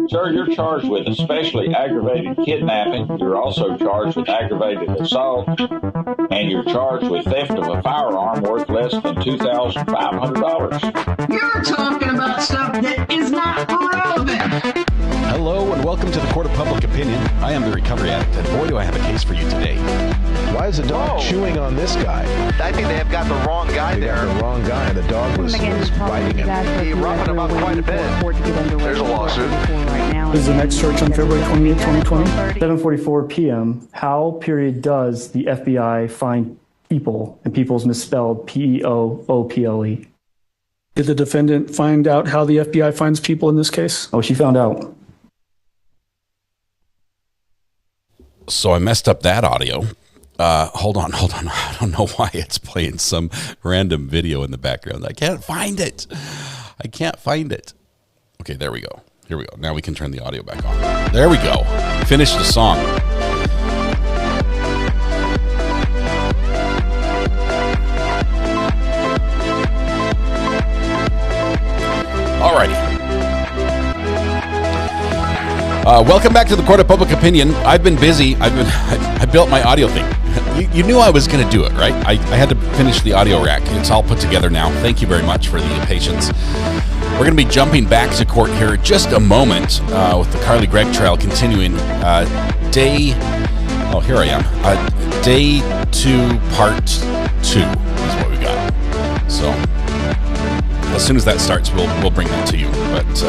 Sir, you're charged with especially aggravated kidnapping. You're also charged with aggravated assault, and you're charged with theft of a firearm worth less than $2,500. You're talking about stuff that is not relevant. Hello and welcome to the Court of Public Opinion. I am the Recovery Addict, and boy, do I have a case for you today. Why is the dog chewing on this guy? I think they have got the wrong guy They there. got the wrong guy, and the dog was biting him. He roughed him up quite a bit. There's a lawsuit. This is the next search on February 28, 2020. 7:44 p.m. How, period, does the FBI find people, and people's misspelled P-E-O-O-P-L-E? Did the defendant find out how the FBI finds people in this case? Oh, she found out. So I messed up that audio. Hold on. I don't know why it's playing some random video in the background. I can't find it. Okay, there we go. Here we go. Now we can turn the audio back on. There we go. Finish the song. Alrighty. Welcome back to the Court of Public Opinion. I've been busy. I built my audio thing. You knew I was going to do it, right? I had to finish the audio rack. It's all put together now. Thank you very much for the patience. We're going to be jumping back to court here in just a moment with the Carly Gregg trial continuing. Day 2, part 2 is what we got. So as soon as that starts, we'll bring that to you. But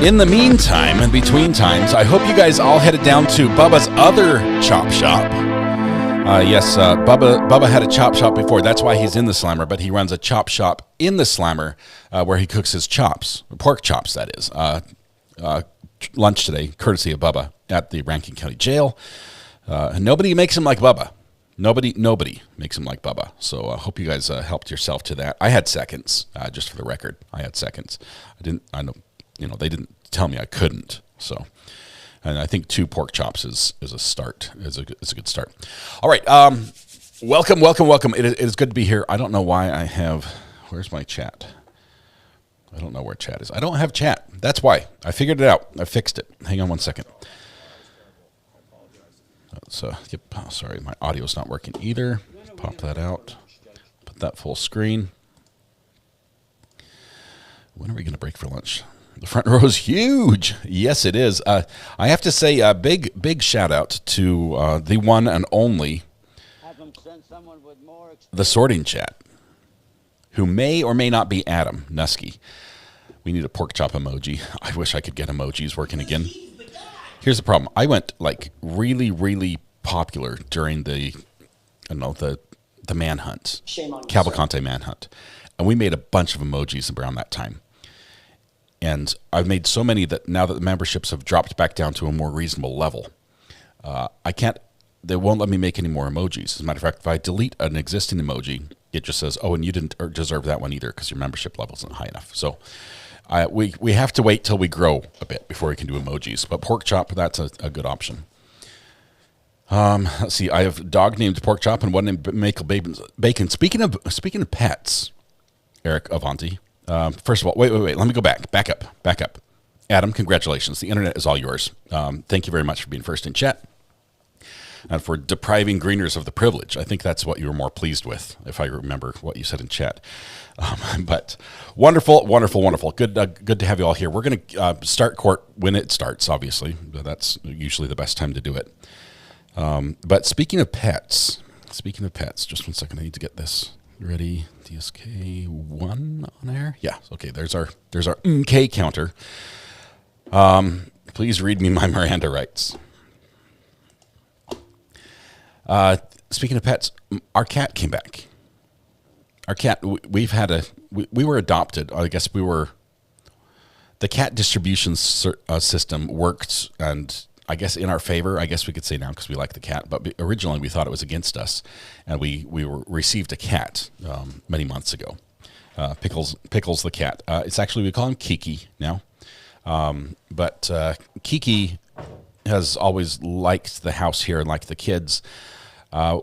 in the meantime, in between times, I hope you guys all headed down to Bubba's other chop shop. Yes, Bubba had a chop shop before. That's why he's in the Slammer, but he runs a chop shop in the Slammer where he cooks his chops, pork chops, that is. Lunch today, courtesy of Bubba at the Rankin County Jail. Nobody makes him like Bubba. Nobody makes him like Bubba. So I hope you guys helped yourself to that. I had seconds, just for the record. I had seconds. they didn't tell me I couldn't. So, and I think 2 pork chops is a start. Is a good start. All right. Welcome. It is good to be here. I don't know why I have. Where's my chat? I don't know where chat is. I don't have chat. That's why. I figured it out. I fixed it. Hang on one second. Sorry, my audio's not working either. Pop that out. Put that full screen. When are we going to break for lunch? The front row is huge. Yes, it is. I have to say a big shout out to the one and only the sorting chat, who may or may not be Adam Nusky. We need a pork chop emoji. I wish I could get emojis working again. Here's the problem. I went like really, really popular during the manhunt, Cavalcante manhunt, and we made a bunch of emojis around that time. And I've made so many that now that the memberships have dropped back down to a more reasonable level, they won't let me make any more emojis. As a matter of fact, if I delete an existing emoji, it just says, oh, and you didn't deserve that one either because your membership level isn't high enough. So we have to wait till we grow a bit before we can do emojis. But pork chop, that's a good option. Let's see. I have a dog named Pork Chop and one named Michael Bacon. Speaking of pets, Eric Avanti. First of all, wait. Let me go back up. Adam, congratulations. The internet is all yours. Thank you very much for being first in chat and for depriving greeners of the privilege. I think that's what you were more pleased with, if I remember what you said in chat. But wonderful. Good to have you all here. We're going to start court when it starts, obviously. That's usually the best time to do it. But speaking of pets, just one second. I need to get this ready. DSK1 on air. Yeah. Okay. There's our K counter. Please read me my Miranda rights. Speaking of pets, our cat came back. Our cat, we were adopted. I guess the cat distribution system worked, and I guess in our favor, I guess we could say now because we like the cat, but originally we thought it was against us, and we received a cat many months ago. Pickles the cat. It's actually, we call him Kiki now, but Kiki has always liked the house here and liked the kids.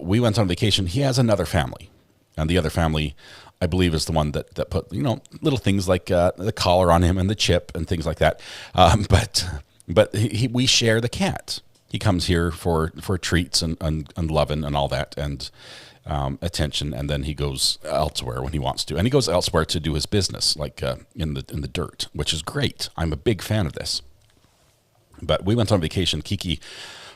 We went on vacation. He has another family, and the other family, I believe, is the one that put, little things like the collar on him and the chip and things like that. But we share the cat. He comes here for treats and loving and all that and attention, and then he goes elsewhere when he wants to. And he goes elsewhere to do his business, like in the dirt, which is great. I'm a big fan of this. But we went on vacation. Kiki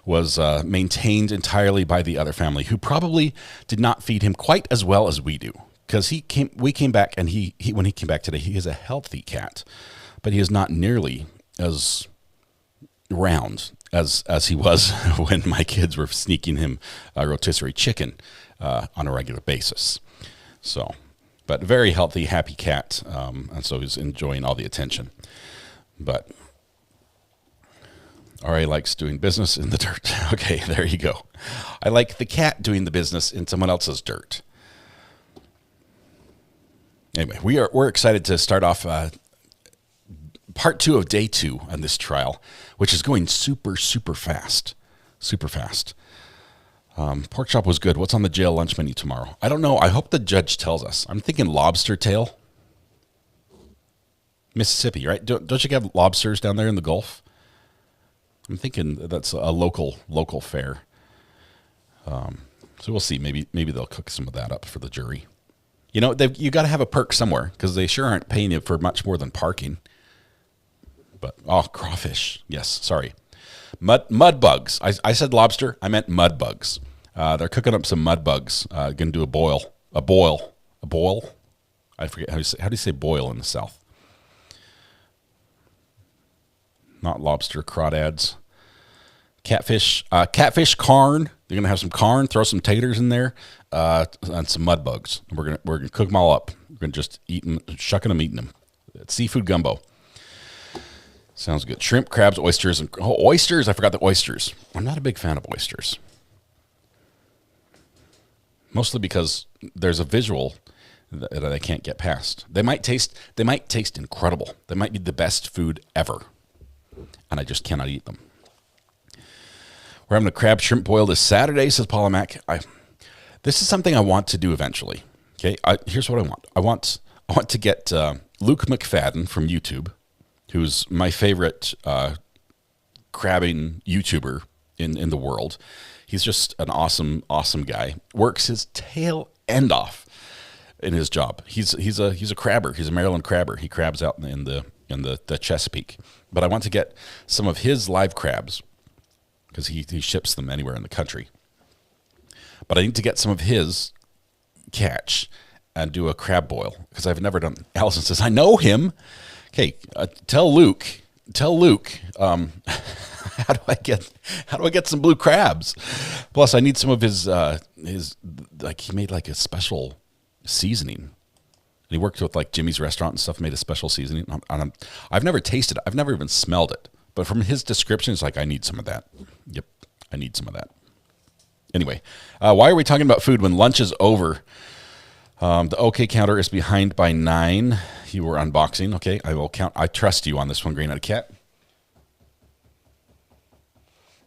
was maintained entirely by the other family, who probably did not feed him quite as well as we do. Because we came back, and he when he came back today, he is a healthy cat, but he is not nearly as round as he was when my kids were sneaking him rotisserie chicken on a regular basis. So, but very healthy, happy cat, and so he's enjoying all the attention. But RA likes doing business in the dirt. Okay, there you go. I like the cat doing the business in someone else's dirt. Anyway, we're excited to start off part 2 of day 2 on this trial, which is going super, super fast. Super fast. Pork chop was good. What's on the jail lunch menu tomorrow? I don't know. I hope the judge tells us. I'm thinking lobster tail. Mississippi, right? Don't you have lobsters down there in the Gulf? I'm thinking that's a local fare. So we'll see. Maybe they'll cook some of that up for the jury. You got to have a perk somewhere, because they sure aren't paying you for much more than parking. But, crawfish. Yes, sorry. Mud bugs. I said lobster. I meant mud bugs. They're cooking up some mud bugs. Going to do a boil. A boil. I forget how do you say boil in the South? Not lobster, crawdads. Catfish. Catfish carn. They're going to have some carn, throw some taters in there, and some mud bugs. We're gonna cook them all up. We're going to just eat them, shucking them, eating them. It's seafood gumbo. Sounds good. Shrimp, crabs, oysters, and oysters. I forgot the oysters. I'm not a big fan of oysters. Mostly because there's a visual that I can't get past. They might taste incredible. They might be the best food ever, and I just cannot eat them. We're having a crab shrimp boil this Saturday, says Paula Mack. This is something I want to do eventually. Okay, here's what I want. I want to get Luke McFadden from YouTube, who's my favorite crabbing YouTuber in the world. He's just an awesome guy. Works his tail end off in his job. He's a crabber. He's a Maryland crabber. He crabs out in the Chesapeake. But I want to get some of his live crabs, because he ships them anywhere in the country. But I need to get some of his catch and do a crab boil, because I've never done. Allison says, I know him. Okay, tell Luke, how do I get some blue crabs? Plus, I need some of his like, he made like a special seasoning. And he worked with like Jimmy's Restaurant and stuff, made a special seasoning. I've never tasted it. I've never even smelled it. But from his description, it's like, I need some of that. Yep, I need some of that. Anyway, why are we talking about food when lunch is over? The OK counter is behind by 9. You were unboxing. Okay, I will count. I trust you on this one, Green Eyed Cat.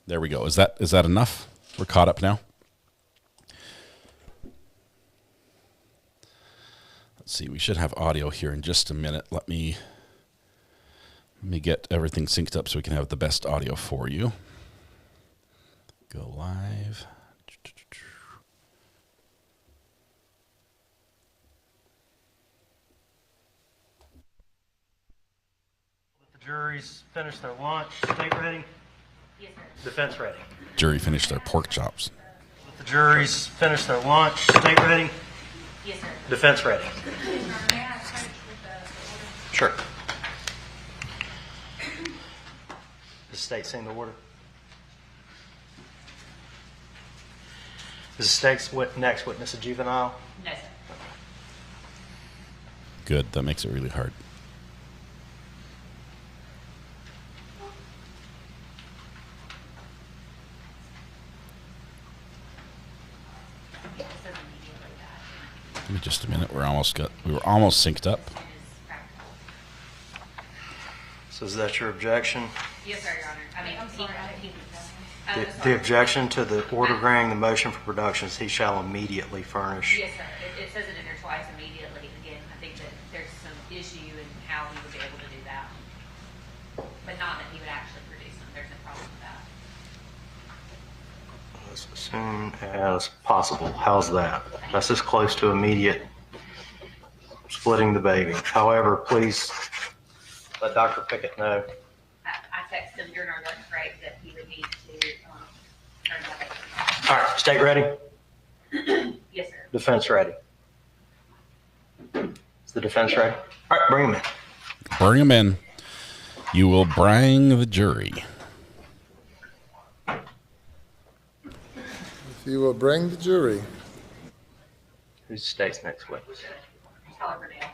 There we go. Is that enough? We're caught up now. Let's see. We should have audio here in just a minute. Let me get everything synced up so we can have the best audio for you. Go live. Let the juries finish their lunch. State ready? Yes, sir. Defense ready. Jury finished their pork chops. Let the juries finish their lunch. State ready? Yes, sir. Defense ready. Sure. Is the state saying the order? Is the state's next witness a juvenile? No, sir. Good. That makes it really hard. Give me just a minute. We were almost synced up. So is that your objection? Yes, sir, Your Honor. I mean, I'm sorry. The objection to the order granting the motion for production is he shall immediately furnish. Yes, sir. It says it in there twice, immediately. and how he would be able to do that. But not that he would actually produce them. There's no problem with that. As soon as possible. How's that? That's as close to immediate splitting the baby. However, please let Dr. Pickett know. I texted him during our lunch break that he would need to turn that baby. All right, state ready? Yes, sir. Defense ready. Is the defense ready? All right, bring him in. Bring him in. You will bring the jury. If you will bring the jury. Who's the state's next witness? Tyler Bernell.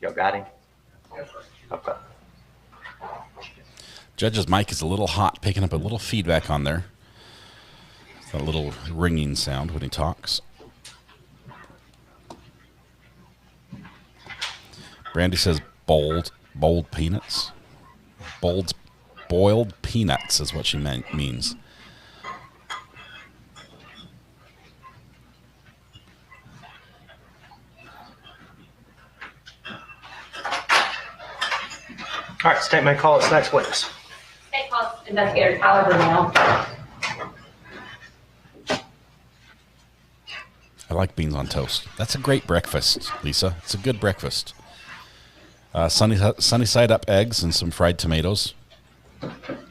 Y'all got him? Okay. Judge's mic is a little hot, picking up a little feedback on there. It's a little ringing sound when he talks. Brandy says boiled peanuts. Boiled peanuts is what she means. All right, state may call its next witness. State calls Investigator Tyler Bernell. I like beans on toast. That's a great breakfast, Lisa. It's a good breakfast. Sunny side up eggs and some fried tomatoes.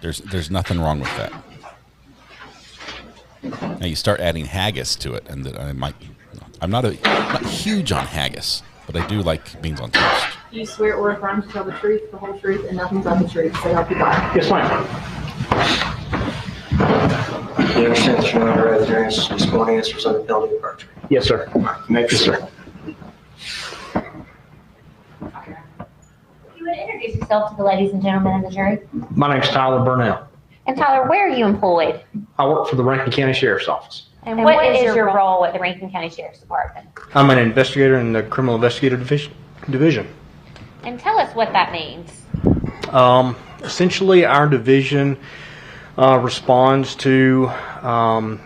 There's nothing wrong with that. Now you start adding haggis to it, and I'm not huge on haggis, but I do like beans on toast. Do you swear or affirm to tell the truth, the whole truth, and nothing but the truth? So help you God. Yes, ma'am. Do you understand that you're under oath during this morning is for some penalty of perjury? Yes, sir. Make Yes, sir. You would introduce yourself to the ladies and gentlemen of the jury. My name's Tyler Bernell. And Tyler, where are you employed? I work for the Rankin County Sheriff's Office. And what is your role at the Rankin County Sheriff's Department? I'm an investigator in the Criminal Investigative Division. And tell us what that means. Essentially, our division responds to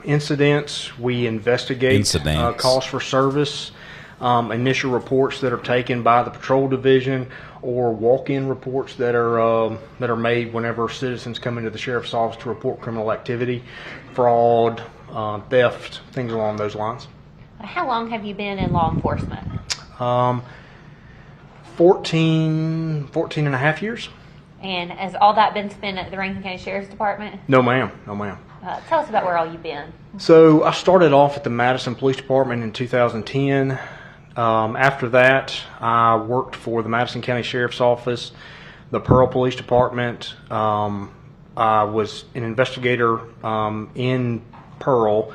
incidents. We investigate calls for service, initial reports that are taken by the patrol division, or walk-in reports that are made whenever citizens come into the sheriff's office to report criminal activity, fraud, theft, things along those lines. How long have you been in law enforcement? 14 and a half years. And has all that been spent at the Rankin County Sheriff's Department? No, ma'am. No, ma'am. Tell us about where all you've been. So I started off at the Madison Police Department in 2010. After that, I worked for the Madison County Sheriff's Office, the Pearl Police Department. I was an investigator in Pearl.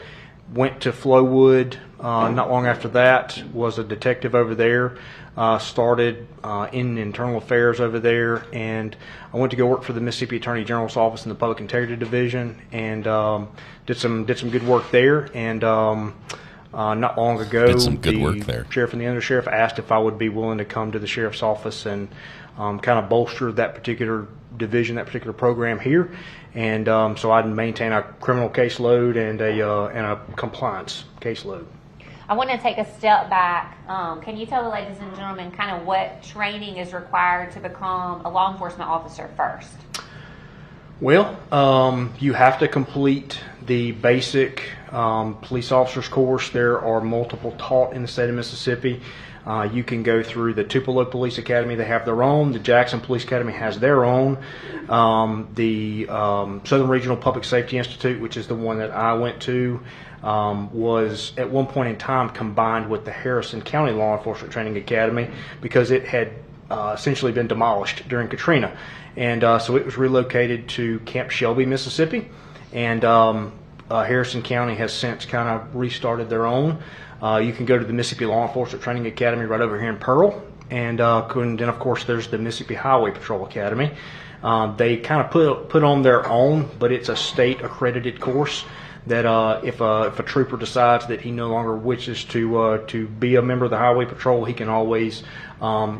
Went to Flowood not long after that. Was a detective over there. Started in internal affairs over there, and I went to go work for the Mississippi Attorney General's Office in the Public Integrity Division, and did some good work there. And not long ago, did some good work there. Sheriff and the undersheriff asked if I would be willing to come to the sheriff's office and kind of bolster that particular division, that particular program here. And so I'd maintain a criminal caseload and a compliance caseload. I want to take a step back. Can you tell the ladies and gentlemen kind of what training is required to become a law enforcement officer first? Well, you have to complete the basic police officers course. There are multiple taught in the state of Mississippi. You can go through the Tupelo Police Academy. They have their own. The Jackson Police Academy has their own. The Southern Regional Public Safety Institute, which is the one that I went to, was at one point in time combined with the Harrison County Law Enforcement Training Academy because it had essentially been demolished during Katrina. And so it was relocated to Camp Shelby, Mississippi. And Harrison County has since kind of restarted their own. You can go to the Mississippi Law Enforcement Training Academy right over here in Pearl. And then, of course, there's the Mississippi Highway Patrol Academy. They kind of put on their own, but it's a state-accredited course that if a trooper decides that he no longer wishes to be a member of the Highway Patrol, he can always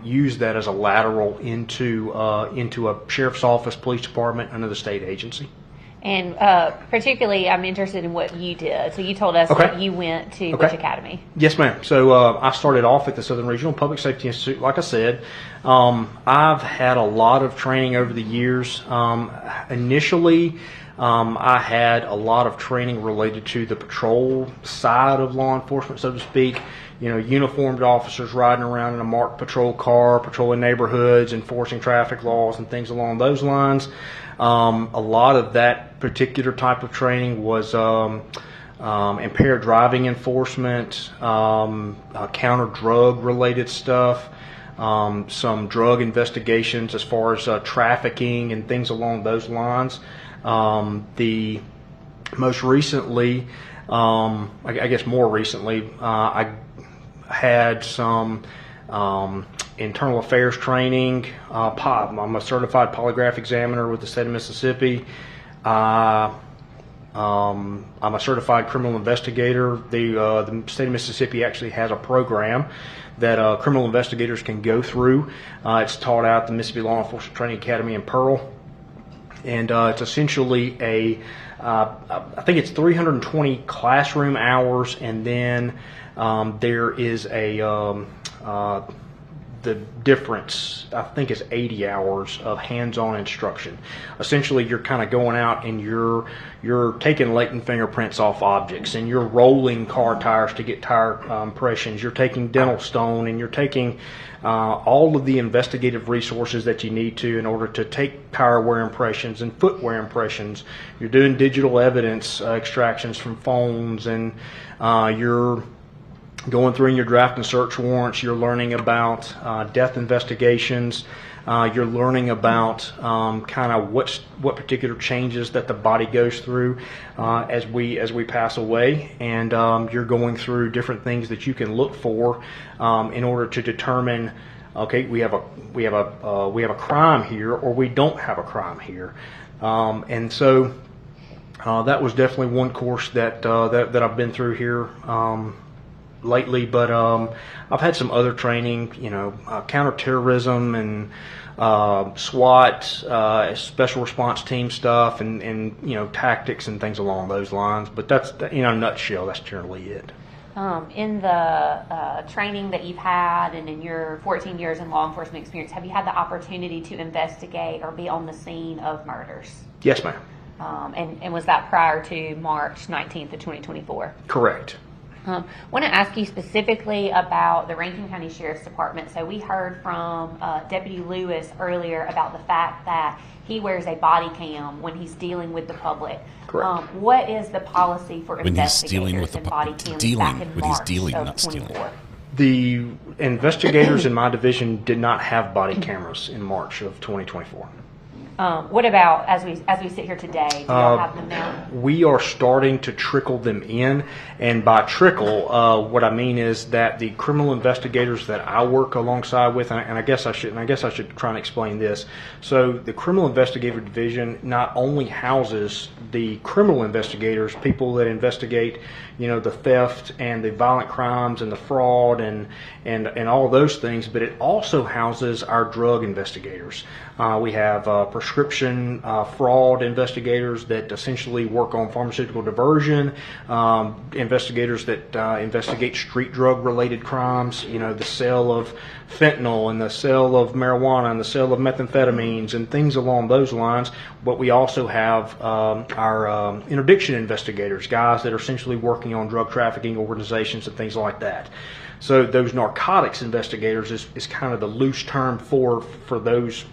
use that as a lateral into a sheriff's office, police department, under the state agency. And particularly, I'm interested in what you did. So you told us that you went to which academy? Yes, ma'am. So I started off at the Southern Regional Public Safety Institute. Like I said, I've had a lot of training over the years. Initially, I had a lot of training related to the patrol side of law enforcement, so to speak. You know, uniformed officers riding around in a marked patrol car, patrolling neighborhoods, enforcing traffic laws and things along those lines. A lot of that particular type of training was impaired driving enforcement, counter drug related stuff, some drug investigations as far as trafficking and things along those lines. The most recently, I guess more recently, I had some internal affairs training. I'm a certified polygraph examiner with the state of Mississippi. I'm a certified criminal investigator. The state of Mississippi actually has a program that criminal investigators can go through. It's taught out at the Mississippi Law Enforcement Training Academy in Pearl. And it's essentially I think it's 320 classroom hours, and then there is the difference, I think, is 80 hours of hands-on instruction. Essentially, you're kind of going out and you're taking latent fingerprints off objects, and you're rolling car tires to get tire impressions. You're taking dental stone, and you're taking all of the investigative resources that you need to in order to take tire wear impressions and footwear impressions. You're doing digital evidence extractions from phones, and you're going through your draft and search warrants. You're learning about death investigations. You're learning about kind of what particular changes that the body goes through as we pass away, and you're going through different things that you can look for in order to determine, okay, we have a crime here, or we don't have a crime here, and so that was definitely one course that I've been through here lately, but I've had some other training, counterterrorism and SWAT, special response team stuff, and tactics and things along those lines. But that's, in a nutshell, that's generally it. In the training that you've had and in your 14 years in law enforcement experience, have you had the opportunity to investigate or be on the scene of murders? Yes, ma'am. And was that prior to March 19th of 2024? Correct. I want to ask you specifically about the Rankin County Sheriff's Department. So we heard from Deputy Lewis earlier about the fact that he wears a body cam when he's dealing with the public. Correct. What is the policy for When he's investigators dealing with the and body cams dealing, back in when he's March dealing, of not stealing. 24? The investigators in my division did not have body cameras in March of 2024. What about as we sit here today? Do y'all have them now? We are starting to trickle them in, and by trickle, what I mean is that the criminal investigators that I work alongside with, and I guess I should try and explain this. So the criminal investigative division not only houses the criminal investigators, people that investigate, the theft and the violent crimes and the fraud and all those things, but it also houses our drug investigators. We have prescription fraud investigators that essentially work on pharmaceutical diversion, investigators that investigate street drug related crimes, the sale of fentanyl and the sale of marijuana and the sale of methamphetamines and things along those lines. But we also have our interdiction investigators, guys that are essentially working on drug trafficking organizations and things like that. So those narcotics investigators is kind of the loose term for those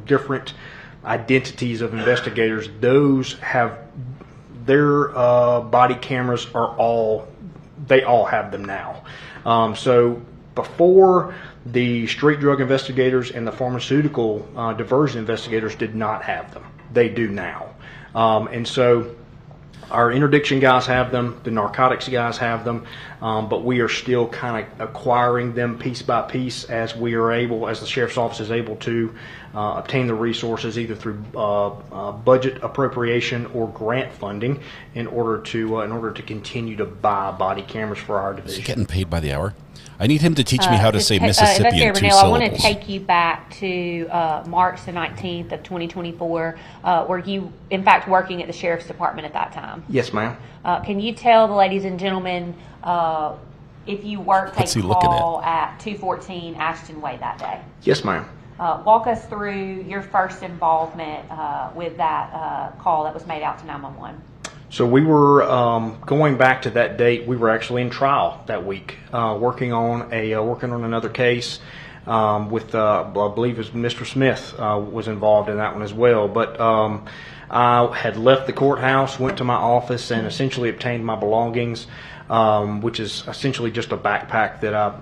different identities of investigators. Those have their body cameras they all have them now. So before, the street drug investigators and the pharmaceutical diversion investigators did not have them. They do now. And so our interdiction guys have them, the narcotics guys have them, but we are still kind of acquiring them piece by piece as we are able, as the sheriff's office is able to obtain the resources either through budget appropriation or grant funding in order to continue to buy body cameras for our division. Is he getting paid by the hour? I need him to teach me how to say Mississippi in 2 Bernell, syllables. I want to take you back to March the 19th of 2024. Were you, in fact, working at the Sheriff's Department at that time? Yes, ma'am. Can you tell the ladies and gentlemen if you worked a call at 214 Ashton Way that day? Yes, ma'am. Walk us through your first involvement with that call that was made out to 911. So we were going back to that date. We were actually in trial that week, working on another case with I believe it was Mr. Smith was involved in that one as well. But I had left the courthouse, went to my office, and essentially obtained my belongings, which is essentially just a backpack that I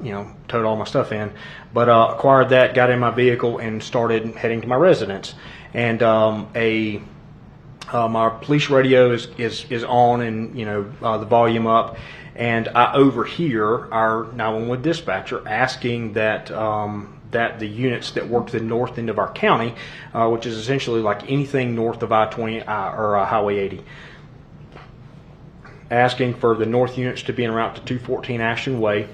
towed all my stuff in. But acquired that, got in my vehicle, and started heading to my residence. And my police radio is on, and the volume up, and I overhear our 911 dispatcher asking that the units that work the north end of our county, which is essentially like anything north of I-20 or Highway 80, asking for the north units to be en route to 214 Ashton Way.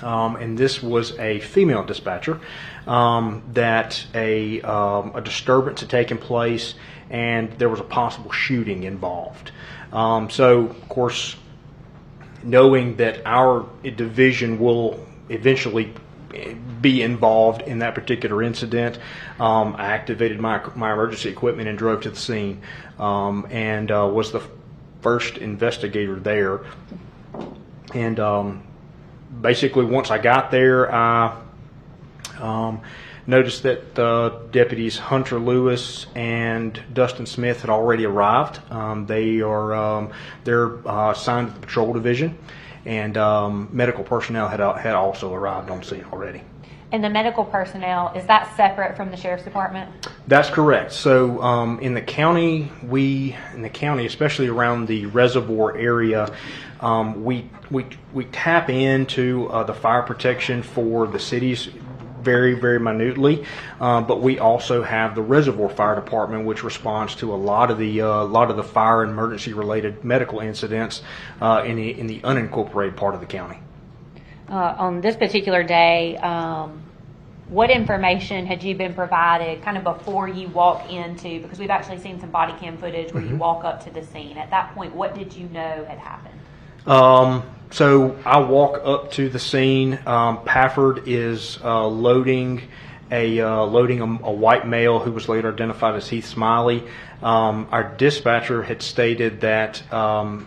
And this was a female dispatcher, that a disturbance had taken place and there was a possible shooting involved. So, of course, knowing that our division will eventually be involved in that particular incident, I activated my emergency equipment and drove to the scene, and was the first investigator there. And basically, once I got there, I noticed that deputies Hunter Lewis and Dustin Smith had already arrived. They're assigned to the patrol division, and medical personnel had also arrived on scene already. And the medical personnel, is that separate from the Sheriff's Department? That's correct. So in the county, especially around the reservoir area, we tap into the fire protection for the cities very, very minutely, but we also have the Reservoir Fire Department, which responds to a lot of the fire and emergency related medical incidents in the unincorporated part of the county. On this particular day, what information had you been provided kind of before you walk into, because we've actually seen some body cam footage where you walk up to the scene. At that point, what did you know had happened? So I walk up to the scene. Pafford is loading a white male who was later identified as Heath Smiley. Our dispatcher had stated that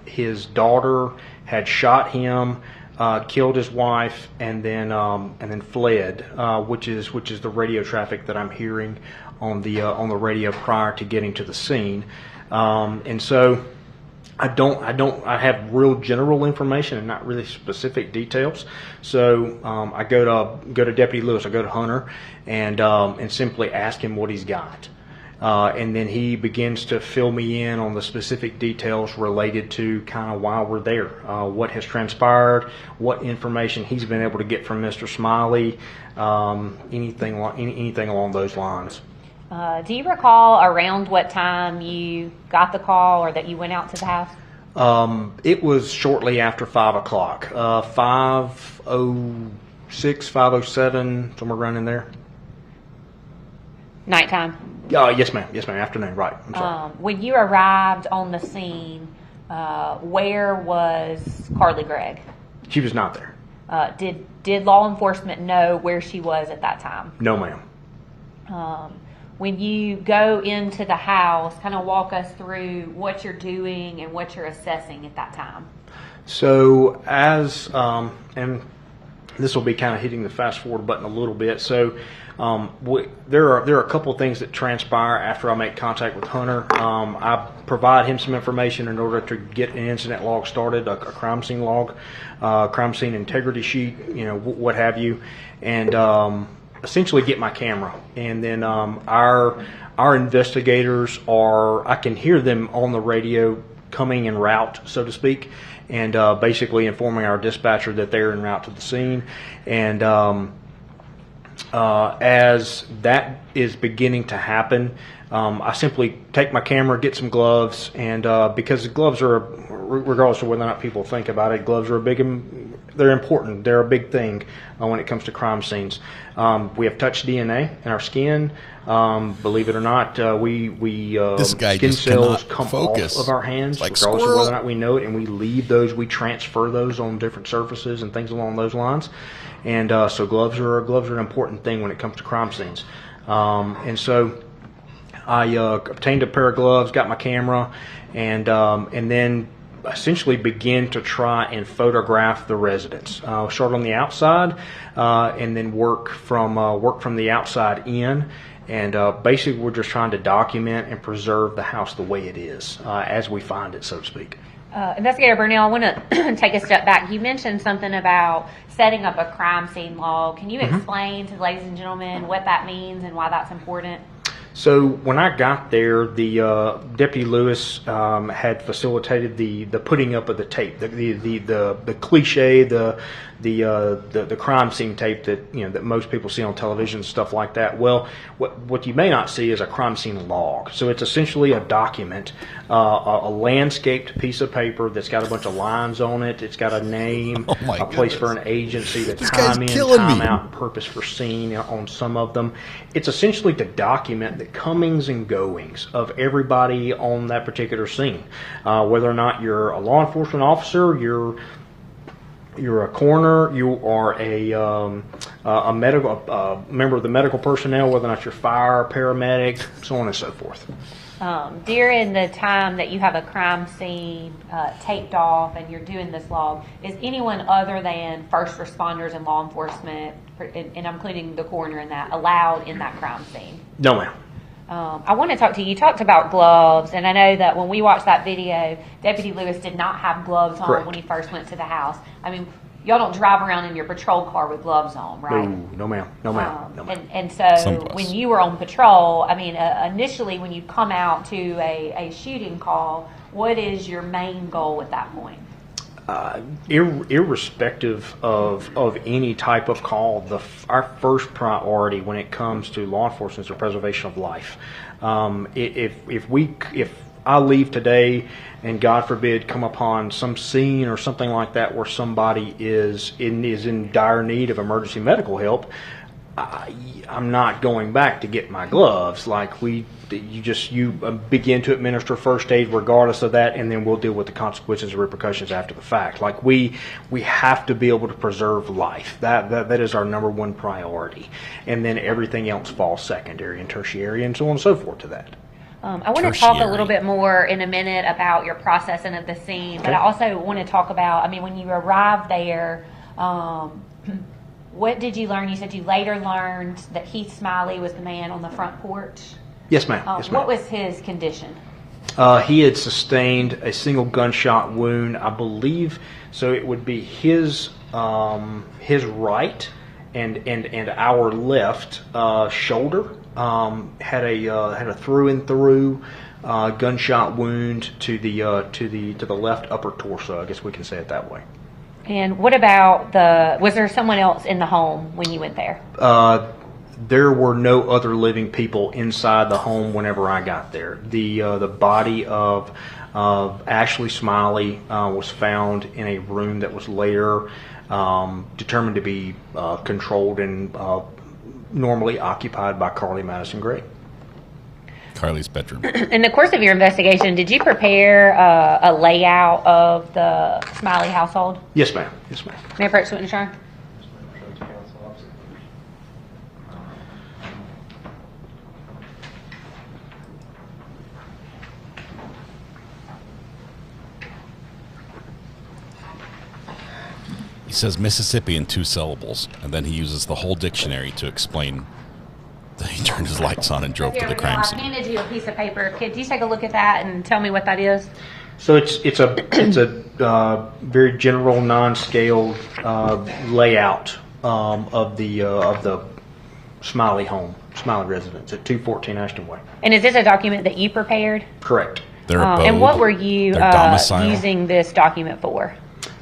his daughter had shot him, killed his wife, and then fled, which is the radio traffic that I'm hearing on the radio prior to getting to the scene. And so I have real general information and not really specific details. So I go to Deputy Lewis, I go to Hunter, and simply ask him what he's got. And then he begins to fill me in on the specific details related to kind of why we're there, what has transpired, what information he's been able to get from Mr. Smiley, anything along those lines. Do you recall around what time you got the call or that you went out to the house? It was shortly after 5 o'clock, 5:06, 5:07, somewhere around in there. Nighttime? Yes, ma'am. Yes, ma'am. Afternoon, right. I'm sorry. When you arrived on the scene, where was Carly Gregg? She was not there. Did law enforcement know where she was at that time? No, ma'am. When you go into the house, kind of walk us through what you're doing and what you're assessing at that time. So and this will be kind of hitting the fast forward button a little bit. So there are a couple of things that transpire after I make contact with Hunter. I provide him some information in order to get an incident log started, a crime scene log, crime scene integrity sheet, what have you, and essentially get my camera. And then our investigators I can hear them on the radio coming en route, so to speak, and basically informing our dispatcher that they're en route to the scene. And as that is beginning to happen, I simply take my camera, get some gloves, and because the gloves are, regardless of whether or not people think about it, gloves are they're important. They're a big thing when it comes to crime scenes. We have touch DNA in our skin. Believe it or not, this guy skin just cells cannot come focus. off of our hands, Like regardless squirrel. of whether or not we know it, and we leave those. We transfer those on different surfaces and things along those lines. And so gloves are an important thing when it comes to crime scenes. And so I obtained a pair of gloves, got my camera, and then essentially begin to try and photograph the residence. Start on the outside, and then work from the outside in. And basically, we're just trying to document and preserve the house the way it is, as we find it, so to speak. Investigator Bernell, I want to take a step back. You mentioned something about setting up a crime scene log. Can you explain to the ladies and gentlemen what that means and why that's important? So when I got there, the Deputy Lewis had facilitated the putting up of the tape, the cliche, the crime scene tape that that most people see on television, stuff like that. Well, what you may not see is a crime scene log. So it's essentially a document, a landscaped piece of paper that's got a bunch of lines on it. It's got a name, a place for an agency, the time in, time out, purpose for scene on some of them. It's essentially to document the comings and goings of everybody on that particular scene, whether or not you're a law enforcement officer, you're a coroner, you are a medical member of the medical personnel, whether or not you're fire, paramedic, so on and so forth. During the time that you have a crime scene taped off and you're doing this log, is anyone other than first responders and law enforcement, and I'm including the coroner in that, allowed in that crime scene? No, ma'am. I want to talk to you. You talked about gloves, and I know that when we watched that video, Deputy Lewis did not have gloves on Correct. when he first went to the house. I mean, y'all don't drive around in your patrol car with gloves on, right? No, ma'am. No, ma'am. No, ma'am. And so when you were on patrol, I mean, initially when you come out to a shooting call, what is your main goal at that point? Irrespective of any type of call, our first priority when it comes to law enforcement is the preservation of life. If I leave today and God forbid come upon some scene or something like that where somebody is in dire need of emergency medical help, I'm not going back to get my gloves. Like you begin to administer first aid regardless of that, and then we'll deal with the consequences and repercussions after the fact. Like we have to be able to preserve life. That is our number one priority, and then everything else falls secondary and tertiary and so on and so forth to that. I want to talk a little bit more in a minute about your processing of the scene, but I also want to talk about, I mean, when you arrived there, what did you learn? You said you later learned that Heath Smiley was the man on the front porch. Yes, ma'am. Yes, ma'am. What was his condition? He had sustained a single gunshot wound, I believe. So it would be his right and our left shoulder had a through and through gunshot wound to the left upper torso. I guess we can say it that way. And what about was there someone else in the home when you went there? There were no other living people inside the home whenever I got there. The body of Ashley Smiley was found in a room that was later determined to be controlled and normally occupied by Carly Madison Gregg. Carly's bedroom. In the course of your investigation, did you prepare a layout of the Smiley household? Yes, ma'am. Yes, ma'am. May I approach the witness, Sharon? He says Mississippi in 2 syllables, and then he uses the whole dictionary to explain that he turned his lights on and drove to the crime scene. I handed you a piece of paper. Could you take a look at that and tell me what that is? So it's a very general, non-scale layout of the Smiley home, Smiley residence at 214 Ashton Way. And is this a document that you prepared? Correct. Their abode, and what were you their domicile. using this document for?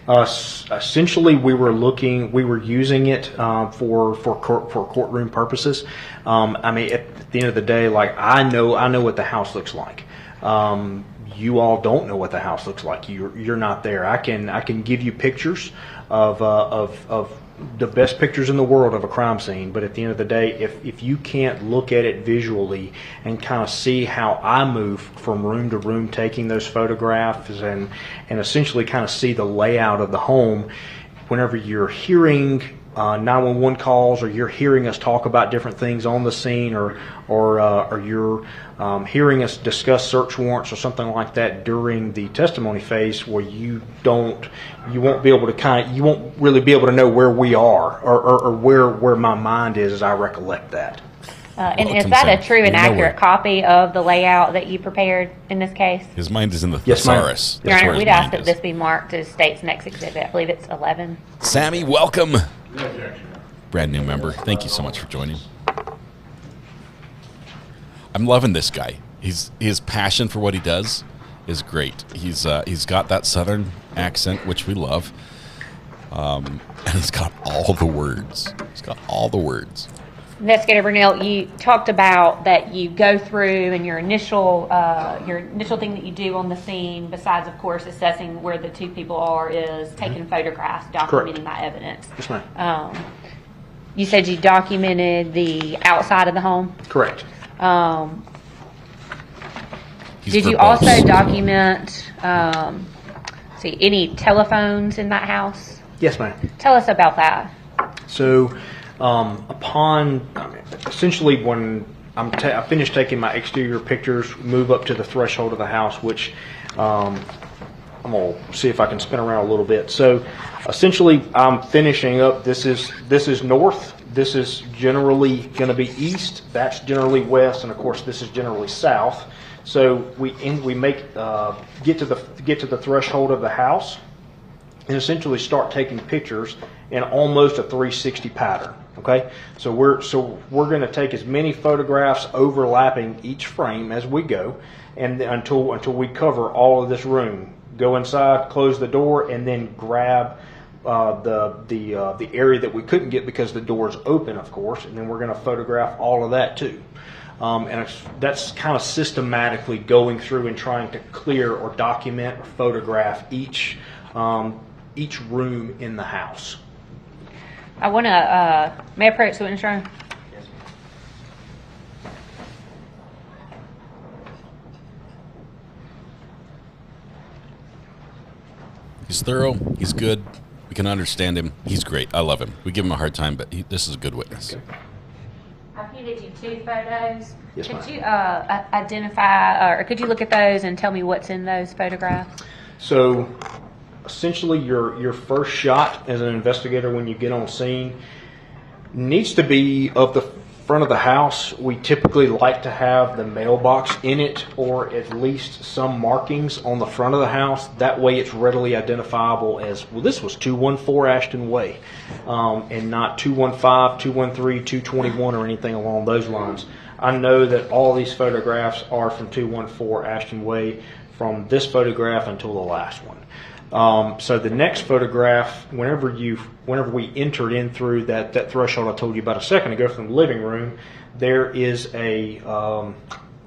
Essentially, we were using it for courtroom purposes. I mean, at the end of the day, like I know what the house looks like. You all don't know what the house looks like. You're not there. I can give you pictures of the best pictures in the world of a crime scene, but at the end of the day, if you can't look at it visually and kind of see how I move from room to room taking those photographs and essentially kind of see the layout of the home, whenever you're hearing 911 calls or you're hearing us talk about different things on the scene or you're hearing us discuss search warrants or something like that during the testimony phase, where you won't really be able to know where we are or where my mind is as I recollect that. And is that a true and accurate copy of the layout that you prepared in this case? His mind is in the thesaurus. Your Honor, we'd ask that this be marked as State's next exhibit. I believe it's 11. Sammy, welcome. Brand new member. Thank you so much for joining. I'm loving this guy. His passion for what he does is great. He's got that Southern accent, which we love, and he's got all the words. Investigator Bernell, you talked about that you go through and your initial thing that you do on the scene, besides of course assessing where the two people are, is taking photographs, documenting that evidence. Yes, ma'am. You said you documented the outside of the home? Correct. Did you also document any telephones in that house? Yes, ma'am. Tell us about that. So, essentially when I finish taking my exterior pictures, move up to the threshold of the house, which I'm going to see if I can spin around a little bit. So essentially I'm finishing up. This is north. This is generally going to be east. That's generally west. And of course this is generally south. So we get to the threshold of the house and essentially start taking pictures in almost a 360 pattern. Okay, so we're going to take as many photographs overlapping each frame as we go, and until we cover all of this room. Go inside, close the door, and then grab the area that we couldn't get because the door is open, of course, and then we're going to photograph all of that too. And that's kind of systematically going through and trying to clear or document or photograph each room in the house. I want to, may I approach the witness room? Yes. He's thorough. He's good. We can understand him. He's great. I love him. We give him a hard time, but this is a good witness. Okay. I handed you 2 photos. Yes, could ma'am. you identify, or could you look at those and tell me what's in those photographs? So essentially your first shot as an investigator when you get on scene needs to be of the front of the house. We typically like to have the mailbox in it, or at least some markings on the front of the house. That way it's readily identifiable as, well, this was 214 Ashton Way, and not 215, 213, 221 or anything along those lines. I know that all these photographs are from 214 Ashton Way, from this photograph until the last one. So the next photograph, whenever we entered in through that threshold I told you about a second ago from the living room, there is a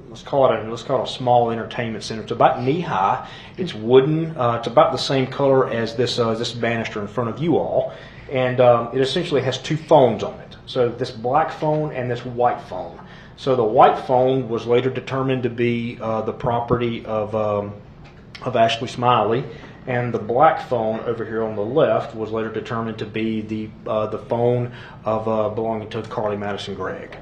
let's call it a small entertainment center. It's about knee high. It's wooden. It's about the same color as this banister in front of you all, and it essentially has 2 phones on it. So this black phone and this white phone. So the white phone was later determined to be the property of Ashley Smiley. And the black phone over here on the left was later determined to be the phone of belonging to Carly Madison Gregg.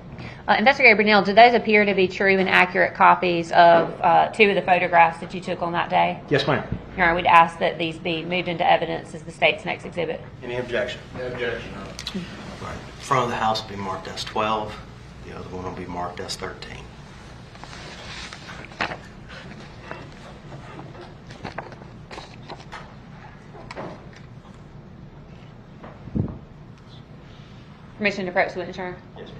Investigator Bernell, do those appear to be true and accurate copies of 2 of the photographs that you took on that day? Yes, ma'am. Your Honor, we'd ask that these be moved into evidence as the State's next exhibit. Any objection? No objection. Right. Front of the house will be marked as 12. The other one will be marked as 13. Permission to approach the witness room? Yes, ma'am.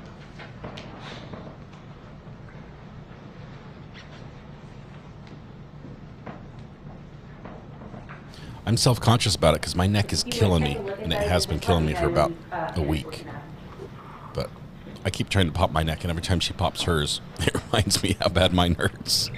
I'm self-conscious about it because my neck is killing me, and it has been killing me for about a week. But I keep trying to pop my neck, and every time she pops hers, it reminds me how bad mine hurts.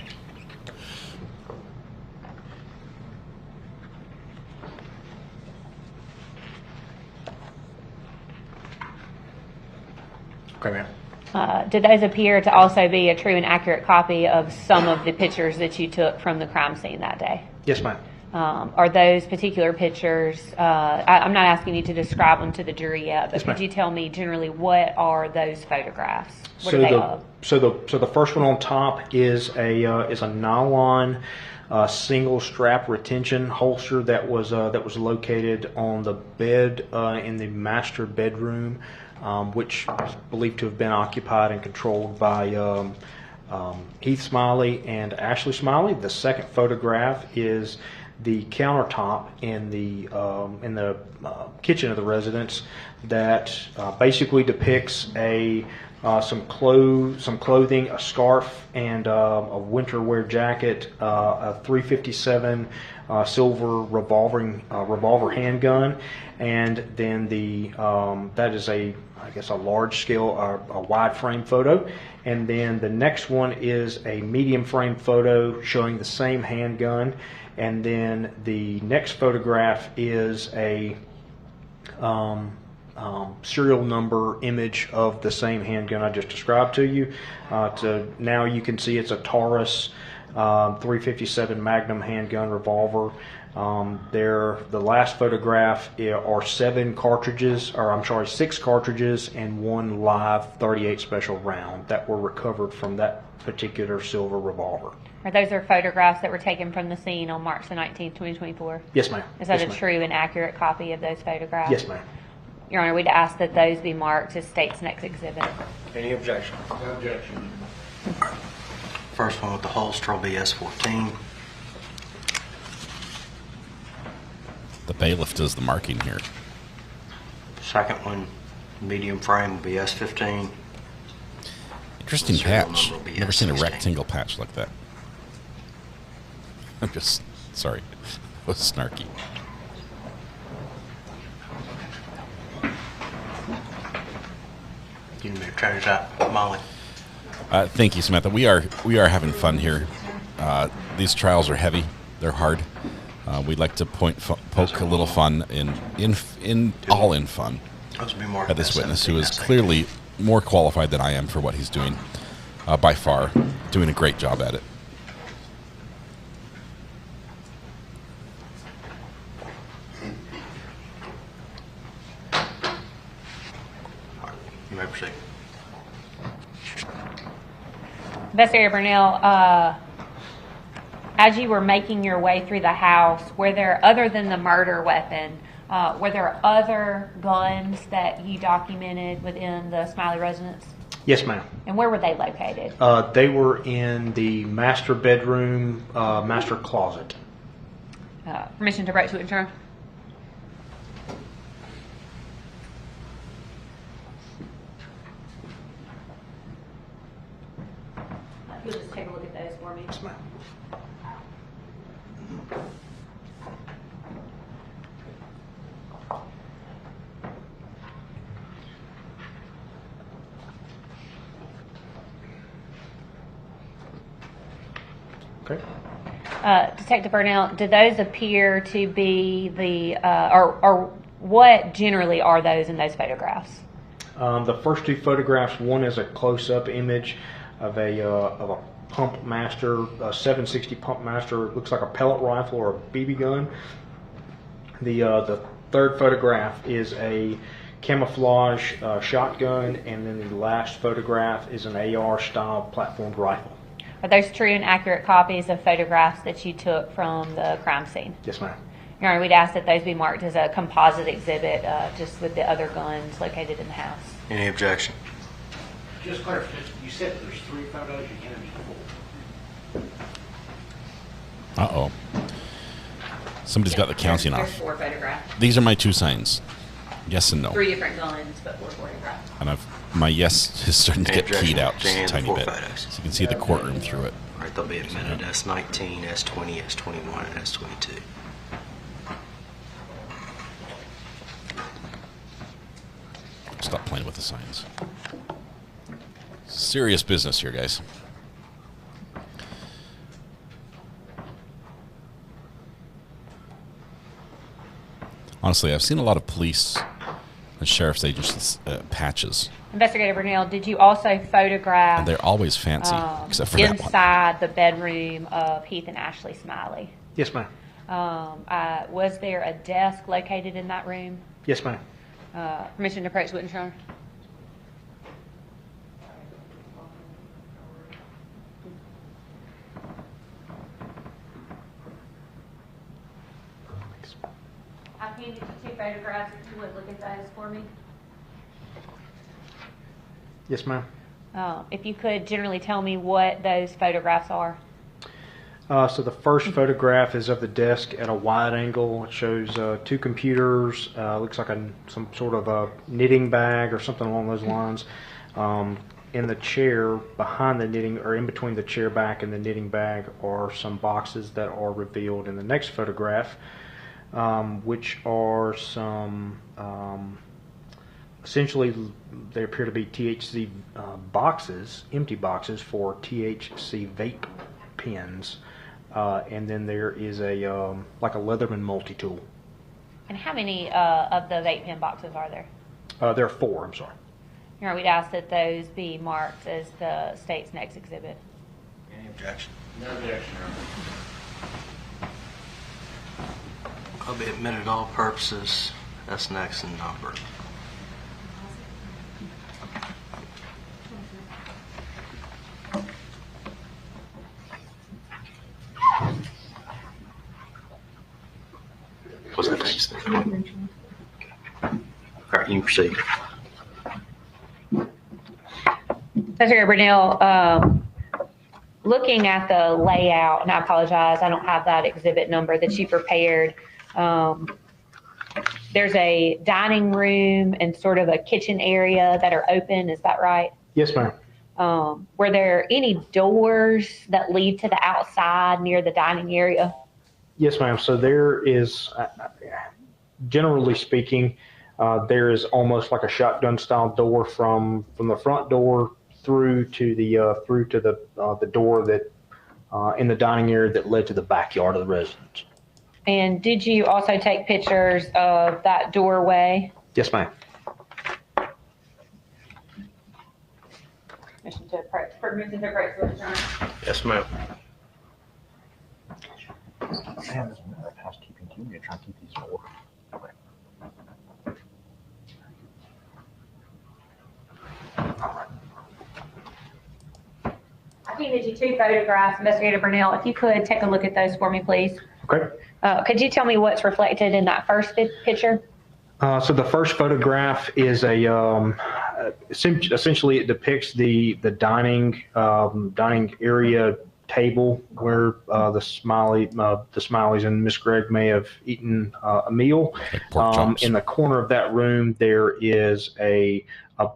Okay, ma'am. Did those appear to also be a true and accurate copy of some of the pictures that you took from the crime scene that day? Yes, ma'am. Are those particular pictures, I'm not asking you to describe them to the jury yet, but Yes, could ma'am. you tell me generally what are those photographs? What So are they the of? so the first one on top is a nylon single strap retention holster that was located on the bed in the master bedroom, which is believed to have been occupied and controlled by Heath Smiley and Ashley Smiley. The second photograph is the countertop in the kitchen of the residence that basically depicts some clothing, a scarf, and a winter wear jacket, a .357 silver revolver handgun, and then that is a large scale, a wide frame photo, and then the next one is a medium frame photo showing the same handgun, and then the next photograph is a serial number image of the same handgun I just described to you. Now you can see it's a Taurus .357 Magnum handgun revolver. The last photograph are 6 cartridges and 1 live .38 special round that were recovered from that particular silver revolver. Those are photographs that were taken from the scene on March the 19th, 2024? Yes, ma'am. Is that Yes, a ma'am. true and accurate copy of those photographs? Yes, ma'am. Your Honor, we'd ask that those be marked as State's next exhibit. Any objection? No objection. First one with the holster will be S14. The bailiff does the marking here. Second one, medium frame, will be S15. Interesting Serial patch. number will be Never seen a S16. rectangle patch like that. I'm just sorry. It was snarky. You can move trainers out, Molly. Thank you, Samantha. We are having fun here. These trials are heavy. They're hard. We'd like to poke a little fun in fun Those will be more at this witness, who is S17. clearly more qualified than I am for what he's doing, by far, doing a great job at it. You may proceed. Investigator Bernell, as you were making your way through the house, were there, other than the murder weapon, were there other guns that you documented within the Smiley residence? Yes, ma'am. And where were they located? They were in the master bedroom, master closet. Permission to break to adjourn? You'll just take a look at those for me. Yes, ma'am. Okay. Detective Bernell, do those appear to be or what generally are those in those photographs? The first 2 photographs, one is a close-up image of a pump master, a 760 pump master. It looks like a pellet rifle or a BB gun. The third photograph is a camouflage shotgun, and then the last photograph is an AR-style platformed rifle. Are those true and accurate copies of photographs that you took from the crime scene? Yes, ma'am. Your Honor, we'd ask that those be marked as a composite exhibit, just with the other guns located in the house. Any objection? Just clarification, you said there's 3 photos, you can't have 4. Uh-oh. Somebody's got the counting There's off. 4 photographs. These are my 2 signs. Yes and no. 3 different guns, but 4 photographs. And my yes is starting to Any get keyed objection? out just a Dan, tiny 4 bit. photos. So you can see the courtroom through it. All right, they'll be admitted S19, S20, S21, and S22. stop playing with the signs. Serious business here, guys. Honestly, I've seen a lot of police and sheriff's agencies patches. Investigator Bernell, did you also photograph? And they're always fancy, except for inside the bedroom of Heath and Ashley Smiley? Yes, ma'am. Was there a desk located in that room? Yes, ma'am. Permission to approach witness, Your Honor. I've handed you 2 photographs. If you would look at those for me. Yes, ma'am. If you could generally tell me what those photographs are. So the first photograph is of the desk at a wide angle. It shows 2 computers. Looks like some sort of a knitting bag or something along those lines. In the chair behind the knitting, or in between the chair back and the knitting bag, are some boxes that are revealed in the next photograph, which are some, essentially they appear to be THC boxes, empty boxes for THC vape pens. And then there is a like a Leatherman multi-tool. And how many of the vape pen boxes are there? There are 4, I'm sorry. Your Honor, we'd ask that those be marked as the state's next exhibit. Any objection? No objection, Your Honor. I'll be admitted all purposes. That's next in number. What's that next thing? All right, you can proceed. Secretary Bernell, looking at the layout, and I apologize, I don't have that exhibit number that you prepared. There's a dining room and sort of a kitchen area that are open, is that right? Yes, ma'am. Were there any doors that lead to the outside near the dining area? Yes, ma'am. So there is, generally speaking, there is almost like a shotgun style door from the front door through to the door that in the dining area that led to the backyard of the residence. And did you also take pictures of that doorway? Yes, ma'am. Permission to approach, Your Honor. Yes, ma'am. Man, this is another housekeeping team. You're trying to keep these 4. Okay. I handed you 2 photographs, Investigator Bernell. If you could take a look at those for me, please. Okay. Could you tell me what's reflected in that first picture? So the first photograph is essentially it depicts the dining area table where the Smileys and Miss Gregg may have eaten a meal. In the corner of that room, there is a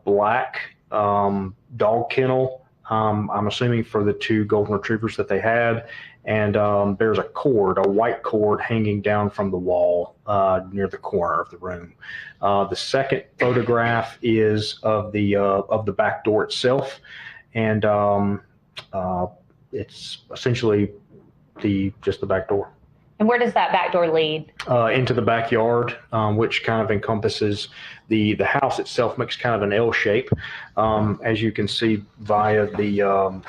black dog kennel. I'm assuming for the 2 golden retrievers that they had, and there's a white cord hanging down from the wall near the corner of the room. The second photograph is of the back door itself, and it's essentially just the back door. And where does that back door lead? Into the backyard, which kind of encompasses the house itself, makes kind of an L shape, as you can see via the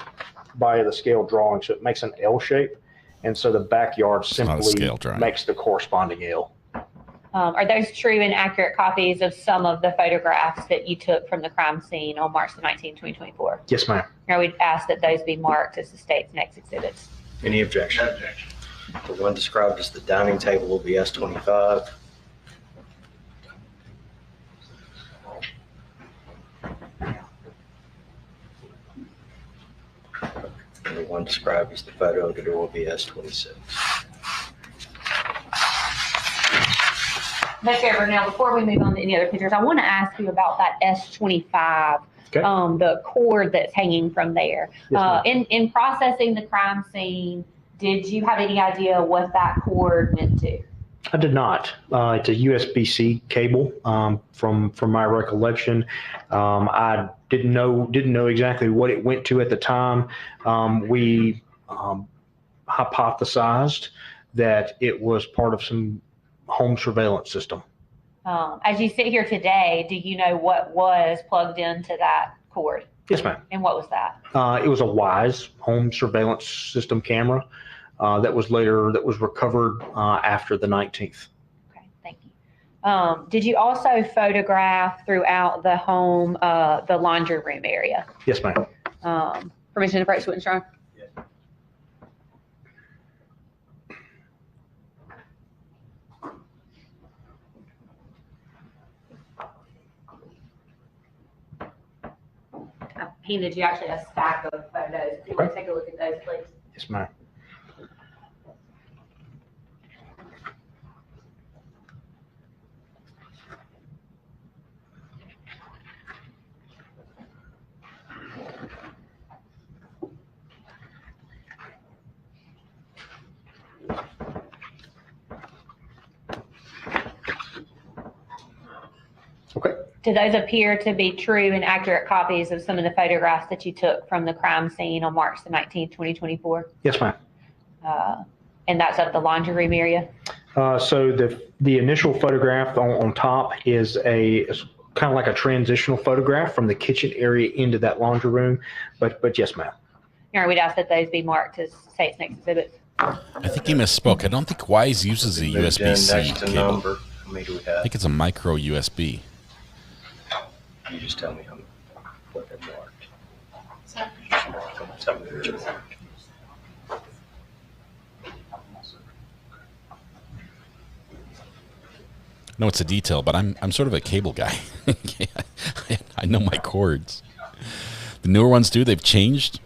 scale drawing. So it makes an L shape, and so the backyard simply makes the corresponding L. Are those true and accurate copies of some of the photographs that you took from the crime scene on March the 19th, 2024? Yes, ma'am. Now we'd ask that those be marked as the state's next exhibits. Any objection? No objection. The one described as the dining table will be S25. And the one described as the photo of the door will be S26. Investigator Bernell, before we move on to any other pictures, I want to ask you about that S25, okay. The cord that's hanging from there. Yes, in processing the crime scene, did you have any idea what that cord meant to? I did not. It's a USB-C cable. From my recollection, I didn't know exactly what it went to at the time. We hypothesized that it was part of some home surveillance system. As you sit here today, do you know what was plugged into that cord? Yes, ma'am. And what was that? It was a WISE home surveillance system camera that was recovered after the 19th. Okay, thank you. Did you also photograph throughout the home the laundry room area? Yes, ma'am. Permission to approach witness, Ron? I handed you actually a stack of photos. If you want to take a look at those, please. Yes, ma'am. Okay. Do those appear to be true and accurate copies of some of the photographs that you took from the crime scene on March the 19th, 2024? Yes, ma'am. And that's of the laundry room area? So the initial photograph on top is kind of like a transitional photograph from the kitchen area into that laundry room. But yes, ma'am. All right, we'd ask that those be marked as state's next exhibits. I think he misspoke. I don't think WISE uses a USB-C cable. How many do we have? I think it's a micro USB. You just tell me what they're marked. Tell me what they're marked. No, it's a detail, but I'm sort of a cable guy. I know my cords. The newer ones do. They've changed.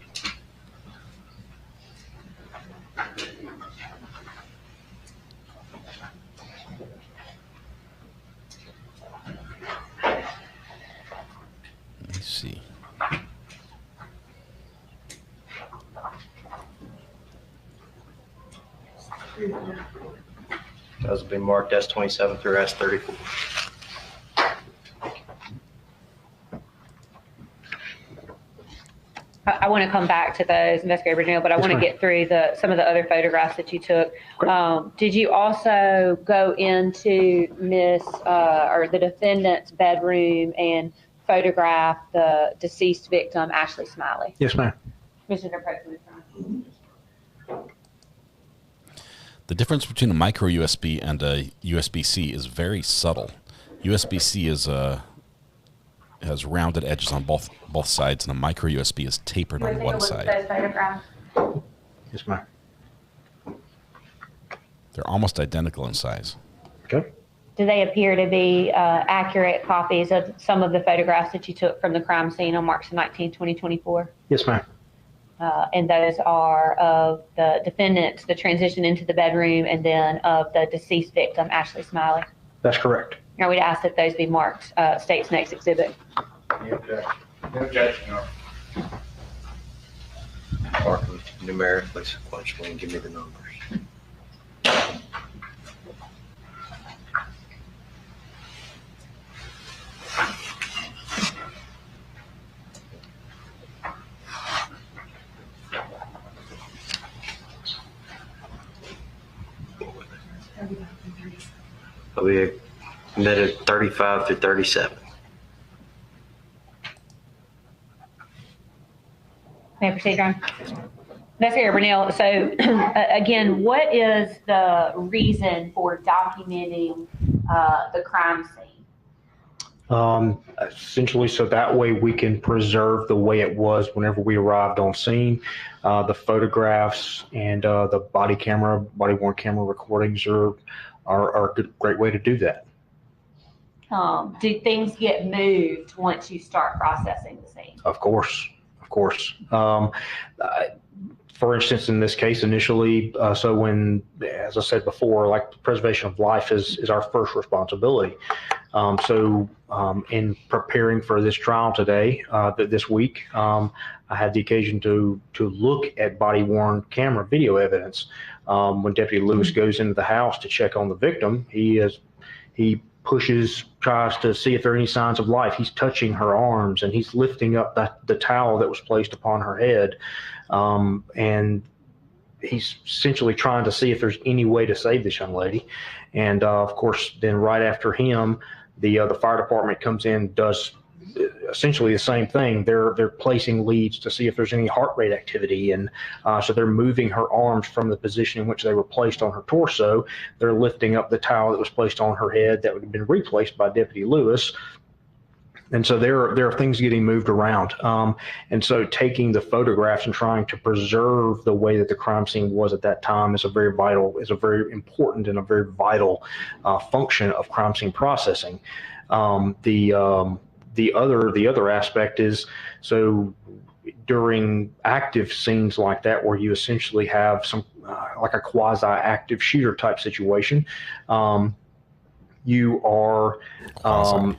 Let me see. Those will be marked S27 through S34. I want to come back to those, Investigator Bernell, but I want to get through some of the other photographs that you took. Did you also go into the defendant's bedroom and photograph the deceased victim, Ashley Smiley? Yes, ma'am. Commissioner President. The difference between a micro USB and a USB-C is very subtle. USB-C has rounded edges on both sides, and a micro USB is tapered on one side. Yes, ma'am. They're almost identical in size. Okay. Do they appear to be accurate copies of some of the photographs that you took from the crime scene on March 19, 2024? Yes, ma'am. And those are of the defendant, the transition into the bedroom, and then of the deceased victim, Ashley Smiley. That's correct. Now we'd ask that those be marked state's next exhibit. No objection. Mark them numerically, sequentially, and give me the numbers. We admitted 35 through 37. May I proceed, John? Investigator Bernell, so again, what is the reason for documenting the crime scene? Essentially, so that way we can preserve the way it was whenever we arrived on scene. The photographs and the body-worn camera recordings are a great way to do that. Do things get moved once you start processing the scene? Of course. For instance, in this case, initially, so when, as I said before, like preservation of life is our first responsibility. In preparing for this trial today, this week, I had the occasion to look at body-worn camera video evidence. When Deputy Lewis goes into the house to check on the victim, he tries to see if there are any signs of life. He's touching her arms and he's lifting up the towel that was placed upon her head. And he's essentially trying to see if there's any way to save this young lady. And of course, then right after him, the fire department comes in, does essentially the same thing. They're placing leads to see if there's any heart rate activity, and so they're moving her arms from the position in which they were placed on her torso. They're lifting up the towel that was placed on her head that would have been replaced by Deputy Lewis. And so there are things getting moved around. And so taking the photographs and trying to preserve the way that the crime scene was at that time is a very important and a very vital function of crime scene processing. The other aspect is, so during active scenes like that, where you essentially have some like a quasi-active shooter type situation, you are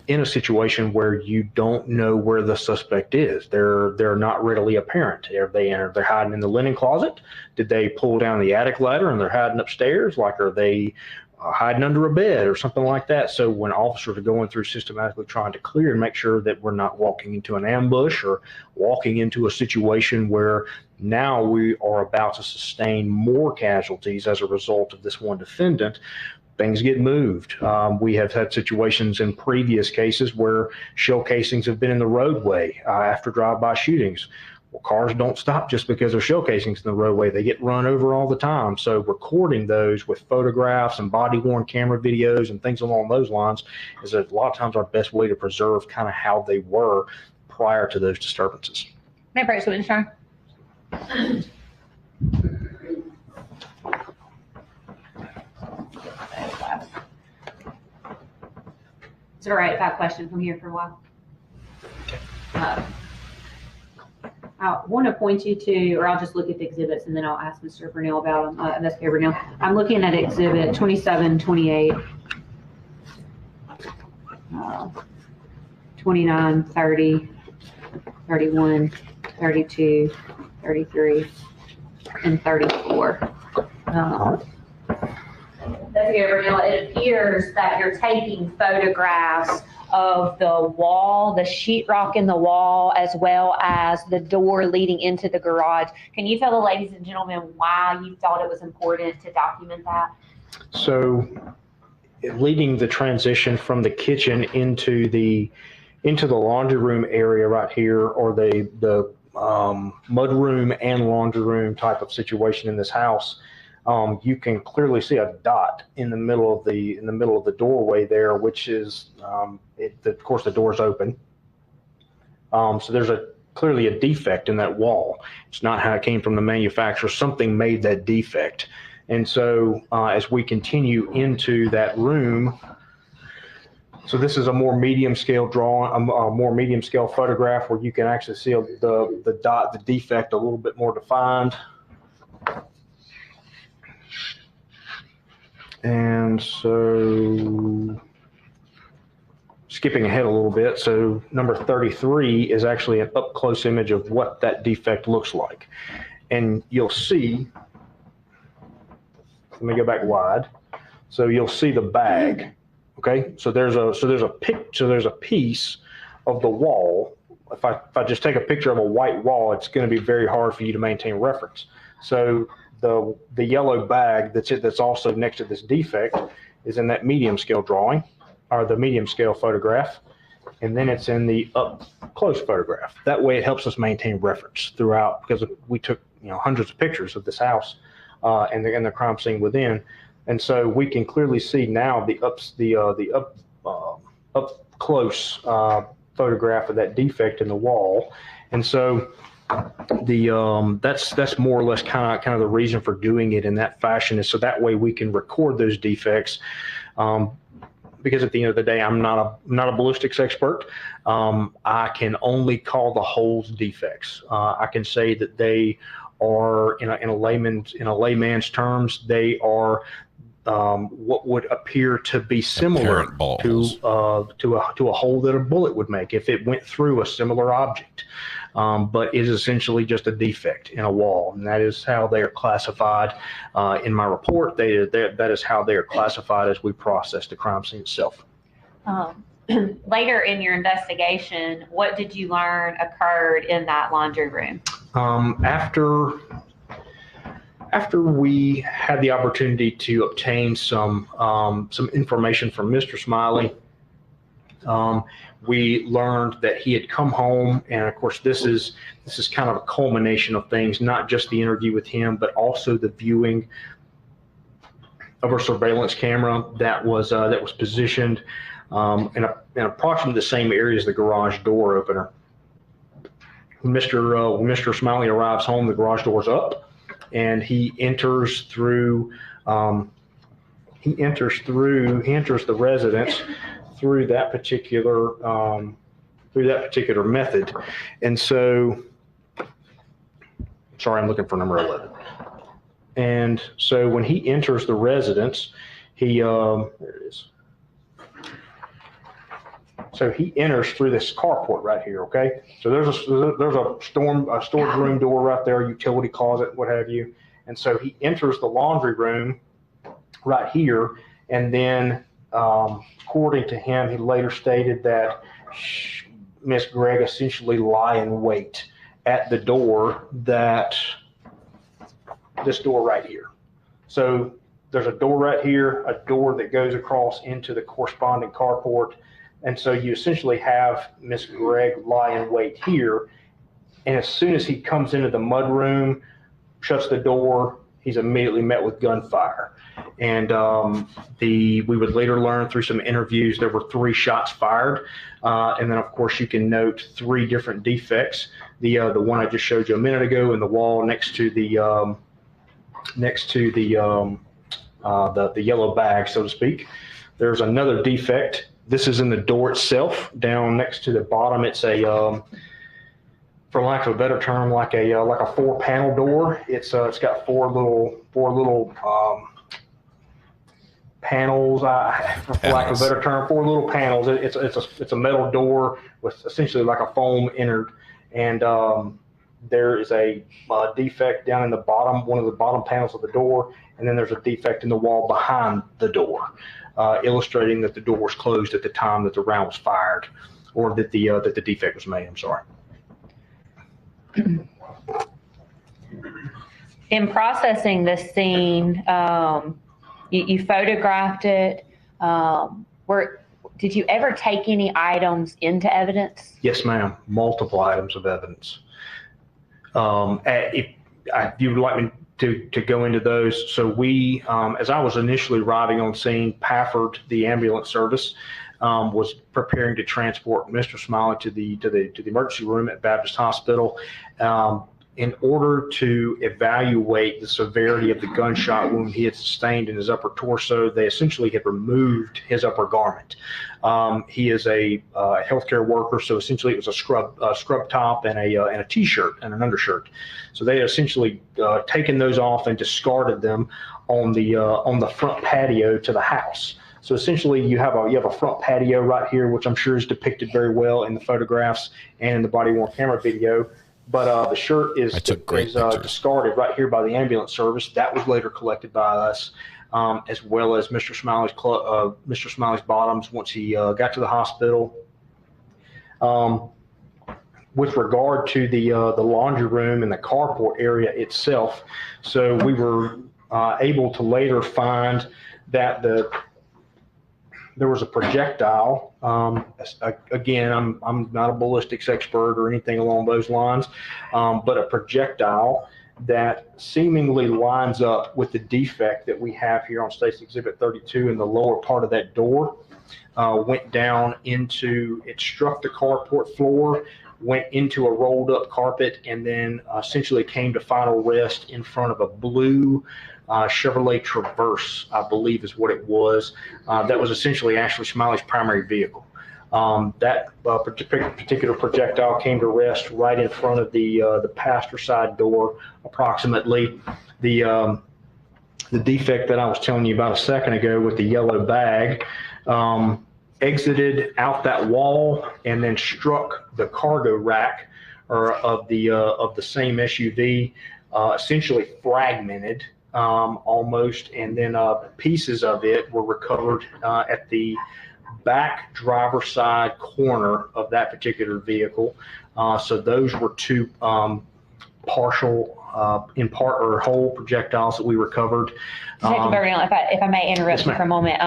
in a situation where you don't know where the suspect is. They're not readily apparent. They're hiding in the linen closet. Did they pull down the attic ladder and they're hiding upstairs? Like, are they hiding under a bed or something like that? So when officers are going through systematically trying to clear and make sure that we're not walking into an ambush or walking into a situation where now we are about to sustain more casualties as a result of this one defendant, things get moved. We have had situations in previous cases where shell casings have been in the roadway after drive-by shootings. Well, cars don't stop just because there's shell casings in the roadway. They get run over all the time. So recording those with photographs and body-worn camera videos and things along those lines is a lot of times our best way to preserve kind of how they were prior to those disturbances. May I approach the witness, John? Is it all right if I have questions from here for a while? I want to point you to, or I'll just look at the exhibits and then I'll ask Mr. Bernell about them, Investigator Bernell. I'm looking at exhibit 27, 28, 29, 30, 31, 32, 33, and 34. Investigator Bernell, it appears that you're taking photographs of the wall, the sheetrock in the wall, as well as the door leading into the garage. Can you tell the ladies and gentlemen why you thought it was important to document that? So, leading the transition from the kitchen into the laundry room area right here, or the mud room and laundry room type of situation in this house, you can clearly see a dot in the middle of the doorway there, which is of course the door's open. So there's clearly a defect in that wall. It's not how it came from the manufacturer. Something made that defect. And so as we continue into that room, so this is a more medium scale drawing, a more medium scale photograph where you can actually see the dot, the defect a little bit more defined. And so, skipping ahead a little bit, so number 33 is actually an up-close image of what that defect looks like. And you'll see, let me go back wide. So you'll see the bag, okay? So there's a piece of the wall. If I just take a picture of a white wall, it's going to be very hard for you to maintain reference. So the yellow bag that's also next to this defect is in that medium scale drawing, or the medium scale photograph, and then it's in the up close photograph. That way it helps us maintain reference throughout, because we took hundreds of pictures of this house and the crime scene within, and so we can clearly see now the up close photograph of that defect in the wall. And so that's more or less kind of the reason for doing it in that fashion, is so that way we can record those defects. Because at the end of the day, I'm not a ballistics expert. I can only call the holes defects. I can say that they are in a layman's terms, they are what would appear to be similar to a hole that a bullet would make if it went through a similar object. But it is essentially just a defect in a wall, and that is how they are classified in my report. That is how they are classified as we process the crime scene itself. Later in your investigation, what did you learn occurred in that laundry room? After we had the opportunity to obtain some information from Mr. Smiley, we learned that he had come home, and of course this is kind of a culmination of things, not just the interview with him, but also the viewing of a surveillance camera that was positioned in approximately the same area as the garage door opener. When Mr. Smiley arrives home, the garage door's up, and he enters the residence through that particular method. And so, sorry, I'm looking for number 11. And so when he enters the residence, there it is. So he enters through this carport right here, okay? So there's a storage room door right there, utility closet, what have you. And so he enters the laundry room right here, and then according to him, he later stated that Miss Gregg essentially lie in wait at the door, this door right here. So there's a door right here, a door that goes across into the corresponding carport. And so you essentially have Miss Gregg lie in wait here. And as soon as he comes into the mud room, shuts the door, he's immediately met with gunfire. And we would later learn through some interviews there were 3 shots fired. And then, of course, you can note 3 different defects. The one I just showed you a minute ago in the wall next to the yellow bag, so to speak. There's another defect. This is in the door itself, down next to the bottom. It's a, for lack of a better term, like a 4-panel door. It's got four little panels. For lack of a better term, 4 little panels. It's a metal door with essentially like a foam innard, and there is a defect down in the bottom, one of the bottom panels of the door, and then there's a defect in the wall behind the door, illustrating that the door was closed at the time that the round was fired, or that the defect was made. I'm sorry. In processing this scene, you photographed it. Did you ever take any items into evidence? Yes, ma'am. Multiple items of evidence. If you would like me to go into those, so we, as I was initially arriving on scene, Pafford, the ambulance service, was preparing to transport Mr. Smiley to the emergency room at Baptist Hospital. In order to evaluate the severity of the gunshot wound he had sustained in his upper torso, they essentially had removed his upper garment. He is a healthcare worker, so essentially it was a scrub top and a t-shirt and an undershirt. So they had essentially taken those off and discarded them on the front patio to the house. So essentially, you have a front patio right here, which I'm sure is depicted very well in the photographs and in the body-worn camera video. But the shirt is discarded right here by the ambulance service. That was later collected by us, as well as Mr. Smiley's bottoms once he got to the hospital. With regard to the laundry room and the carport area itself, so we were able to later find that there was a projectile. Again, I'm not a ballistics expert or anything along those lines, but a projectile that seemingly lines up with the defect that we have here on State's Exhibit 32 in the lower part of that door. Went down it struck the carport floor, went into a rolled up carpet, and then essentially came to final rest in front of a blue Chevrolet Traverse, I believe is what it was. That was essentially Ashley Smiley's primary vehicle. That particular projectile came to rest right in front of the passenger side door, approximately. The defect that I was telling you about a second ago with the yellow bag exited out that wall and then struck the cargo rack of the same SUV, essentially fragmented almost, and then pieces of it were recovered at the back driver's side corner of that particular vehicle. So those were two partial, in part or whole projectiles that we recovered. Detective Bernell, if I may interrupt you for a moment,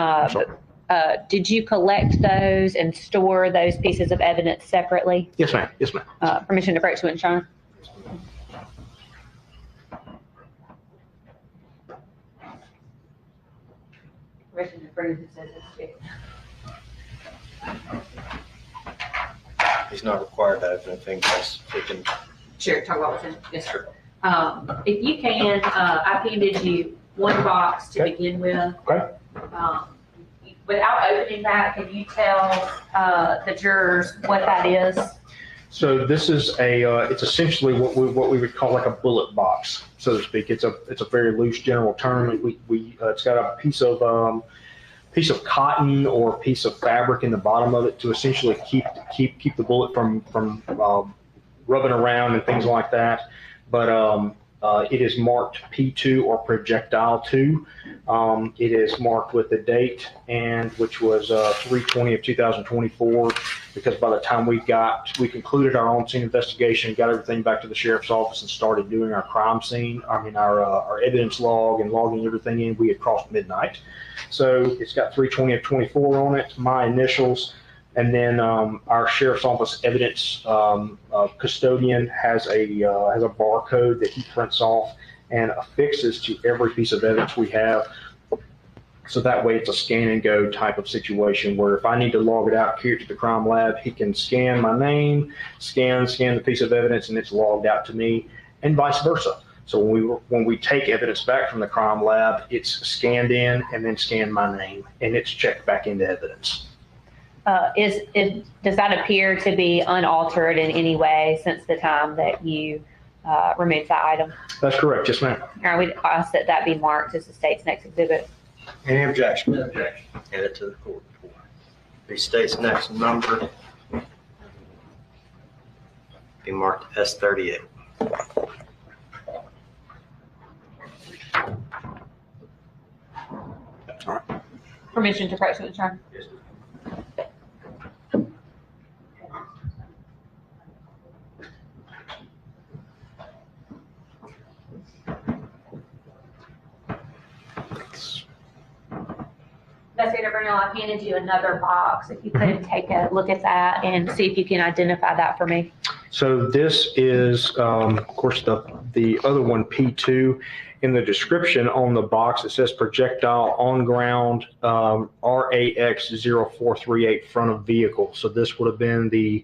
did you collect those and store those pieces of evidence separately? Yes, ma'am. Yes, ma'am. Permission to approach the witness, Your Honor. Permission to approve it says it's He's not required to have anything else. He can. Sure, talk about what's in. Yes, sir. If you can, I handed you one box to begin with. Okay. Without opening that, can you tell the jurors what that is? So this is it's essentially what we would call like a bullet box, so to speak. It's a very loose general term. It's got a piece of cotton or a piece of fabric in the bottom of it to essentially keep the bullet from rubbing around and things like that. But it is marked P2 or projectile 2. It is marked with the date, and which was 3/20 of 2024, because by the time we concluded our on-scene investigation, got everything back to the sheriff's office and started doing our crime scene, our evidence log and logging everything in, we had crossed midnight. So it's got 3/20 of 24 on it, my initials, and then our sheriff's office evidence custodian has a barcode that he prints off and affixes to every piece of evidence we have. So that way it's a scan and go type of situation where if I need to log it out, carry it to the crime lab, he can scan my name, scan the piece of evidence, and it's logged out to me, and vice versa. So when we take evidence back from the crime lab, it's scanned in and then scanned my name, and it's checked back into evidence. Does that appear to be unaltered in any way since the time that you removed that item? That's correct, yes, ma'am. All right, we ask that that be marked as the state's next exhibit. Any objection? No objection. Head it to the court. The state's next number be marked S38. All right. Permission to approach the witness, Your Honor. Yes. Investigator Bernell, I handed you another box. If you could take a look at that and see if you can identify that for me. So this is, of course, the other one, P2. In the description on the box, it says projectile on ground RAX 0438 front of vehicle. So this would have been the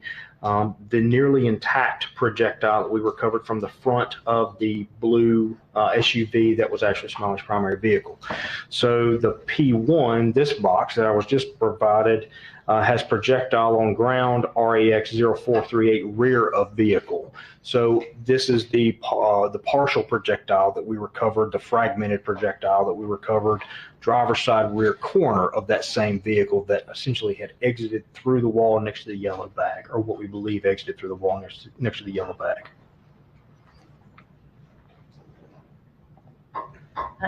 nearly intact projectile that we recovered from the front of the blue SUV that was actually Smiley's primary vehicle. So the P1, this box that I was just provided, has projectile on ground RAX 0438 rear of vehicle. So this is the partial projectile that we recovered, the fragmented projectile that we recovered, driver's side rear corner of that same vehicle that essentially had exited through the wall next to the yellow bag, or what we believe exited through the wall next to the yellow bag.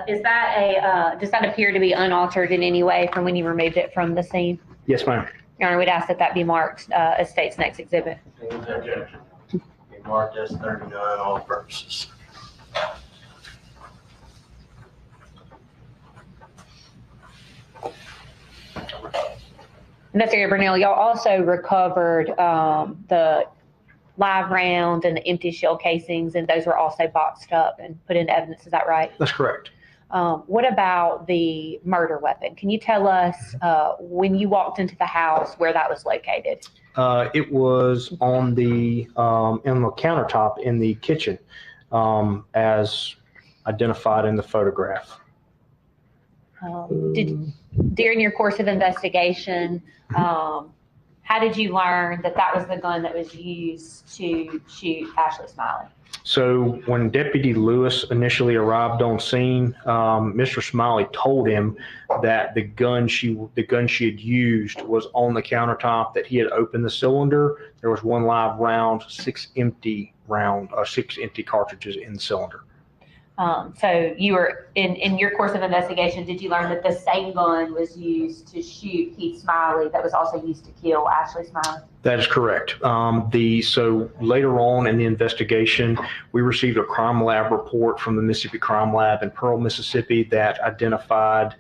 Does that appear to be unaltered in any way from when you removed it from the scene? Yes, ma'am. Your Honor, we'd ask that that be marked as state's next exhibit. Any objection? Be marked S39 all purposes. Investigator Bernell, y'all also recovered the live round and the empty shell casings, and those were also boxed up and put into evidence. Is that right? That's correct. What about the murder weapon? Can you tell us when you walked into the house where that was located? It was on the countertop in the kitchen, as identified in the photograph. During your course of investigation, how did you learn that that was the gun that was used to shoot Ashley Smiley? So when Deputy Lewis initially arrived on scene, Mr. Smiley told him that the gun she had used was on the countertop, that he had opened the cylinder. There was one live round, six empty cartridges in the cylinder. So you were in your course of investigation, did you learn that the same gun was used to shoot Keith Smiley that was also used to kill Ashley Smiley? That is correct. So later on in the investigation, we received a crime lab report from the Mississippi Crime Lab in Pearl, Mississippi, that identified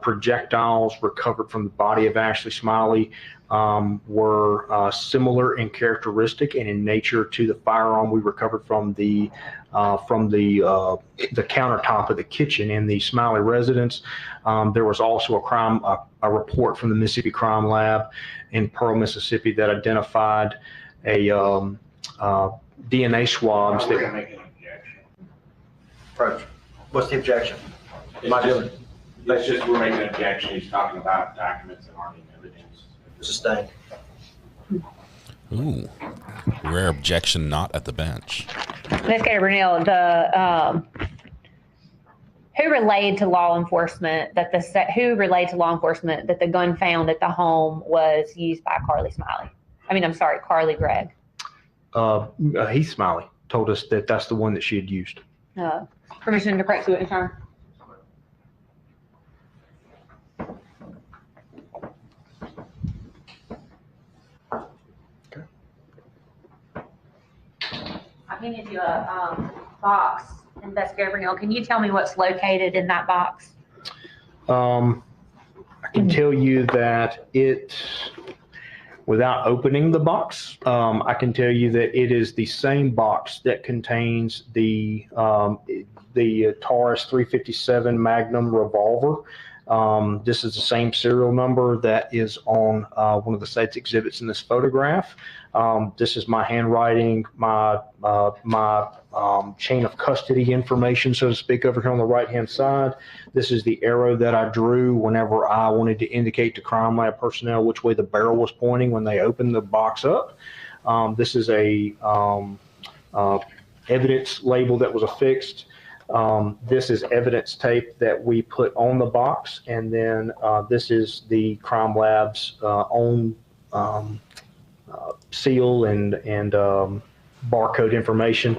projectiles recovered from the body of Ashley Smiley were similar in characteristic and in nature to the firearm we recovered from the countertop of the kitchen in the Smiley residence. There was also a report from the Mississippi Crime Lab in Pearl, Mississippi, that identified a DNA swabs. We're going to make an objection. Approach. What's the objection? Am I doing? That's just, we're making an objection. He's talking about documents that aren't in evidence. Sustained. Ooh, rare objection not at the bench. Investigator Bernell, who relayed to law enforcement that the gun found at the home was used by Carly Gregg? Heath Smiley told us that that's the one that she had used. Permission to press the witness, Your Honor. I handed you a box, Investigator Bernell. Can you tell me what's located in that box? I can tell you that without opening the box, I can tell you that it is the same box that contains the Taurus 357 Magnum revolver. This is the same serial number that is on one of the state's exhibits in this photograph. This is my handwriting, my chain of custody information, so to speak, over here on the right-hand side. This is the arrow that I drew whenever I wanted to indicate to crime lab personnel which way the barrel was pointing when they opened the box up. This is a evidence label that was affixed. This is evidence tape that we put on the box, and then this is the crime lab's own seal and barcode information.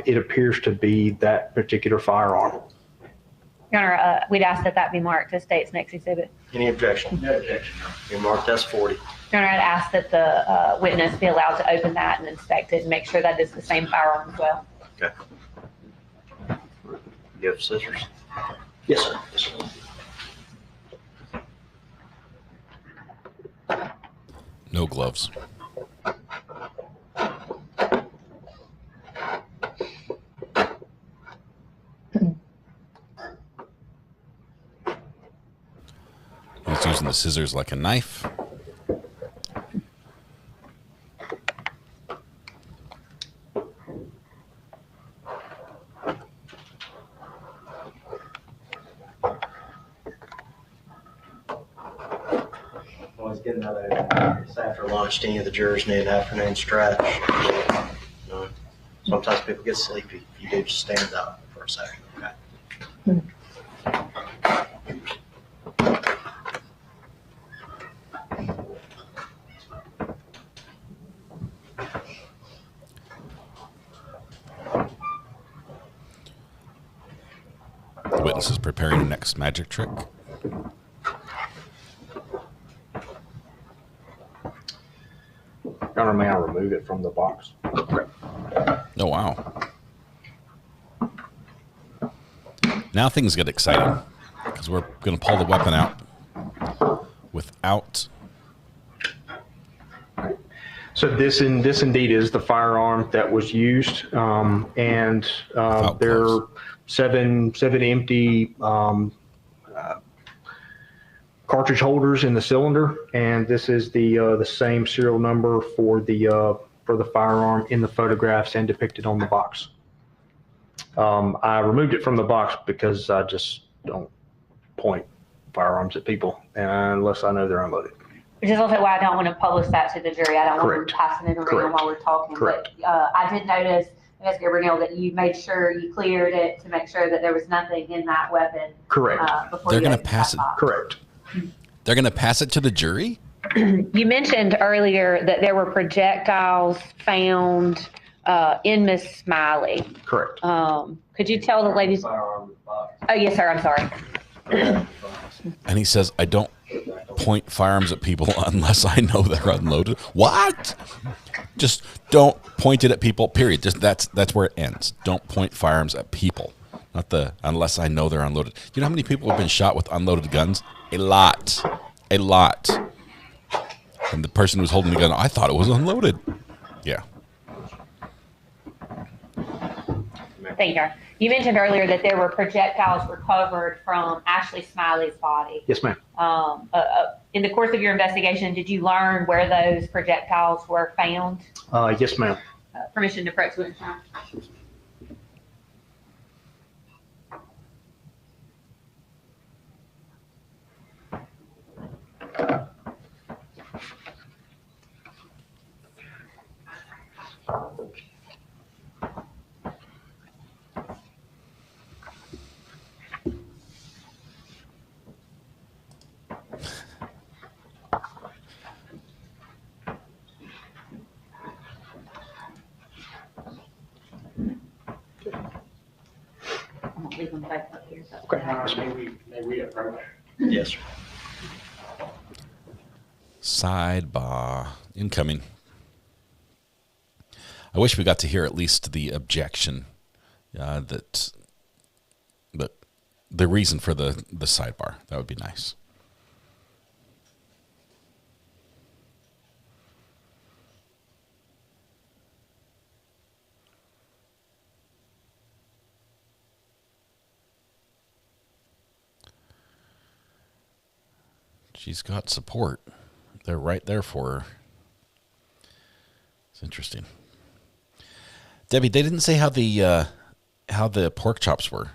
It appears to be that particular firearm. Your Honor, we'd ask that be marked as state's next exhibit. Any objection? No objection. Be marked as 40. Your Honor, I'd ask that the witness be allowed to open that and inspect it and make sure that it's the same firearm as well. Okay. You have scissors? Yes, sir. Yes, sir. No gloves. He's using the scissors like a knife. Always getting out of it's after lunch. Any of the jurors need an afternoon stretch. You know, sometimes people get sleepy. You do just stand up for a second, okay? The witness is preparing the next magic trick. Your Honor, may I remove it from the box? Oh, wow. Now things get exciting because we're going to pull the weapon out without. So this indeed is the firearm that was used, and there are seven empty cartridge holders in the cylinder, and this is the same serial number for the firearm in the photographs and depicted on the box. I removed it from the box because I just don't point firearms at people unless I know they're unloaded. Which is also why I don't want to publish that to the jury. I don't want Correct. them passing it around Correct. while we're talking. Correct. But I did notice, Investigator Bernell, that you made sure you cleared it to make sure that there was nothing in that weapon. Correct. Before They're you going to opened pass that it. box. Correct. They're going to pass it to the jury? You mentioned earlier that there were projectiles found in Miss Smiley. Correct. Could you tell the ladies? Oh, yes, sir. I'm sorry. And he says, I don't point firearms at people unless I know they're unloaded. What? Just don't point it at people, period. Just that's where it ends. Don't point firearms at people. Not the unless I know they're unloaded. You know how many people have been shot with unloaded guns? A lot. A lot. And the person who's holding the gun, I thought it was unloaded. Yeah. Thank you. You mentioned earlier that there were projectiles recovered from Ashley Smiley's body. Yes, ma'am. In the course of your investigation, did you learn where those projectiles were found? Yes, ma'am. Permission to approach witness. Leave them both up here. Okay. May we approach? Yes, sir. Sidebar. Incoming. I wish we got to hear at least the objection that the reason for the sidebar. That would be nice. She's got support. They're right there for her. It's interesting. Debbie, they didn't say how the pork chops were,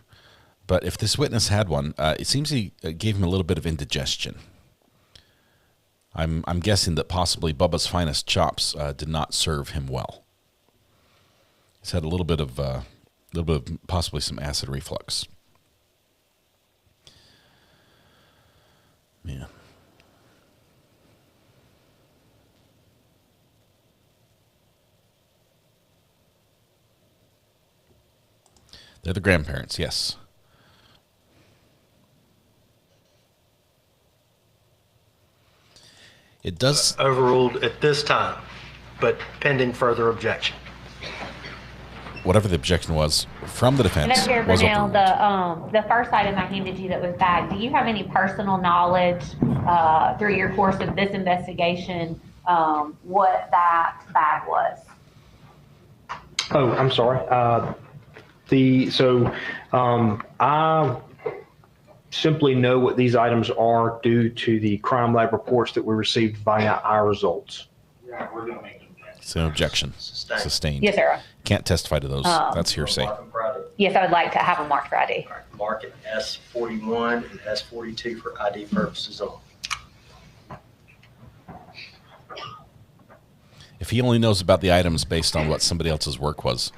but if this witness had one, it seems he gave him a little bit of indigestion. I'm guessing that possibly Bubba's Finest chops did not serve him well. He's had a little bit of possibly some acid reflux. Yeah. They're the grandparents, yes. It does Overruled at this time, but pending further objection. whatever the objection was from the defense Investigator was Bernell, overruled. the first item I handed you that was bagged, do you have any personal knowledge through your course of this investigation what that bag was? Oh, I'm sorry. I simply know what these items are due to the crime lab reports that we received via our results. Yeah, we're going to make them. It's an objection. Sustained. Yes, sir. Can't testify to those. That's hearsay. Yes, I would like to have them marked for ID. Mark it S41 and S42 for ID purposes only. If he only knows about the items based on what somebody else's work was,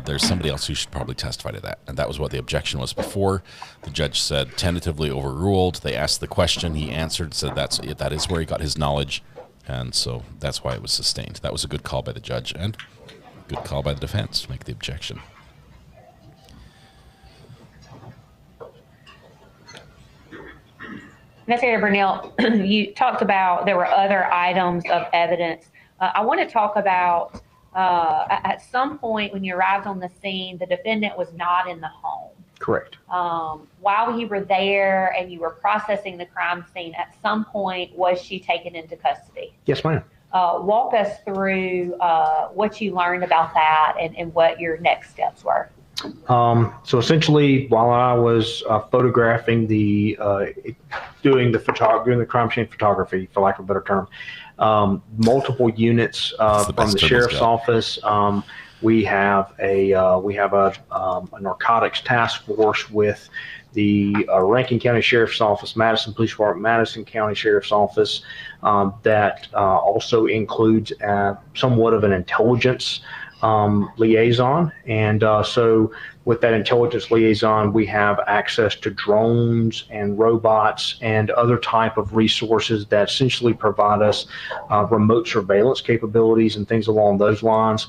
there's somebody else who should probably testify to that. And that was what the objection was before. The judge said tentatively overruled. They asked the question. He answered, said that is where he got his knowledge. And so that's why it was sustained. That was a good call by the judge and good call by the defense to make the objection. Investigator Bernell, you talked about there were other items of evidence. I want to talk about at some point when you arrived on the scene, the defendant was not in the home. Correct. While you were there and you were processing the crime scene, at some point was she taken into custody? Yes, ma'am. Walk us through what you learned about that and what your next steps were. So essentially, while I was photographing doing the crime scene photography, for lack of a better term, multiple units from the sheriff's office We have a narcotics task force with the Rankin County Sheriff's Office, Madison Police Department, Madison County Sheriff's Office, that also includes somewhat of an intelligence liaison. And so with that intelligence liaison, we have access to drones and robots and other type of resources that essentially provide us remote surveillance capabilities and things along those lines.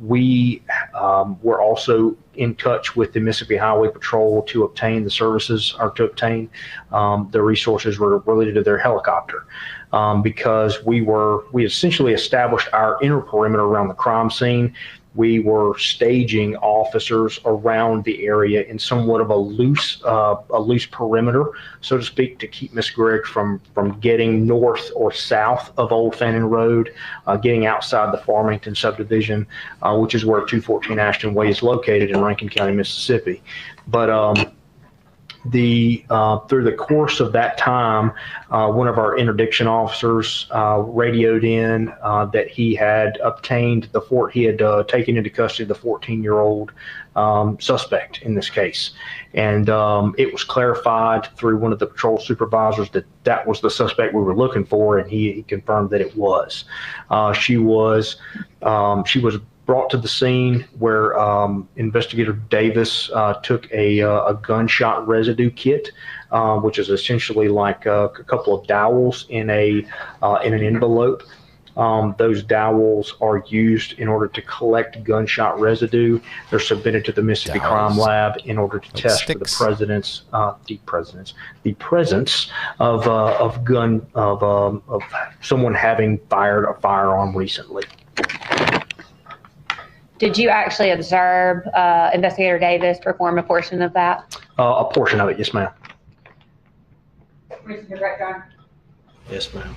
We were also in touch with the Mississippi Highway Patrol to obtain the services, or to obtain the resources related to their helicopter. Because we essentially established our inner perimeter around the crime scene. We were staging officers around the area in somewhat of a loose perimeter, so to speak, to keep Miss Gregg from getting north or south of Old Fannin Road, getting outside the Farmington subdivision, which is where 214 Ashton Way is located in Rankin County, Mississippi. But through the course of that time, one of our interdiction officers radioed in that he had obtained he had taken into custody the 14-year-old suspect in this case. And it was clarified through one of the patrol supervisors that that was the suspect we were looking for, and he confirmed that it was. She was brought to the scene where Investigator Davis took a gunshot residue kit, which is essentially like a couple of dowels in an envelope. Those dowels are used in order to collect gunshot residue. They're submitted to the Mississippi Crime Lab in order to test for the presence of someone having fired a firearm recently. Did you actually observe Investigator Davis perform a portion of that? A portion of it, yes, ma'am. Yes, ma'am.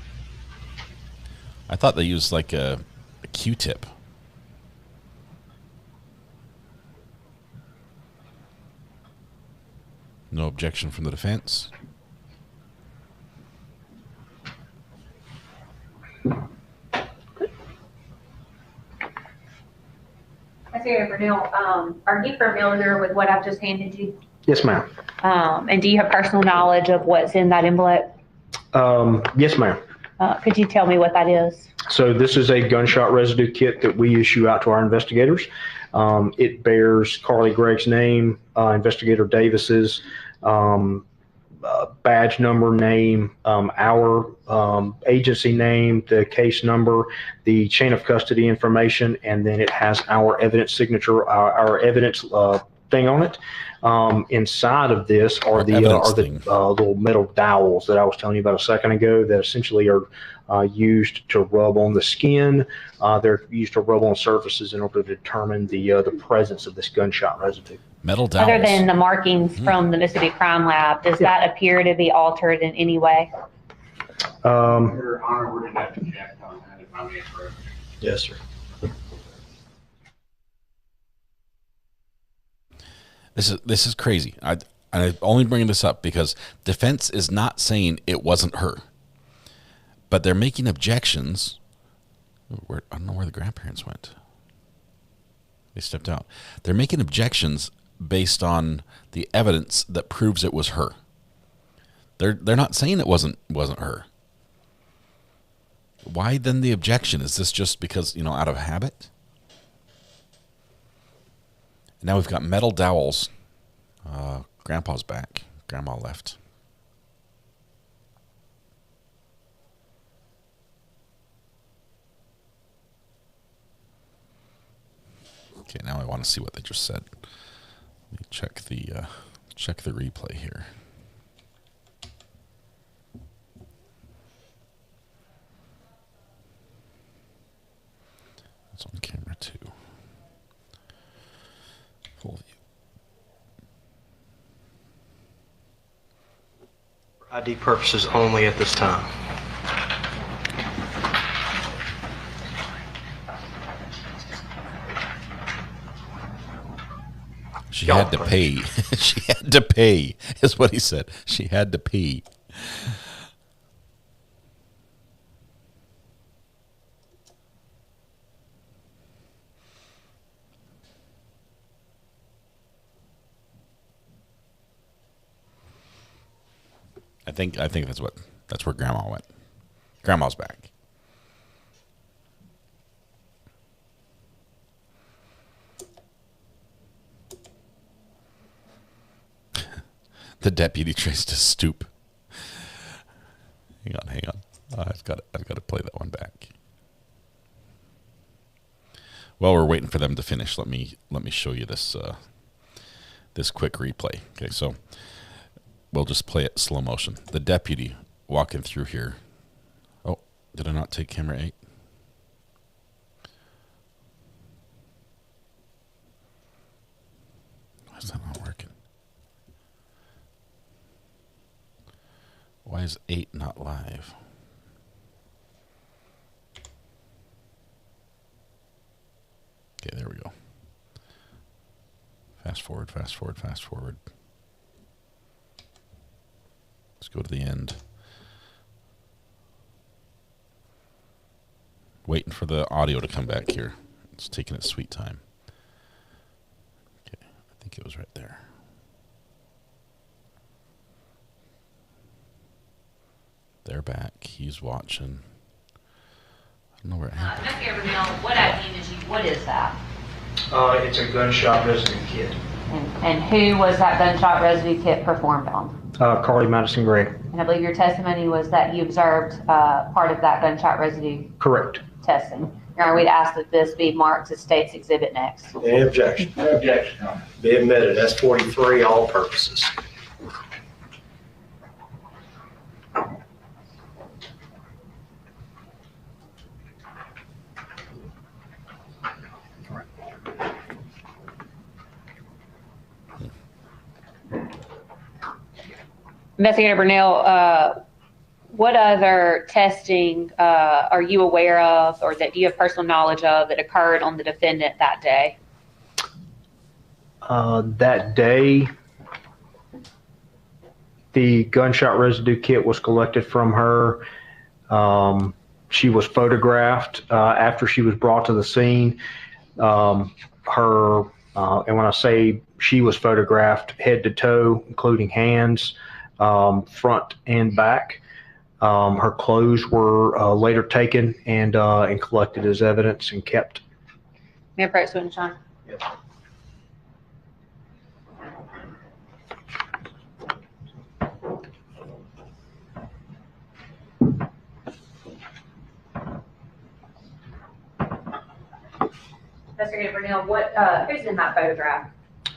I thought they used like a Q-tip. No objection from the defense. Investigator Bernell, are you familiar with what I've just handed you? Yes, ma'am. And do you have personal knowledge of what's in that envelope? Yes, ma'am. Could you tell me what that is? So this is a gunshot residue kit that we issue out to our investigators. It bears Carly Gregg's name, Investigator Davis's badge number, name, our agency name, the case number, the chain of custody information, and then it has our evidence signature, our evidence thing on it. Inside of this are the little metal dowels that I was telling you about a second ago that essentially are used to rub on the skin. They're used to rub on surfaces in order to determine the presence of this gunshot residue. Metal dowels. Other than the markings from the Mississippi Crime Lab, does that appear to be altered in any way? Your Honor, we're going to have to check on that if I'm incorrect. Yes, sir. This is crazy. I'm only bringing this up because defense is not saying it wasn't her, but they're making objections. I don't know where the grandparents went. They stepped out. They're making objections based on the evidence that proves it was her. They're not saying it wasn't her. Why then the objection? Is this just because, out of habit? Now we've got metal dowels. Grandpa's back. Grandma left. Okay, now I want to see what they just said. Let me check the replay here. It's on camera too. Full view. For ID purposes only at this time. She had to pay. She had to pay, is what he said. She had to pee. I think that's where Grandma went. Grandma's back. The deputy tries to stoop. Hang on. I've got to play that one back. While we're waiting for them to finish, let me show you this this quick replay. Okay, so we'll just play it slow motion. The deputy walking through here. Oh, did I not take camera 8? Why is that not working? Why is 8 not live? Okay, there we go. Fast forward. Let's go to the end. Waiting for the audio to come back here. It's taking its sweet time. Okay, I think it was right there. They're back. He's watching. I don't know where it happened. Investigative Bernell, what is that? It's a gunshot residue kit. And who was that gunshot residue kit performed on? Carly Madison Gregg. And I believe your testimony was that you observed part of that gunshot residue Correct. testing. Your Honor, we'd ask that this be marked as State's Exhibit next. Any objection? No objection. Be admitted. That's 43, all purposes. Investigator Bernell, what other testing are you aware of or that you have personal knowledge of that occurred on the defendant that day? That day, the gunshot residue kit was collected from her. She was photographed after she was brought to the scene. And when I say she was photographed head to toe, including hands, front and back. Her clothes were later taken and collected as evidence and kept. May I approach witness, John? Yes. Investigator Bernell, who's in that photograph?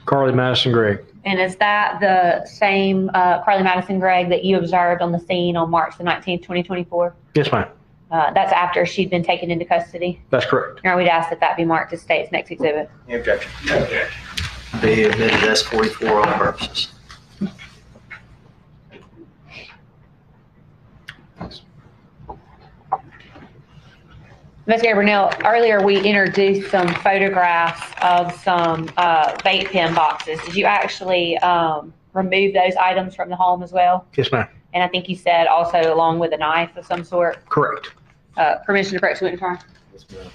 Carly Madison Gregg. And is that the same Carly Madison Gregg that you observed on the scene on March the 19th, 2024? Yes, ma'am. That's after she'd been taken into custody? That's correct. Your Honor, we'd ask that that be marked as State's next exhibit. Any objection? No objection. Be admitted. That's 44, all purposes. Investigator Bernell, earlier we introduced some photographs of some vape pen boxes. Did you actually remove those items from the home as well? Yes, ma'am. And I think you said also along with a knife of some sort? Correct. Permission to approach the witness, Your Honor? Yes, ma'am.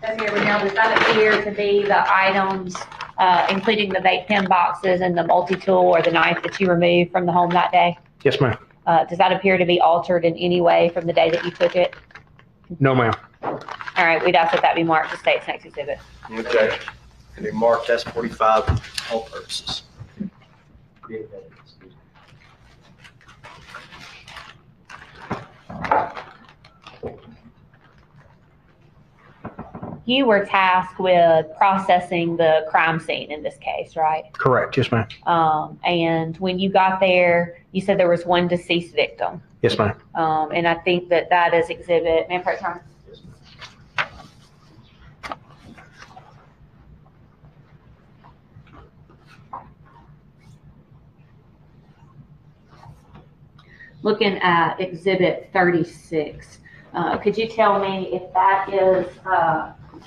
Investigator Bernell, does that appear to be the items, including the vape pen boxes and the multi-tool or the knife that you removed from the home that day? Yes, ma'am. Does that appear to be altered in any way from the day that you took it? No, ma'am. All right, we'd ask that that be marked as State's next exhibit. Any objection? Be marked as 45, all purposes. Be admitted. You were tasked with processing the crime scene in this case, right? Correct. Yes, ma'am. And when you got there, you said there was one deceased victim. Yes, ma'am. And I think that that is exhibit, Madam President. Yes, ma'am. Looking at exhibit 36, could you tell me if that is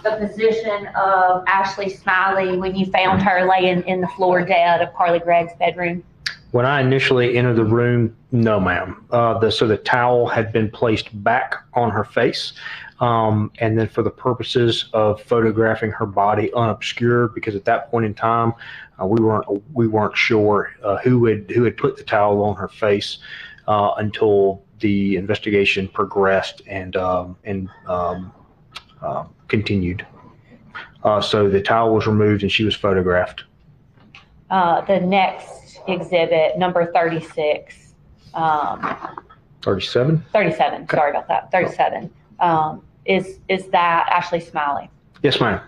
the position of Ashley Smiley when you found her laying in the floor dead of Carly Gregg's bedroom? When I initially entered the room, no, ma'am. So the towel had been placed back on her face, and then for the purposes of photographing her body unobscured, because at that point in time, we weren't sure who had put the towel on her face until the investigation progressed and continued. So the towel was removed and she was photographed. The next exhibit, number 36. 37? 37, okay. Sorry about that, 37. Is that Ashley Smiley? Yes, ma'am.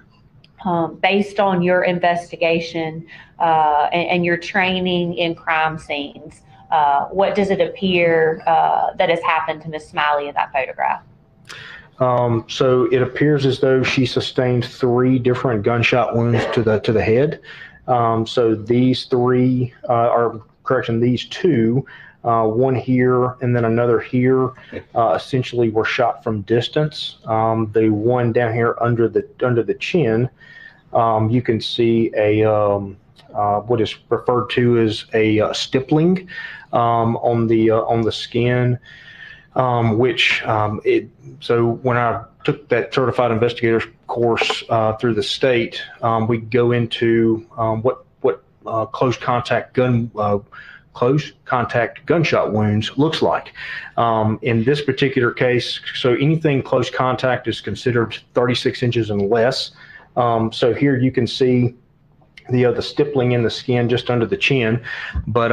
Based on your investigation and your training in crime scenes, what does it appear that has happened to Miss Smiley in that photograph? So it appears as though she sustained 3 different gunshot wounds to the head. So these 3 these 2, one here and then another here, essentially were shot from distance. The one down here under the chin, you can see a what is referred to as a stippling on the skin, so when I took that certified investigator course through the state, we go into what close contact gunshot wounds looks like. In this particular case, so anything close contact is considered 36 inches and less. So here you can see the stippling in the skin just under the chin, but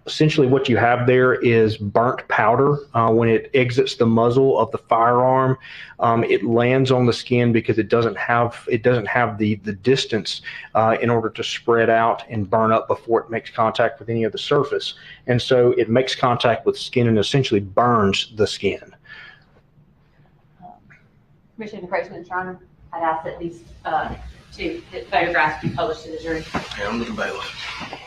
essentially what you have there is burnt powder. When it exits the muzzle of the firearm, it lands on the skin because it doesn't have the distance in order to spread out and burn up before it makes contact with any of the surface. And so it makes contact with skin and essentially burns the skin. Commissioner Encroachment Charter, I'd ask that these 2 photographs be published to the jury. Yeah, I'm looking bailiff.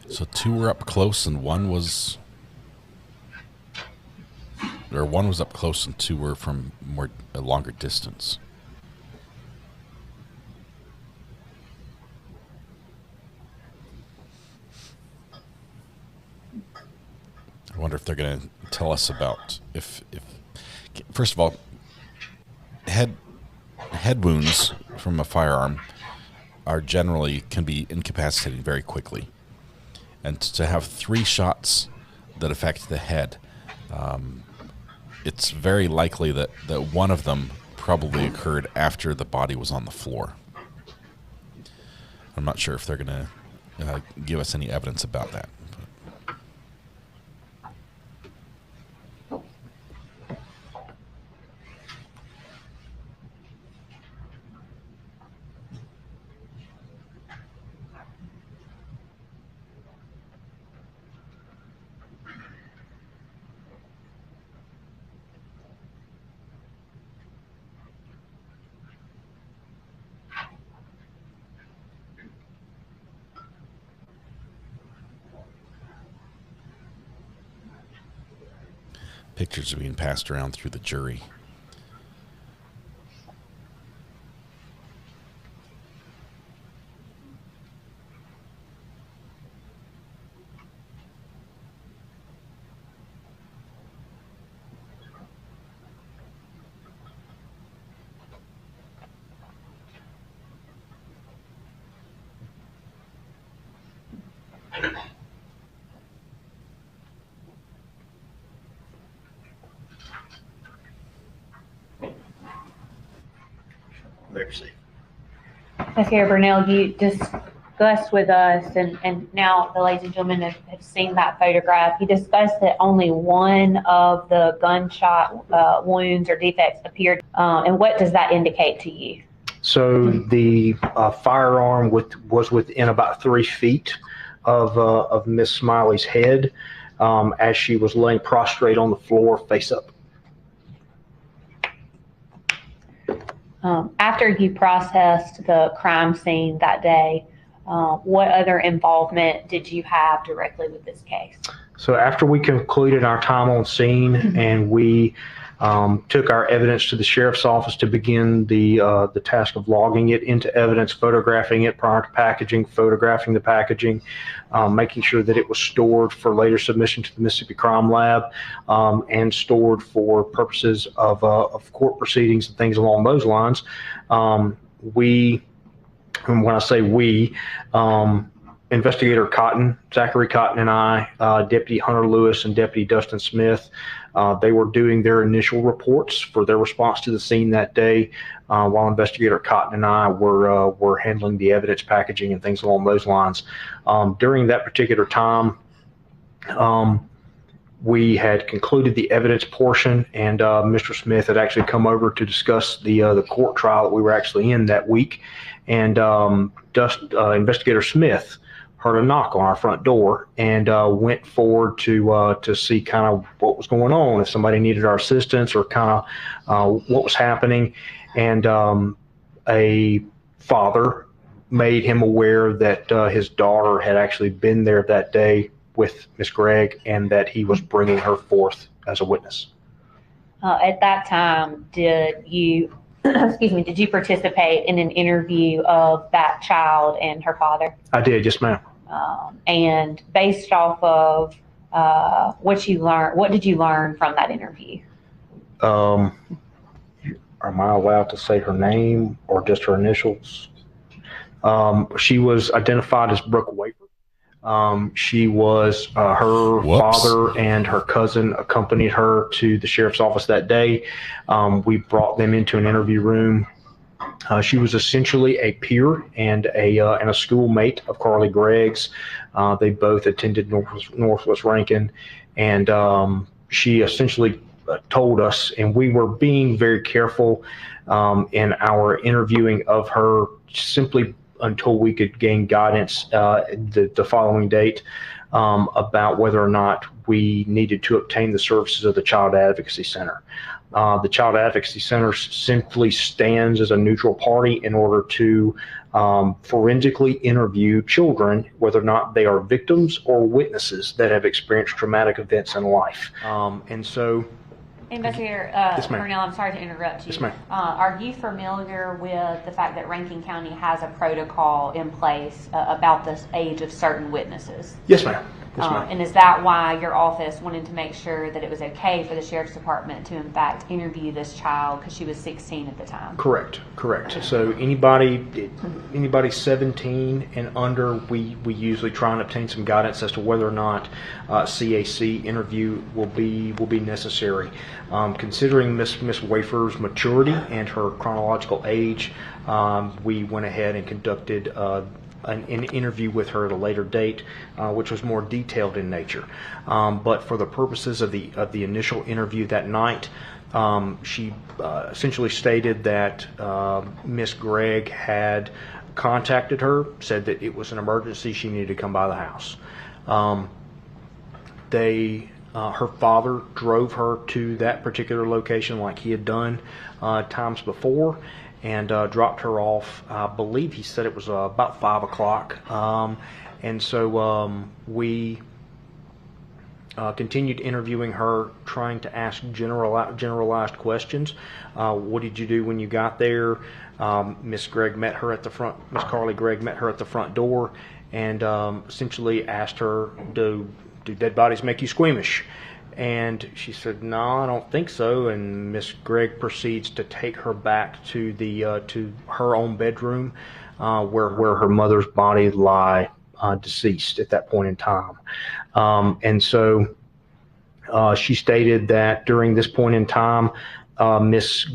So 2 were up close and one was up close and 2 were from a longer distance. I wonder if they're going to tell us about if first of all, head wounds from a firearm can be incapacitating very quickly. And to have 3 shots that affect the head, it's very likely that one of them probably occurred after the body was on the floor. I'm not sure if they're going to give us any evidence about that. Pictures are being passed around through the jury. Okay, Bernell, you discussed with us, and now the ladies and gentlemen have seen that photograph. You discussed that only one of the gunshot wounds or defects appeared. And what does that indicate to you? So the firearm was within about 3 feet of Miss Smiley's head as she was laying prostrate on the floor face up. After you processed the crime scene that day, what other involvement did you have directly with this case? So after we concluded our time on scene and we took our evidence to the sheriff's office to begin the task of logging it into evidence, photographing it prior to packaging, photographing the packaging, making sure that it was stored for later submission to the Mississippi Crime Lab, and stored for purposes of court proceedings and things along those lines. And when I say we, Investigator Cotton, Zachary Cotton and I, Deputy Hunter Lewis and Deputy Dustin Smith, they were doing their initial reports for their response to the scene that day, while Investigator Cotton and I were handling the evidence packaging and things along those lines. During that particular time, we had concluded the evidence portion, and Mr. Smith had actually come over to discuss the court trial that we were actually in that week, and Investigator Smith heard a knock on our front door and went forward to see kind of what was going on, if somebody needed our assistance or kind of what was happening. And a father made him aware that his daughter had actually been there that day with Miss Gregg and that he was bringing her forth as a witness. At that time, did you did you participate in an interview of that child and her father? I did, yes, ma'am. And based off of what you learned, what did you learn from that interview? Am I allowed to say her name or just her initials? She was identified as Brooke Wafer. She was, her father and her cousin accompanied her to the sheriff's office that day. We brought them into an interview room. She was essentially a peer and a schoolmate of Carly Gregg's. They both attended Northwest Rankin, and she essentially told us, and we were being very careful in our interviewing of her, simply until we could gain guidance the following date about whether or not we needed to obtain the services of the Child Advocacy Center. The Child Advocacy Center simply stands as a neutral party in order to forensically interview children, whether or not they are victims or witnesses that have experienced traumatic events in life. And so, Investigator Bernell, I'm sorry to interrupt you. Yes, ma'am. Are you familiar with the fact that Rankin County has a protocol in place about the age of certain witnesses? Yes, ma'am. Yes, ma'am. And is that why your office wanted to make sure that it was okay for the Sheriff's Department to, in fact, interview this child because she was 16 at the time? Correct. So anybody 17 and under, we usually try and obtain some guidance as to whether or not CAC interview will be necessary. Considering Miss Wafer's maturity and her chronological age, we went ahead and conducted an interview with her at a later date, which was more detailed in nature. But for the purposes of the initial interview that night, she essentially stated that Miss Gregg had contacted her, said that it was an emergency, she needed to come by the house. Her father drove her to that particular location like he had done times before, and dropped her off. I believe he said it was about 5 o'clock. And so we continued interviewing her, trying to ask generalized questions. What did you do when you got there? Miss Carly Gregg met her at the front door, and essentially asked her, do dead bodies make you squeamish? And she said, no, I don't think so. And Miss Gregg proceeds to take her back to to her own bedroom, where her mother's body lie deceased at that point in time. And so she stated that during this point in time, Miss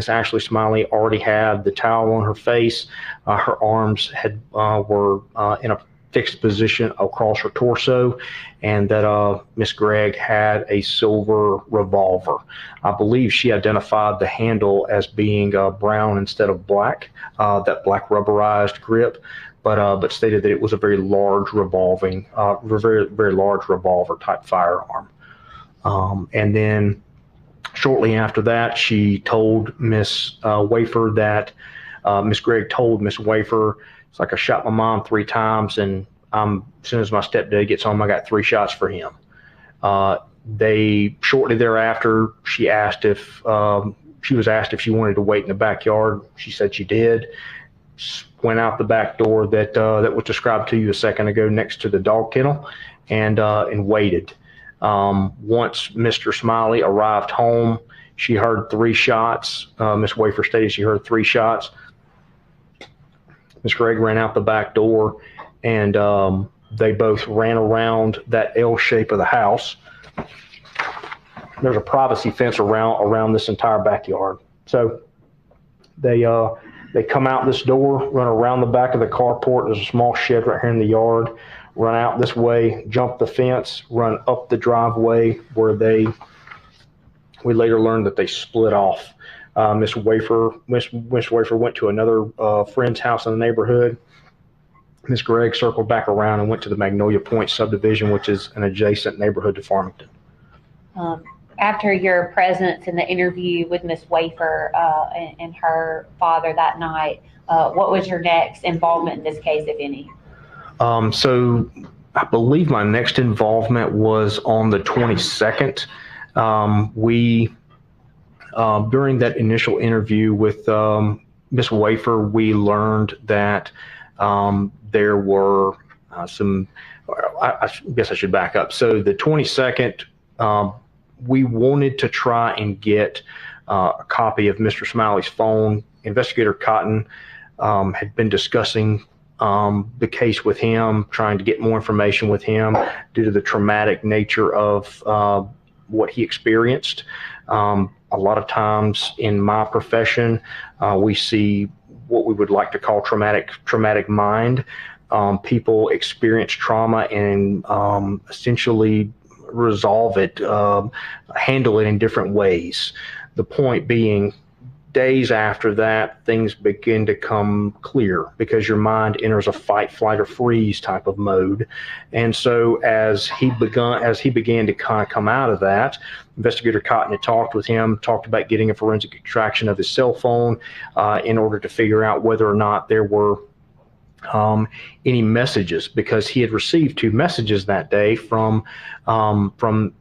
Ashley Smiley already had the towel on her face. Her arms were in a fixed position across her torso, and that Miss Gregg had a silver revolver. I believe she identified the handle as being brown instead of black, that black rubberized grip, but stated that it was a very large very large revolver type firearm. And then Shortly after that, she told Miss Wafer that Miss Gregg told Miss Wafer, it's like I shot my mom 3 times, and as soon as my stepdad gets home, I got 3 shots for him. Shortly thereafter, she was asked if she wanted to wait in the backyard. She said she did. Went out the back door that was described to you a second ago, next to the dog kennel, and waited. Once Mr. Smiley arrived home, she heard 3 shots. Miss Wafer stated she heard 3 shots. Miss Gregg ran out the back door, and they both ran around that L shape of the house. There's a privacy fence around this entire backyard. So they come out this door, run around the back of the carport. There's a small shed right here in the yard. Run out this way, jump the fence, run up the driveway where we later learned that they split off. Miss Wafer went to another friend's house in the neighborhood. Miss Gregg circled back around and went to the Magnolia Point subdivision, which is an adjacent neighborhood to Farmington. After your presence in the interview with Miss Wafer and her father that night, what was your next involvement in this case, if any? So I believe my next involvement was on the 22nd. During that initial interview with Miss Wafer, we learned that there were some, I guess I should back up. So the 22nd, we wanted to try and get a copy of Mr. Smiley's phone. Investigator Cotton had been discussing the case with him, trying to get more information with him due to the traumatic nature of what he experienced. A lot of times in my profession, we see what we would like to call traumatic mind. People experience trauma and essentially resolve it, handle it in different ways. The point being, days after that, things begin to come clear because your mind enters a fight, flight, or freeze type of mode. And so as he began to kind of come out of that, Investigator Cotton had talked with him, talked about getting a forensic extraction of his cell phone in order to figure out whether or not there were any messages, because he had received 2 messages that day from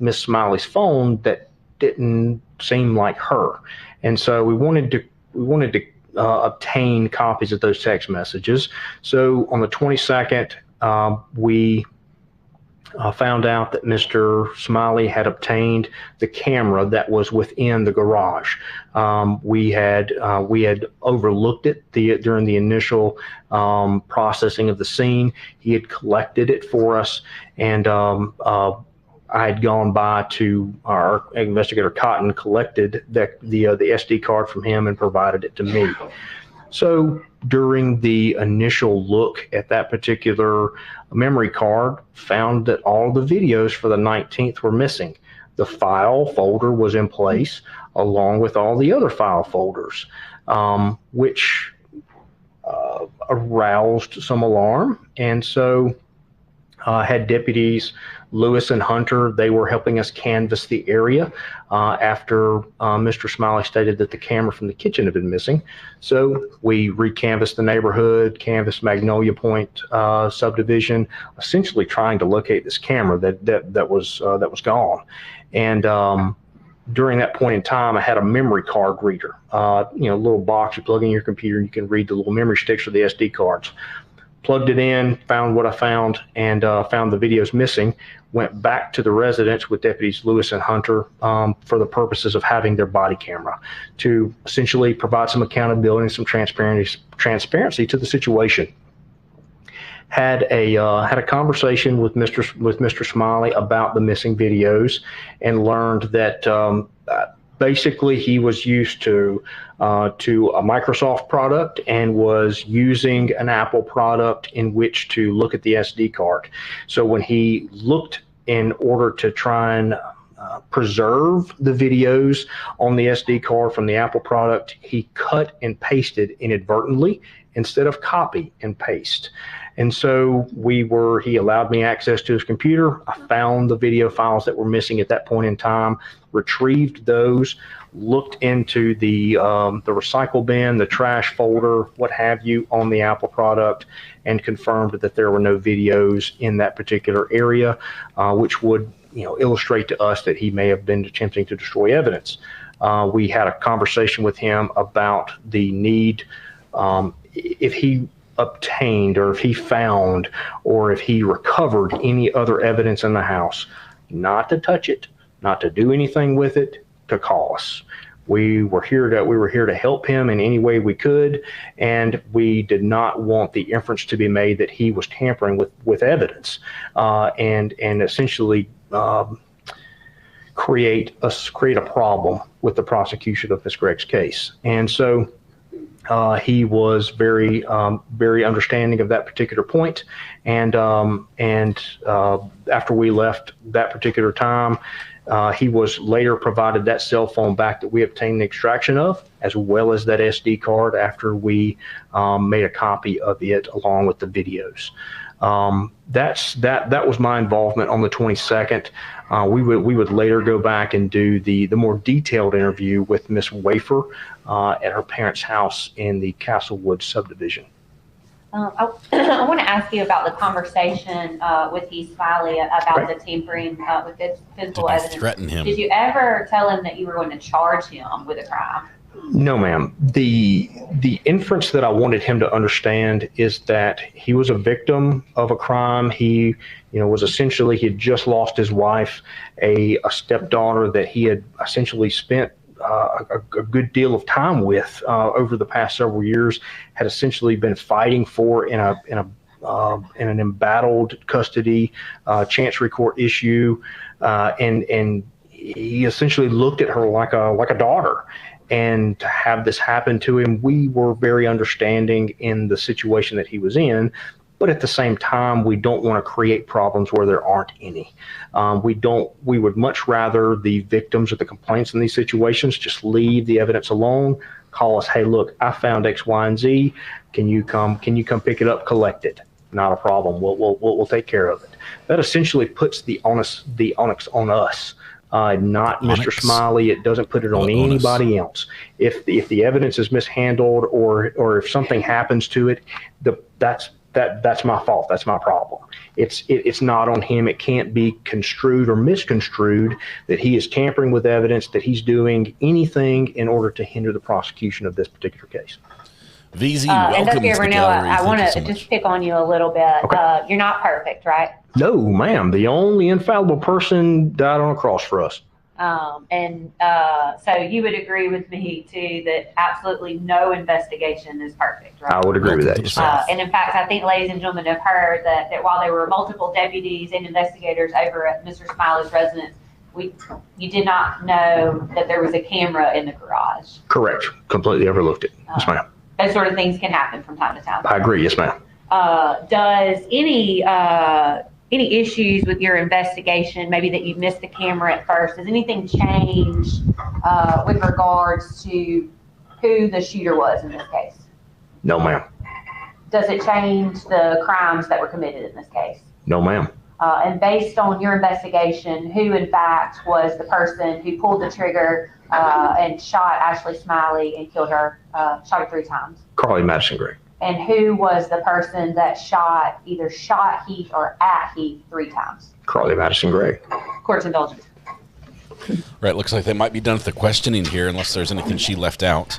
Miss Smiley's phone that didn't seem like her. And so we wanted to obtain copies of those text messages. So on the 22nd, we found out that Mr. Smiley had obtained the camera that was within the garage. We had overlooked it during the initial processing of the scene. He had collected it for us, and I had gone by to our investigator Cotton, collected the SD card from him and provided it to me. So during the initial look at that particular memory card, found that all the videos for the 19th were missing. The file folder was in place along with all the other file folders, which aroused some alarm. And so had deputies Lewis and Hunter, they were helping us canvass the area after Mr. Smiley stated that the camera from the kitchen had been missing. So we recanvassed the neighborhood, canvassed Magnolia Point subdivision, essentially trying to locate this camera that was gone. And during that point in time, I had a memory card reader, a little box you plug in your computer, and you can read the little memory sticks for the SD cards. Plugged it in, found what I found, and found the videos missing. Went back to the residence with deputies Lewis and Hunter for the purposes of having their body camera to essentially provide some accountability and some transparency to the situation. Had a conversation with Mr. Smiley about the missing videos, and learned that basically he was used to a Microsoft product and was using an Apple product in which to look at the SD card. So when he looked in order to try and preserve the videos on the SD card from the Apple product. He cut and pasted inadvertently instead of copy and paste. And so he allowed me access to his computer. I found the video files that were missing at that point in time, retrieved those, looked into the recycle bin, the trash folder, what have you, on the Apple product, and confirmed that there were no videos in that particular area, which would illustrate to us that he may have been attempting to destroy evidence. We had a conversation with him about the need, if he obtained or if he found or if he recovered any other evidence in the house, not to touch it, not to do anything with it, to call us. We were here to help him in any way we could, and we did not want the inference to be made that he was tampering with evidence, and essentially create a problem with the prosecution of Ms. Gregg's case. And so he was very understanding of that particular point, and after we left that particular time, he was later provided that cell phone back that we obtained the extraction of, as well as that SD card after we made a copy of it along with the videos. That was my involvement on the 22nd. We would later go back and do the more detailed interview with Miss Wafer at her parents' house in the Castlewood subdivision. I want to ask you about the conversation with Heath Smiley about the tampering with physical evidence. Threaten him. Did you ever tell him that you were going to charge him with a crime? No, ma'am. The inference that I wanted him to understand is that he was a victim of a crime. He, was essentially, he had just lost his wife, a stepdaughter that he had essentially spent a good deal of time with over the past several years, had essentially been fighting for in an embattled custody chancery court issue, and he essentially looked at her like a daughter. And to have this happen to him, we were very understanding in the situation that he was in. But at the same time, we don't want to create problems where there aren't any. We would much rather the victims of the complaints in these situations just leave the evidence alone, call us, hey, look, I found X, Y, and Z. Can you come pick it up, collect it? Not a problem. We'll take care of it. That essentially puts the onus on us. Not Mr. Smiley. It doesn't put it on anybody else. If the evidence is mishandled or if something happens to it, that's my fault. That's my problem. It's not on him. It can't be construed or misconstrued that he is tampering with evidence, that he's doing anything in order to hinder the prosecution of this particular case. VZ, welcome to the gallery. I want to just pick on you a little bit. Okay. You're not perfect, right? No, ma'am. The only infallible person died on a cross for us. So you would agree with me too that absolutely no investigation is perfect, right? I would agree with that. Yes, and in fact, I think, ladies and gentlemen, have heard that while there were multiple deputies and investigators over at Mr. Smiley's residence, you did not know that there was a camera in the garage. Correct. Completely overlooked it. Yes, ma'am. Those sort of things can happen from time to time. I agree. Yes, ma'am. Does any issues with your investigation, maybe that you missed the camera at first, does anything change with regards to who the shooter was in this case? No, ma'am. Does it change the crimes that were committed in this case? No, ma'am. And based on your investigation, who in fact was the person who pulled the trigger and shot Ashley Smiley and killed her, shot her 3 times? Carly Madison Gregg. And who was the person that either shot Heath or at Heath 3 times? Carly Madison Gregg. Court's indulgence. Right, looks like they might be done with the questioning here, unless there's anything she left out.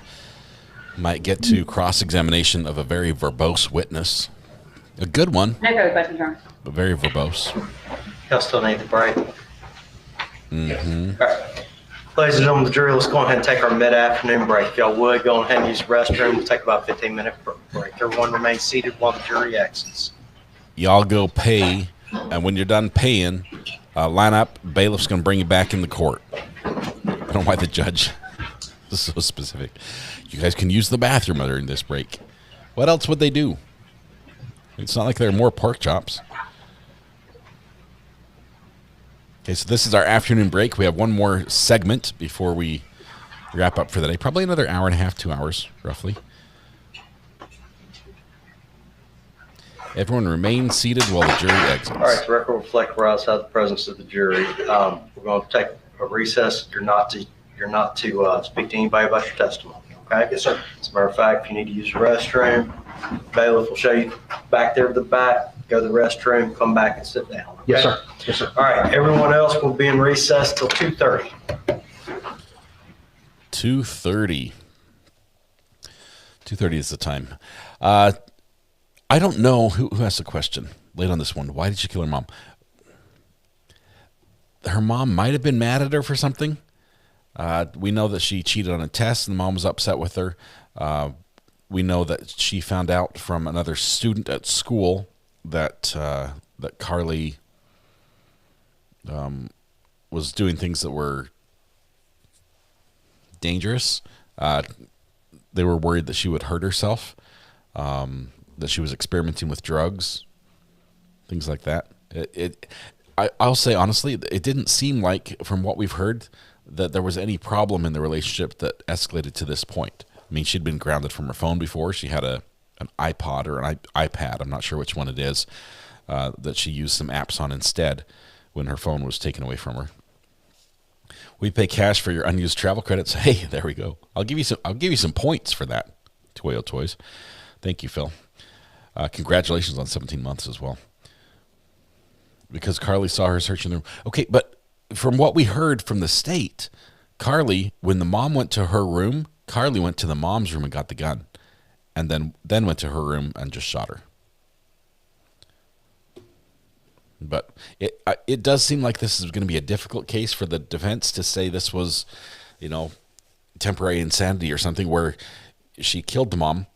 Might get to cross-examination of a very verbose witness. A good one. No further questions, Ron. But very verbose. Y'all still need the break. Mm-hmm. All right. Ladies and gentlemen of the jury, let's go ahead and take our mid-afternoon break. If y'all would, go ahead and use the restroom. We'll take about a 15-minute break. Everyone remain seated while the jury exits. Y'all go pay, and when you're done paying, line up. Bailiff's going to bring you back in the court. I don't know why the judge is so specific. You guys can use the bathroom during this break. What else would they do? It's not like there are more pork chops. Okay, so this is our afternoon break. We have one more segment before we wrap up for the day. Probably another hour and a half, 2 hours, roughly. Everyone remain seated while the jury exits. All right, the record will reflect where outside the presence of the jury. We're going to take a recess. You're not to speak to anybody about your testimony. Okay? Yes, sir. As a matter of fact, if you need to use the restroom, bailiff will show you back there to the back. Go to the restroom, come back and sit down. Okay? Yes, sir. Yes, sir. All right, everyone else will be in recess till 2:30. 2:30. 2:30 is the time. I don't know who asked the question late on this one. Why did she kill her mom? Her mom might have been mad at her for something. We know that she cheated on a test and the mom was upset with her. We know that she found out from another student at school that Carly was doing things that were dangerous. They were worried that she would hurt herself, that she was experimenting with drugs, things like that. I'll say honestly, it didn't seem like, from what we've heard, that there was any problem in the relationship that escalated to this point. I mean, she'd been grounded from her phone before. She had an iPod or an iPad, I'm not sure which one it is, that she used some apps on instead when her phone was taken away from her. We pay cash for your unused travel credits. Hey, there we go. I'll give you some points for that. Toyo Toys. Thank you, Phil. Congratulations on 17 months as well. Because Carly saw her searching the room. Okay, but from what we heard from the state, Carly, when the mom went to her room, Carly went to the mom's room and got the gun, and then went to her room and just shot her. But it does seem like this is going to be a difficult case for the defense to say this was, temporary insanity or something, where she killed the mom,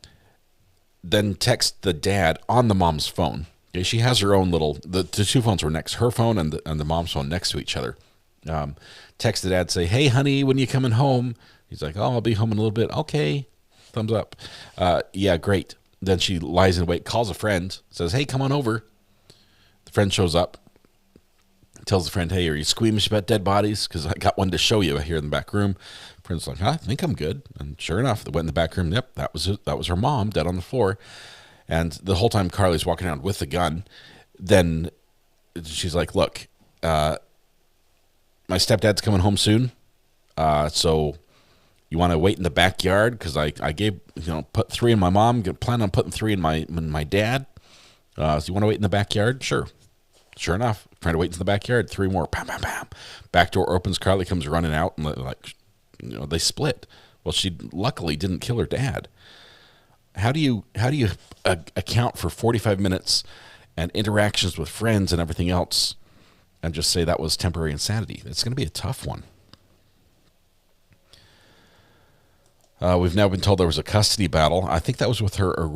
then text the dad on the mom's phone. Okay, she has her own little, the two phones were next, her phone and the mom's phone next to each other. Text the dad, say, hey, honey, when you coming home? He's like, oh, I'll be home in a little bit. Okay, thumbs up. Yeah, great. Then she lies in wait, calls a friend, says, hey, come on over. The friend shows up, tells the friend, hey, are you squeamish about dead bodies? Because I got one to show you here in the back room. Friend's like, I think I'm good. And sure enough, they went in the back room. Yep, that was her mom, dead on the floor. And the whole time Carly's walking around with the gun. Then she's like, look, my stepdad's coming home soon. So you want to wait in the backyard? Because I gave, put 3 in my mom. Plan on putting 3 in my dad. So you want to wait in the backyard? Sure. Sure enough, trying to wait in the backyard. 3 more. Bam, bam, bam. Back door opens. Carly comes running out, and they split. Well, she luckily didn't kill her dad. How do you account for 45 minutes and interactions with friends and everything else, and just say that was temporary insanity? It's going to be a tough one. We've now been told there was a custody battle. I think that was with her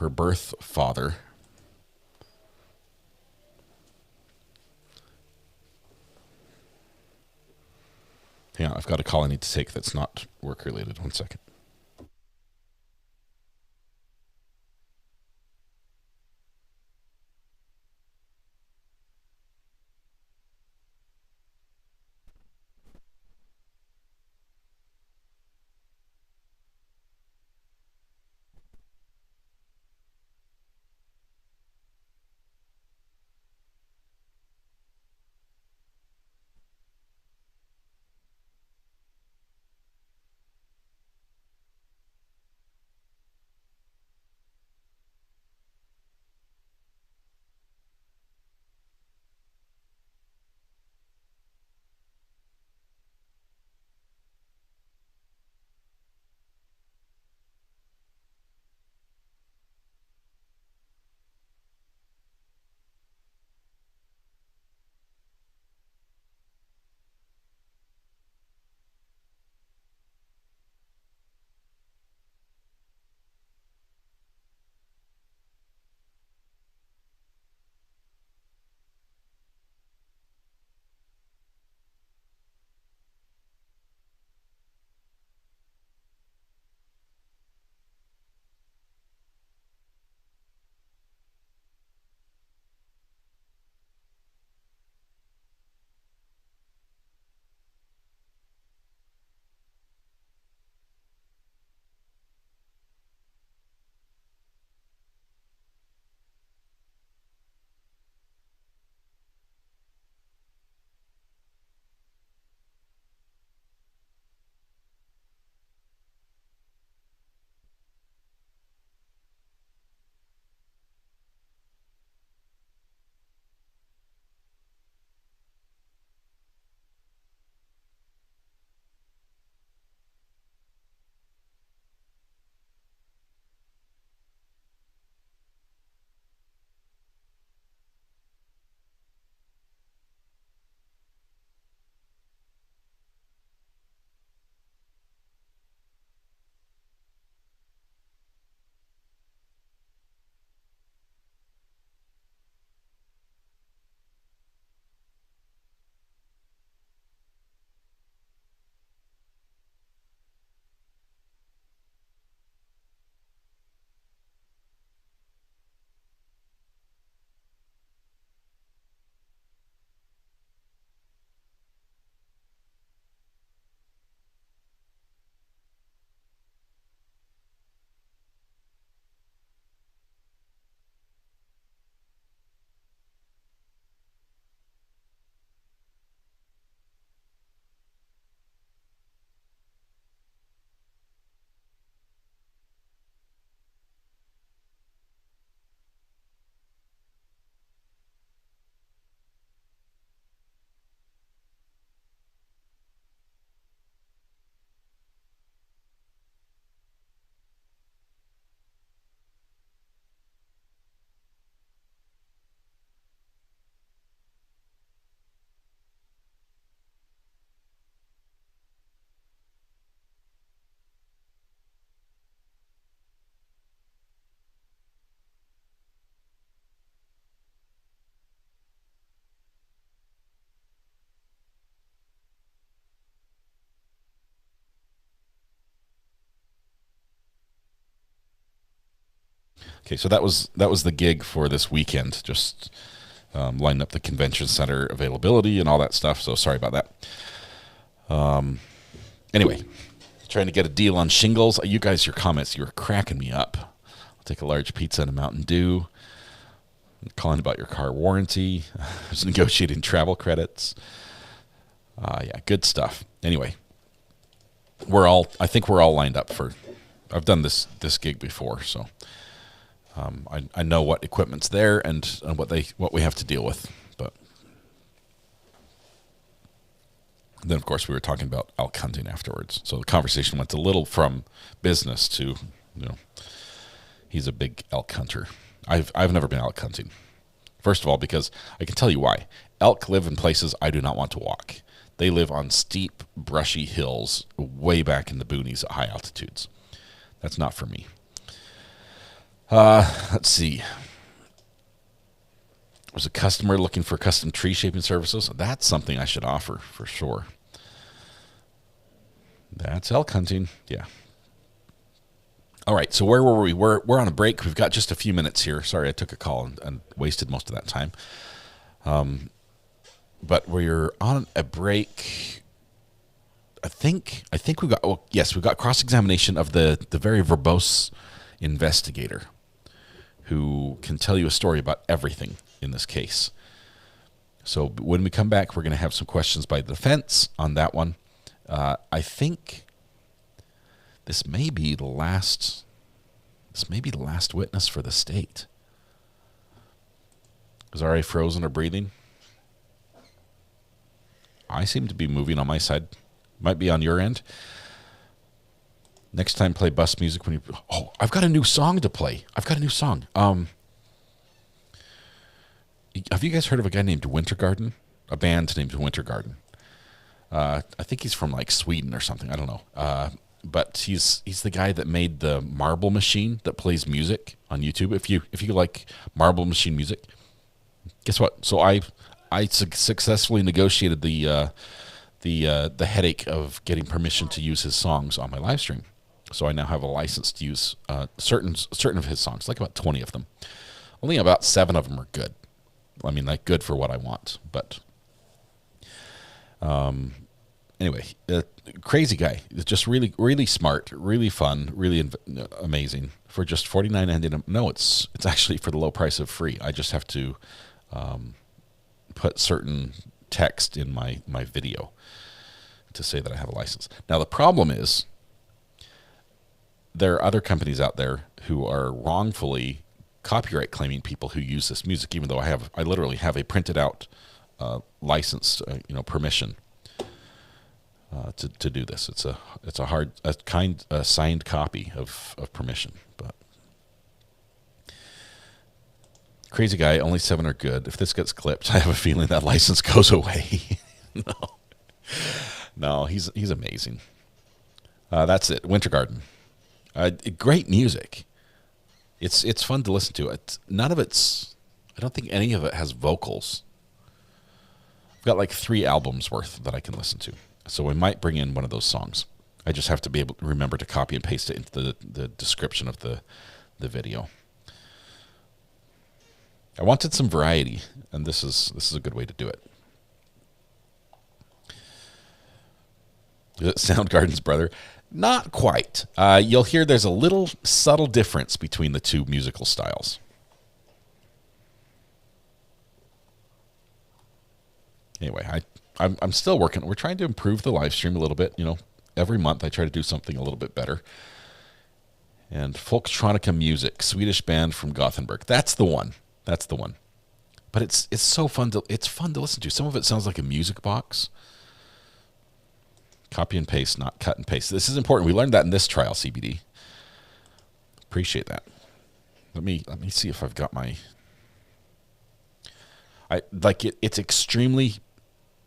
birth father. Hang on, I've got a call I need to take that's not work-related. 1 second. Okay, so that was the gig for this weekend. Just lining up the convention center availability and all that stuff. So sorry about that. Anyway, trying to get a deal on shingles. You guys, your comments, you were cracking me up. I'll take a large pizza and a Mountain Dew. Calling about your car warranty. I was negotiating travel credits. Yeah, good stuff. Anyway, I think we're all lined up for. I've done this gig before, so I know what equipment's there and what we have to deal with. But then, of course, we were talking about elk hunting afterwards. So the conversation went a little from business to, he's a big elk hunter. I've never been elk hunting. First of all, because I can tell you why. Elk live in places I do not want to walk. They live on steep, brushy hills way back in the boonies at high altitudes. That's not for me. Let's see. There's a customer looking for custom tree shaping services. That's something I should offer for sure. That's elk hunting. Yeah. All right, so where were we? We're on a break. We've got just a few minutes here. Sorry, I took a call and wasted most of that time. But we're on a break. I think we've got. Oh, yes, we've got cross-examination of the very verbose investigator, who can tell you a story about everything in this case. So when we come back, we're going to have some questions by the defense on that one. I think. This may be the last witness for the state. Is RA frozen or breathing? I seem to be moving on my side. Might be on your end. Next time, play bus music when you. Oh, I've got a new song to play. Have you guys heard of a guy named Winter Garden? A band named Winter Garden. I think he's from like Sweden or something. I don't know. But he's the guy that made the marble machine that plays music on YouTube. If you like marble machine music, guess what? So I successfully negotiated the headache of getting permission to use his songs on my live stream. So I now have a license to use certain of his songs, like about 20 of them. Only about 7 of them are good. I mean, like good for what I want, but anyway, crazy guy. It's just really, really smart, really fun, really amazing. For just $49.99. No, it's actually for the low price of free. I just have to put certain text in my video to say that I have a license. Now the problem is there are other companies out there who are wrongfully copyright claiming people who use this music, even though I literally have a printed out licensed permission. To do this. It's a signed copy of permission, but crazy guy, only 7 are good. If this gets clipped, I have a feeling that license goes away. No, he's amazing. That's it. Winter Garden. Great music. It's fun to listen to. I don't think any of it has vocals. I've got like 3 albums worth that I can listen to. So we might bring in one of those songs. I just have to be able to remember to copy and paste it into the description of the video. I wanted some variety, and this is a good way to do it. Soundgarden's brother. Not quite. You'll hear there's a little subtle difference between the two musical styles. Anyway, I'm still working. We're trying to improve the live stream a little bit. Every month I try to do something a little bit better. And Folktronica Music, Swedish band from Gothenburg. That's the one. But it's so fun to listen to. Some of it sounds like a music box. Copy and paste, not cut and paste. This is important. We learned that in this trial, CBD. Appreciate that. Let me see if I've got my. It's extremely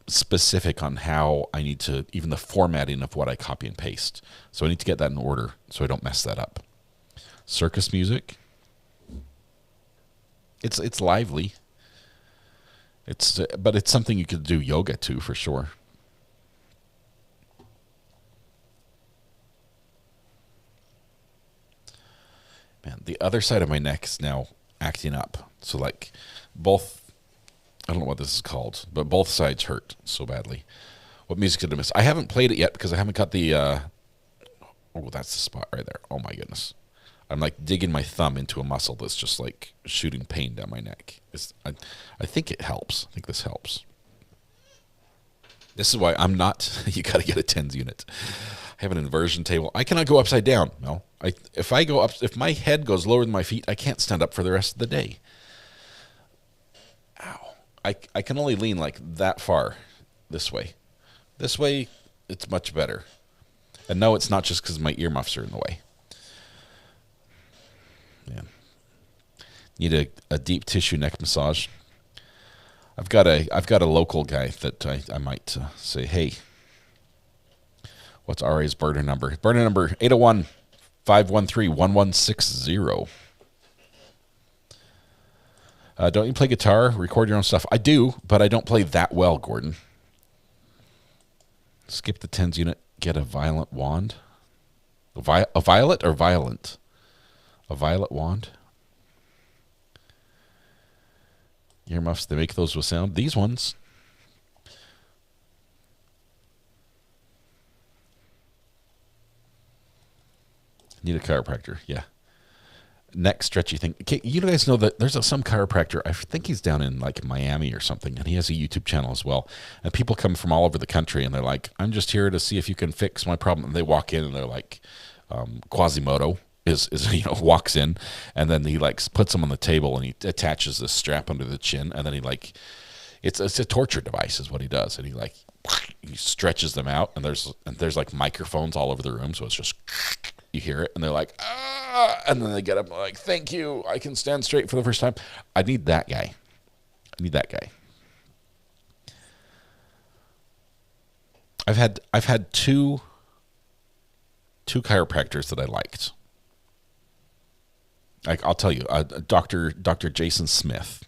specific on how I need to, even the formatting of what I copy and paste. So I need to get that in order so I don't mess that up. Circus music. It's lively. But it's something you could do yoga to for sure. Man, the other side of my neck is now acting up. So like both, I don't know what this is called, but both sides hurt so badly. What music did I miss? I haven't played it yet because I haven't got the, oh, that's the spot right there. Oh my goodness. I'm like digging my thumb into a muscle that's just like shooting pain down my neck. I think it helps. I think this helps. This is why I'm not, you got to get a TENS unit. I have an inversion table. I cannot go upside down. No, if I go up, if my head goes lower than my feet, I can't stand up for the rest of the day. Ow. I can only lean like that far this way. This way, it's much better. And no, it's not just because my earmuffs are in the way. Man. Need a deep tissue neck massage. I've got a local guy that I might say, hey, what's RA's burner number? Burner number 801-513-1160. Don't you play guitar? Record your own stuff? I do, but I don't play that well, Gordon. Skip the TENS unit. Get a violent wand. A violet or violent? A violet wand. Earmuffs, they make those with sound. These ones. Need a chiropractor, yeah. Neck stretchy thing. Okay, you guys know that there's some chiropractor, I think he's down in like Miami or something, and he has a YouTube channel as well. And people come from all over the country, and they're like, I'm just here to see if you can fix my problem. And they walk in, and they're like, Quasimodo is walks in, and then he like puts them on the table, and he attaches this strap under the chin, and then he like, it's a torture device is what he does, and he stretches them out, and there's like microphones all over the room, so it's just, you hear it, and they're like, ah, and then they get up and like, thank you, I can stand straight for the first time. I need that guy. I've had two chiropractors that I liked. I'll tell you, Dr. Jason Smith.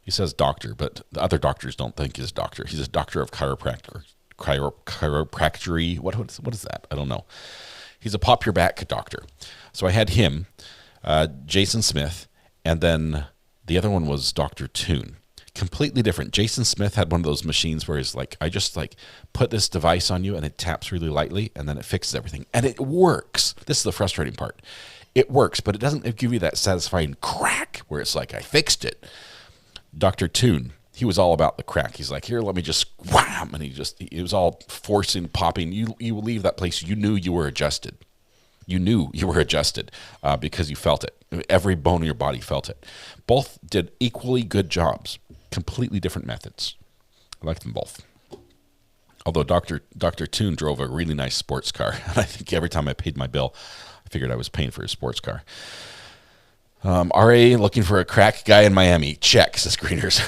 He says doctor, but the other doctors don't think he's a doctor. He's a doctor of chiropractic. Chiropractic. What is that? I don't know. He's a pop your back doctor. So I had him, Jason Smith, and then the other one was Dr. Toon. Completely different. Jason Smith had one of those machines where he's like, I just like put this device on you and it taps really lightly and then it fixes everything. And it works. This is the frustrating part. It works, but it doesn't give you that satisfying crack where it's like, I fixed it. Dr. Toon, he was all about the crack. He's like, here, let me just wham. And he was all forcing, popping. You leave that place, you knew you were adjusted. You knew you were adjusted because you felt it. Every bone in your body felt it. Both did equally good jobs. Completely different methods. I like them both. Although Dr. Toon drove a really nice sports car. And I think every time I paid my bill, I figured I was paying for his sports car. RA looking for a crack guy in Miami. Check, says Greeners.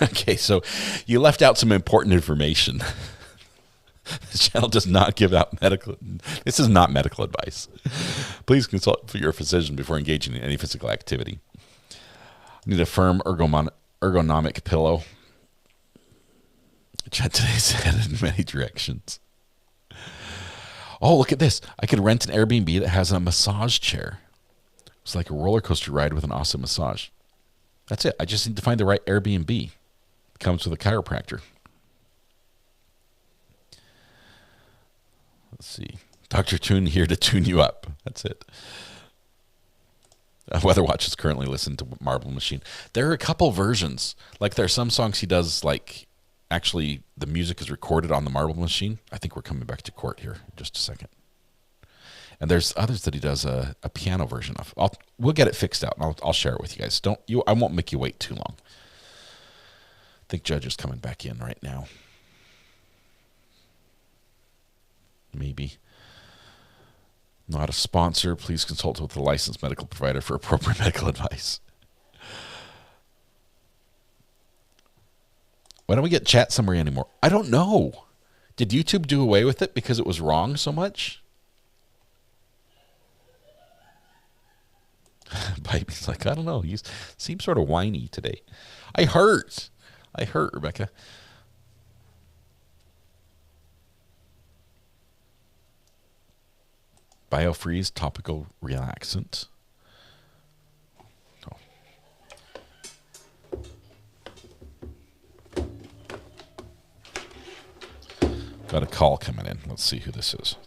Okay, so you left out some important information. This channel does not give out medical. This is not medical advice. Please consult for your physician before engaging in any physical activity. Need a firm ergonomic pillow. Chat today's headed in many directions. Oh, look at this. I could rent an Airbnb that has a massage chair. It's like a roller coaster ride with an awesome massage. That's it. I just need to find the right Airbnb. It comes with a chiropractor. Let's see. Dr. Toon here to tune you up. That's it. Weather Watch is currently listening to Marble Machine. There are a couple versions. Like there are some songs he does like actually the music is recorded on the Marble Machine. I think we're coming back to court here in just a second. And there's others that he does a piano version of. We'll get it fixed out, and I'll share it with you guys. I won't make you wait too long. I think Judge is coming back in right now. Maybe. Not a sponsor. Please consult with a licensed medical provider for appropriate medical advice. Why don't we get chat summary anymore? I don't know. Did YouTube do away with it because it was wrong so much? Pipe's like, I don't know. You seem sort of whiny today. I hurt, Rebecca. Biofreeze topical relaxant. Got a call coming in. Let's see who this is.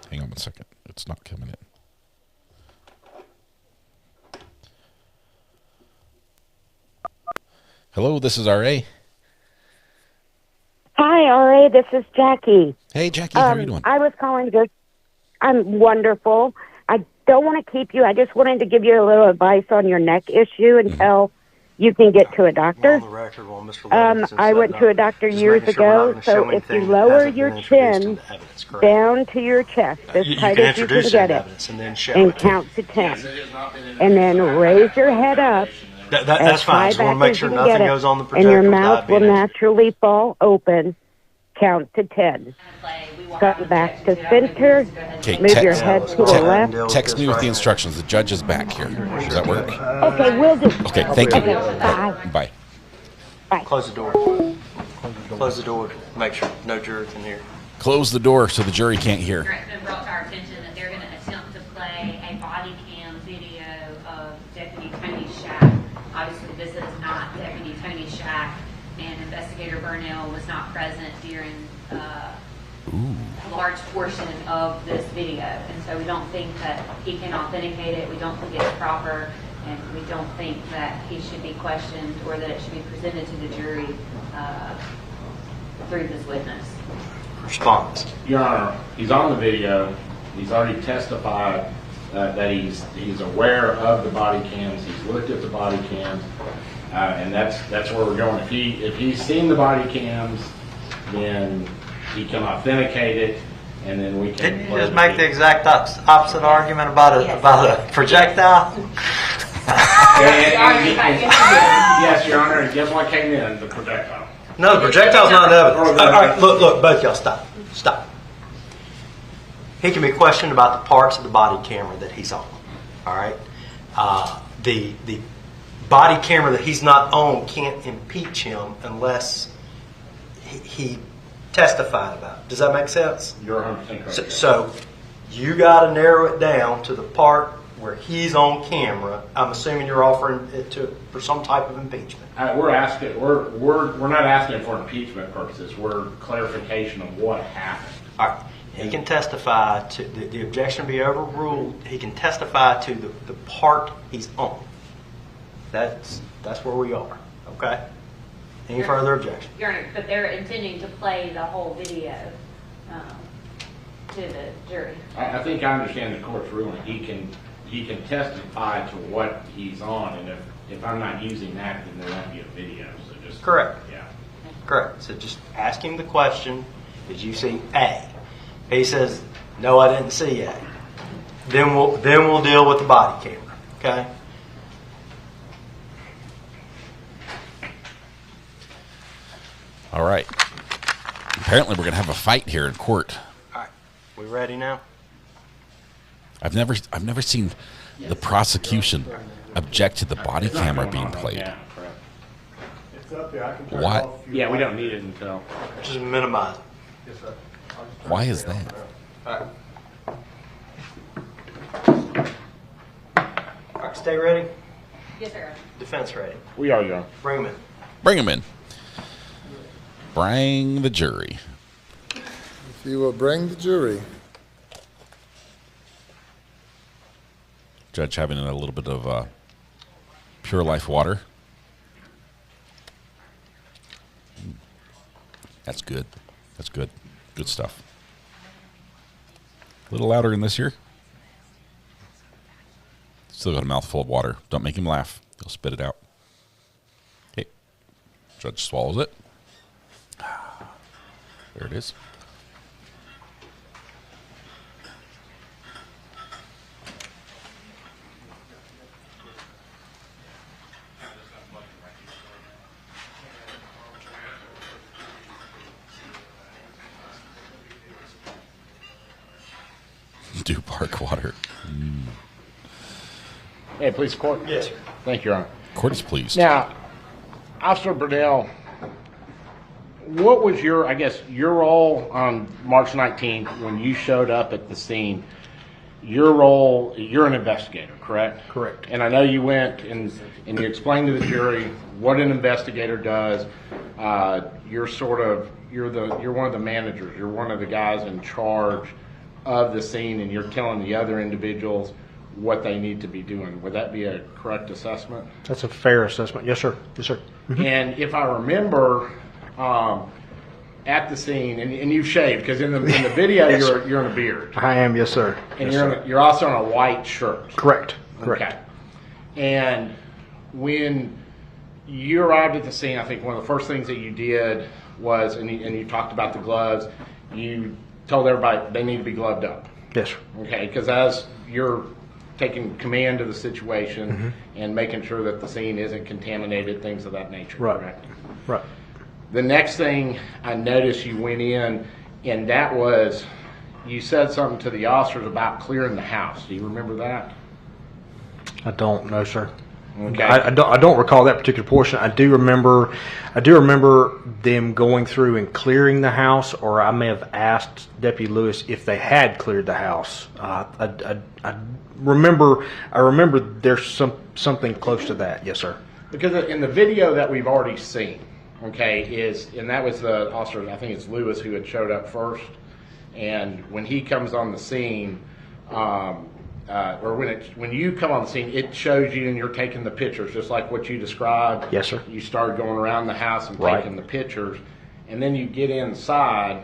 Hang on one second. It's not coming in. Hello, this is RA. Hi, RA. This is Jackie. Hey, Jackie. How are you doing? I was calling just. I'm wonderful. I don't want to keep you. I just wanted to give you a little advice on your neck issue until you can get to a doctor. I went to a doctor years ago, so if you lower your chin down to your chest as tight as you can get it and count to 10, and then raise your head up that's fine. Just want to make sure nothing goes on the projector. And your mouth will naturally fall open. Count to 10. Come back to center. Okay, move your head to the left. Text me with the instructions. The judge is back here. Does that work? Okay, we'll do. Okay, thank you. Bye. Bye. Bye. Close the door. Close the door. Make sure no jury can hear. Close the door so the jury can't hear. It's been brought to our attention that they're going to attempt to play a body cam video of Deputy Tony Shack. Obviously, this is not Deputy Tony Shack, and Investigator Bernell was not present during a large portion of this video, and so we don't think that he can authenticate it. We don't think it's proper, and we don't think that he should be questioned or that it should be presented to the jury through this witness. Response. Your Honor, he's on the video. He's already testified that he's aware of the body cams. He's looked at the body cams, and that's where we're going. If he's seen the body cams, then he can authenticate it, and then we can. Didn't you just make the exact opposite argument about a projectile? Yes, Your Honor. And guess what came in? The projectile. No, the projectile's not evidence. All right, look, both y'all, stop. He can be questioned about the parts of the body camera that he's on. All right, the body camera that he's not on can't impeach him unless he testified about it. Does that make sense? You're 100% correct. So you got to narrow it down to the part where he's on camera. I'm assuming you're offering it for some type of impeachment. We're not asking for impeachment purposes. We're clarification of what happened. All right. He can testify to the objection be overruled. He can testify to the part he's on. That's where we are. Okay. Any further objection? Your Honor, but they're intending to play the whole video to the jury. I think I understand the court's ruling. He can testify to what he's on, and if I'm not using that, then there won't be a video. So just correct. Yeah. Correct. So just ask him the question: did you see A? He says, no, I didn't see A. Then we'll deal with the body camera. Okay. All right. Apparently, we're going to have a fight here in court. All right. We ready now? I've never seen the prosecution object to the body camera being played. Yeah, correct. It's up there. I can turn What? it off. Yeah, we don't need it until. Just minimize it. Yes, sir. Why is that? All right. Stay ready. Yes, sir. Defense ready. We are, Your Honor. Bring him in. Bring him in. Bring the jury. If you will bring the jury. Judge having a little bit of Pure Life water. That's good. That's good. Good stuff. A little louder in this here. Still got a mouthful of water. Don't make him laugh. He'll spit it out. Okay. Judge swallows it. There it is. Dew Park water. Hey, please, court. Yes, sir. Thank you, Your Honor. Court is pleased. Now, Officer Bernell, what was your role on March 19th when you showed up at the scene? your role, you're an investigator, correct? Correct. And I know you went and you explained to the jury what an investigator does. You're one of the managers. You're one of the guys in charge of the scene, and you're telling the other individuals what they need to be doing. Would that be a correct assessment? That's a fair assessment. Yes, sir. Yes, sir. Mm-hmm. And if I remember, at the scene, and you've shaved, because in the video Yes, you're in a beard. I am, yes, sir. And Yes, you're also in a white shirt. Correct. Correct. Okay. And when you arrived at the scene, I think one of the first things that you did was, and you talked about the gloves, you told everybody they need to be gloved up. Yes, sir. Okay, because as you're taking command of the situation and making sure that the scene isn't contaminated, things of that nature. Right. Correct? Right. The next thing I noticed you went in, and that was, you said something to the officers about clearing the house. Do you remember that? I don't know, sir. Okay. I don't recall that particular portion. I do remember them going through and clearing the house, or I may have asked Deputy Lewis if they had cleared the house. I remember there's something close to that. Yes, sir. Because in the video that we've already seen, okay, and that was the officer, I think it's Lewis, who had showed up first, and when he comes on the scene, or when you come on the scene, it shows you and you're taking the pictures, just like what you described. Yes, sir. You started going around the house and Right. taking the pictures, and then you get inside,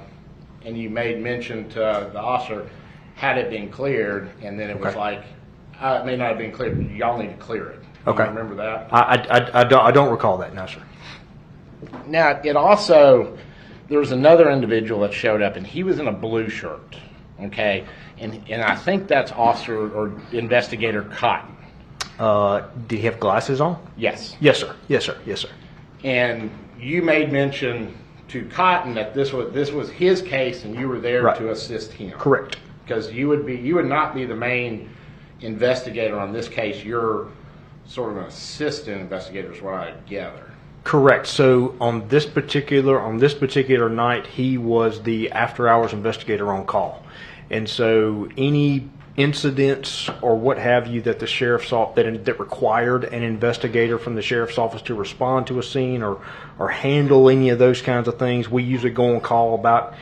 and you made mention to the officer, had it been cleared, and then it was Okay. like, it may not have been cleared, but y'all need to clear it. Okay. You remember that? I don't recall that, no, sir. Now, it also, there was another individual that showed up, and he was in a blue shirt, okay? And I think that's Officer or Investigator Cotton. Did he have glasses on? Yes. Yes, sir. Yes, sir. Yes, sir. And you made mention to Cotton that this was his case, and you were there Right. to assist him. Correct. Because you would not be the main investigator on this case. You're sort of an assistant investigator, is what I gather. Correct. So on this particular night, he was the after-hours investigator on call, and so any incidents or what have you that the sheriff's office that required an investigator from the sheriff's office to respond to a scene or handle any of those kinds of things, we usually go on call about.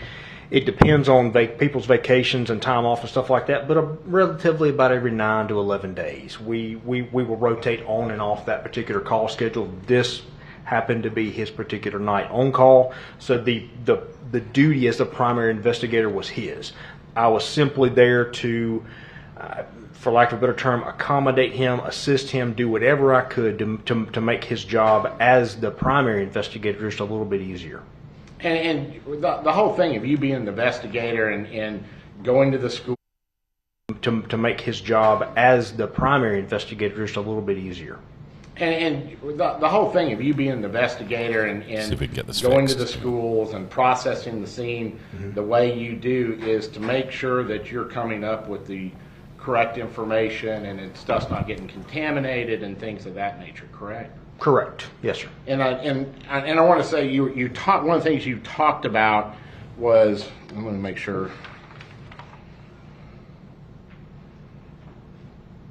It depends on people's vacations and time off and stuff like that, but relatively about every 9 to 11 days. We will rotate on and off that particular call schedule. This happened to be his particular night on call, so the duty as the primary investigator was his. I was simply there to, for lack of a better term, accommodate him, assist him, do whatever I could to make his job as the primary investigator just a little bit easier. And the whole thing of you being an investigator and going to the school to make his job as the primary investigator just a little bit easier. And the whole thing of you being an investigator and going to the schools and processing the scene the way you do is to make sure that you're coming up with the correct information and stuff's not getting contaminated and things of that nature, correct? Correct. Yes, sir. And I want to say you talked, one of the things you talked about was, I'm going to make sure.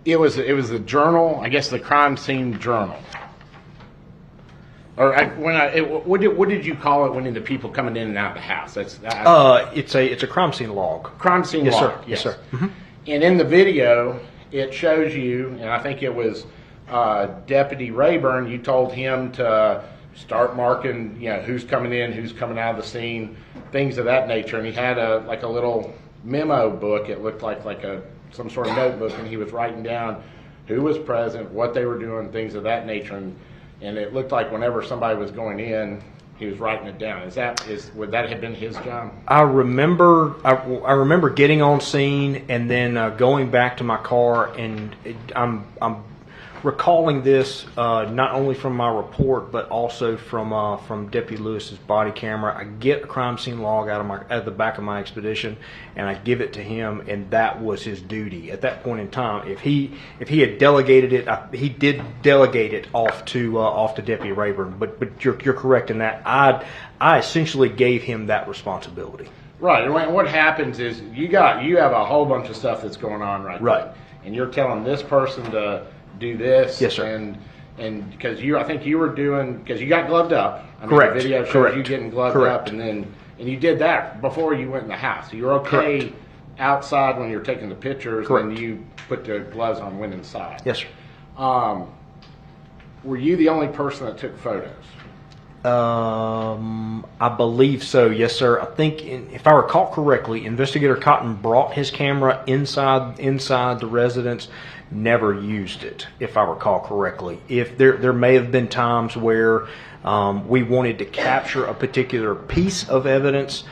It was the journal, I guess the crime scene journal. Or what did you call it when the people coming in and out of the house? It's a crime scene log. Crime scene yes, log. Sir. Yes, sir. Mm-hmm. And in the video, it shows you, and I think it was Deputy Rayburn. You told him to start marking, who's coming in, who's coming out of the scene, things of that nature. And he had a little memo book. It looked like some sort of notebook, and he was writing down who was present, what they were doing, things of that nature, and it looked like whenever somebody was going in, he was writing it down. Would that have been his job? I remember getting on scene and then going back to my car, and I'm recalling this not only from my report but also from Deputy Lewis's body camera. I get a crime scene log out of the back of my Expedition, and I give it to him, and that was his duty at that point in time. If he had delegated it, he did delegate it off to Deputy Rayburn. But you're correct in that I essentially gave him that responsibility. Right. And what happens is you have a whole bunch of stuff that's going on right there. And you're telling this person to do this. Yes, sir. And because I think you were doing, because you got gloved up. I mean, Correct. The video shows Correct. you getting gloved Correct. up, and you did that before you went in the house. So you're okay Correct. outside when you're taking the pictures, Correct. and you put the gloves on, went inside. Yes, sir. Were you the only person that took photos? I believe so. Yes, sir. I think, if I recall correctly, Investigator Cotton brought his camera inside the residence. Never used it, if I recall correctly. If there may have been times where we wanted to capture a particular piece of evidence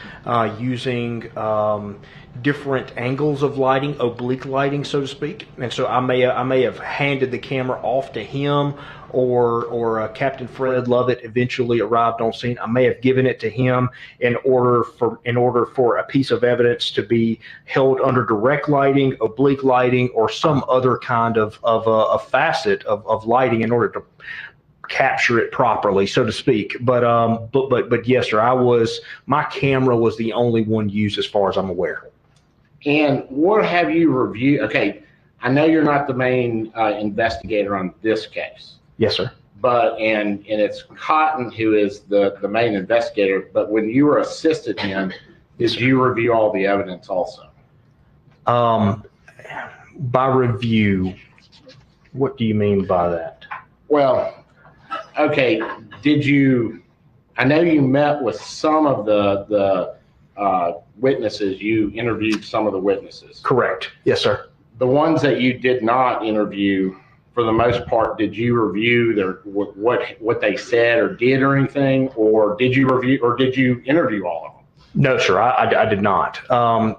using different angles of lighting, oblique lighting, so to speak. And so I may have handed the camera off to him, or Captain Fred Lovett eventually arrived on scene. I may have given it to him in order for a piece of evidence to be held under direct lighting, oblique lighting, or some other kind of a facet of lighting in order to capture it properly, so to speak. But yes, sir, my camera was the only one used as far as I'm aware. And what have you reviewed? Okay, I know you're not the main investigator on this case. Yes, sir. But and it's Cotton who is the main investigator. But when you were assisted him, did you review all the evidence also? By review, what do you mean by that? Well, okay. Did you? I know you met with some of the witnesses. You interviewed some of the witnesses. Correct. Yes, sir. The ones that you did not interview, for the most part, did you review what they said or did or anything, or did you review or did you interview all of them? No, sir, I did not. I'm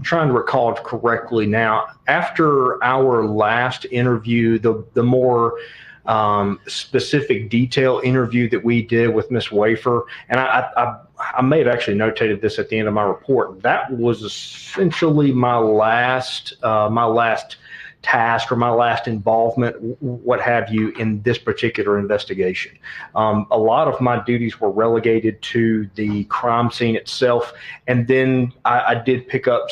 trying to recall it correctly now. After our last interview, the more specific detail interview that we did with Miss Wafer, and I may have actually notated this at the end of my report. That was essentially my last task or my last involvement, what have you, in this particular investigation. A lot of my duties were relegated to the crime scene itself, and then I did pick up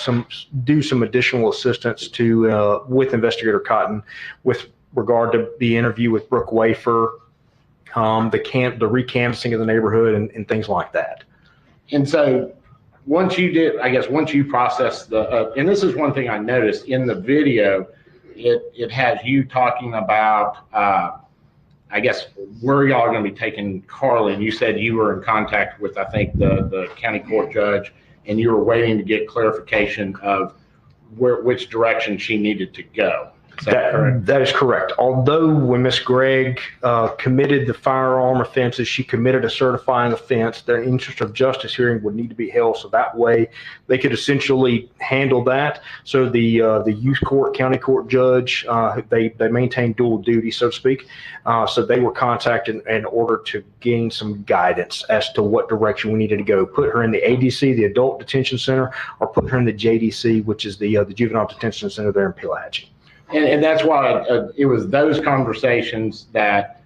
do some additional assistance with Investigator Cotton with regard to the interview with Brooke Wafer, the recanvassing of the neighborhood and things like that. And so once you processed and this is one thing I noticed in the video, it has you talking about, I guess, where y'all are going to be taking Carly. And you said you were in contact with, I think, the county court judge, and you were waiting to get clarification of which direction she needed to go. Is that correct? That is correct. Although when Miss Gregg committed the firearm offenses, she committed a certifying offense, the interest of justice hearing would need to be held, so that way they could essentially handle that. So the youth court, county court judge, they maintain dual duty, so to speak. So they were contacted in order to gain some guidance as to what direction we needed to go. Put her in the ADC, the Adult Detention Center, or put her in the JDC, which is the Juvenile Detention Center there in Pelahatchie. And that's why it was those conversations that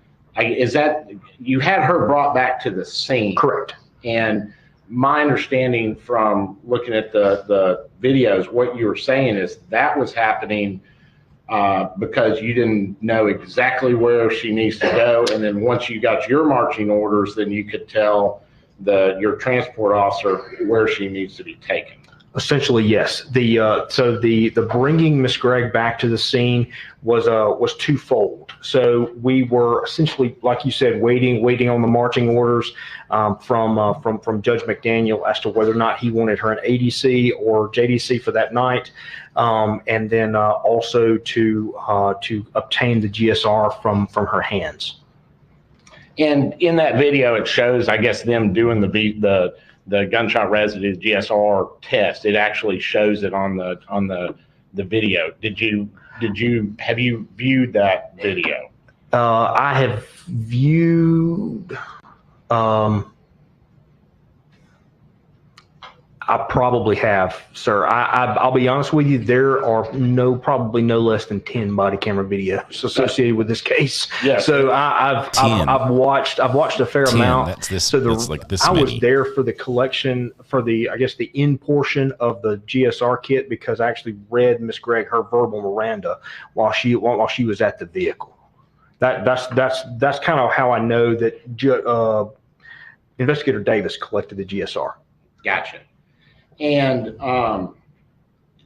you had her brought back to the scene. Correct. And my understanding from looking at the videos, what you were saying is that was happening because you didn't know exactly where she needs to go. And then once you got your marching orders, then you could tell your transport officer where she needs to be taken. Essentially, yes. So the bringing Miss Gregg back to the scene was twofold. So we were essentially, like you said, waiting on the marching orders from Judge McDaniel as to whether or not he wanted her in ADC or JDC for that night, and then also to obtain the GSR from her hands. And in that video, it shows, I guess, them doing the gunshot residue GSR test. It actually shows it on the video. Have you viewed that video? I have viewed. I I probably have, sir. I'll be honest with you. There are probably no less than 10 body camera videos associated with this case. Yeah. So I've watched a fair 10, amount. That's this. So that's like this I many. was there for the collection for the end portion of the GSR kit because I actually read Miss Gregg her verbal Miranda while she was at the vehicle. That's kind of how I know that Investigator Davis collected the GSR. Gotcha. And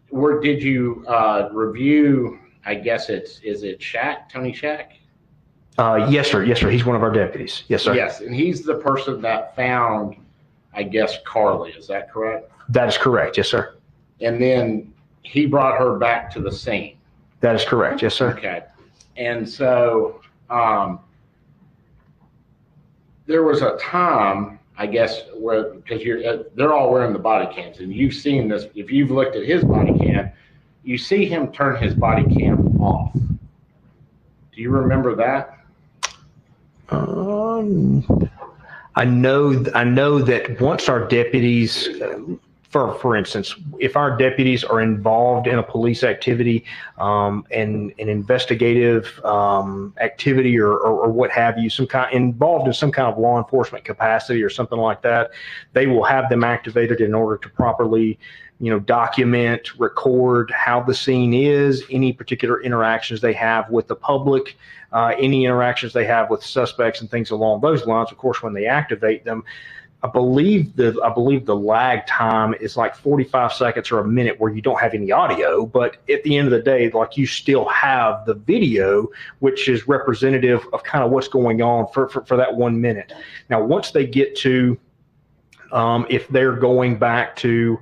where did you review? I guess is it Shack, Tony Shack? Yes, sir. Yes, sir. He's one of our deputies. Yes, sir. Yes, and he's the person that found, I guess, Carly. Is that correct? That is correct. Yes, sir. And then he brought her back to the scene. That is correct. Yes, sir. Okay. And so there was a time, I guess, where because they're all wearing the body cams, and you've seen this. If you've looked at his body cam, you see him turn his body cam off. Do you remember that? I know that once our deputies, for instance, if our deputies are involved in a police activity, an investigative activity or what have you, involved in some kind of law enforcement capacity or something like that, they will have them activated in order to properly, document, record how the scene is, any particular interactions they have with the public, any interactions they have with suspects and things along those lines. Of course, when they activate them, I believe the lag time is like 45 seconds or a minute where you don't have any audio, but at the end of the day, like you still have the video, which is representative of kind of what's going on for that 1 minute. Now, once they get to, if they're going back to,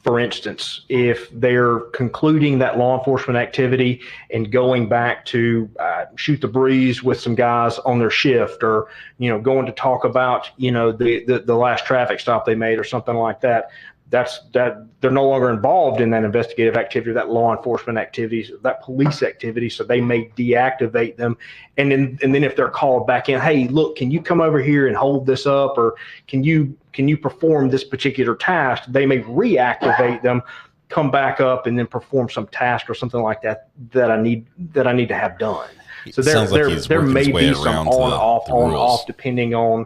for instance, if they're concluding that law enforcement activity and going back to shoot the breeze with some guys on their shift, or going to talk about the last traffic stop they made or something like that, they're no longer involved in that investigative activity, that law enforcement activities, that police activity, so they may deactivate them. And then if they're called back in, hey, look, can you come over here and hold this up, or can you perform this particular task, they may reactivate them, come back up, and then perform some task or something like that I need to have done. So there may be some on-off, depending on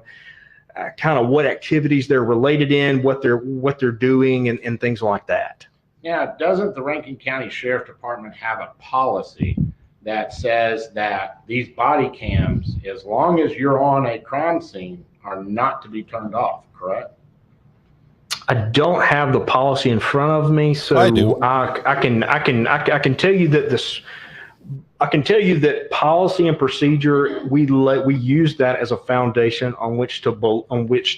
kind of what activities they're related in, what they're doing, and things like that. Yeah, doesn't the Rankin County Sheriff Department have a policy that says that these body cams, as long as you're on a crime scene, are not to be turned off, correct? I don't have the policy in front of me, so I can tell you that this. I can tell you that policy and procedure, we use that as a foundation on which to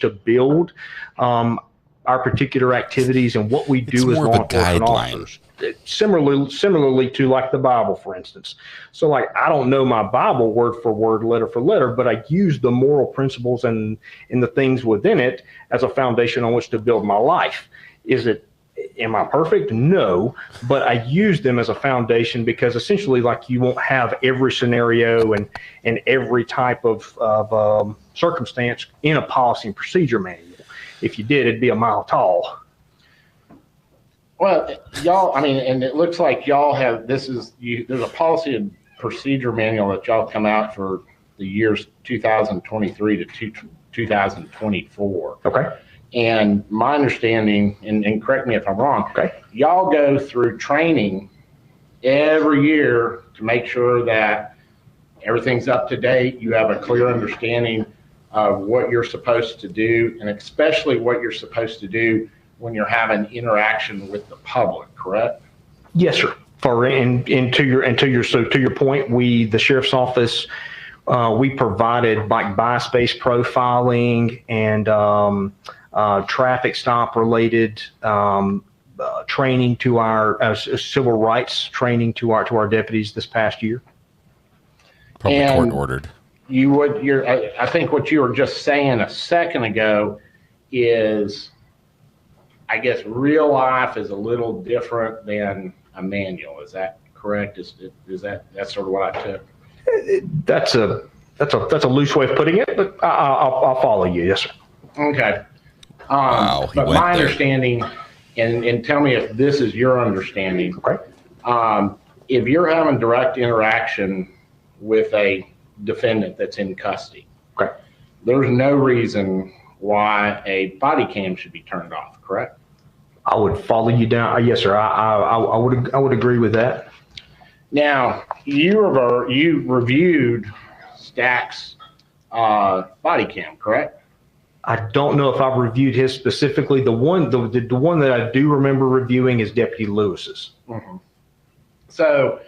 build our particular activities and what we do as law enforcement officers. Similarly to like the Bible, for instance. So like, I don't know my Bible word for word, letter for letter, but I use the moral principles and the things within it as a foundation on which to build my life. Am I perfect? No, but I use them as a foundation because essentially, like, you won't have every scenario and every type of circumstance in a policy and procedure manual. If you did, it'd be a mile tall. Well, y'all, I mean, and it looks like y'all have, there's a policy and procedure manual that y'all come out for the years 2023 to 2024. Okay. And my understanding, and correct me if I'm wrong, okay, y'all go through training every year to make sure that everything's up to date. You have a clear understanding of what you're supposed to do, and especially what you're supposed to do when you're having interaction with the public, correct? Yes, sir. To your point, the sheriff's office, we provided like bi-space profiling and traffic stop related training to our civil rights training to our deputies this past year. Probably court ordered. I think what you were just saying a second ago is, I guess, real life is a little different than a manual. Is that correct? Is that's sort of what I took? That's a loose way of putting it, but I'll follow you. Yes, sir. Okay. Wow, he but went my there. understanding, and tell me if this is your understanding. Okay. If you're having direct interaction with a defendant that's in custody, okay, there's no reason why a body cam should be turned off, correct? I would follow you down. Yes, sir. I would agree with that. Now, you reviewed Stack's body cam, correct? I don't know if I've reviewed his specifically. The one that I do remember reviewing is Deputy Lewis's. Mm-hmm. So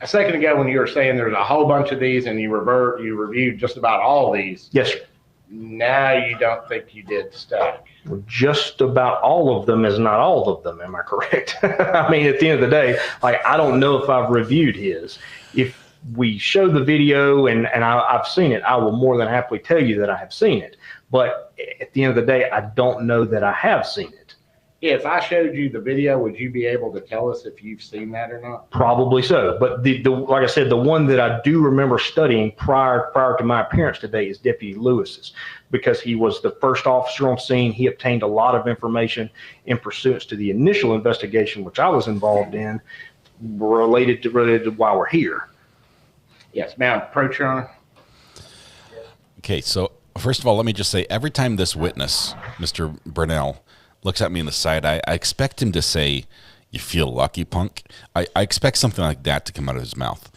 a second ago when you were saying there's a whole bunch of these and you reviewed just about all these. Yes, sir. Now you don't think you did Stack. Just about all of them is not all of them. Am I correct? I mean, at the end of the day, like, I don't know if I've reviewed his. If we show the video and I've seen it, I will more than happily tell you that I have seen it. But at the end of the day, I don't know that I have seen it. If I showed you the video, would you be able to tell us if you've seen that or not? Probably so. But the like I said, the one that I do remember studying prior to my appearance today is Deputy Lewis's, because he was the first officer on scene. He obtained a lot of information in pursuance to the initial investigation, which I was involved in, related to why we're here. Yes, ma'am. Approach, Your Honor. Okay, so first of all, let me just say, every time this witness, Mr. Bernell, looks at me in the side eye, I expect him to say, "You feel lucky, punk?" I expect something like that to come out of his mouth.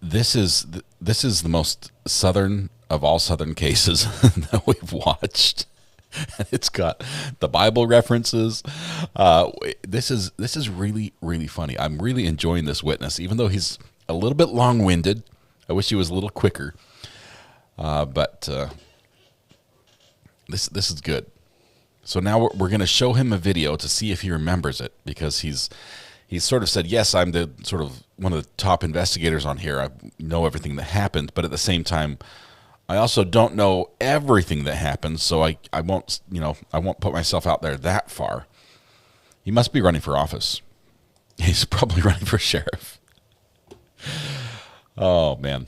This is the most southern of all southern cases that we've watched. It's got the Bible references. This is really, really funny. I'm really enjoying this witness, even though he's a little bit long-winded. I wish he was a little quicker. But this is good. So now we're going to show him a video to see if he remembers it, because he's sort of said, yes, I'm the sort of one of the top investigators on here. I know everything that happened, but at the same time, I also don't know everything that happened, so I won't put myself out there that far. He must be running for office. He's probably running for sheriff. Oh, man.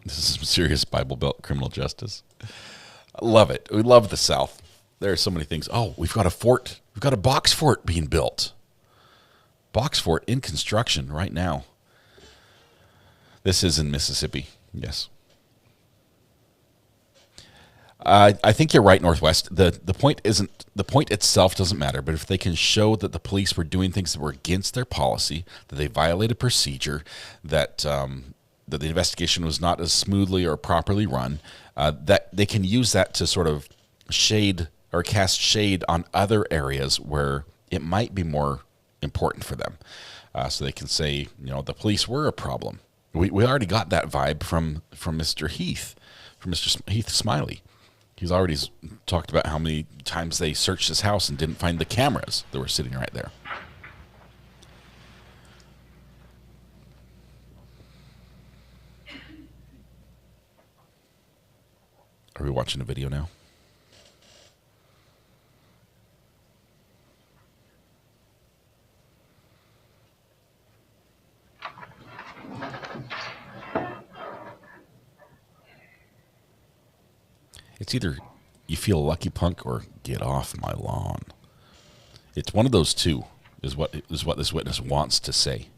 This is some serious Bible Belt criminal justice. I love it. We love the South. There are so many things. Oh, we've got a fort. We've got a box fort being built. Box fort in construction right now. This is in Mississippi. Yes. I think you're right, Northwest. The point itself doesn't matter, but if they can show that the police were doing things that were against their policy, that they violated procedure, that the investigation was not as smoothly or properly run, that they can use that to sort of shade or cast shade on other areas where it might be more important for them. So they can say, the police were a problem. We already got that vibe from Mr. Heath, from Mr. Heath Smiley. He's already talked about how many times they searched his house and didn't find the cameras that were sitting right there. Are we watching a video now? It's either you feel lucky, punk, or get off my lawn. It's one of those two is what this witness wants to say.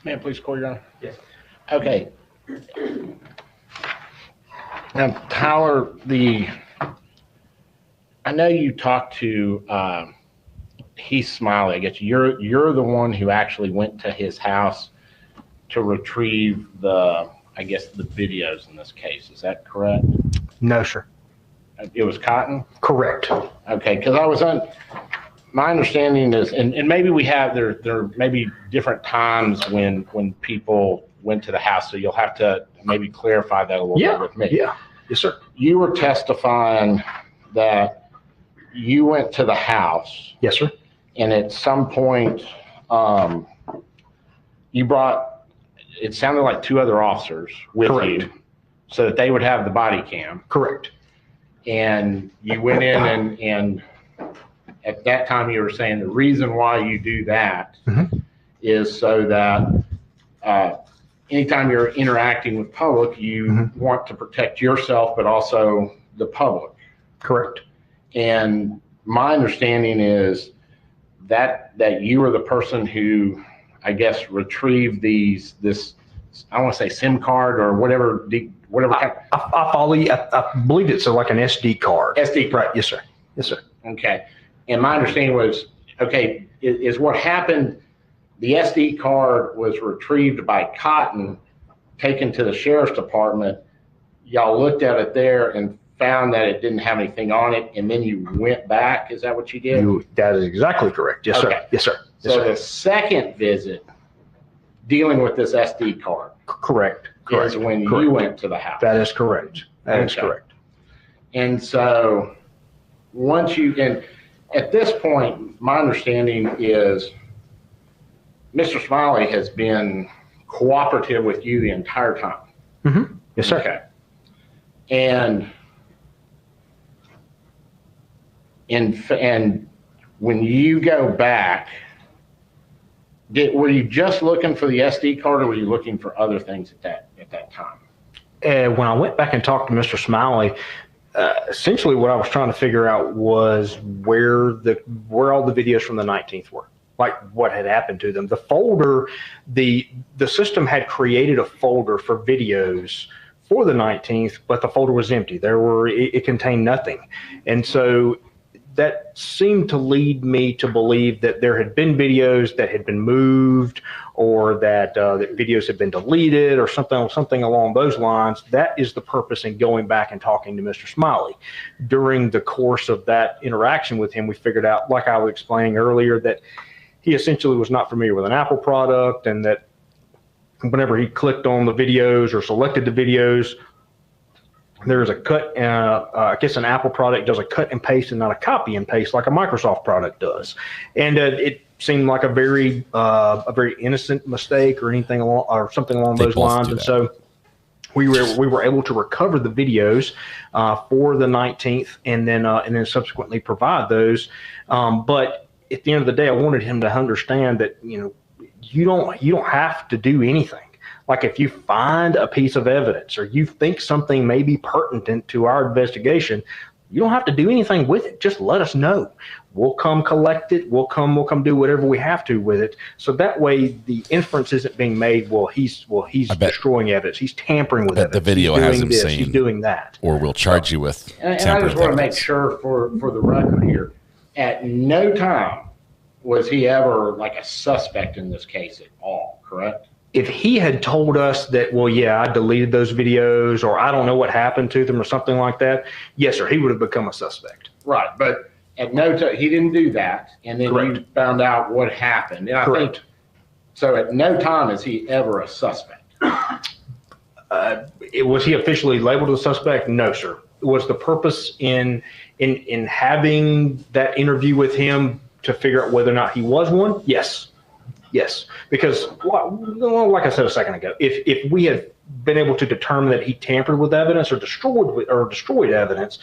Ma'am, please call Your Honor. Yes. Okay. Now, Tyler, I know you talked to Heath Smiley. I guess you're the one who actually went to his house to retrieve the videos in this case. Is that correct? No, sir. It was Cotton? Correct. Okay, because my understanding is, and maybe we have, there may be different times when people went to the house, so you'll have to maybe clarify that a little bit with me. Yeah. Yes, sir. You were testifying that you went to the house. Yes, sir. And at some point, you brought, it sounded like 2 other officers with Correct. you so that they would have the body cam. Correct. And you went in and at that time you were saying the reason why you do that is so that anytime you're interacting with public, you want to protect yourself, but also the public. Correct. And my understanding is that you were the person who, I guess, retrieved this, I want to say SIM card or whatever. I follow you. I believe it's like an SD card. SD card. Right. Yes, sir. Yes, sir. Okay. And my understanding was, okay, is what happened, the SD card was retrieved by Cotton, taken to the sheriff's department. Y'all looked at it there and found that it didn't have anything on it, and then you went back. Is that what you did? That is exactly correct. Yes, okay. sir. Yes, sir. Yes, so sir. the second visit, dealing with this SD card, correct, is when you went to the house. That is correct. That is correct. And so once you can, at this point, my understanding is Mr. Smiley has been cooperative with you the entire time. Mm-hmm. Yes, sir. Okay. And when you go back, were you just looking for the SD card, or were you looking for other things at that time? When I went back and talked to Mr. Smiley, essentially what I was trying to figure out was where all the videos from the 19th were, like what had happened to them. The folder, the system had created a folder for videos for the 19th, but the folder was empty. It contained nothing. And so that seemed to lead me to believe that there had been videos that had been moved, or that videos had been deleted, or something along those lines. That is the purpose in going back and talking to Mr. Smiley. During the course of that interaction with him, we figured out, like I was explaining earlier, that he essentially was not familiar with an Apple product, and that whenever he clicked on the videos or selected the videos, there's a cut, I guess an Apple product does a cut and paste and not a copy and paste like a Microsoft product does. And it seemed like a very innocent mistake or anything along, or something along those lines. And so we were able to recover the videos for the 19th, and then subsequently provide those. But at the end of the day, I wanted him to understand that, you don't have to do anything. Like if you find a piece of evidence, or you think something may be pertinent to our investigation, you don't have to do anything with it. Just let us know. We'll come collect it. We'll come do whatever we have to with it. So that way the inference isn't being made, he's destroying evidence. He's tampering with evidence. The video has him saying, he's doing that. Or we'll charge you with and I just want to make sure for the record here, at no time was he ever like a suspect in this case at all, correct? If he had told us that, well, yeah, I deleted those videos, or I don't know what happened to them, or something like that, yes, sir, he would have become a suspect. Right, but at no time, he didn't do that, and then you found out what happened. And I think, so at no time is he ever a suspect. Was he officially labeled a suspect? No, sir. Was the purpose in having that interview with him to figure out whether or not he was one? Yes. Yes, because like I said a second ago, if we had been able to determine that he tampered with evidence or destroyed evidence,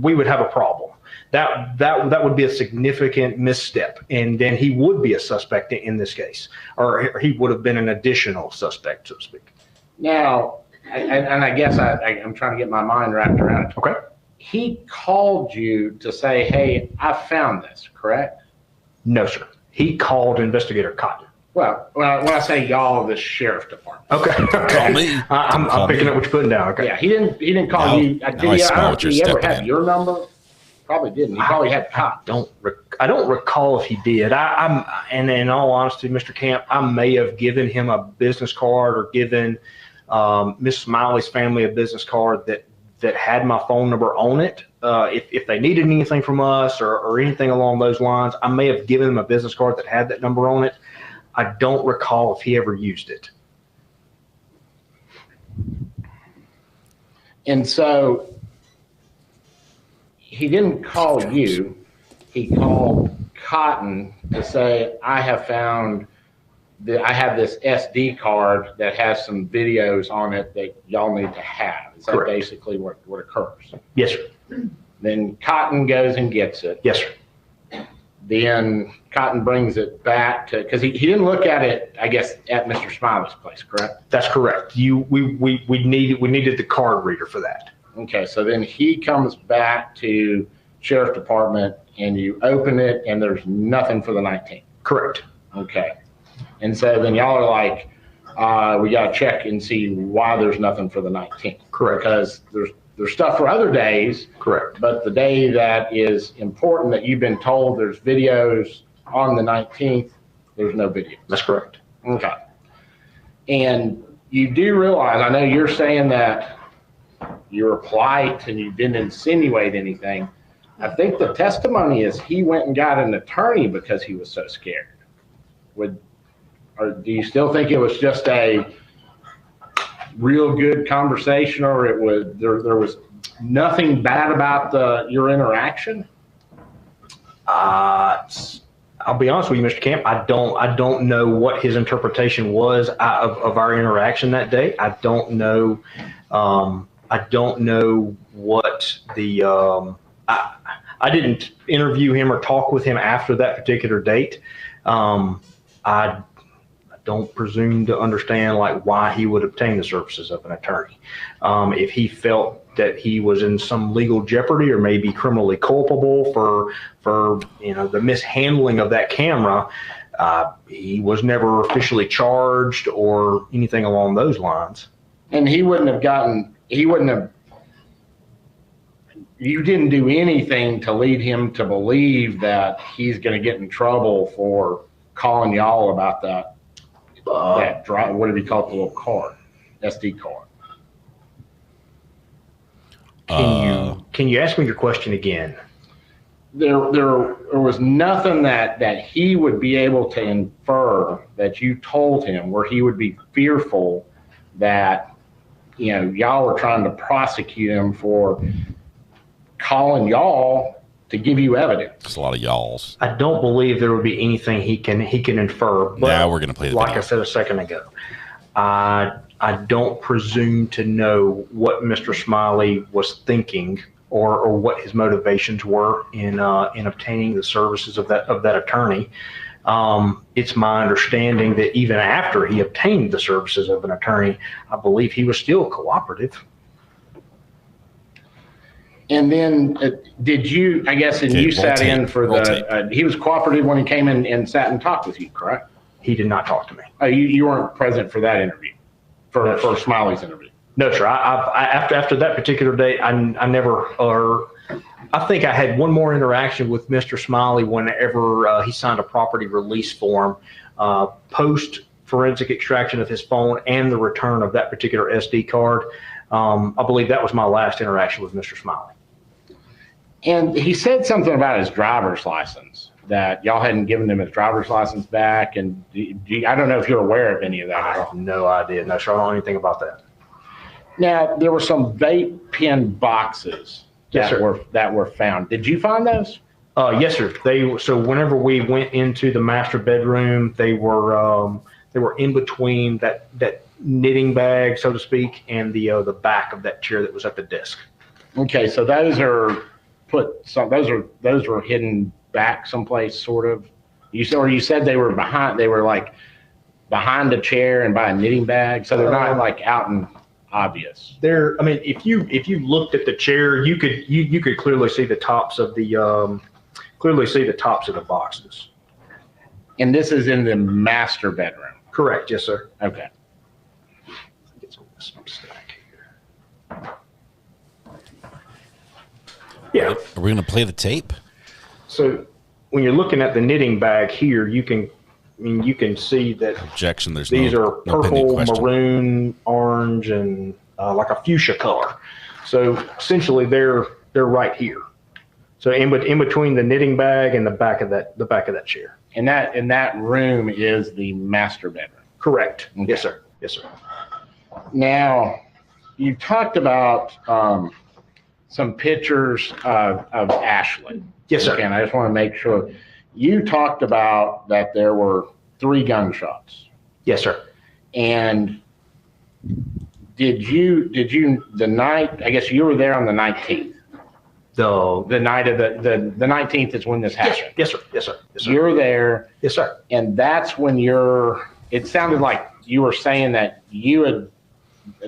we would have a problem. That would be a significant misstep, and then he would be a suspect in this case, or he would have been an additional suspect, so to speak. Now, and I guess I'm trying to get my mind wrapped around it. Okay. He called you to say, "Hey, I found this," correct? No, sir. He called Investigator Cotton. Well, when I say y'all, the sheriff department. Okay. Call me. I'm picking up what you're putting down. Okay. Yeah, he didn't call you. Did he ever have your number? Probably didn't. He probably had Cotton. I don't recall if he did. And in all honesty, Mr. Camp, I may have given him a business card, or given Miss Smiley's family a business card that had my phone number on it. If they needed anything from us or anything along those lines, I may have given them a business card that had that number on it. I don't recall if he ever used it. And so he didn't call you. He called Cotton to say, I have found that I have this SD card that has some videos on it that y'all need to have. Is that basically what occurs? Yes, sir. Then Cotton goes and gets it. Yes, sir. then Cotton brings it back to, because he didn't look at it, I guess, at Mr. Smiley's place, correct? That's correct. We needed the card reader for that. Okay, so then he comes back to Sheriff's Department and you open it and there's nothing for the 19th. Correct. Okay. And so then y'all are like, we got to check and see why there's nothing for the 19th. Correct. Because there's stuff for other days. Correct. But the day that is important that you've been told there's videos on the 19th, there's no video. That's correct. Okay. And you do realize, I know you're saying that you were polite and you didn't insinuate anything. I think the testimony is he went and got an attorney because he was so scared. Or do you still think it was just a real good conversation, or there was nothing bad about your interaction? I'll be honest with you, Mr. Camp. I don't know what his interpretation was of our interaction that day. I don't know what the I didn't interview him or talk with him after that particular date. I don't presume to understand like why he would obtain the services of an attorney. If he felt that he was in some legal jeopardy or maybe criminally culpable for the mishandling of that camera, he was never officially charged or anything along those lines. And you didn't do anything to lead him to believe that he's going to get in trouble for calling y'all about that drive. What did he call it? The little card, SD card. Can you ask me your question again? There was nothing that he would be able to infer that you told him where he would be fearful that y'all were trying to prosecute him for calling y'all to give you evidence. There's a lot of y'alls. I don't believe there would be anything he can infer. But now we're going to play the like video. I said a second ago, I don't presume to know what Mr. Smiley was thinking or what his motivations were in obtaining the services of that attorney. It's my understanding that even after he obtained the services of an attorney, I believe he was still cooperative. And then did you, I guess, and you sat in for he was cooperative when he came in and sat and talked with you, correct? He did not talk to me. You weren't present for that interview, for Smiley's interview? No, sir. After that particular date, I never, I think I had one more interaction with Mr. Smiley whenever he signed a property release form, post forensic extraction of his phone and the return of that particular SD card. I believe that was my last interaction with Mr. Smiley. And he said something about his driver's license, that y'all hadn't given him his driver's license back. And I don't know if you're aware of any of that at all. I have no idea. No, sir. I don't know anything about that. Now, there were some vape pen boxes that were found. Did you find those? Yes, sir. So whenever we went into the master bedroom, they were in between that knitting bag, so to speak, and the back of that chair that was at the desk. Okay, so those were hidden back someplace, sort of. You said they were behind. They were like behind a chair and by a knitting bag, so they're not like out and obvious. I mean, if you looked at the chair, you could clearly see the tops of the boxes. And this is in the master bedroom. Correct. Yes, sir. Okay. Yeah. Are we going to play the tape? So when you're looking at the knitting bag here, you can see that objection. These are purple, maroon, orange, and like a fuchsia color. So essentially, they're right here. So in between the knitting bag and the back of that chair. And that room is the master bedroom. Correct. Okay. Yes, sir. Yes, sir. Now, you talked about some pictures of Ashley. Yes, sir. And I just want to make sure. You talked about that there were 3 gunshots. Yes, sir. And did you the night, I guess you were there on the 19th. The night of the 19th is when this happened. Yes, sir. Yes, sir. Yes, sir. You're there. Yes, sir. And that's when it sounded like you were saying that you had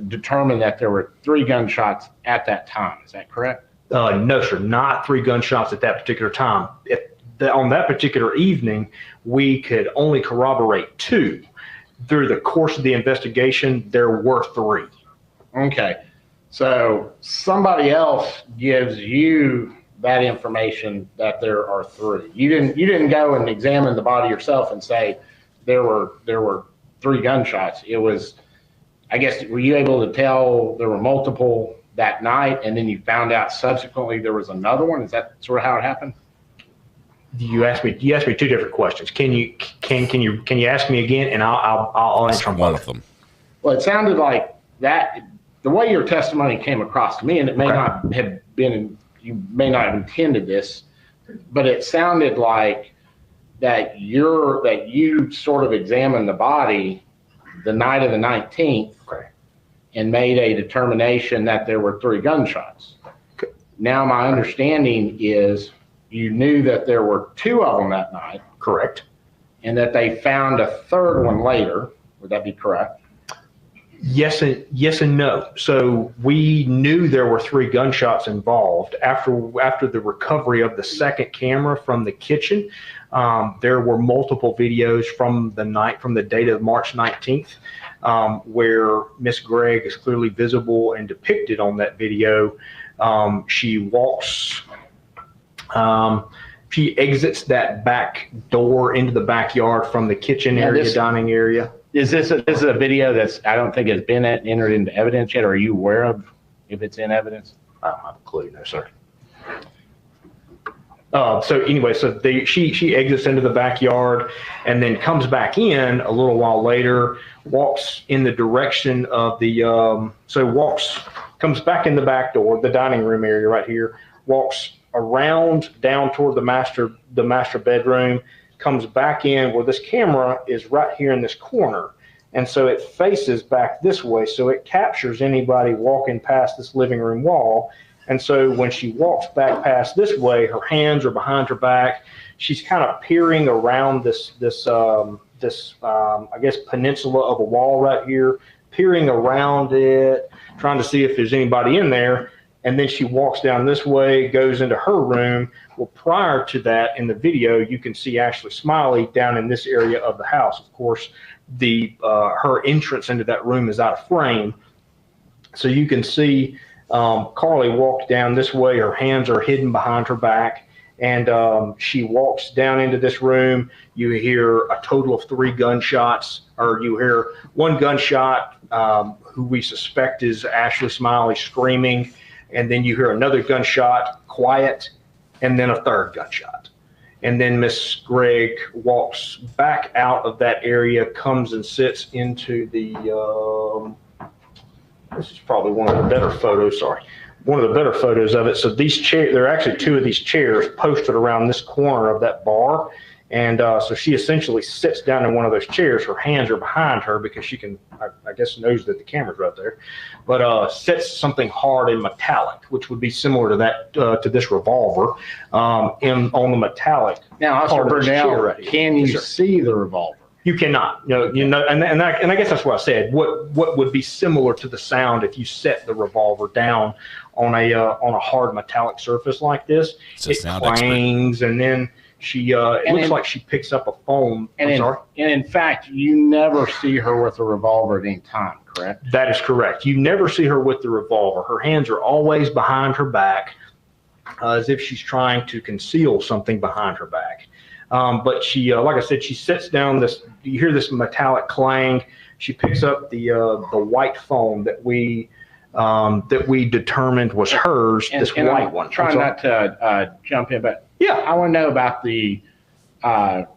determined that there were 3 gunshots at that time. Is that correct? No, sir. Not 3 gunshots at that particular time. On that particular evening, we could only corroborate 2. Through the course of the investigation, there were 3. Okay. So somebody else gives you that information that there are 3. You didn't go and examine the body yourself and say there were 3 gunshots. It was, I guess, were you able to tell there were multiple that night, and then you found out subsequently there was another one? Is that sort of how it happened? You asked me 2 different questions. Can you ask me again, and I'll answer one of them. Well, it sounded like that. The way your testimony came across to me, and it may not have been, you may not have intended this, but it sounded like that you sort of examined the body the night of the 19th and made a determination that there were 3 gunshots. Now, my understanding is you knew that there were 2 of them that night. Correct. And that they found a 3rd one later. Would that be correct? Yes and no. So we knew there were 3 gunshots involved. After the recovery of the second camera from the kitchen, there were multiple videos from the date of March 19th, where Miss Gregg is clearly visible and depicted on that video. She walks. She exits that back door into the backyard from the kitchen area, dining area. Is this a video that's, I don't think has been entered into evidence yet? Or are you aware of if it's in evidence? I don't have a clue, no, sir. So anyway, she exits into the backyard and then comes back in a little while later, walks in the direction of comes back in the back door, the dining room area right here, walks around down toward the master bedroom, comes back in where this camera is right here in this corner. And so it faces back this way, so it captures anybody walking past this living room wall. And so when she walks back past this way, her hands are behind her back. She's kind of peering around this I guess peninsula of a wall right here, peering around it, trying to see if there's anybody in there. And then she walks down this way, goes into her room. Well, prior to that, in the video, you can see Ashley Smiley down in this area of the house. Of course, her entrance into that room is out of frame. So you can see Carly walked down this way. Her hands are hidden behind her back. And she walks down into this room. You hear a total of 3 gunshots, or you hear 1 gunshot, who we suspect is Ashley Smiley screaming. And then you hear another gunshot, quiet, and then a 3rd gunshot. And then Miss Gregg walks back out of that area, comes and sits into the, this is probably one of the better photos, one of the better photos of it. So these chairs, there are actually 2 of these chairs posted around this corner of that bar. And so she essentially sits down in one of those chairs. Her hands are behind her because she can, I guess, knows that the camera's right there. But sets something hard and metallic, which would be similar to that, to this revolver, on the metallic. Now, Officer Bernell, can you see the revolver? You cannot. And I guess that's what I said. What would be similar to the sound if you set the revolver down on a hard metallic surface like this? It clangs, and then it looks like she picks up a phone. And in fact, you never see her with a revolver at any time, correct? That is correct. You never see her with the revolver. Her hands are always behind her back, as if she's trying to conceal something behind her back. But she, like I said, she sits down. You hear this metallic clang. She picks up the white phone that we determined was hers. This white one. Trying not to jump in, but yeah, I want to know about the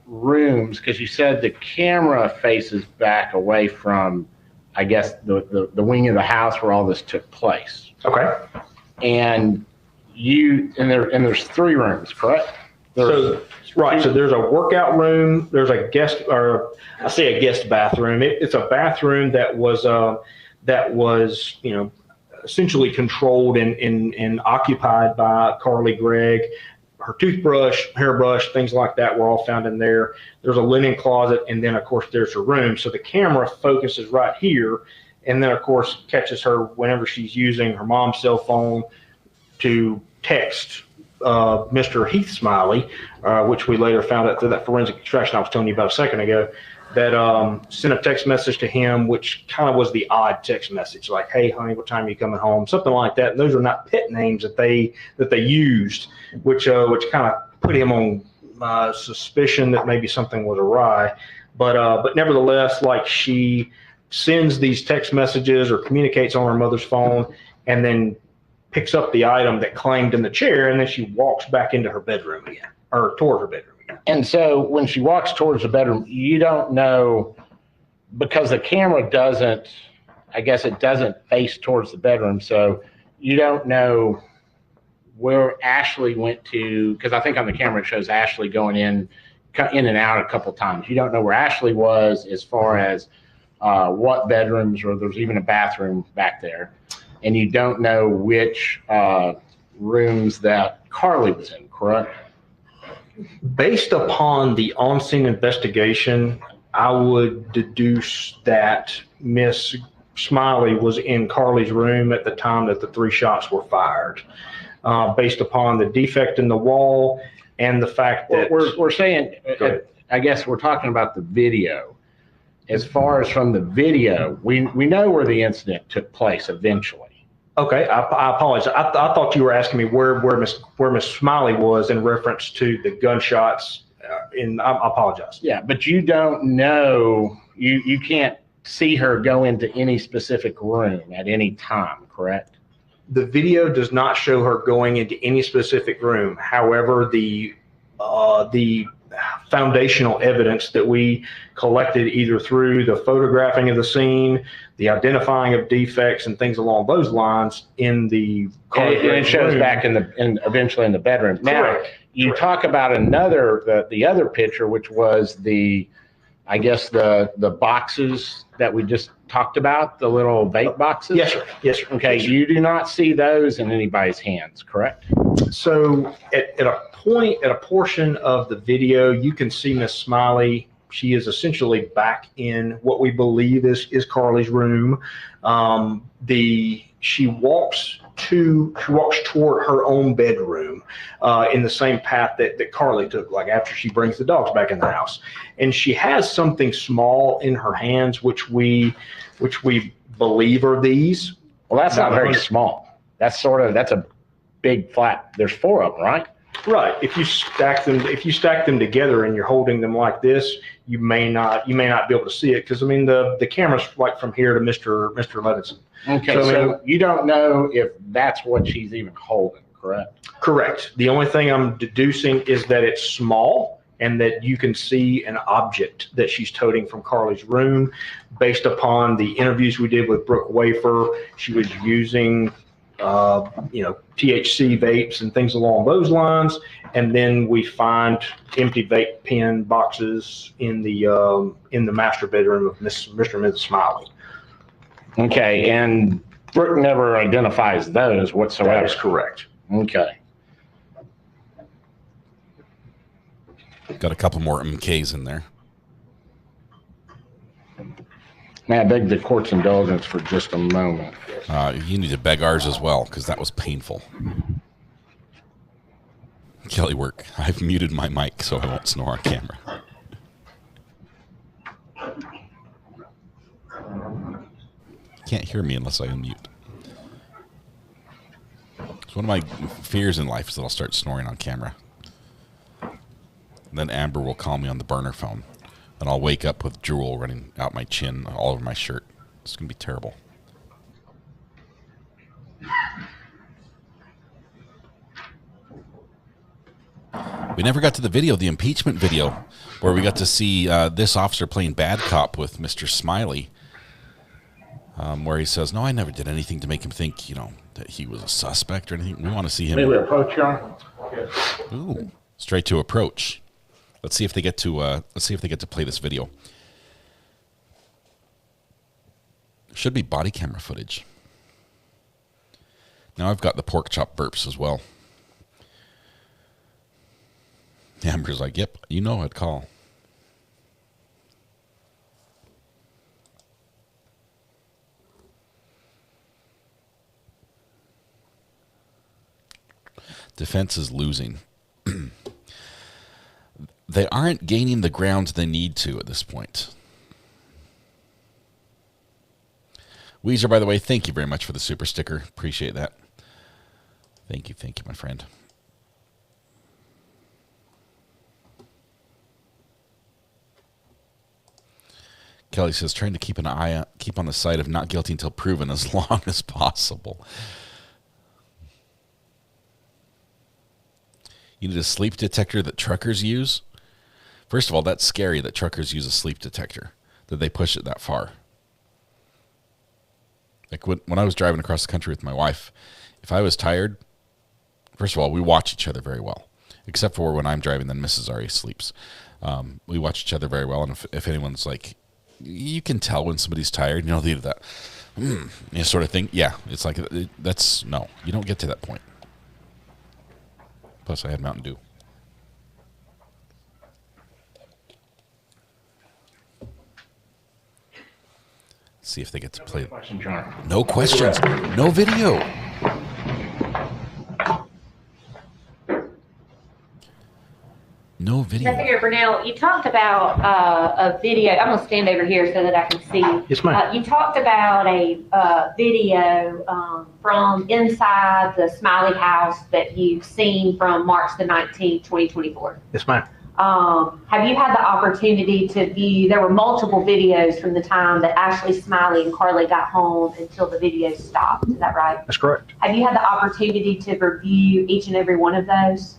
rooms, because you said the camera faces back away from, I guess, the wing of the house where all this took place. Okay. And there's 3 rooms, correct? So there's a workout room. There's a guest, or I say a guest bathroom. It's a bathroom that was essentially controlled and occupied by Carly Gregg. Her toothbrush, hairbrush, things like that were all found in there. There's a linen closet, and then, of course, there's her room. So the camera focuses right here, and then, of course, catches her whenever she's using her mom's cell phone to text Mr. Heath Smiley, which we later found out through that forensic extraction I was telling you about a second ago, that sent a text message to him, which kind of was the odd text message, like, "Hey, honey, what time are you coming home?" Something like that. And those are not pet names that they used, which kind of put him on suspicion that maybe something was awry. But nevertheless, like, she sends these text messages or communicates on her mother's phone, and then picks up the item that claimed in the chair, and then she walks back into her bedroom again, or toward her bedroom again. And so when she walks towards the bedroom, you don't know, because the camera doesn't, I guess it doesn't face towards the bedroom, so you don't know where Ashley went to, because I think on the camera it shows Ashley going in and out a couple times. You don't know where Ashley was as far as what bedrooms, or there's even a bathroom back there. And you don't know which rooms that Carly was in, correct? Based upon the on-scene investigation, I would deduce that Miss Smiley was in Carly's room at the time that the 3 shots were fired, based upon the defect in the wall and the fact that... We're saying, I guess we're talking about the video. As far as from the video, we know where the incident took place eventually. Okay, I apologize. I thought you were asking me where Miss Smiley was in reference to the gunshots. I apologize. Yeah, but you don't know. You can't see her go into any specific room at any time, correct? The video does not show her going into any specific room. However, the foundational evidence that we collected, either through the photographing of the scene, the identifying of defects, and things along those lines in the car, and it shows room. Back eventually in the bedroom. Now, you talk about the other picture, which was I guess the boxes that we just talked about, the little vape boxes. Yes, sir. Yes, sir. Okay, yes, sir. You do not see those in anybody's hands, correct? So at a portion of the video, you can see Miss Smiley. She is essentially back in what we believe is Carly's room. She walks toward her own bedroom in the same path that Carly took, like after she brings the dogs back in the house. And she has something small in her hands, which we believe are these. Well, that's not very small. That's a big flat. There's 4 of them, right? Right. If you stack them together and you're holding them like this, you may not be able to see it, because I mean the camera's like from here to Mr. Levinson. Okay, so you don't know if that's what she's even holding, correct? Correct. The only thing I'm deducing is that it's small and that you can see an object that she's toting from Carly's room. Based upon the interviews we did with Brooke Wafer, she was using THC vapes and things along those lines. And then we find empty vape pen boxes in the master bedroom of Mr. and Mrs. Smiley. Okay, and Brooke never identifies those whatsoever. That is correct. Okay. Got a couple more MKs in there. May I beg the court's indulgence for just a moment? You need to beg ours as well, because that was painful. Kelly work. I've muted my mic so I won't snore on camera. Can't hear me unless I unmute. It's one of my fears in life is that I'll start snoring on camera. And then Amber will call me on the burner phone, and I'll wake up with drool running out my chin all over my shirt. It's going to be terrible. We never got to the video, the impeachment video, where we got to see this officer playing bad cop with Mr. Smiley, where he says, "No, I never did anything to make him think, that he was a suspect or anything." We want to see him. May we approach, Your Honor? Ooh, straight to approach. Let's see if they get to play this video. Should be body camera footage. Now I've got the pork chop burps as well. Amber's like, yep, you know I'd call. Defense is losing. They aren't gaining the ground they need to at this point. Weezer, by the way, thank you very much for the super sticker. Appreciate that. Thank you, my friend. Kelly says, trying to keep on the side of not guilty until proven as long as possible. You need a sleep detector that truckers use. First of all, that's scary that truckers use a sleep detector, that they push it that far. Like when I was driving across the country with my wife, if I was tired, first of all, we watch each other very well, except for when I'm driving, then Mrs. Ari sleeps. We watch each other very well, and if anyone's like, you can tell when somebody's tired, they do that, sort of thing. Yeah, it's like, no, you don't get to that point. Plus, I had Mountain Dew. See if they get to play. No questions. No video. No video. Investigator Bernell, you talked about a video. I'm going to stand over here so that I can see. Yes, ma'am. You talked about a video from inside the Smiley house that you've seen from March the 19th, 2024. Yes, ma'am. Have you had the opportunity to view, there were multiple videos from the time that Ashley Smiley and Carly got home until the video stopped, is that right? That's correct. Have you had the opportunity to review each and every one of those?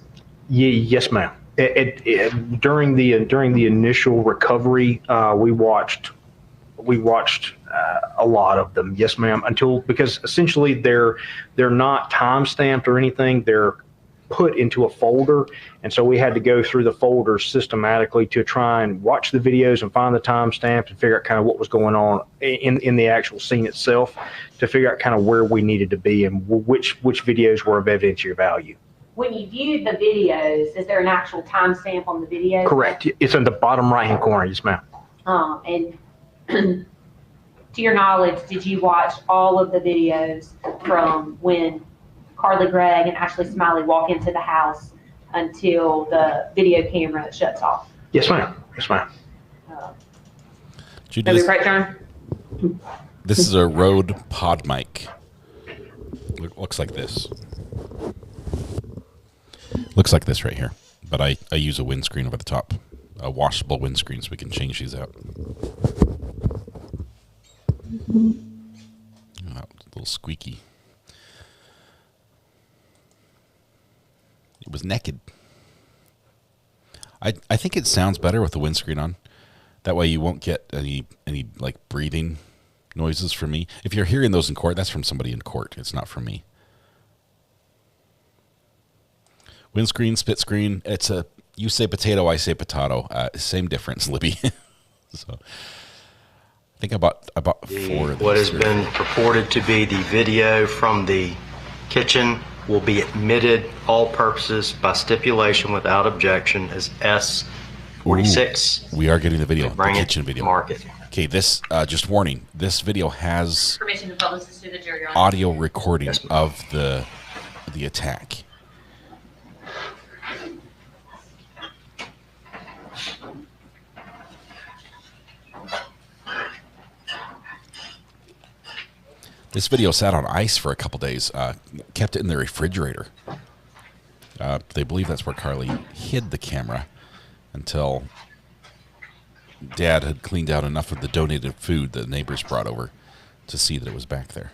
Yes, ma'am. During the initial recovery, we watched a lot of them. Yes, ma'am. Because essentially they're not time stamped or anything. They're put into a folder, and so we had to go through the folders systematically to try and watch the videos and find the timestamps and figure out kind of what was going on in the actual scene itself, to figure out kind of where we needed to be and which videos were of evidentiary value. When you viewed the videos, is there an actual timestamp on the video? Correct. It's in the bottom right-hand corner. Yes, ma'am. And to your knowledge, did you watch all of the videos from when Carly Gregg and Ashley Smiley walk into the house until the video camera shuts off? Yes, ma'am. Yes, ma'am. This is a Rode pod mic. Looks like this. Looks like this right here. But I use a windscreen over the top. A washable windscreen, so we can change these out. Oh, a little squeaky. It was naked. I think it sounds better with the windscreen on. That way you won't get any like breathing noises from me. If you're hearing those in court, that's from somebody in court. It's not from me. Windscreen, split screen. It's a, you say potato, I say potato. Same difference, Libby. So I think I bought 4 of these. What has been purported to be the video from the kitchen will be admitted all purposes by stipulation without objection as S46. We are getting the video, the Bring kitchen it, video. mark it. Okay, this, just warning, this video has Permission to publish this to the jury. audio recording of the attack. This video sat on ice for a couple days, kept it in the refrigerator. They believe that's where Carly hid the camera until Dad had cleaned out enough of the donated food that the neighbors brought over to see that it was back there.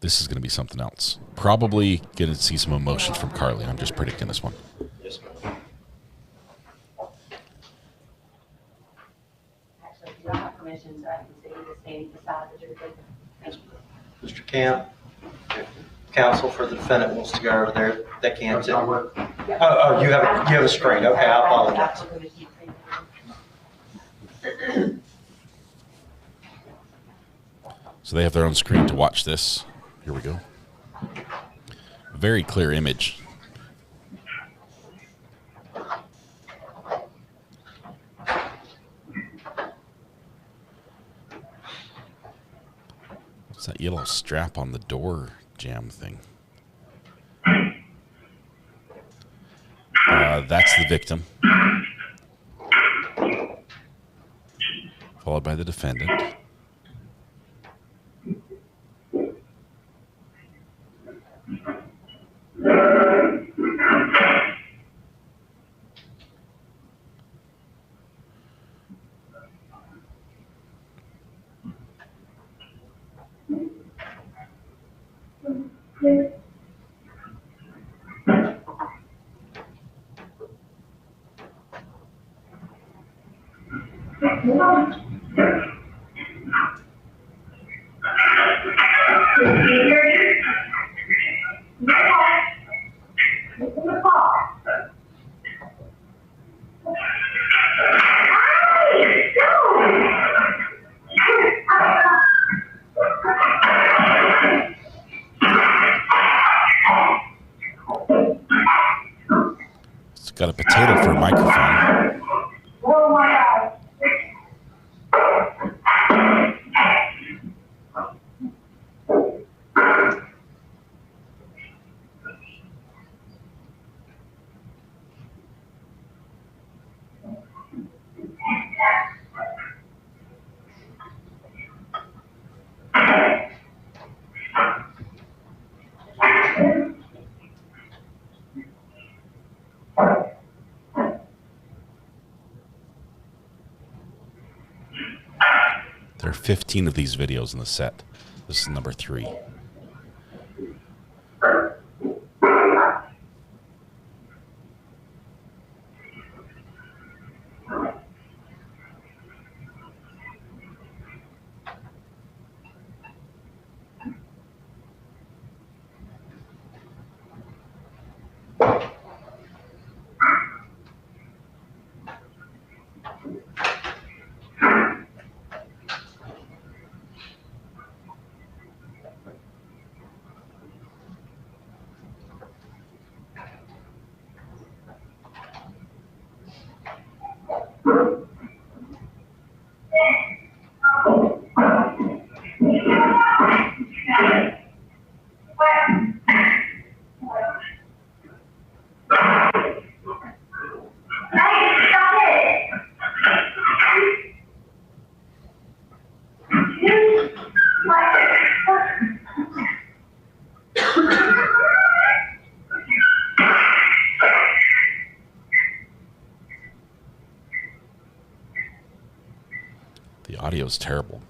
This is going to be something else. Probably going to see some emotions from Carly. I'm just predicting this one. Yes, ma'am. Actually, do I have permission so I can see the standing beside the jury? Mr. Camp, counsel for the defendant wants to go over there. They can't. Oh, you have a screen. Okay, I apologize. So they have their own screen to watch this. Here we go. Very clear image. What's that yellow strap on the door jam thing? That's the victim. Followed by the defendant. It's got a potato for a microphone. There are 15 of these videos in the set. This is number 3. The audio is terrible.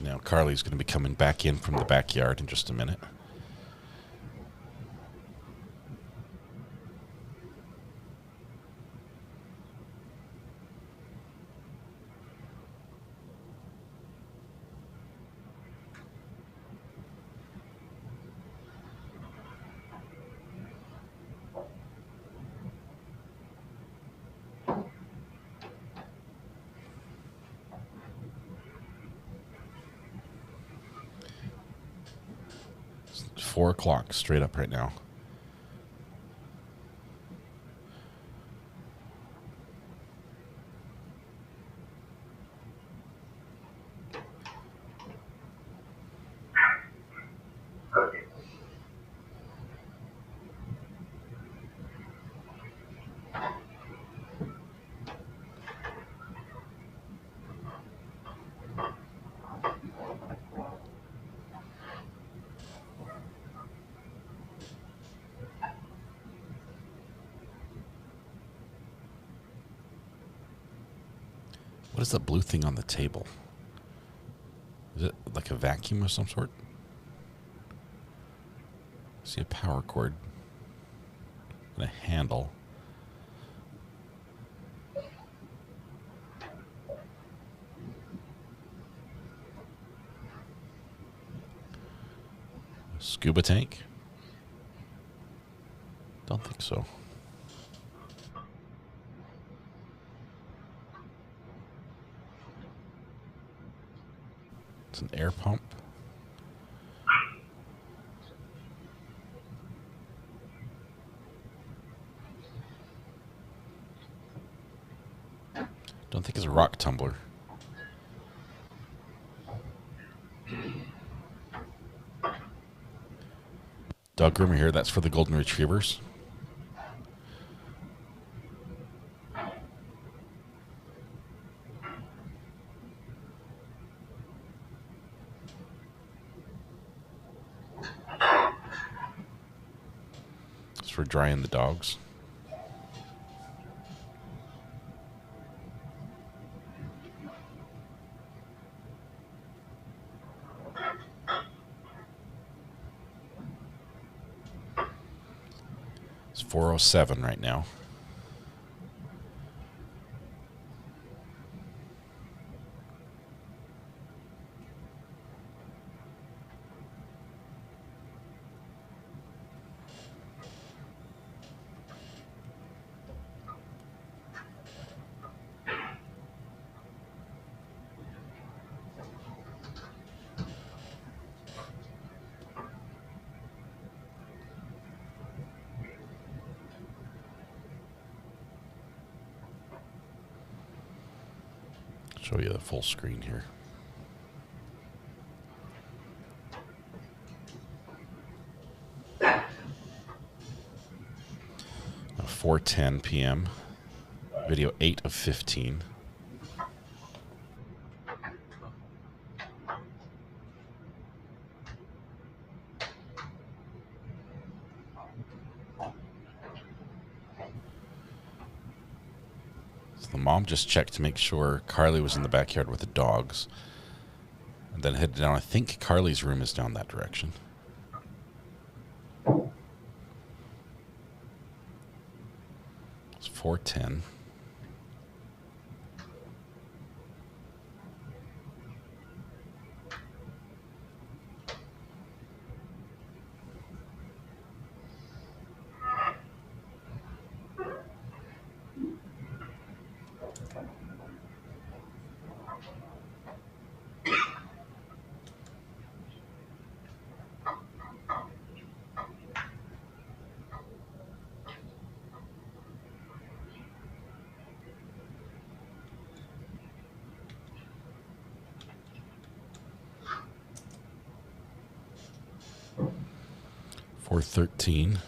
Now Carly's going to be coming back in from the backyard in just a minute. It's 4 o'clock straight up right now. What is the blue thing on the table? Is it like a vacuum of some sort? See a power cord and a handle. Scuba tank? Don't think so. It's an air pump. Don't think it's a rock tumbler. Dog groomer here, that's for the golden retrievers. It's for drying the dogs. It's 4:07 right now. Show you the full screen here. Now 4:10 p.m. Video 8 of 15. The mom just checked to make sure Carly was in the backyard with the dogs. And then headed down. I think Carly's room is down that direction. It's 4:10. Or 13.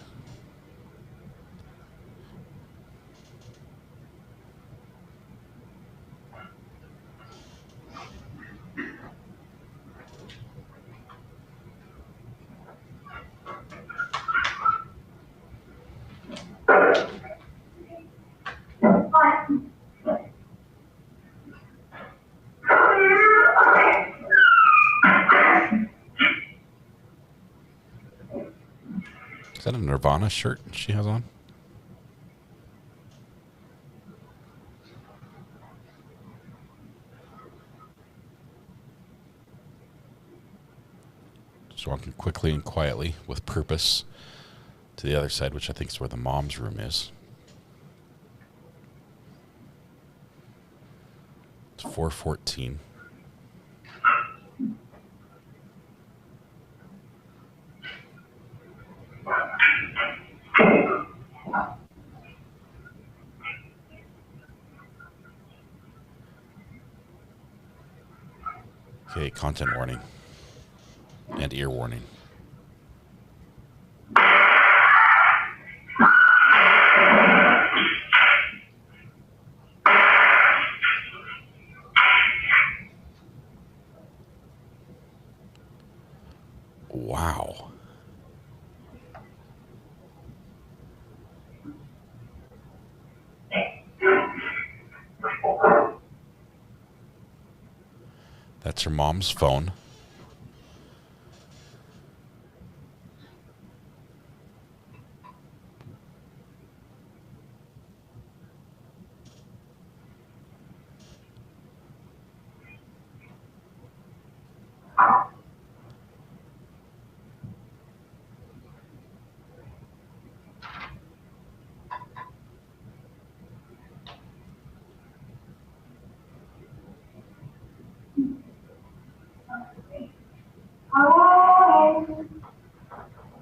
Is that a Nirvana shirt she has on? Just walking quickly and quietly with purpose to the other side, which I think is where the mom's room is. It's 4:14. Okay, content warning and ear warning. Wow. That's her mom's phone.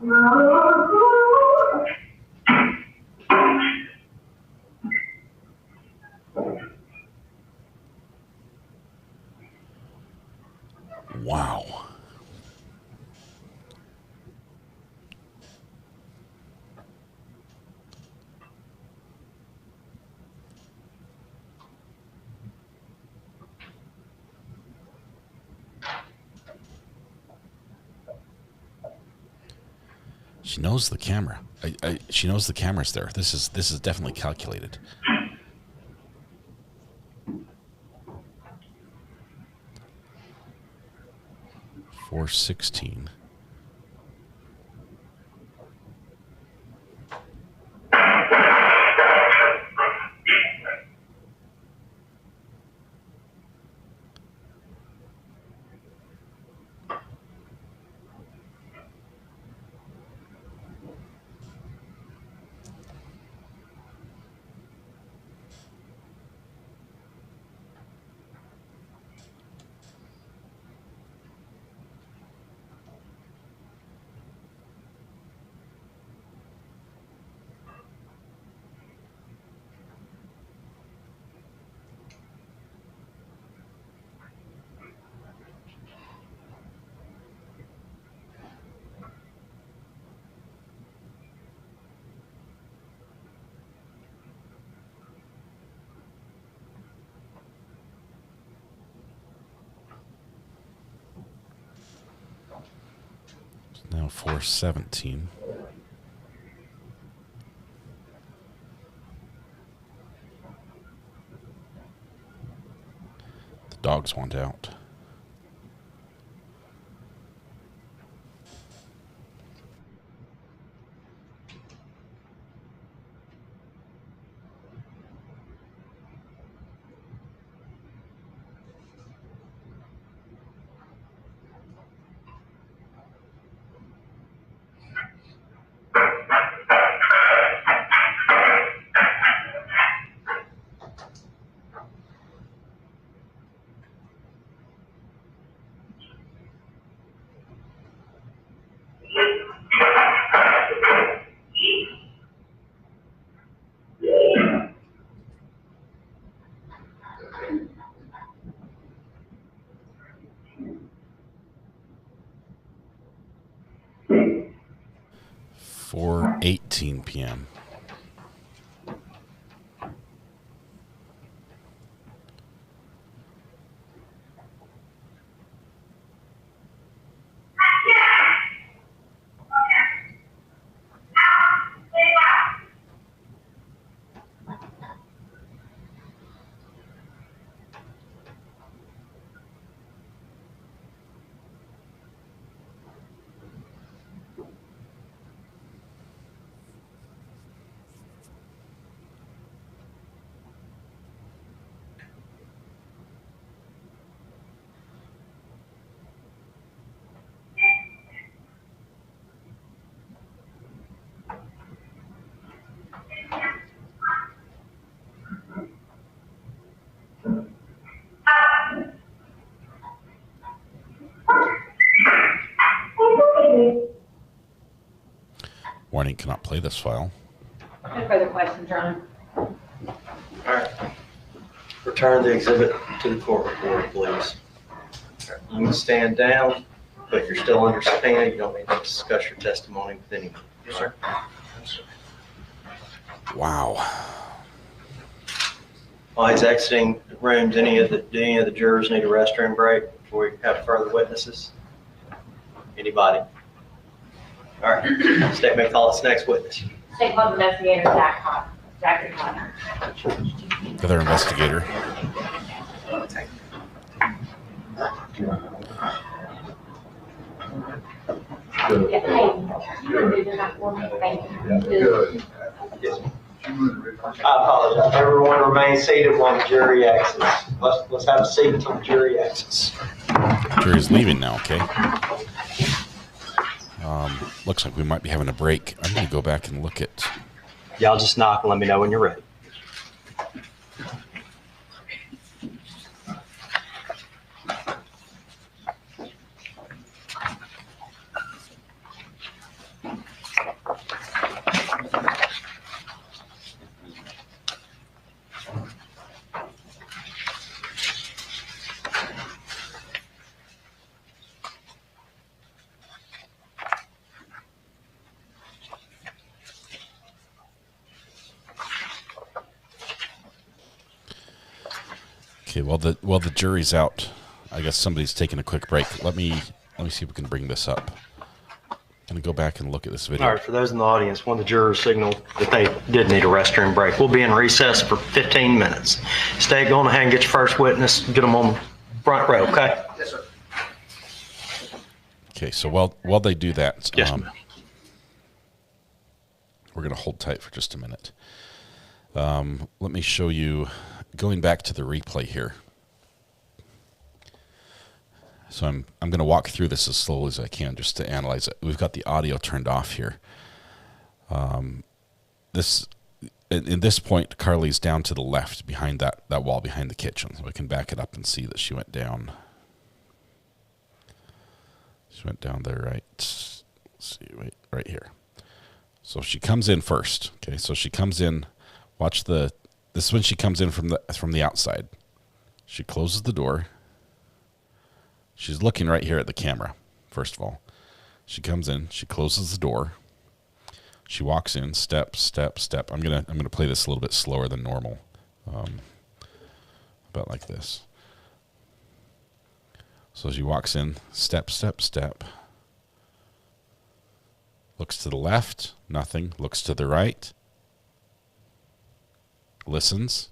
Wow. She knows the camera. She knows the camera's there. This is definitely calculated. $416. Now 417. The dogs want out. $4:18 p.m. Warning, cannot play this file. No further questions, Your Honor. All right. Return the exhibit to the court reporter, please. You can stand down, but you're still under subpoena. You don't need to discuss your testimony with anyone. Yes, sir. Wow. While he's exiting the rooms, do any of the jurors need a restroom break before we have further witnesses? Anybody? All right. State may call its next witness. State Club Investigator Jack Connor. The other investigator. Yeah, Ayden, you would do that for me, thank you. I apologize. Everyone remain seated while the jury exits. Let's have a seat until the jury exits. The jury's leaving now, okay? Looks like we might be having a break. I'm going to go back and look at... Y'all just knock and let me know when you're ready. Okay, well the jury's out. I guess somebody's taking a quick break. Let me see if we can bring this up. I'm gonna go back and look at this video. All right, for those in the audience, one of the jurors signaled that they did need a restroom break. We'll be in recess for 15 minutes. Stay, go on ahead and get your first witness. Get them on the front row, okay? Yes, sir. Okay, so while they do that, yes, we're gonna hold tight for just a minute. Let me show you, going back to the replay here. So I'm going to walk through this as slowly as I can just to analyze it. We've got the audio turned off here. In this point, Carly's down to the left behind that wall behind the kitchen. So we can back it up and see that she went down. She went down there, right? Let's see, wait, right here. So she comes in first. Okay, so she comes in. Watch this is when she comes in from the outside. She closes the door. She's looking right here at the camera, first of all. She comes in, she closes the door. She walks in, step, step, step. I'm gonna play this a little bit slower than normal. About like this. So she walks in, step, step, step. Looks to the left, nothing. Looks to the right. Listens.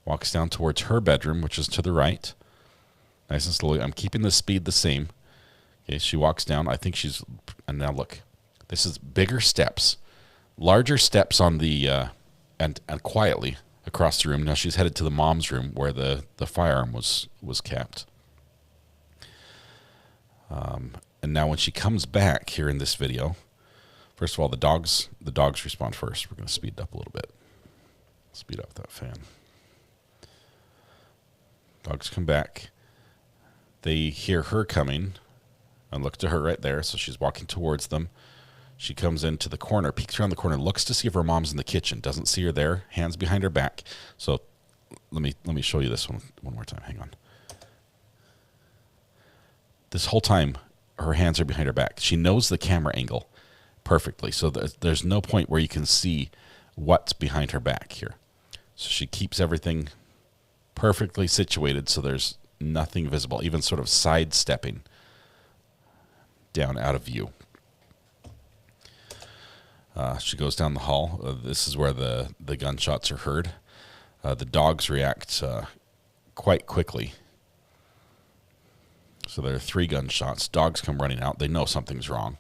Walks down towards her bedroom, which is to the right. Nice and slowly. I'm keeping the speed the same. Okay, she walks down. I think she's... And now look. This is bigger steps. Larger steps on the... and quietly across the room. Now she's headed to the mom's room where the firearm was kept. And now when she comes back here in this video... First of all, the dogs respond first. We're going to speed it up a little bit. Speed up that fan. Dogs come back. They hear her coming and look to her right there. So she's walking towards them. She comes into the corner, peeks around the corner, looks to see if her mom's in the kitchen. Doesn't see her there. Hands behind her back. So let me show you this one more time. Hang on. This whole time, her hands are behind her back. She knows the camera angle perfectly. So there's no point where you can see what's behind her back here. So she keeps everything perfectly situated so there's nothing visible, even sort of sidestepping down out of view. She goes down the hall. This is where the gunshots are heard. The dogs react quite quickly. So there are 3 gunshots. Dogs come running out. They know something's wrong.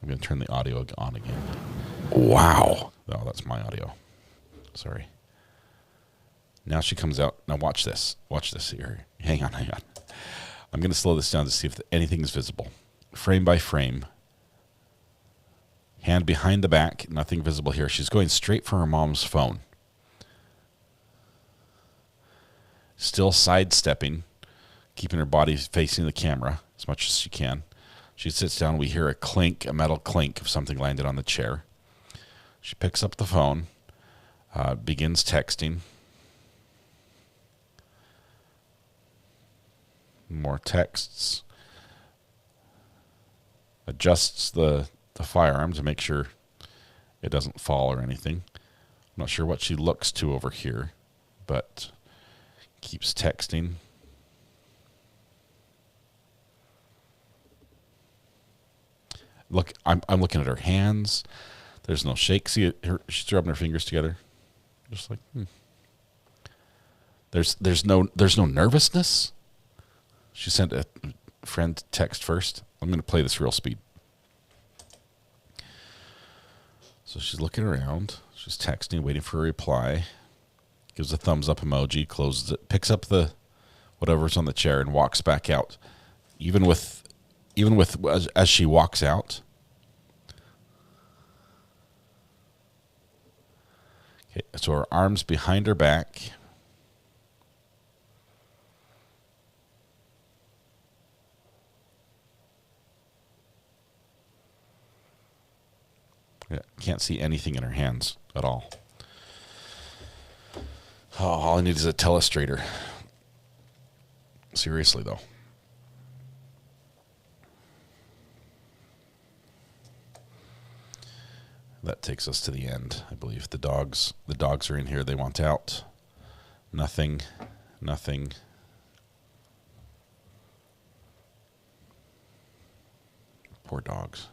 I'm going to turn the audio on again. Wow. Oh, that's my audio. Sorry. Now she comes out. Now watch this. Watch this here. Hang on. I'm going to slow this down to see if anything is visible. Frame by frame. Hand behind the back. Nothing visible here. She's going straight for her mom's phone. Still sidestepping. Keeping her body facing the camera as much as she can. She sits down. We hear a clink, a metal clink of something landed on the chair. She picks up the phone, begins texting. More texts. Adjusts the firearm to make sure it doesn't fall or anything. I'm not sure what she looks to over here, but keeps texting. Look, I'm looking at her hands. There's no shake. See her, she's rubbing her fingers together, just like. There's no nervousness. She sent a friend text first. I'm going to play this real speed. So she's looking around. She's texting, waiting for a reply. Gives a thumbs up emoji. Closes it. Picks up the whatever's on the chair and walks back out. Even with as she walks out. Okay, so her arms behind her back. Yeah, can't see anything in her hands at all. Oh, all I need is a telestrator. Seriously, though. That takes us to the end, I believe. The dogs are in here. They want out. Nothing. Poor dogs.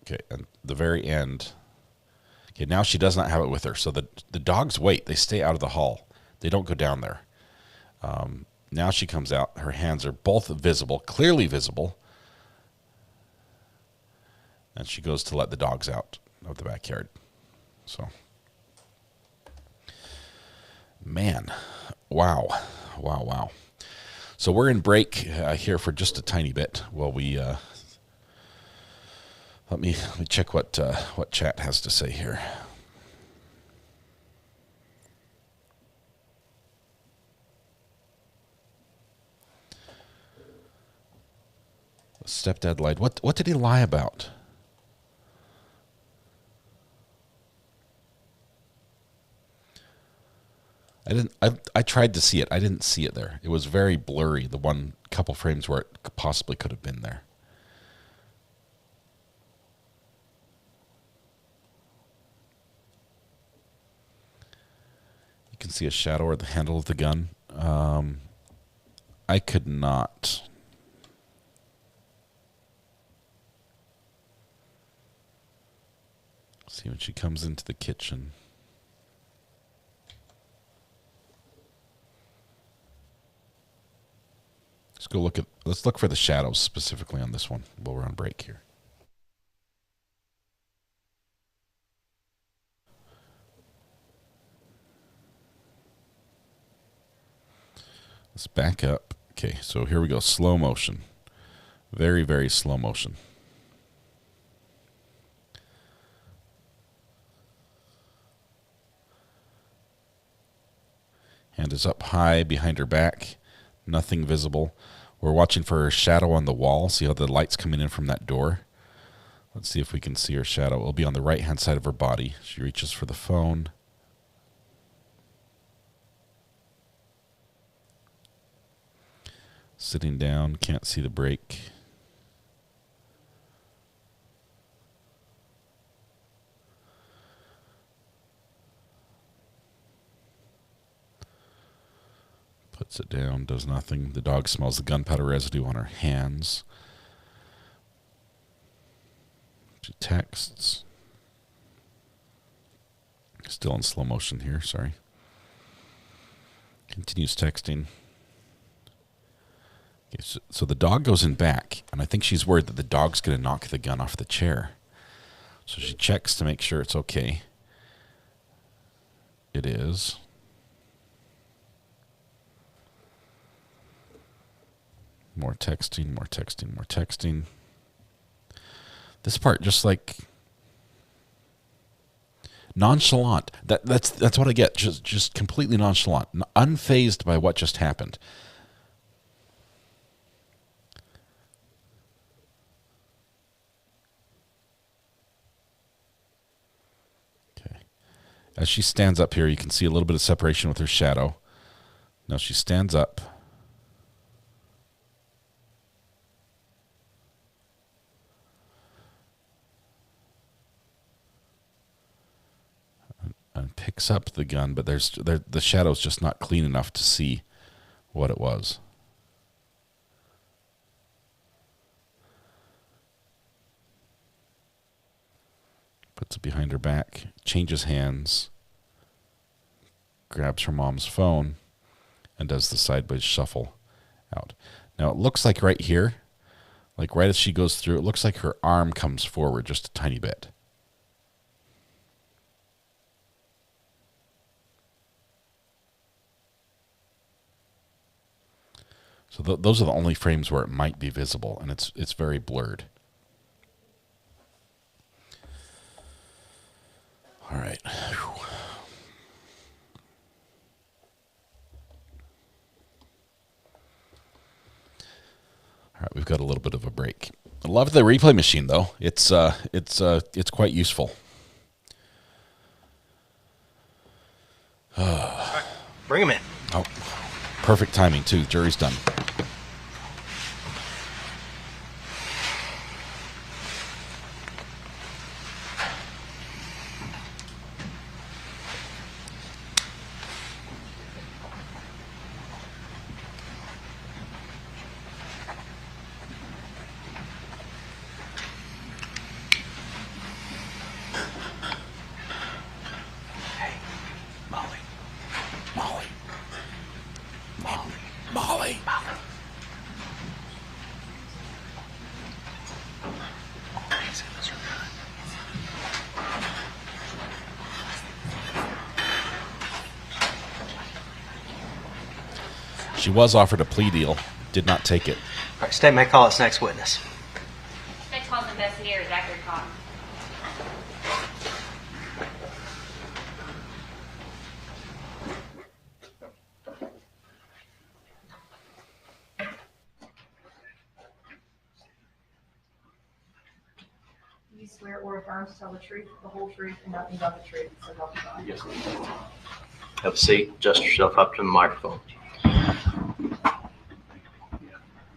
Okay, and the very end. Okay, now she does not have it with her. So the dogs wait. They stay out of the hall. They don't go down there. Now she comes out. Her hands are both visible, clearly visible. And she goes to let the dogs out of the backyard. So, man, wow. So we're in break here for just a tiny bit while we let me check what chat has to say here. Stepdad lied. What did he lie about? I tried to see it. I didn't see it there. It was very blurry. The one couple frames where it possibly could have been there. You can see a shadow or the handle of the gun. I could not. See when she comes into the kitchen. Let's look for the shadows specifically on this one while we're on break here. Let's back up. Okay, so here we go. Slow motion. Very, very slow motion. Hand is up high behind her back. Nothing visible. We're watching for her shadow on the wall. See how the light's coming in from that door? Let's see if we can see her shadow. It'll be on the right-hand side of her body. She reaches for the phone. Sitting down, can't see the brake. Puts it down, does nothing. The dog smells the gunpowder residue on her hands. She texts. Still in slow motion here, sorry. Continues texting. Okay, so the dog goes in back, and I think she's worried that the dog's going to knock the gun off the chair. So she checks to make sure it's okay. It is. More texting, more texting, more texting. This part just like nonchalant. That's what I get. Just completely nonchalant, unfazed by what just happened. Okay. As she stands up here, you can see a little bit of separation with her shadow. Now she stands up. And picks up the gun, but the shadow's just not clean enough to see what it was. Puts it behind her back, changes hands, grabs her mom's phone, and does the sideways shuffle out. Now it looks like right here, like right as she goes through, it looks like her arm comes forward just a tiny bit. So those are the only frames where it might be visible, and it's very blurred. All right. Whew. All right, we've got a little bit of a break. I love the replay machine, though. It's quite useful. Bring him in. Oh, perfect timing too. Jury's done. She was offered a plea deal, did not take it. All right, state may call its next witness. Next call's investigator Zachary Cotton. You swear or affirm to tell the truth, the whole truth, and nothing but the truth, so help you God. Yes, ma'am. Have a seat. Adjust yourself up to the microphone.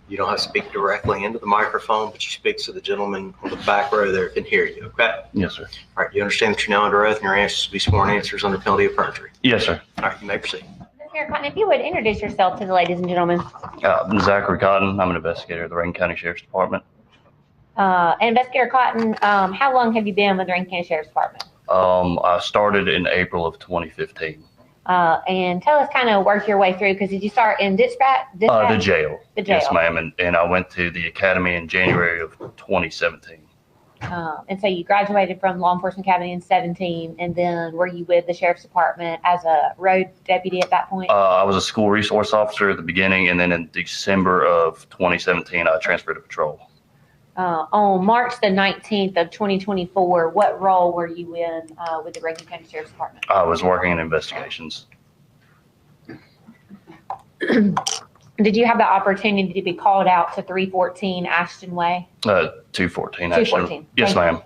You don't have to speak directly into the microphone, but you speak so the gentleman on the back row there can hear you, okay? Yes, sir. All right, you understand that you're now under oath and your answers will be sworn answers under penalty of perjury? Yes, sir. All right, you may proceed. Mr. Cotton, if you would introduce yourself to the ladies and gentlemen. I'm Zachary Cotton. I'm an investigator at the Rankin County Sheriff's Department. Investigator Cotton, how long have you been with the Rankin County Sheriff's Department? I started in April of 2015. And tell us kind of work your way through, because did you start in dispatch? The jail. The jail. Yes, ma'am. And I went to the academy in January of 2017. And so you graduated from Law Enforcement Academy in 17, and then were you with the Sheriff's Department as a road deputy at that point? I was a school resource officer at the beginning, and then in December of 2017, I transferred to patrol. On March the 19th of 2024, what role were you in with the Rankin County Sheriff's Department? I was working in investigations. Did you have the opportunity to be called out to 314 Ashton Way? 214, actually. 214. Yes, ma'am.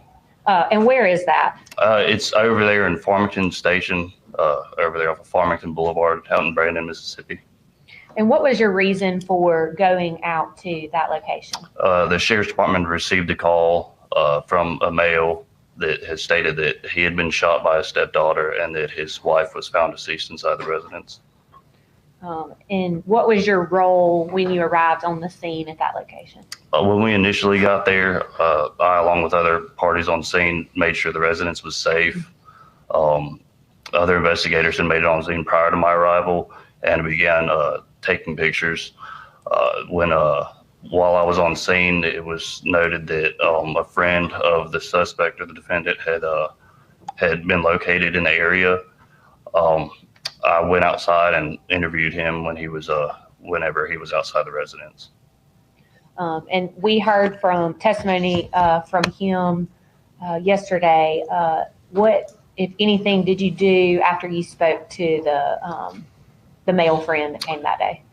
And where is that? It's over there in Farmington Station, over there off of Farmington Boulevard, out in Brandon, Mississippi. And what was your reason for going out to that location? The Sheriff's Department received a call from a male that has stated that he had been shot by his stepdaughter and that his wife was found deceased inside the residence. And what was your role when you arrived on the scene at that location? When we initially got there, I, along with other parties on scene, made sure the residence was safe. Other investigators had made it on scene prior to my arrival and began taking pictures. While I was on scene, it was noted that a friend of the suspect or the defendant had been located in the area. I went outside and interviewed him whenever he was outside the residence. And we heard from testimony from him yesterday. What, if anything, did you do after you spoke to the male friend that came that day?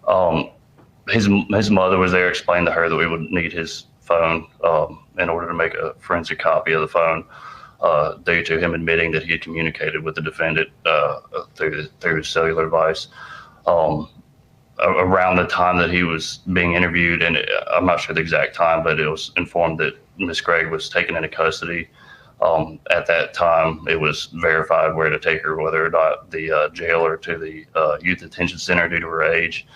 His mother was there, explained to her that we would need his phone in order to make a forensic copy of the phone, due to him admitting that he had communicated with the defendant through his cellular device. Around the time that he was being interviewed, and I'm not sure the exact time, but it was informed that Miss Gregg was taken into custody. At that time, it was verified where to take her, whether or not the jail or to the youth detention center due to her age.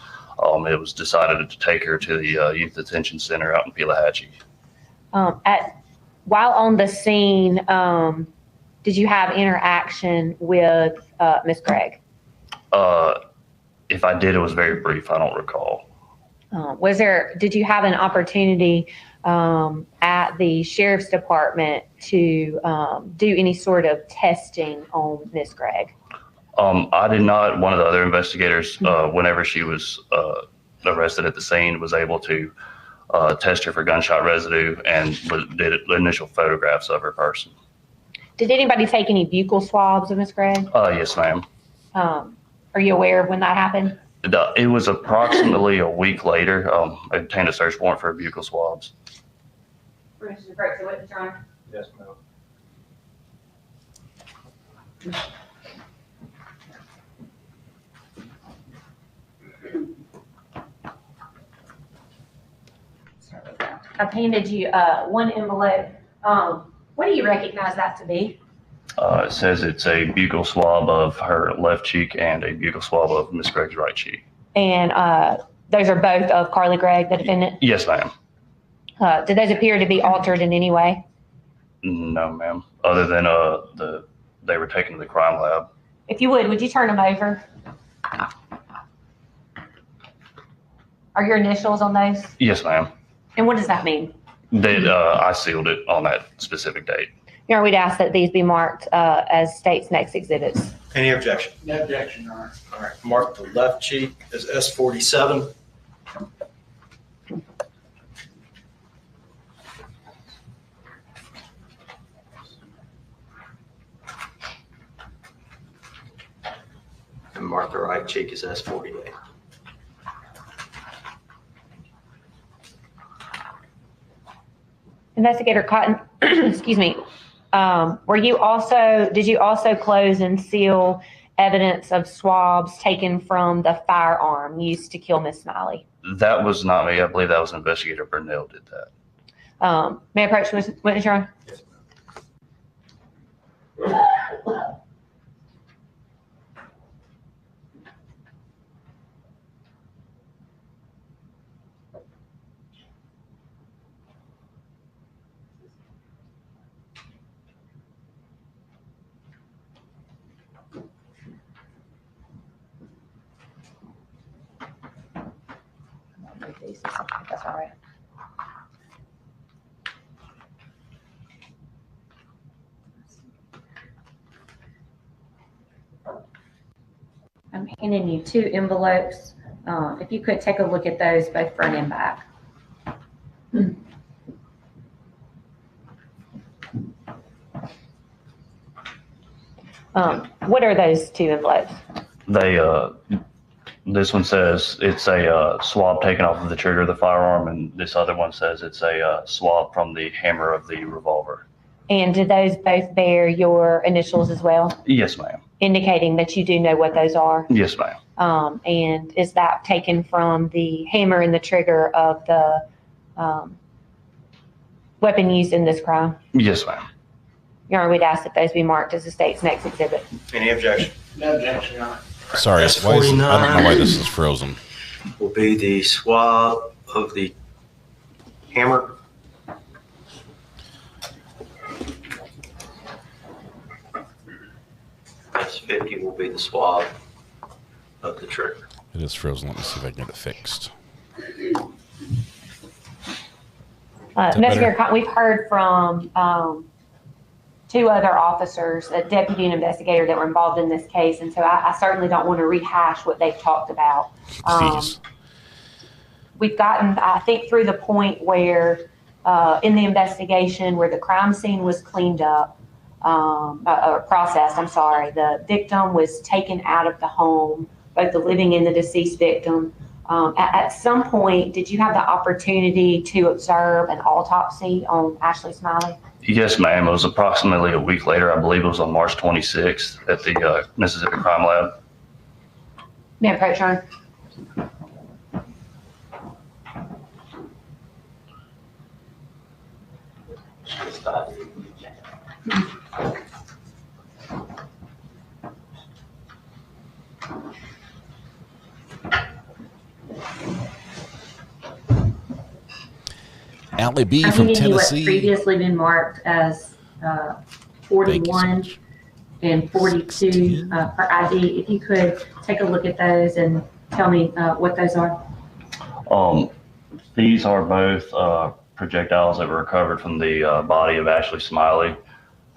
It was decided to take her to the youth detention center out in Pelahatchie. While on the scene, did you have interaction with Miss Gregg? If I did, it was very brief. I don't recall. Did you have an opportunity at the Sheriff's Department to do any sort of testing on Miss Gregg? I did not. One of the other investigators, whenever she was arrested at the scene, was able to test her for gunshot residue and did initial photographs of her person. Did anybody take any buccal swabs of Miss Gregg? Yes, ma'am. Are you aware of when that happened? It was approximately a week later. I obtained a search warrant for buccal swabs. Yes, ma'am. I've handed you one envelope. What do you recognize that to be? It says it's a buccal swab of her left cheek and a buccal swab of Miss Gregg's right cheek. And those are both of Carly Gregg, the defendant? Yes, ma'am. Did those appear to be altered in any way? No, ma'am. Other than they were taken to the crime lab. If you would you turn them over? Are your initials on those? Yes, ma'am. And what does that mean? That I sealed it on that specific date. We'd ask that these be marked as state's next exhibits. Any objection? No objection, Your Honor. All right, mark the left cheek as S47. And mark the right cheek as S48. Investigator Cotton, excuse me, did you also close and seal evidence of swabs taken from the firearm used to kill Miss Smiley? That was not me. I believe that was Investigator Bernell did that. May I approach witness, Your Honor? That's all right. I'm handing you 2 envelopes. If you could take a look at those, both front and back. What are those 2 envelopes? This one says it's a swab taken off of the trigger of the firearm, and this other one says it's a swab from the hammer of the revolver. And do those both bear your initials as well? Yes, ma'am. Indicating that you do know what those are? Yes, ma'am. And is that taken from the hammer and the trigger of the weapon used in this crime? Yes, ma'am. Your Honor, we'd ask that those be marked as the state's next exhibit. Any objection? No objection, Your Honor. Sorry, I don't know why this is frozen. Will be the swab of the hammer. S50 will be the swab of the trigger. It is frozen. Let me see if I can get it fixed. Investigator Cotton, we've heard from 2 other officers, a deputy and investigator, that were involved in this case, and so I certainly don't want to rehash what they've talked about. We've gotten, I think, through the point where in the investigation where the crime scene was cleaned up, or processed, I'm sorry, the victim was taken out of the home, both the living and the deceased victim. At some point, did you have the opportunity to observe an autopsy on Ashley Smiley? Yes, ma'am. It was approximately a week later. I believe it was on March 26th at the Mississippi Crime Lab. May I approach, Your Honor? Allie B from Tennessee. What previously been marked as 41 and 42 per ID. If you could take a look at those and tell me what those are. These are both projectiles that were recovered from the body of Ashley Smiley.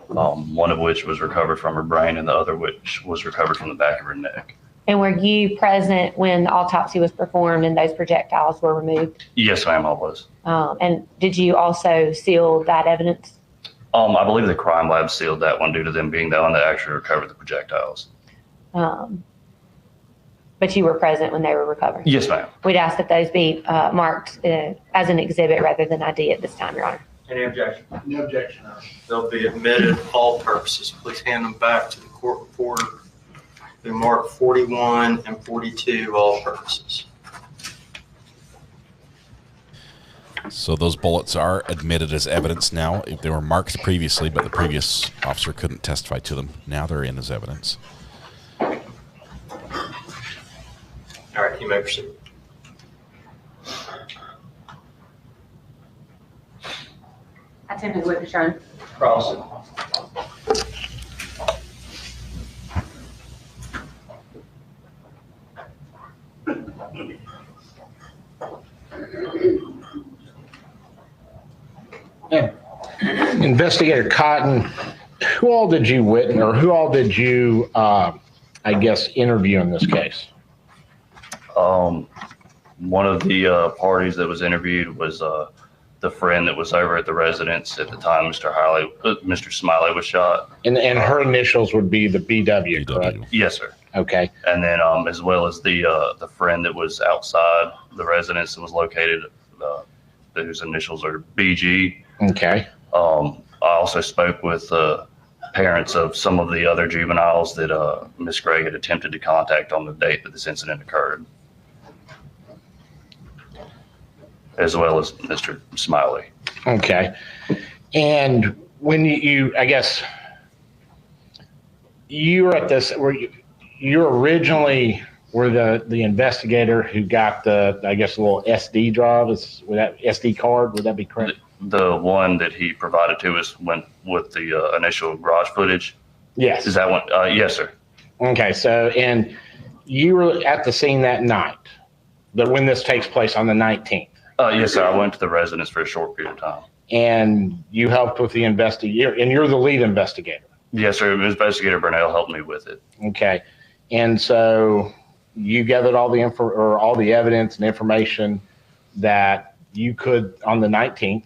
One of which was recovered from her brain, and the other which was recovered from the back of her neck. And were you present when the autopsy was performed and those projectiles were removed? Yes, ma'am, I was. And did you also seal that evidence? I believe the crime lab sealed that one due to them being the one that actually recovered the projectiles. But you were present when they were recovered? Yes, ma'am. We'd ask that those be marked as an exhibit rather than ID at this time, Your Honor. Any objection? No objection, Your Honor. They'll be admitted all purposes. Please hand them back to the court reporter. They mark 41 and 42 all purposes. So those bullets are admitted as evidence now. If they were marked previously, but the previous officer couldn't testify to them, now they're in as evidence. All right, you may proceed. Attended witness, Your Honor. Cross it. Investigator Cotton, who all did you witness, or who all did you I guess, interview in this case? One of the parties that was interviewed was the friend that was over at the residence at the time Mr. Smiley was shot. And her initials would be the BW, correct? Yes, sir. Okay. And then as well as the friend that was outside the residence that was located, whose initials are BG. Okay. I also spoke with parents of some of the other juveniles that Miss Gregg had attempted to contact on the date that this incident occurred, as well as Mr. Smiley. Okay. And when you I guess, you were at this, you originally were the investigator who got the, I guess, little SD drive, with that SD card, would that be correct? The one that he provided to us went with the initial garage footage. Yes. Is that one? Yes, sir. Okay. So, and you were at the scene that night, but when this takes place on the 19th? Yes, sir. I went to the residence for a short period of time. And you helped with the investigator, and you're the lead investigator? Yes, sir. Investigator Bernell helped me with it. Okay. And so you gathered all the evidence and information that you could on the 19th.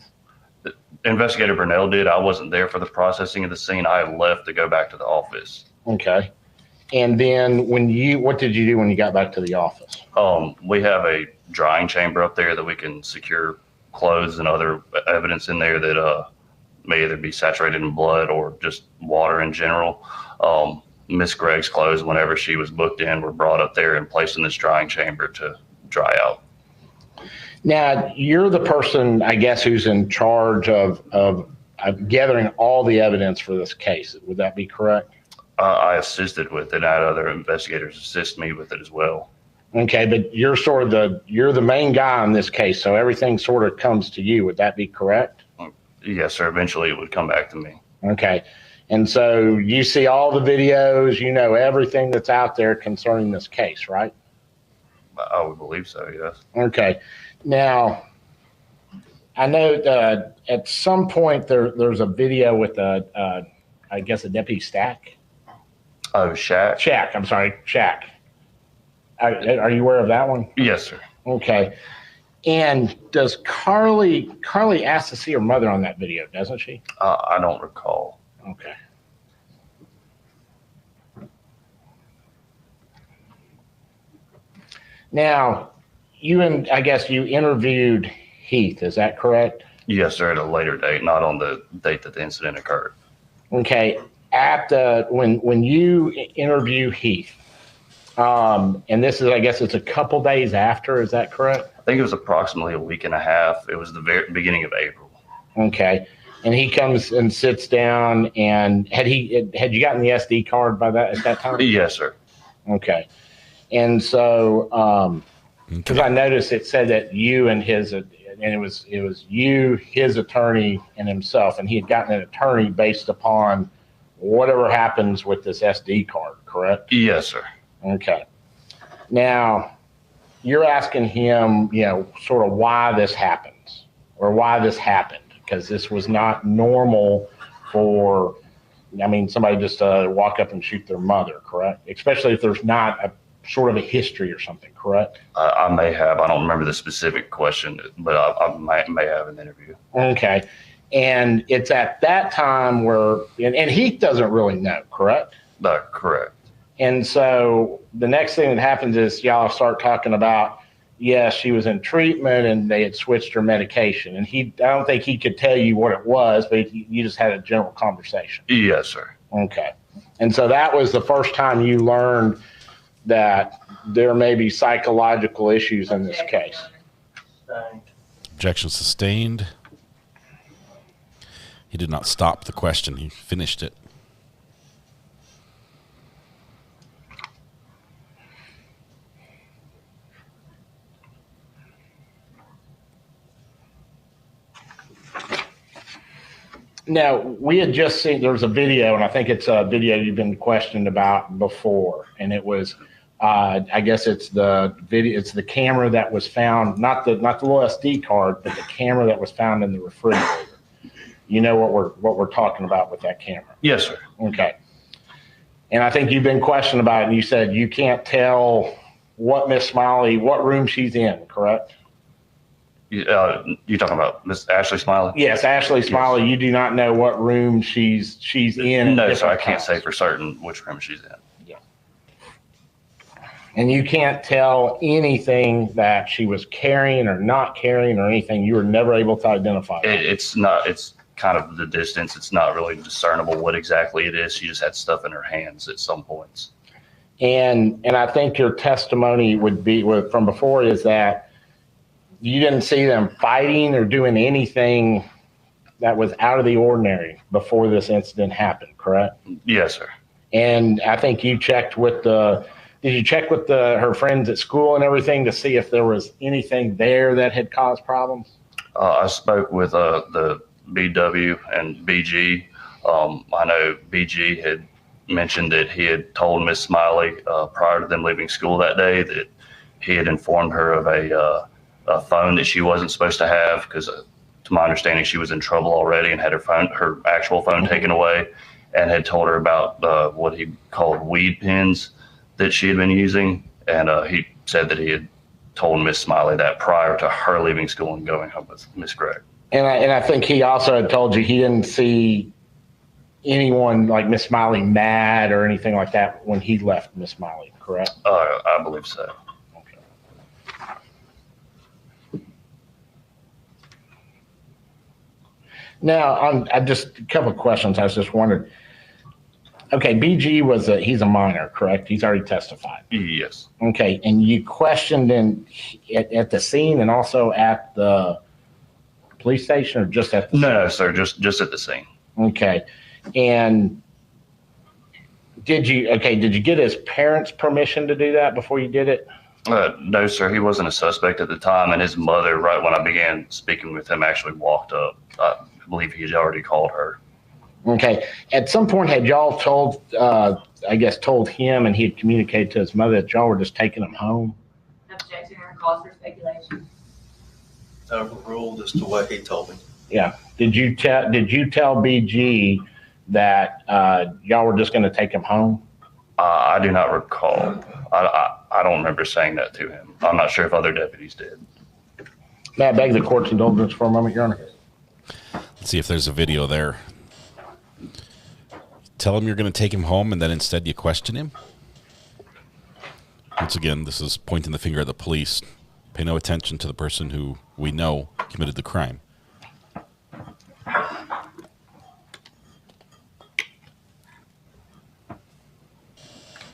Investigator Bernell did. I wasn't there for the processing of the scene. I had left to go back to the office. Okay. And then what did you do when you got back to the office? We have a drying chamber up there that we can secure clothes and other evidence in there that may either be saturated in blood or just water in general. Miss Gregg's clothes, whenever she was booked in, were brought up there and placed in this drying chamber to dry out. Now, you're the person, I guess, who's in charge of gathering all the evidence for this case. Would that be correct? I assisted with it. I had other investigators assist me with it as well. Okay, but you're you're the main guy on this case, so everything sort of comes to you. Would that be correct? Yes, sir. Eventually it would come back to me. Okay. And so you see all the videos, you know everything that's out there concerning this case, right? I would believe so, yes. Okay. Now, I know at some point there's a video with I guess a deputy Stack. Oh, Shack? Shack, I'm sorry, Shack. Are you aware of that one? Yes, sir. Okay. And does Carly ask to see her mother on that video, doesn't she? I don't recall. Okay. Now, I guess you interviewed Heath, is that correct? Yes, sir, at a later date, not on the date that the incident occurred. Okay. When you interview Heath, and this is, I guess it's a couple days after, is that correct? I think it was approximately a week and a half. It was the very beginning of April. Okay. And he comes and sits down, and had you gotten the SD card at that time? Yes, sir. Okay. And so, because I noticed it said that you and it was you, his attorney, and himself, and he had gotten an attorney based upon whatever happens with this SD card, correct? Yes, sir. Okay. Now, you're asking him, sort of why this happens or why this happened, because this was not normal for, somebody just walk up and shoot their mother, correct? Especially if there's not a sort of a history or something, correct? I may have. I don't remember the specific question, but I may have an interview. Okay. And it's at that time where, and Heath doesn't really know, correct? Correct. And so the next thing that happens is y'all start talking about, yes, she was in treatment and they had switched her medication. And I don't think he could tell you what it was, but you just had a general conversation. Yes, sir. Okay. And so that was the first time you learned that there may be psychological issues in this case. Objection sustained. He did not stop the question. He finished it. Now, we had just seen, there was a video, and I think it's a video you've been questioned about before, and it was, I guess it's the video, it's the camera that was found, not the little SD card, but the camera that was found in the refrigerator. You know what we're talking about with that camera? Yes, sir. Okay. And I think you've been questioned about it, and you said you can't tell what Miss Smiley, what room she's in, correct? You talking about Miss Ashley Smiley? Yes, Ashley Smiley. Yes. You do not know what room she's in. No, so I can't say for certain which room she's in. Yeah. And you can't tell anything that she was carrying or not carrying or anything. You were never able to identify. It's not. It's kind of the distance. It's not really discernible what exactly it is. She just had stuff in her hands at some points. And I think your testimony would be from before is that you didn't see them fighting or doing anything that was out of the ordinary before this incident happened, correct? Yes, sir. And I think you checked with did you check with her friends at school and everything to see if there was anything there that had caused problems? I spoke with the BW and BG. I know BG had mentioned that he had told Miss Smiley prior to them leaving school that day that he had informed her of a phone that she wasn't supposed to have because, to my understanding, she was in trouble already and had her actual phone taken away, and had told her about what he called weed pens that she had been using. And he said that he had told Miss Smiley that prior to her leaving school and going home with Miss Gregg. And I think he also had told you he didn't see anyone like Miss Smiley mad or anything like that when he left Miss Smiley, correct? I believe so. Now, I just a couple of questions. I was just wondering. Okay, BG he's a minor, correct? He's already testified. Yes. Okay, and you questioned him at the scene and also at the police station, or just at the scene? No, sir, just at the scene. Okay, and did you get his parents' permission to do that before you did it? No, sir, he wasn't a suspect at the time, and his mother, right when I began speaking with him, actually walked up. I believe he had already called her. Okay. At some point, had y'all told him, and he had communicated to his mother that y'all were just taking him home? Objection or cause for speculation. Overruled as to what he told me. Yeah. Did you tell BG that y'all were just going to take him home? I do not recall. I don't remember saying that to him. I'm not sure if other deputies did. May I beg the court's indulgence for a moment, Your Honor? Let's see if there's a video there. Tell him you're going to take him home, and then instead you question him. Once again, this is pointing the finger at the police. Pay no attention to the person who we know committed the crime.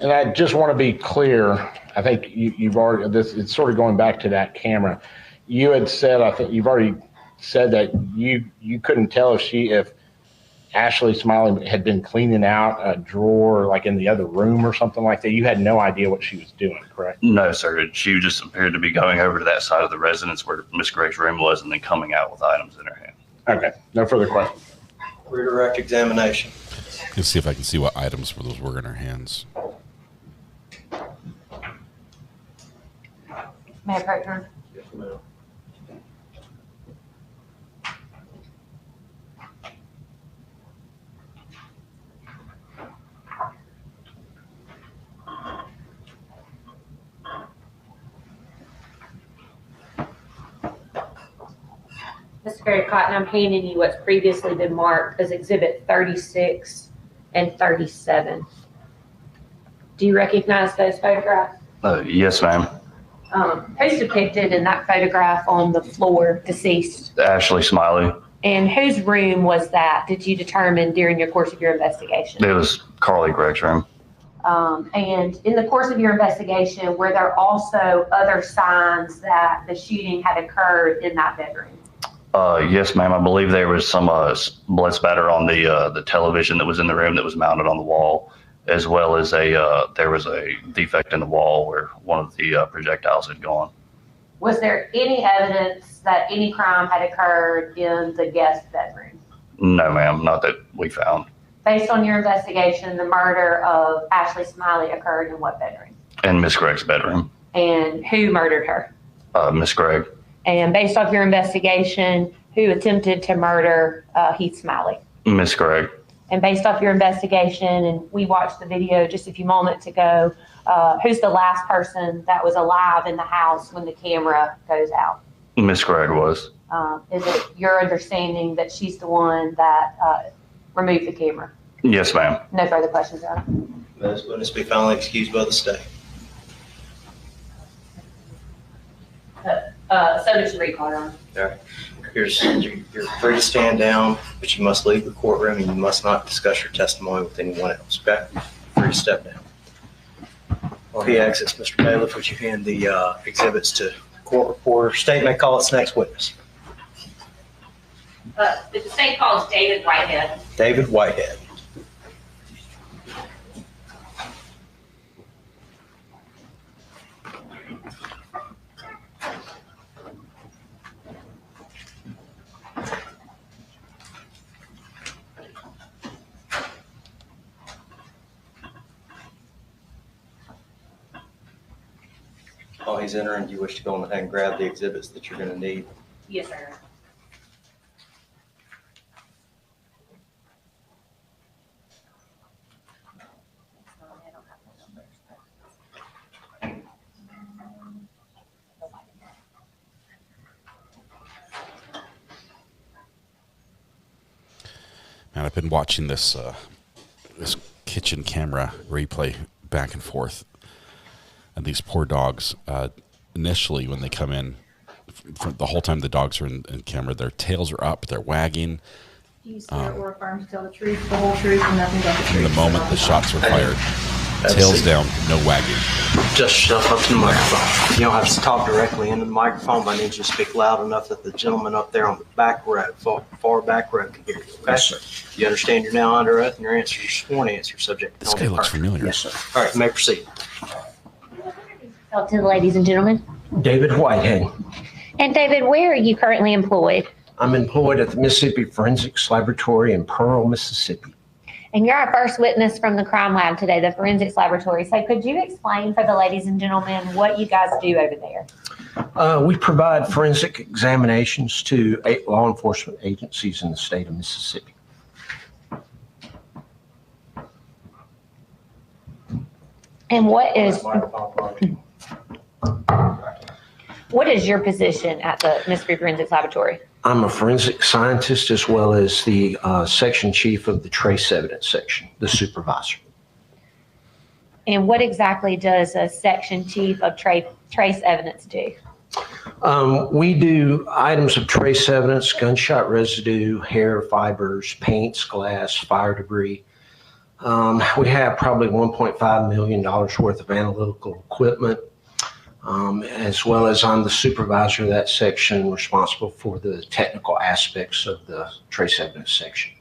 And I just want to be clear. I think you've already, it's sort of going back to that camera. You had said, I think you've already said that you couldn't tell if Ashley Smiley had been cleaning out a drawer like in the other room or something like that. You had no idea what she was doing, correct? No, sir. She just appeared to be going over to that side of the residence where Miss Gregg's room was and then coming out with items in her hand. Okay. No further questions. Redirect examination. Let's see if I can see what items those were in her hands. May I approach her? Yes, ma'am. Mr. Gregg Cotton, I'm handing you what's previously been marked as Exhibit 36 and 37. Do you recognize those photographs? Yes, ma'am. Who's depicted in that photograph on the floor, deceased? Ashley Smiley. And whose room was that, did you determine during your course of your investigation? It was Carly Gregg's room. And in the course of your investigation, were there also other signs that the shooting had occurred in that bedroom? Yes, ma'am. I believe there was some blood spatter on the television that was in the room that was mounted on the wall, as well as there was a defect in the wall where one of the projectiles had gone. Was there any evidence that any crime had occurred in the guest bedroom? No, ma'am. Not that we found. Based on your investigation, the murder of Ashley Smiley occurred in what bedroom? In Miss Gregg's bedroom. And who murdered her? Miss Gregg. And based off your investigation, who attempted to murder Heath Smiley? Miss Gregg. And based off your investigation, and we watched the video just a few moments ago, who's the last person that was alive in the house when the camera goes out? Miss Gregg was. Is it your understanding that she's the one that removed the camera? Yes, ma'am. No further questions, Your Honor. This witness be finally excused by the state. So does your recall, Your Honor. All right. You're free to stand down, but you must leave the courtroom and you must not discuss your testimony with anyone else, okay? Free to step down. While he exits, Mr. Bailiff, would you hand the exhibits to the court reporter? State may call its next witness. The state calls David Whitehead. David Whitehead. While he's entering, do you wish to go on ahead and grab the exhibits that you're going to need? Yes, sir. Man, I've been watching this this kitchen camera replay back and forth, and these poor dogs. Initially, when they come in, for the whole time the dogs are in camera, their tails are up, they're wagging. You swear or affirm to tell the truth, the whole truth, and nothing but the truth. The moment the shots were fired, tails down, no wagging. Just stuff up to the microphone. You don't have to talk directly into the microphone, but I need you to speak loud enough that the gentleman up there on the back row, far back row, can hear you. Okay? Yes, sir. You understand you're now under oath and your answer, your sworn answer, subject to This guy looks familiar. Yes, sir. All right, you may proceed. Talk to the ladies and gentlemen. David Whitehead. And David, where are you currently employed? I'm employed at the Mississippi Forensics Laboratory in Pearl, Mississippi. And you're our first witness from the crime lab today, the forensics laboratory. So could you explain for the ladies and gentlemen what you guys do over there? We provide forensic examinations to 8 law enforcement agencies in the state of Mississippi. And what is your position at the Mississippi Forensics Laboratory? I'm a forensic scientist as well as the section chief of the trace evidence section, the supervisor. And what exactly does a section chief of trace evidence do? We do items of trace evidence, gunshot residue, hair, fibers, paints, glass, fire debris. We have probably $1.5 million worth of analytical equipment, as well as I'm the supervisor of that section responsible for the technical aspects of the trace evidence section.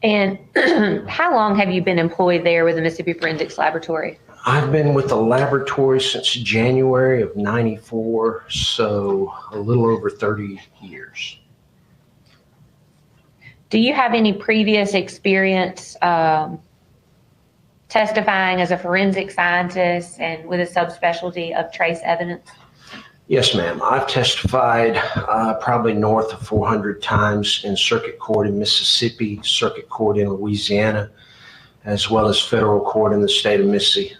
And how long have you been employed there with the Mississippi Forensics Laboratory? I've been with the laboratory since January of '94, so a little over 30 years. Do you have any previous experience testifying as a forensic scientist and with a subspecialty of trace evidence? Yes, ma'am. I've testified probably north of 400 times in circuit court in Mississippi, circuit court in Louisiana, as well as federal court in the state of Mississippi.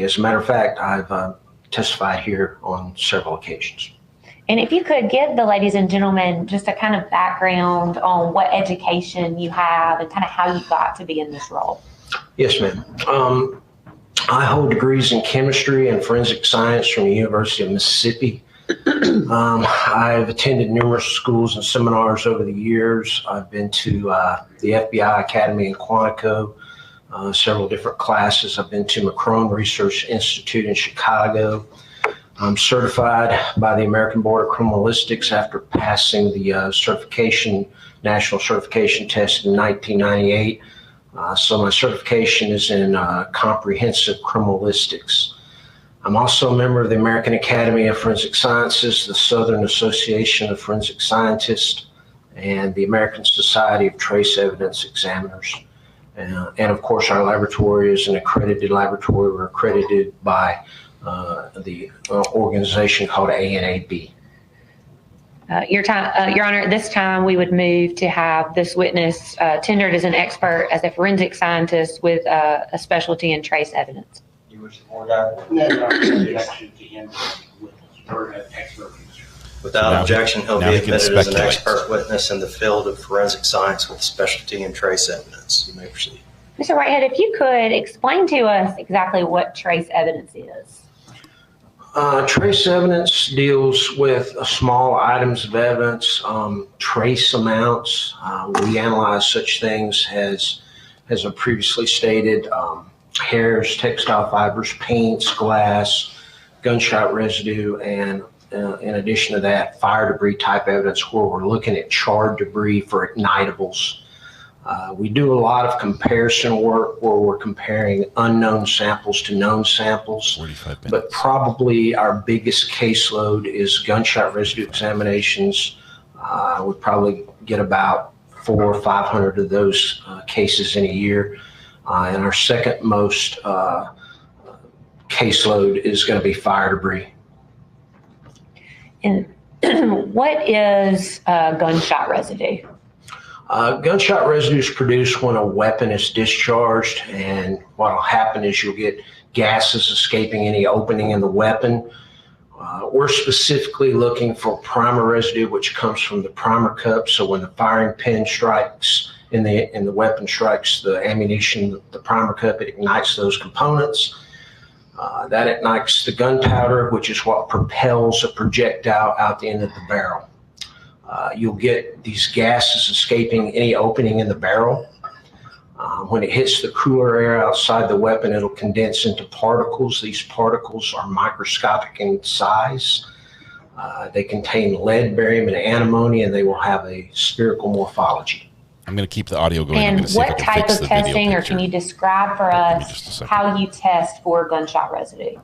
As a matter of fact, I've testified here on several occasions. And if you could give the ladies and gentlemen just a kind of background on what education you have and kind of how you got to be in this role. Yes, ma'am. I hold degrees in chemistry and forensic science from the University of Mississippi. I've attended numerous schools and seminars over the years. I've been to the FBI Academy in Quantico, several different classes. I've been to McCrone Research Institute in Chicago. I'm certified by the American Board of Criminalistics after passing the national certification test in 1998. So my certification is in comprehensive criminalistics. I'm also a member of the American Academy of Forensic Sciences, the Southern Association of Forensic Scientists, and the American Society of Trace Evidence Examiners. And of course, our laboratory is an accredited laboratory. We're accredited by the organization called ANAB. Your Honor, at this time, we would move to have this witness tendered as an expert, as a forensic scientist with a specialty in trace evidence. You wish the board that? No, objection to him or an expert. Without objection, he'll be admitted as an expert witness in the field of forensic science with specialty in trace evidence. You may proceed. Mr. Whitehead, if you could explain to us exactly what trace evidence is. Trace evidence deals with small items of evidence, trace amounts. We analyze such things as I previously stated, hairs, textile fibers, paints, glass, gunshot residue, and in addition to that, fire debris type evidence where we're looking at charred debris for ignitables. We do a lot of comparison work where we're comparing unknown samples to known samples, but probably our biggest caseload is gunshot residue examinations. We probably get about 400 or 500 of those cases in a year. And our second most caseload is going to be fire debris. And what is gunshot residue? Gunshot residue is produced when a weapon is discharged, and what will happen is you'll get gases escaping any opening in the weapon. We're specifically looking for primer residue, which comes from the primer cup. So when the firing pin strikes and the weapon strikes the ammunition, the primer cup, it ignites those components. That ignites the gunpowder, which is what propels a projectile out the end of the barrel. You'll get these gases escaping any opening in the barrel. When it hits the cooler air outside the weapon, it'll condense into particles. These particles are microscopic in size. They contain lead, barium, and antimony, and they will have a spherical morphology. I'm going to keep the audio going. And what type of testing, or can you describe for us how you test for gunshot residue?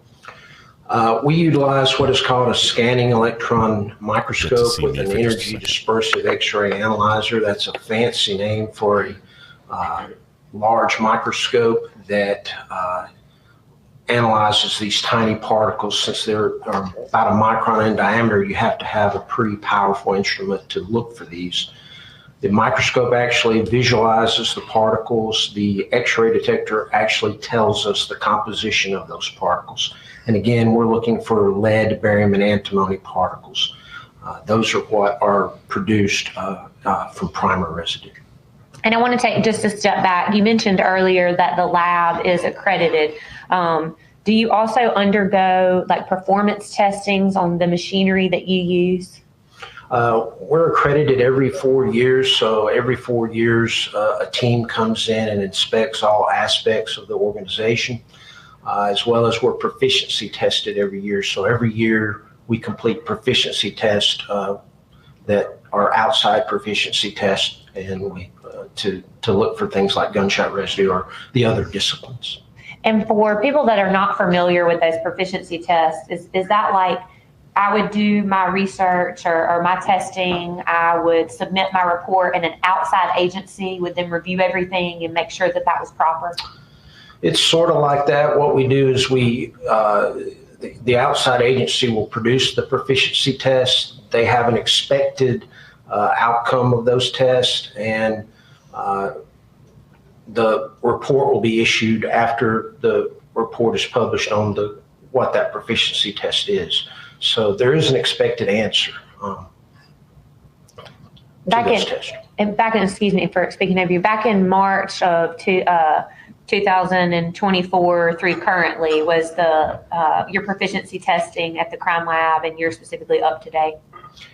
We utilize what is called a scanning electron microscope with an energy dispersive X-ray analyzer. That's a fancy name for a large microscope that analyzes these tiny particles. Since they're about a micron in diameter, you have to have a pretty powerful instrument to look for these. The microscope actually visualizes the particles. The X-ray detector actually tells us the composition of those particles. And again, we're looking for lead, barium, and antimony particles. Those are what are produced from primer residue. And I want to take just a step back. You mentioned earlier that the lab is accredited. Do you also undergo like performance testings on the machinery that you use? We're accredited every 4 years. So every 4 years, a team comes in and inspects all aspects of the organization. As well as we're proficiency tested every year. So every year we complete proficiency tests that are outside proficiency tests, and we to look for things like gunshot residue or the other disciplines. And for people that are not familiar with those proficiency tests, is that like I would do my research or my testing, I would submit my report, and an outside agency would then review everything and make sure that that was proper? It's sort of like that. What we do is the outside agency will produce the proficiency test. They have an expected outcome of those tests, and the report will be issued after the report is published on what that proficiency test is. So there is an expected answer. Excuse me for speaking of you, back in March of 2024 through currently, was your proficiency testing at the crime lab, and you're specifically up to date?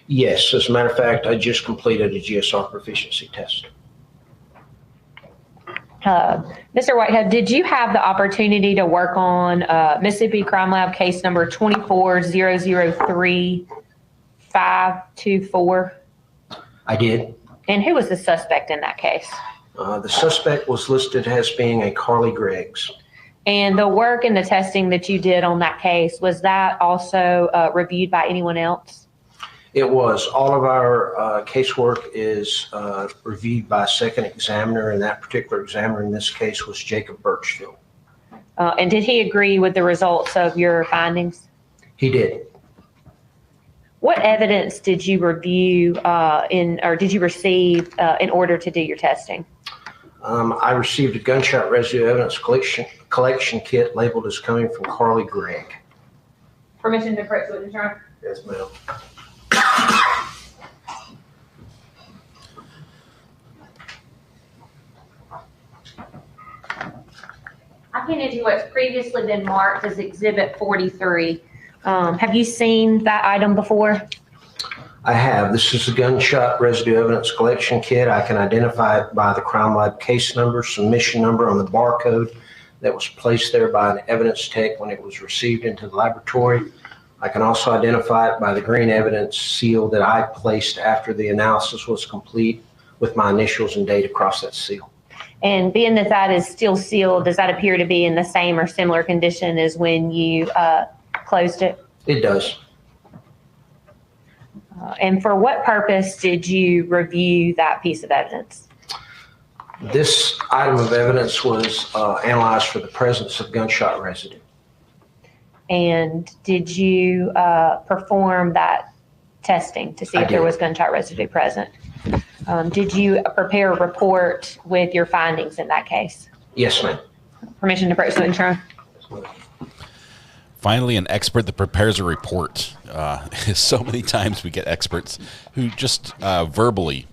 Yes, as a matter of fact, I just completed a GSR proficiency test. Mr. Whitehead, did you have the opportunity to work on Mississippi Crime Lab case number 24003-524? I did. And who was the suspect in that case? The suspect was listed as being a Carly Greggs. And the work and the testing that you did on that case, was that also reviewed by anyone else? It was. All of our casework is reviewed by a second examiner, and that particular examiner in this case was Jacob Birchfield. And did he agree with the results of your findings? He did. What evidence did you review did you receive in order to do your testing? I received a gunshot residue evidence collection kit labeled as coming from Carly Gregg. Permission to approach witness, Your Honor? Yes, ma'am. I handed you what's previously been marked as Exhibit 43. Have you seen that item before? I have. This is a gunshot residue evidence collection kit. I can identify it by the crime lab case number, submission number on the barcode that was placed there by an evidence tech when it was received into the laboratory. I can also identify it by the green evidence seal that I placed after the analysis was complete with my initials and date across that seal. And being that that is still sealed, does that appear to be in the same or similar condition as when you closed it? It does. And for what purpose did you review that piece of evidence? This item of evidence was analyzed for the presence of gunshot residue. And did you perform that testing to see if there was gunshot residue present? Did you prepare a report with your findings in that case? Yes, ma'am. Permission to approach the witness. Finally, an expert that prepares a report. So many times we get experts who just verbally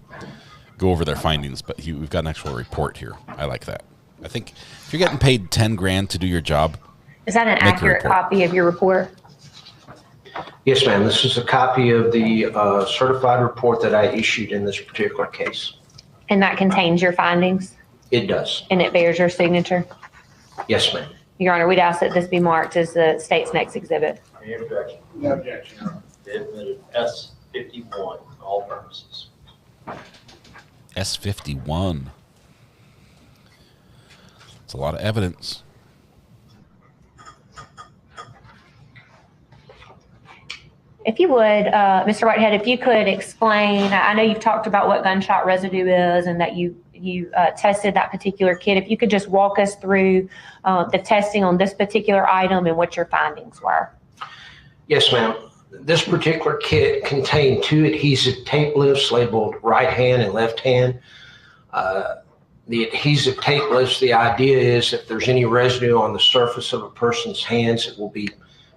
go over their findings, but we've got an actual report here. I like that. I think if you're getting paid $10,000 to do your job, is that an accurate copy of your report? Yes, ma'am. This is a copy of the certified report that I issued in this particular case. And that contains your findings? It does. And it bears your signature? Yes, ma'am. Your Honor, we'd ask that this be marked as the state's next exhibit. Any objection? No objection, Your Honor. Admitted S51, all purposes. S51. It's a lot of evidence. If you would, Mr. Whitehead, if you could explain, I know you've talked about what gunshot residue is and that you tested that particular kit. If you could just walk us through the testing on this particular item and what your findings were. Yes, ma'am. This particular kit contained 2 adhesive tape lifts labeled right hand and left hand. The adhesive tape lifts, the idea is if there's any residue on the surface of a person's hands, it will be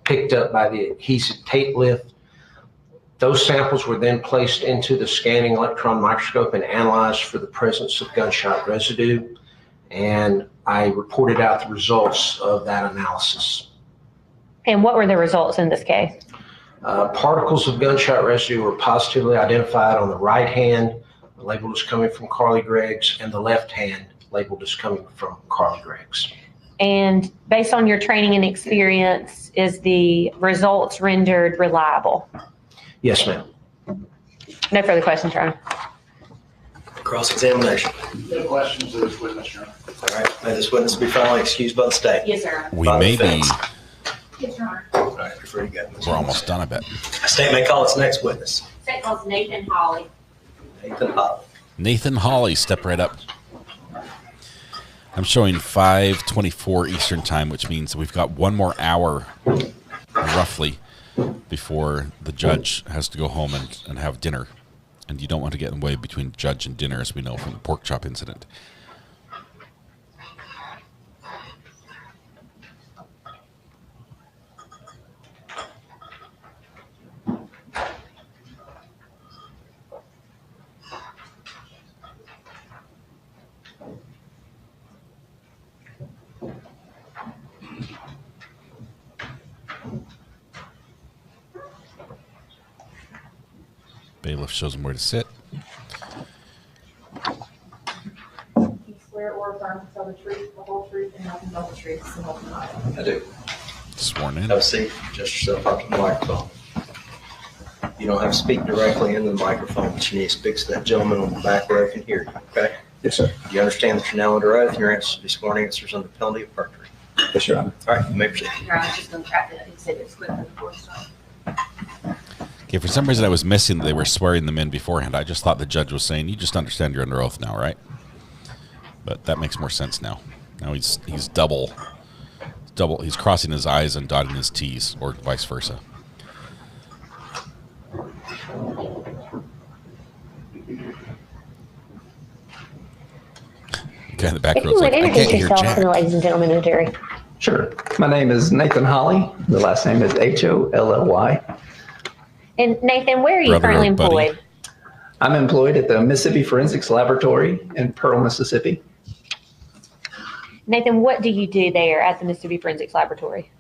picked up by the adhesive tape lift. Those samples were then placed into the scanning electron microscope and analyzed for the presence of gunshot residue. And I reported out the results of that analysis. And what were the results in this case? Particles of gunshot residue were positively identified on the right hand, labeled as coming from Carly Gregg's, and the left hand, labeled as coming from Carly Gregg's. And based on your training and experience, is the results rendered reliable? Yes, ma'am. No further questions, Your Honor. Cross-examination. No questions of this witness, Your Honor. All right. May this witness be finally excused by the state. Yes, sir. We may be. Yes, Your Honor. All right. You're free to go. We're almost done, I bet. The state may call its next witness. State calls Nathan Hawley. Nathan Hawley. Nathan Hawley, step right up. I'm showing 5:24 Eastern Time, which means we've got 1 more hour, roughly, before the judge has to go home and have dinner. And you don't want to get in the way between judge and dinner, as we know from the pork chop incident. Bailiff shows him where to sit. You swear or affirm to tell the truth, the whole truth, and nothing but the truth, so help you God. I do. Sworn in. Have a seat. Just yourself up to the microphone. You don't have to speak directly into the microphone, but you need to speak so that gentleman on the back row can hear you, okay? Yes, sir. Do you understand that you're now under oath and your answers to be sworn answers under penalty of perjury? Yes, Your Honor. All right, you may proceed. Your Honor, just going to track the exhibits quickly before start. Okay, for some reason I was missing that they were swearing them in beforehand. I just thought the judge was saying, you just understand you're under oath now, right? But that makes more sense now. Now he's double, he's crossing his I's and dotting his T's, or vice versa. guy in the back If row you is would like, I introduce can't hear yourself Jack. to the ladies and gentlemen of the jury. Sure. My name is Nathan Holly. The last name is Holly. And Nathan, where are you Brother currently or buddy? employed? I'm employed at the Mississippi Forensics Laboratory in Pearl, Mississippi. Nathan, what do you do there at the Mississippi Forensics Laboratory?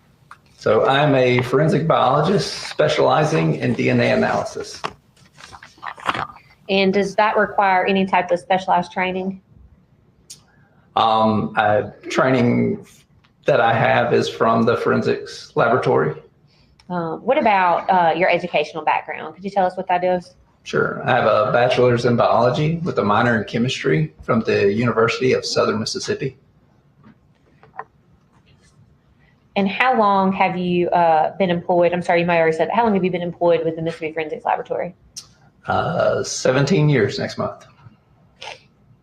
So I'm a forensic biologist specializing in DNA analysis. And does that require any type of specialized training? Training that I have is from the forensics laboratory. What about your educational background? Could you tell us what that is? Sure. I have a bachelor's in biology with a minor in chemistry from the University of Southern Mississippi. And how long have you been employed? I'm sorry, you might have already said, how long have you been employed with the Mississippi Forensics Laboratory? 17 years next month.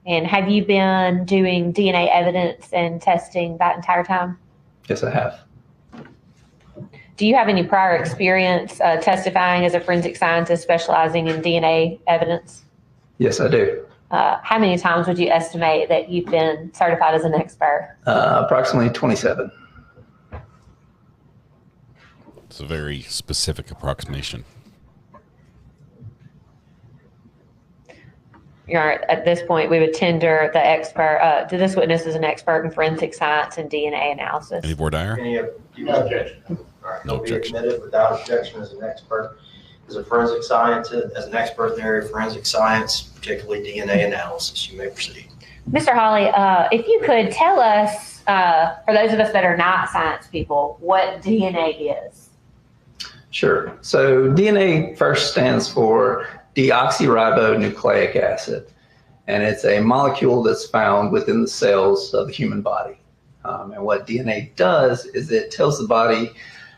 And have you been doing DNA evidence and testing that entire time? Yes, I have. Do you have any prior experience testifying as a forensic scientist specializing in DNA evidence? Yes, I do. How many times would you estimate that you've been certified as an expert? Approximately 27. It's a very specific approximation. At this point, we would tender the expert, to this witness is an expert in forensic science and DNA analysis. Any voir dire? No objection. All right, No he'll be objection. admitted without objection as an expert, as a forensic scientist, as an expert in the area of forensic science, particularly DNA analysis. You may proceed. Mr. Hawley, if you could tell us, for those of us that are not science people, what DNA is. Sure. So DNA first stands for deoxyribonucleic acid, and it's a molecule that's found within the cells of the human body. And what DNA does is it tells the body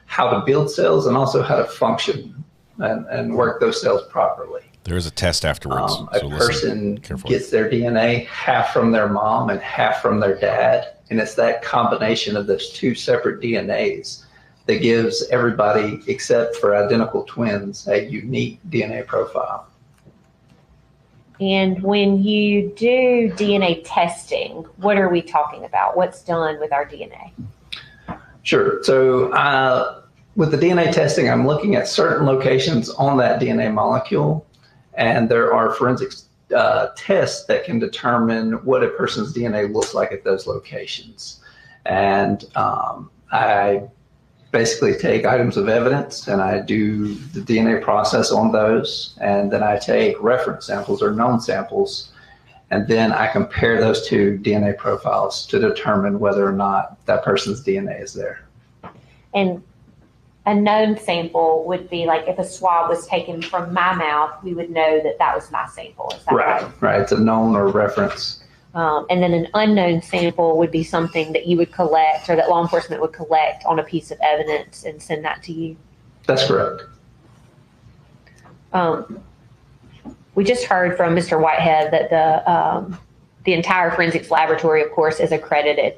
how to build cells and also how to function and work those cells properly. There is a test afterwards. A person gets their DNA half from their mom and half from their dad, and it's that combination of those two separate DNAs that gives everybody, except for identical twins, a unique DNA profile. And when you do DNA testing, what are we talking about? What's done with our DNA? Sure. So with the DNA testing, I'm looking at certain locations on that DNA molecule, and there are forensic tests that can determine what a person's DNA looks like at those locations. And I basically take items of evidence and I do the DNA process on those, and then I take reference samples or known samples, and then I compare those two DNA profiles to determine whether or not that person's DNA is there. And a known sample would be like if a swab was taken from my mouth, we would know that that was my sample. Is that right? Right. It's a known or reference. And then an unknown sample would be something that you would collect or that law enforcement would collect on a piece of evidence and send that to you. That's correct. We just heard from Mr. Whitehead that the entire forensics laboratory, of course, is accredited.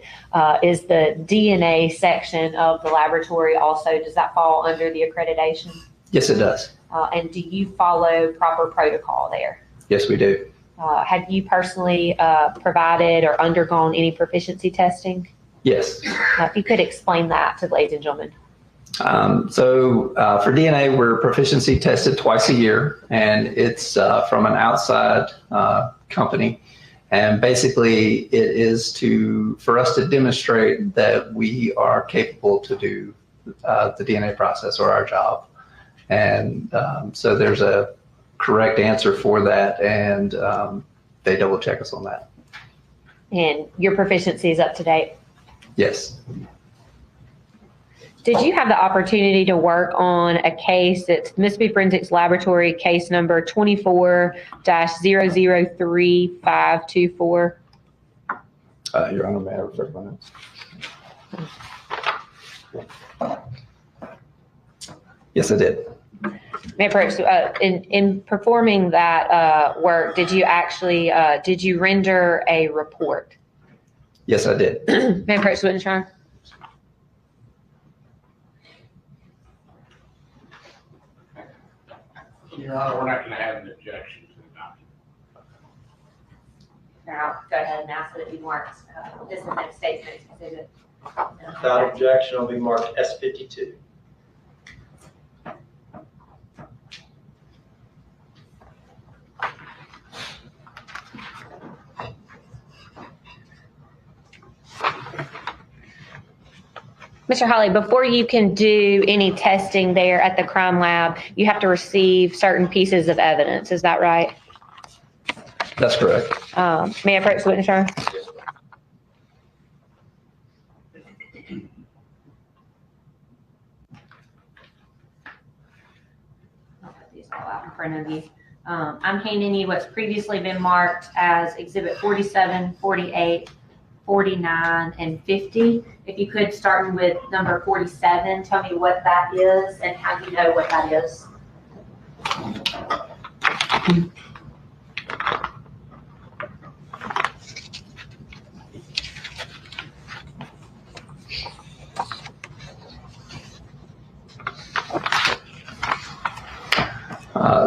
Is the DNA section of the laboratory also, does that fall under the accreditation? Yes, it does. And do you follow proper protocol there? Yes, we do. Have you personally provided or undergone any proficiency testing? Yes. If you could explain that to the ladies and gentlemen. So for DNA, we're proficiency tested twice a year, and it's from an outside company. And basically, it is for us to demonstrate that we are capable to do the DNA process or our job. And so there's a correct answer for that, and they double check us on that. And your proficiency is up to date? Yes. Did you have the opportunity to work on a case that's Mississippi Forensics Laboratory case number 24-003524? Your Honor, may I refer to my notes? Yes, I did. In performing that work, did you actually did you render a report? Yes, I did. May I approach the witness, Your Honor? Your Honor, we're not going to have an objection to the document. Now, go ahead and ask that it be marked, this is next state's next exhibit. Without objection, it'll be marked S52. Mr. Holly, before you can do any testing there at the crime lab, you have to receive certain pieces of evidence. Is that right? That's correct. May I approach the witness, sir? I'll put these all out in front of you. I'm handing you what's previously been marked as Exhibit 47, 48, 49, and 50. If you could, starting with number 47, tell me what that is and how you know what that is.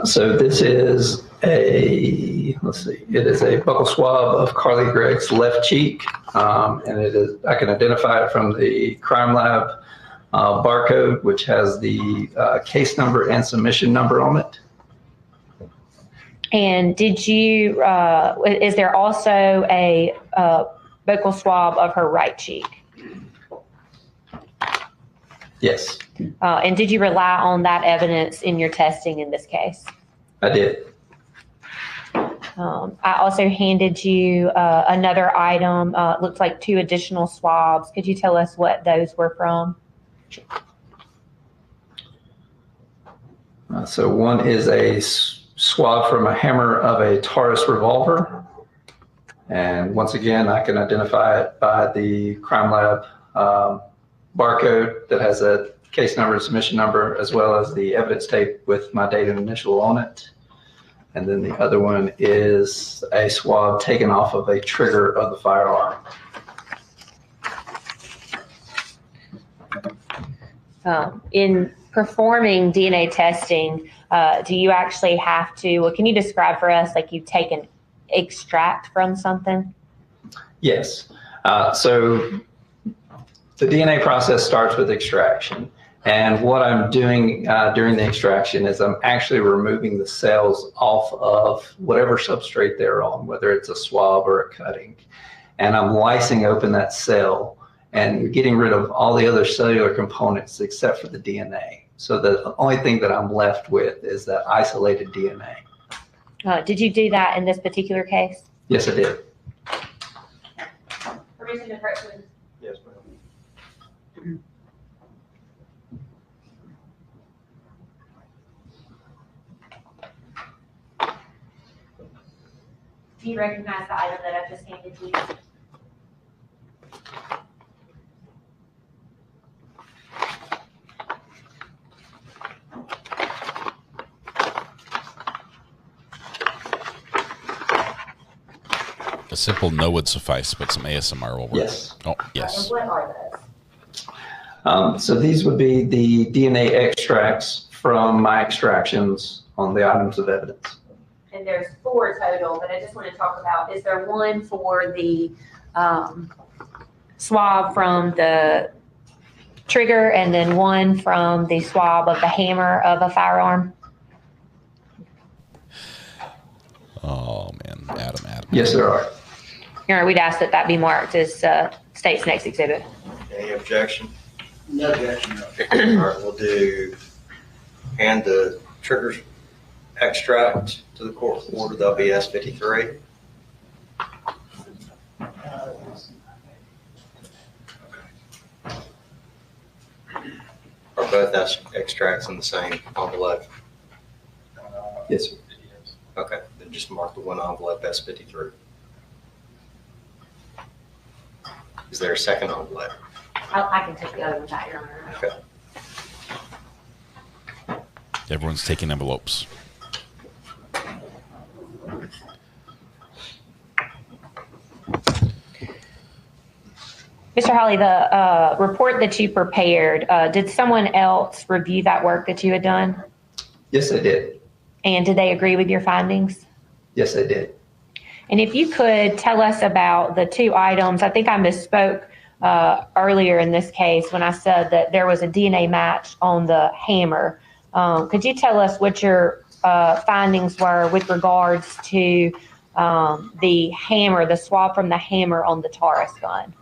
So this is it is a buccal swab of Carly Gregg's left cheek. And it is, I can identify it from the crime lab barcode, which has the case number and submission number on it. And did you, is there also a buccal swab of her right cheek? Yes. And did you rely on that evidence in your testing in this case? I did. I also handed you another item, looks like 2 additional swabs. Could you tell us what those were from? So one is a swab from a hammer of a Taurus revolver. And once again, I can identify it by the crime lab barcode that has a case number and submission number, as well as the evidence tape with my date and initial on it. And then the other one is a swab taken off of a trigger of the firearm. In performing DNA testing, do you actually have to, well, can you describe for us, like you take an extract from something? Yes. So the DNA process starts with extraction. And what I'm doing during the extraction is I'm actually removing the cells off of whatever substrate they're on, whether it's a swab or a cutting. And I'm lysing open that cell and getting rid of all the other cellular components except for the DNA. So the only thing that I'm left with is that isolated DNA. Did you do that in this particular case? Yes, I did. Permission to approach with. Yes, ma'am. Do you recognize the item that I've just handed you? A simple no would suffice, but some ASMR will work. Yes. Oh, yes. And what are those? So these would be the DNA extracts from my extractions on the items of evidence. And there's 4 total, but I just want to talk about, is there one for the swab from the trigger and then one from the swab of the hammer of a firearm? Oh, man. Adam. Yes, there are. All right, we'd ask that that be marked as state's next exhibit. Any objection? No objection. All right, we'll do hand the triggers extract to the court order. That'll be S53. Are both extracts in the same envelope? Yes, sir. Okay, then just mark the one envelope S53. Is there a second envelope? I can take the other one back, Your Honor. Okay. Everyone's taking envelopes. Mr. Hawley, the report that you prepared, did someone else review that work that you had done? Yes, I did. And did they agree with your findings? Yes, I did. And if you could tell us about the two items, I think I misspoke earlier in this case when I said that there was a DNA match on the hammer. Could you tell us what your findings were with regards to the hammer, the swab from the hammer on the Taurus gun?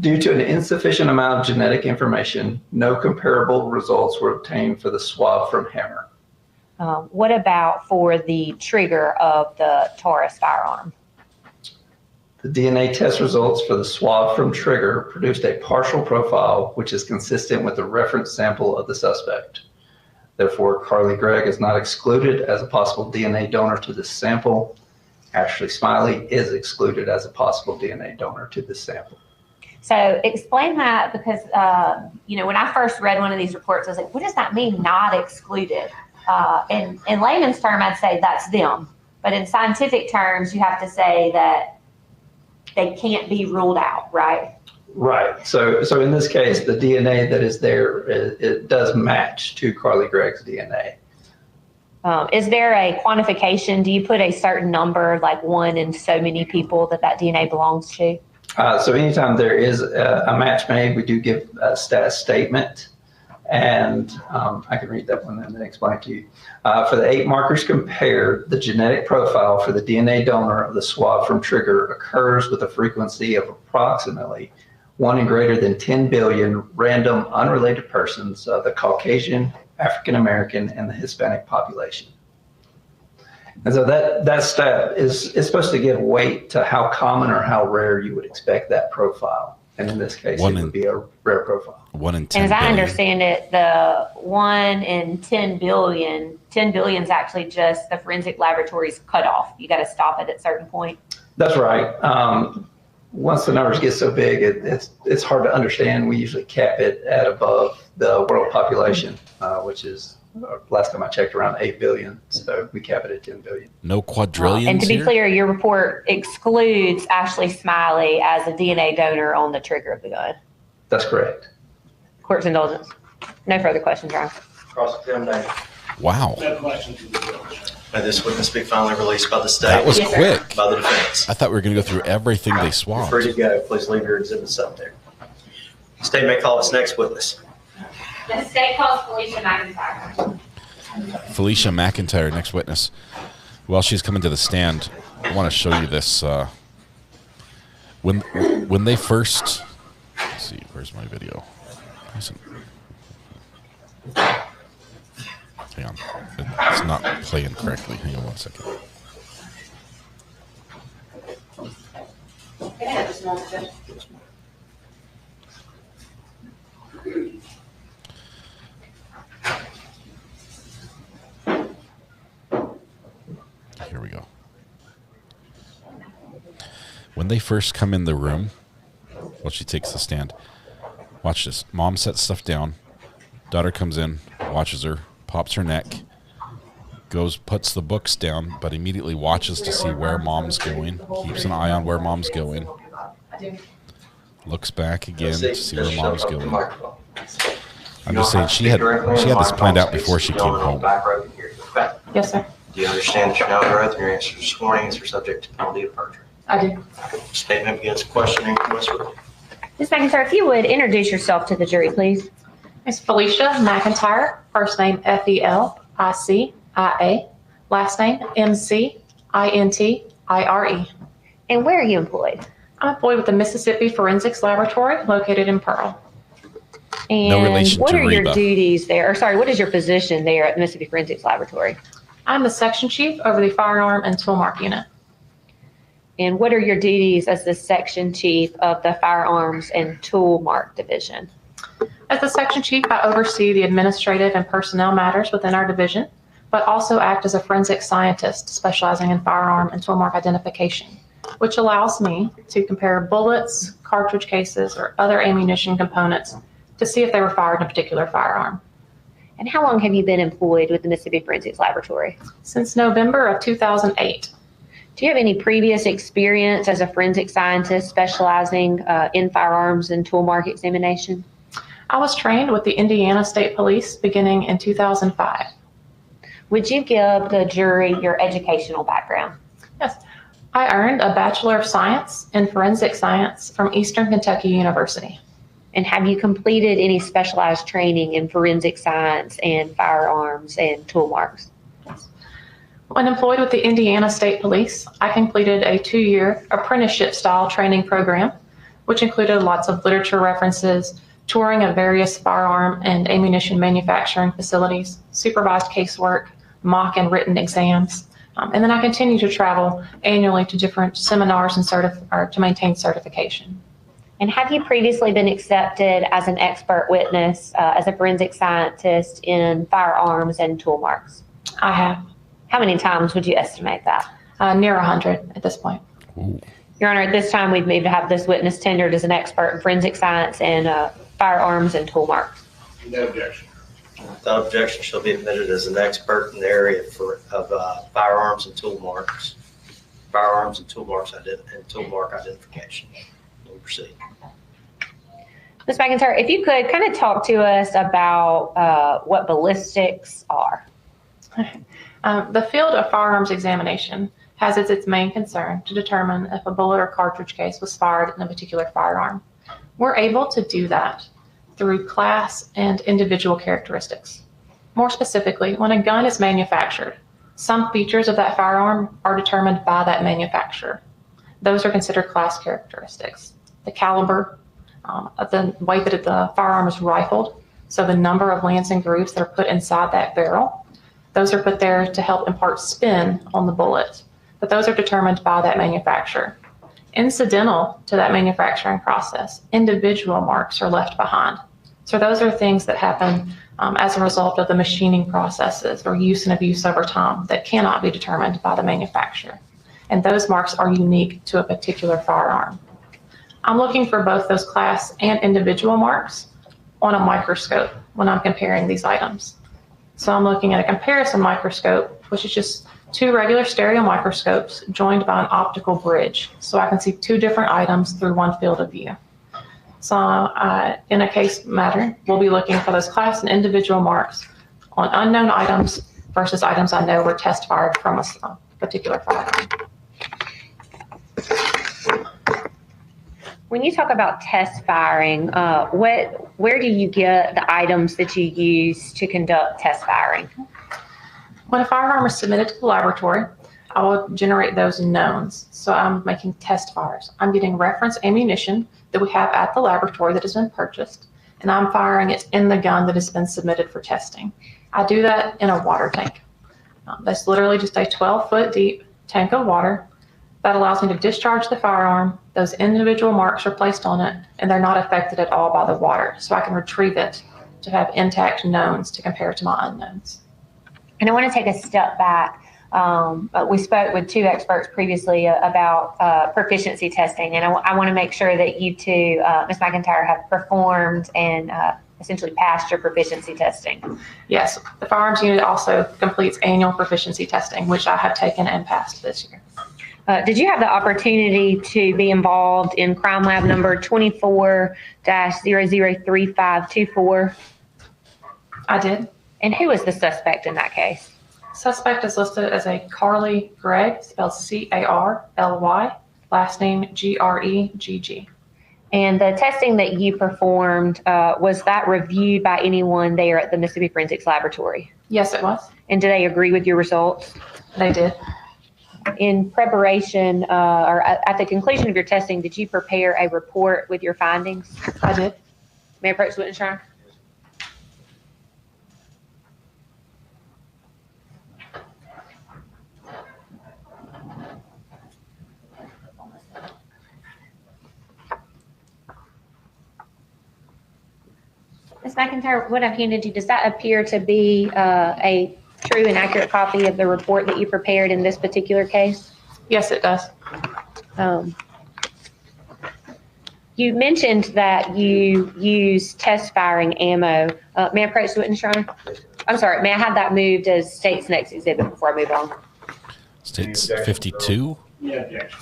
Due to an insufficient amount of genetic information, no comparable results were obtained for the swab from hammer. What about for the trigger of the Taurus firearm? The DNA test results for the swab from trigger produced a partial profile, which is consistent with the reference sample of the suspect. Therefore, Carly Gregg is not excluded as a possible DNA donor to this sample. Ashley Smiley is excluded as a possible DNA donor to this sample. So explain that, because, when I first read one of these reports, I was like, what does that mean, not excluded? In layman's term, I'd say that's them. But in scientific terms, you have to say that they can't be ruled out, right? Right. So in this case, the DNA that is there, it does match to Carly Gregg's DNA. Is there a quantification? Do you put a certain number, like 1 in so many people, that DNA belongs to? So anytime there is a match made, we do give a status statement. And I can read that one and then explain it to you. For the 8 markers compared, the genetic profile for the DNA donor of the swab from trigger occurs with a frequency of approximately 1 in greater than 10 billion random unrelated persons of the Caucasian, African American, and the Hispanic population. And so that stat is supposed to give weight to how common or how rare you would expect that profile. And in this case, it would be a rare profile. 1 in 10 And as I billion. understand it, the 1 in 10 billion, 10 billion is actually just the forensic laboratory's cutoff. You got to stop it at a certain point. That's right. Once the numbers get so big, it's hard to understand. We usually cap it at above the world population, which is, last time I checked, around 8 billion. So we cap it at 10 billion. No quadrillions And to be here? clear, your report excludes Ashley Smiley as a DNA donor on the trigger of the gun. That's correct. Court's indulgence. No further questions, Ryan. Cross-examination. Wow. No questions. May this witness be finally released by the state. That was quick. By the defense. I thought we were going to go through everything they You're swabbed. free to go. Please leave your exhibits up there. State may call its next witness. The state calls Felicia McIntyre. Felicia McIntyre, next witness. While she's coming to the stand, I want to show you this. When they first, let's see, where's my video? Hang on, it's not playing correctly. Hang on 1 second. Here we go. When they first come in the room, well, she takes the stand. Watch this. Mom sets stuff down. Daughter comes in, watches her, pops her neck, goes, puts the books down, but immediately watches to see where mom's going, keeps an eye on where mom's going, looks back again to see where mom's going. I'm just saying she had this planned out before she came home. Yes, sir. Do you understand that you're now under oath and your answers to sworn answers are subject to penalty of perjury? I do. Statement begins questioning Ms. Wood. Ms. McIntyre, if you would introduce yourself to the jury, please. It's Felicia McIntyre, first name Felicia, last name Mcintire. And where are you employed? I'm employed with the Mississippi Forensics Laboratory located in Pearl. And No relation what to are your Reba. duties there? Or sorry, what is your position there at the Mississippi Forensics Laboratory? I'm the section chief over the Firearm and Tool Mark Unit. And what are your duties as the section chief of the Firearms and Tool Mark Division? As the section chief, I oversee the administrative and personnel matters within our division, but also act as a forensic scientist specializing in firearm and tool mark identification, which allows me to compare bullets, cartridge cases, or other ammunition components to see if they were fired in a particular firearm. And how long have you been employed with the Mississippi Forensics Laboratory? Since November of 2008. Do you have any previous experience as a forensic scientist specializing in firearms and tool mark examination? I was trained with the Indiana State Police beginning in 2005. Would you give the jury your educational background? Yes. I earned a Bachelor of Science in Forensic Science from Eastern Kentucky University. And have you completed any specialized training in forensic science and firearms and tool marks? Yes. When employed with the Indiana State Police, I completed a 2-year apprenticeship-style training program, which included lots of literature references, touring of various firearm and ammunition manufacturing facilities, supervised casework, mock and written exams. And then I continue to travel annually to different seminars and to maintain certification. And have you previously been accepted as an expert witness as a forensic scientist in firearms and tool marks? I have. How many times would you estimate that? Near 100 at this point. Ooh. Your Honor, at this time we've moved to have this witness tendered as an expert in forensic science and firearms and tool marks. No objection. Without objection, shall be admitted as an expert in the area of firearms and tool marks. Firearms and tool marks and tool mark identification. We'll proceed. Ms. McIntyre, if you could kind of talk to us about what ballistics are. The field of firearms examination has as its main concern to determine if a bullet or cartridge case was fired in a particular firearm. We're able to do that through class and individual characteristics. More specifically, when a gun is manufactured, some features of that firearm are determined by that manufacturer. Those are considered class characteristics. The caliber, the way that the firearm is rifled, so the number of lancing grooves that are put inside that barrel, those are put there to help impart spin on the bullet, but those are determined by that manufacturer. Incidental to that manufacturing process, individual marks are left behind. So those are things that happen as a result of the machining processes or use and abuse over time that cannot be determined by the manufacturer. And those marks are unique to a particular firearm. I'm looking for both those class and individual marks on a microscope when I'm comparing these items. So I'm looking at a comparison microscope, which is just 2 regular stereo microscopes joined by an optical bridge. So I can see 2 different items through one field of view. So in a case matter, we'll be looking for those class and individual marks on unknown items versus items I know were test fired from a particular firearm. When you talk about test firing, where do you get the items that you use to conduct test firing? When a firearm is submitted to the laboratory, I will generate those knowns. So I'm making test fires. I'm getting reference ammunition that we have at the laboratory that has been purchased, and I'm firing it in the gun that has been submitted for testing. I do that in a water tank. That's literally just a 12-foot deep tank of water that allows me to discharge the firearm. Those individual marks are placed on it, and they're not affected at all by the water. So I can retrieve it to have intact knowns to compare to my unknowns. And I want to take a step back. We spoke with 2 experts previously about proficiency testing, and I want to make sure that you two, Ms. McIntyre, have performed and essentially passed your proficiency testing. Yes, the firearms unit also completes annual proficiency testing, which I have taken and passed this year. Did you have the opportunity to be involved in crime lab number 24-003524? I did. And who was the suspect in that case? Suspect is listed as a Carly Gregg, spelled C-A-R-L-Y, last name G-R-E-G-G. And the testing that you performed, was that reviewed by anyone there at the Mississippi Forensics Laboratory? Yes, it was. And did they agree with your results? They did. In preparation or at the conclusion of your testing, did you prepare a report with your findings? I did. May I approach the witness, Your Honor? Ms. McIntyre, what I've handed you, does that appear to be a true and accurate copy of the report that you prepared in this particular case? Yes, it does. You mentioned that you use test firing ammo. May I approach the witness, Your Honor? I'm sorry, may I have that moved as state's next exhibit before I move on? State's 52? Yeah, objection.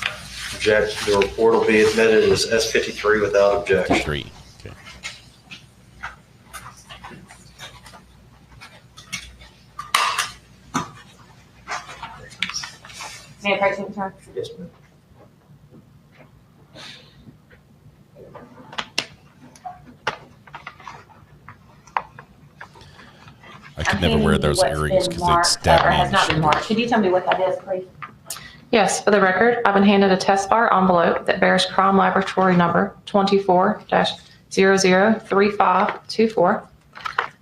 Objection. The report will be admitted as S-53 without objection. 53. Okay. May I approach the attorney? Yes, ma'am. I could never wear those earrings because they'd stab Or me in has the not been marked. shoulders. Could you tell me what that is, please? Yes, for the record, I've been handed a test fire envelope that bears crime laboratory number 24-003524.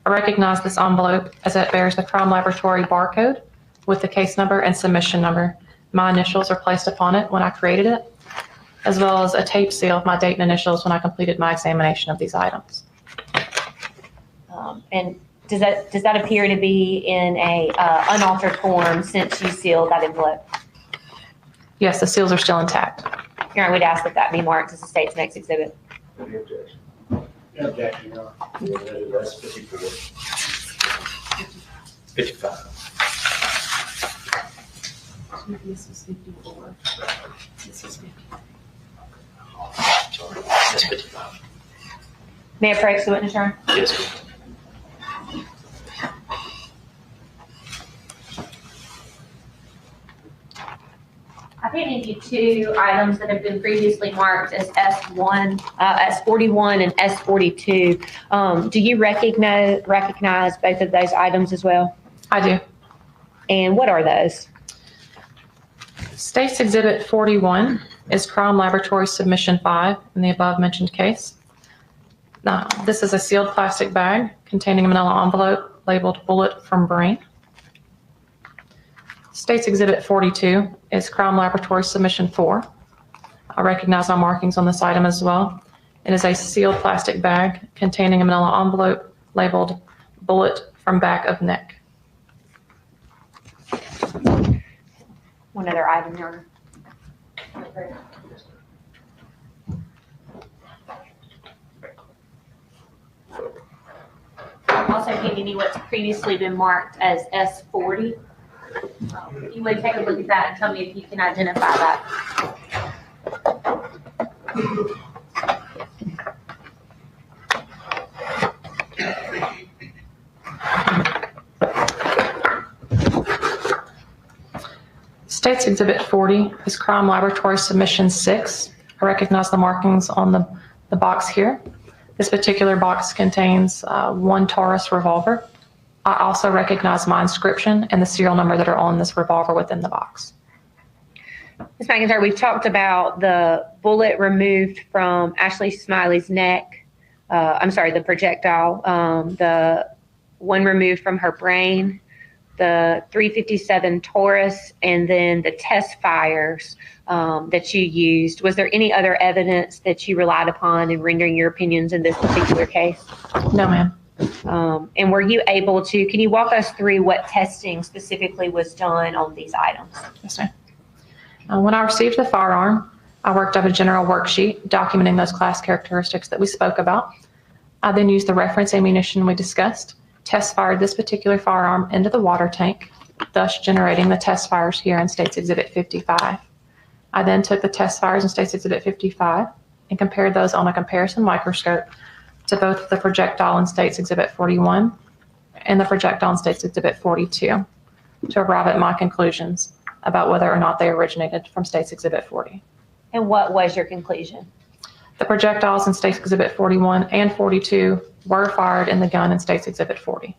I recognize this envelope as it bears the crime laboratory barcode with the case number and submission number. My initials are placed upon it when I created it, as well as a tape seal of my date and initials when I completed my examination of these items. And does that appear to be in a unaltered form since you sealed that envelope? Yes, the seals are still intact. Your Honor, we'd ask that be marked as the state's next exhibit. Any objection? No objection, Your Honor. That's 54. 55. This is 54. This is 55. That's 55. May I approach the witness, Your Honor? Yes, ma'am. I've handed you two items that have been previously marked as S1, S41 and S42. Do you recognize both of those items as well? I do. And what are those? State's Exhibit 41 is Crime Laboratory Submission 5 in the above mentioned case. Now, this is a sealed plastic bag containing a manila envelope labeled bullet from brain. State's Exhibit 42 is Crime Laboratory Submission 4. I recognize my markings on this item as well. It is a sealed plastic bag containing a manila envelope labeled bullet from back of neck. One other item, Your Honor. I'm also handing you what's previously been marked as S40. You would take a look at that and tell me if you can identify that. State's Exhibit 40 is Crime Laboratory Submission 6. I recognize the markings on the box here. This particular box contains one Taurus revolver. I also recognize my inscription and the serial number that are on this revolver within the box. Ms. McIntyre, we've talked about the bullet removed from Ashley Smiley's neck. The projectile, the one removed from her brain, the .357 Taurus, and then the test fires that you used. Was there any other evidence that you relied upon in rendering your opinions in this particular case? No, ma'am. And were you able to, can you walk us through what testing specifically was done on these items? Yes, ma'am. When I received the firearm, I worked up a general worksheet documenting those class characteristics that we spoke about. I then used the reference ammunition we discussed, test fired this particular firearm into the water tank, thus generating the test fires here in State's Exhibit 55. I then took the test fires in State's Exhibit 55 and compared those on a comparison microscope to both the projectile in State's Exhibit 41 and the projectile in State's Exhibit 42 to arrive at my conclusions about whether or not they originated from State's Exhibit 40. And what was your conclusion? The projectiles in State's Exhibit 41 and 42 were fired in the gun in State's Exhibit 40.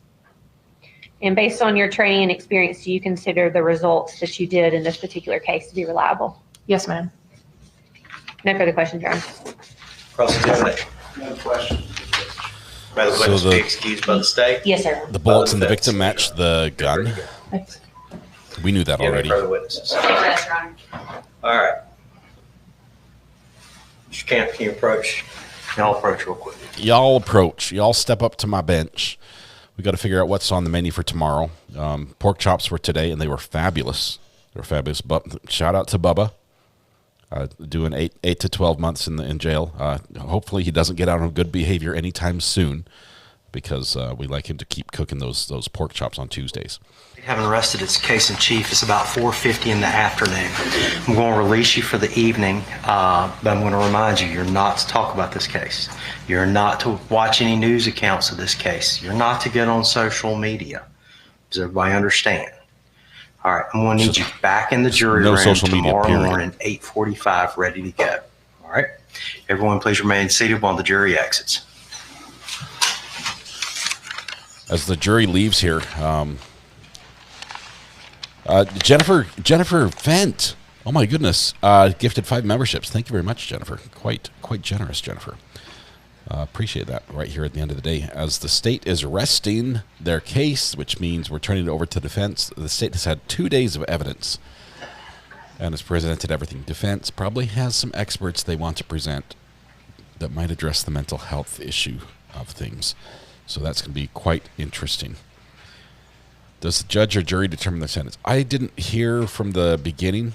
And based on your training and experience, do you consider the results that you did in this particular case to be reliable? Yes, ma'am. No further questions, Your Honor. Cross-examination. No questions. May the witness be excused by the state? Yes, sir. The bullets and the victim match the gun. Thanks. We knew that already. Any further witnesses? Yes, Your Honor. All right. Mr. Camp, can you approach? Y'all approach real quick. Y'all approach. Y'all step up to my bench. We got to figure out what's on the menu for tomorrow. Pork chops were today, and they were fabulous. They were fabulous. But shout out to Bubba, doing 8 to 12 months in jail. Hopefully, he doesn't get out on good behavior anytime soon, because we like him to keep cooking those pork chops on Tuesdays. Having arrested its case in chief, it's about 4:50 in the afternoon. I'm going to release you for the evening, but I'm going to remind you, you're not to talk about this case. You're not to watch any news accounts of this case. You're not to get on social media. Does everybody understand? All right, I'm going to need you back in the jury No room social media, tomorrow period. morning, 8:45, ready to go. All right? Everyone, please remain seated while the jury exits. As the jury leaves here, Jennifer Fent. Oh my goodness! Gifted 5 memberships. Thank you very much, Jennifer. Quite generous, Jennifer. Appreciate that. Right here at the end of the day, as the state is resting their case, which means we're turning it over to defense. The state has had 2 days of evidence and has presented everything. Defense probably has some experts they want to present that might address the mental health issue of things. So that's going to be quite interesting. Does the judge or jury determine the sentence? I didn't hear from the beginning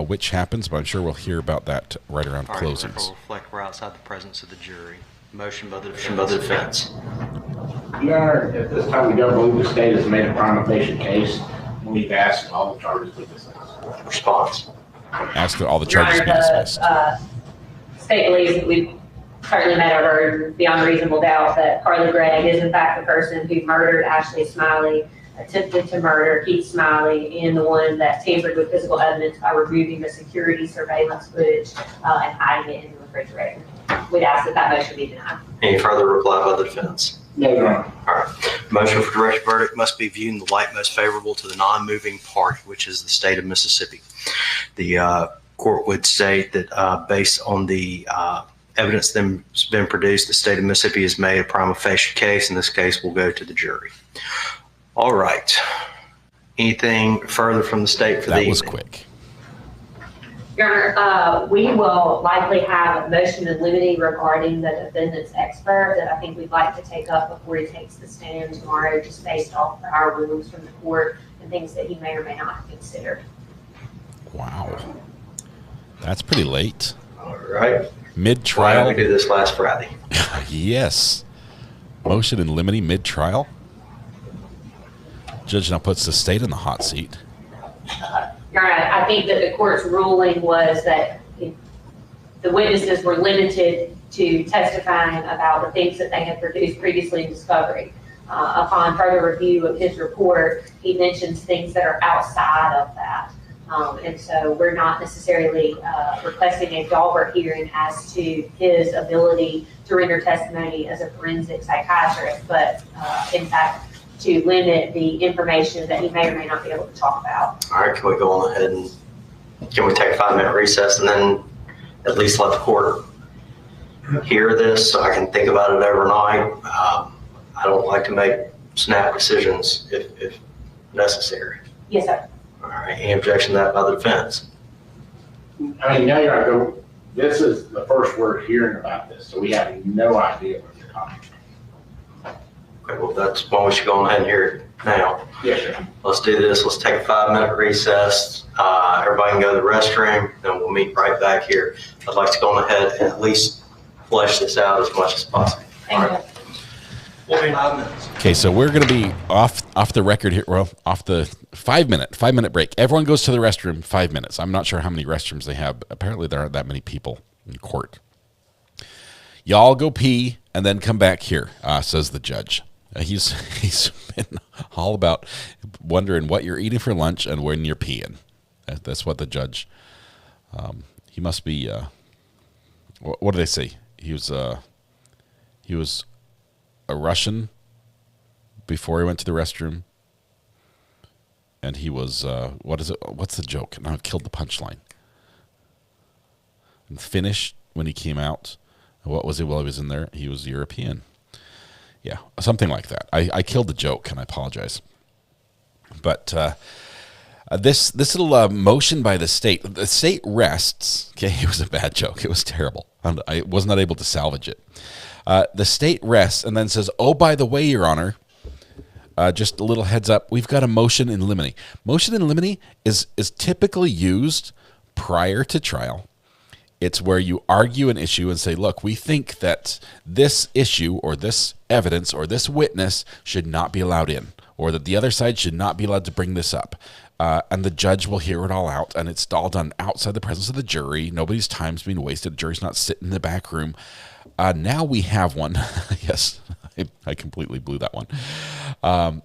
which happens, but I'm sure we'll hear about that right around All right, closings. the record will reflect we're outside the presence of the jury. Motion by the defense. Your Honor, at this time, we don't believe the state has made a prima facie case. We've asked all the charges be dismissed. Response. Ask that all the Your charges Honor, be dismissed. State believes that we've certainly met our burden beyond reasonable doubt that Carla Gregg is in fact the person who murdered Ashley Smiley, attempted to murder Keith Smiley, and the one that tampered with physical evidence by removing the security surveillance footage and hiding it in the refrigerator. We'd ask that motion be denied. Any further reply by the defense? No, Your Honor. All right. Motion for directed verdict must be viewed in the light most favorable to the non-moving party, which is the state of Mississippi. The court would state that based on the evidence that's been produced, the state of Mississippi has made a prima facie case, and this case will go to the jury. All right. Anything further from the state for the evening? That was quick. Your Honor, we will likely have a motion in limine regarding the defendant's expert that I think we'd like to take up before he takes the stand tomorrow, just based off our rulings from the court and things that he may or may not have considered. Wow. That's pretty late. All right. Mid-trial. Why did we do this last Friday? Yes. Motion in limine mid-trial. Judge now puts the state in the hot seat. Your Honor, I think that the court's ruling was that the witnesses were limited to testifying about the things that they had produced previously in discovery. Upon further review of his report, he mentions things that are outside of that. And so we're not necessarily requesting a Daubert hearing as to his ability to render testimony as a forensic psychiatrist, but in fact, to limit the information that he may or may not be able to talk about. All right, can we go on ahead and can we take a 5-minute recess and then at least let the court hear this so I can think about it overnight? I don't like to make snap decisions if necessary. Yes, sir. All right, any objection to that by the defense? I mean, now you're going to go, this is the first we're hearing about this, so we have no idea what you're talking about. Okay, well, that's why we should go on ahead and hear it now. Yes, sir. Let's do this. Let's take a 5-minute recess. Everybody can go to the restroom, then we'll meet right back here. I'd like to go on ahead and at least flesh this out as much as possible. All right. We'll be 5 minutes. Okay, so we're going to be off the record here. Well, off the 5-minute break. Everyone goes to the restroom 5 minutes. I'm not sure how many restrooms they have. Apparently, there aren't that many people in court. Y'all go pee and then come back here, says the judge. He's been all about wondering what you're eating for lunch and when you're peeing. That's what the judge. He must be. What did they say? He was a Russian before he went to the restroom, and he was what is it? What's the joke? Now I've killed the punchline. And Finnish when he came out. What was he while he was in there? He was European. Yeah, something like that. I killed the joke, and I apologize. But this little motion by the state rests. Okay, it was a bad joke. It was terrible. I was not able to salvage it. The state rests and then says, "Oh, by the way, Your Honor, just a little heads up. We've got a motion in limine. Motion in limine is typically used prior to trial. It's where you argue an issue and say, look, we think that this issue or this evidence or this witness should not be allowed in, or that the other side should not be allowed to bring this up. And the judge will hear it all out, and it's all done outside the presence of the jury. Nobody's time's being wasted. The jury's not sitting in the back room. Now we have one. Yes, I completely blew that one.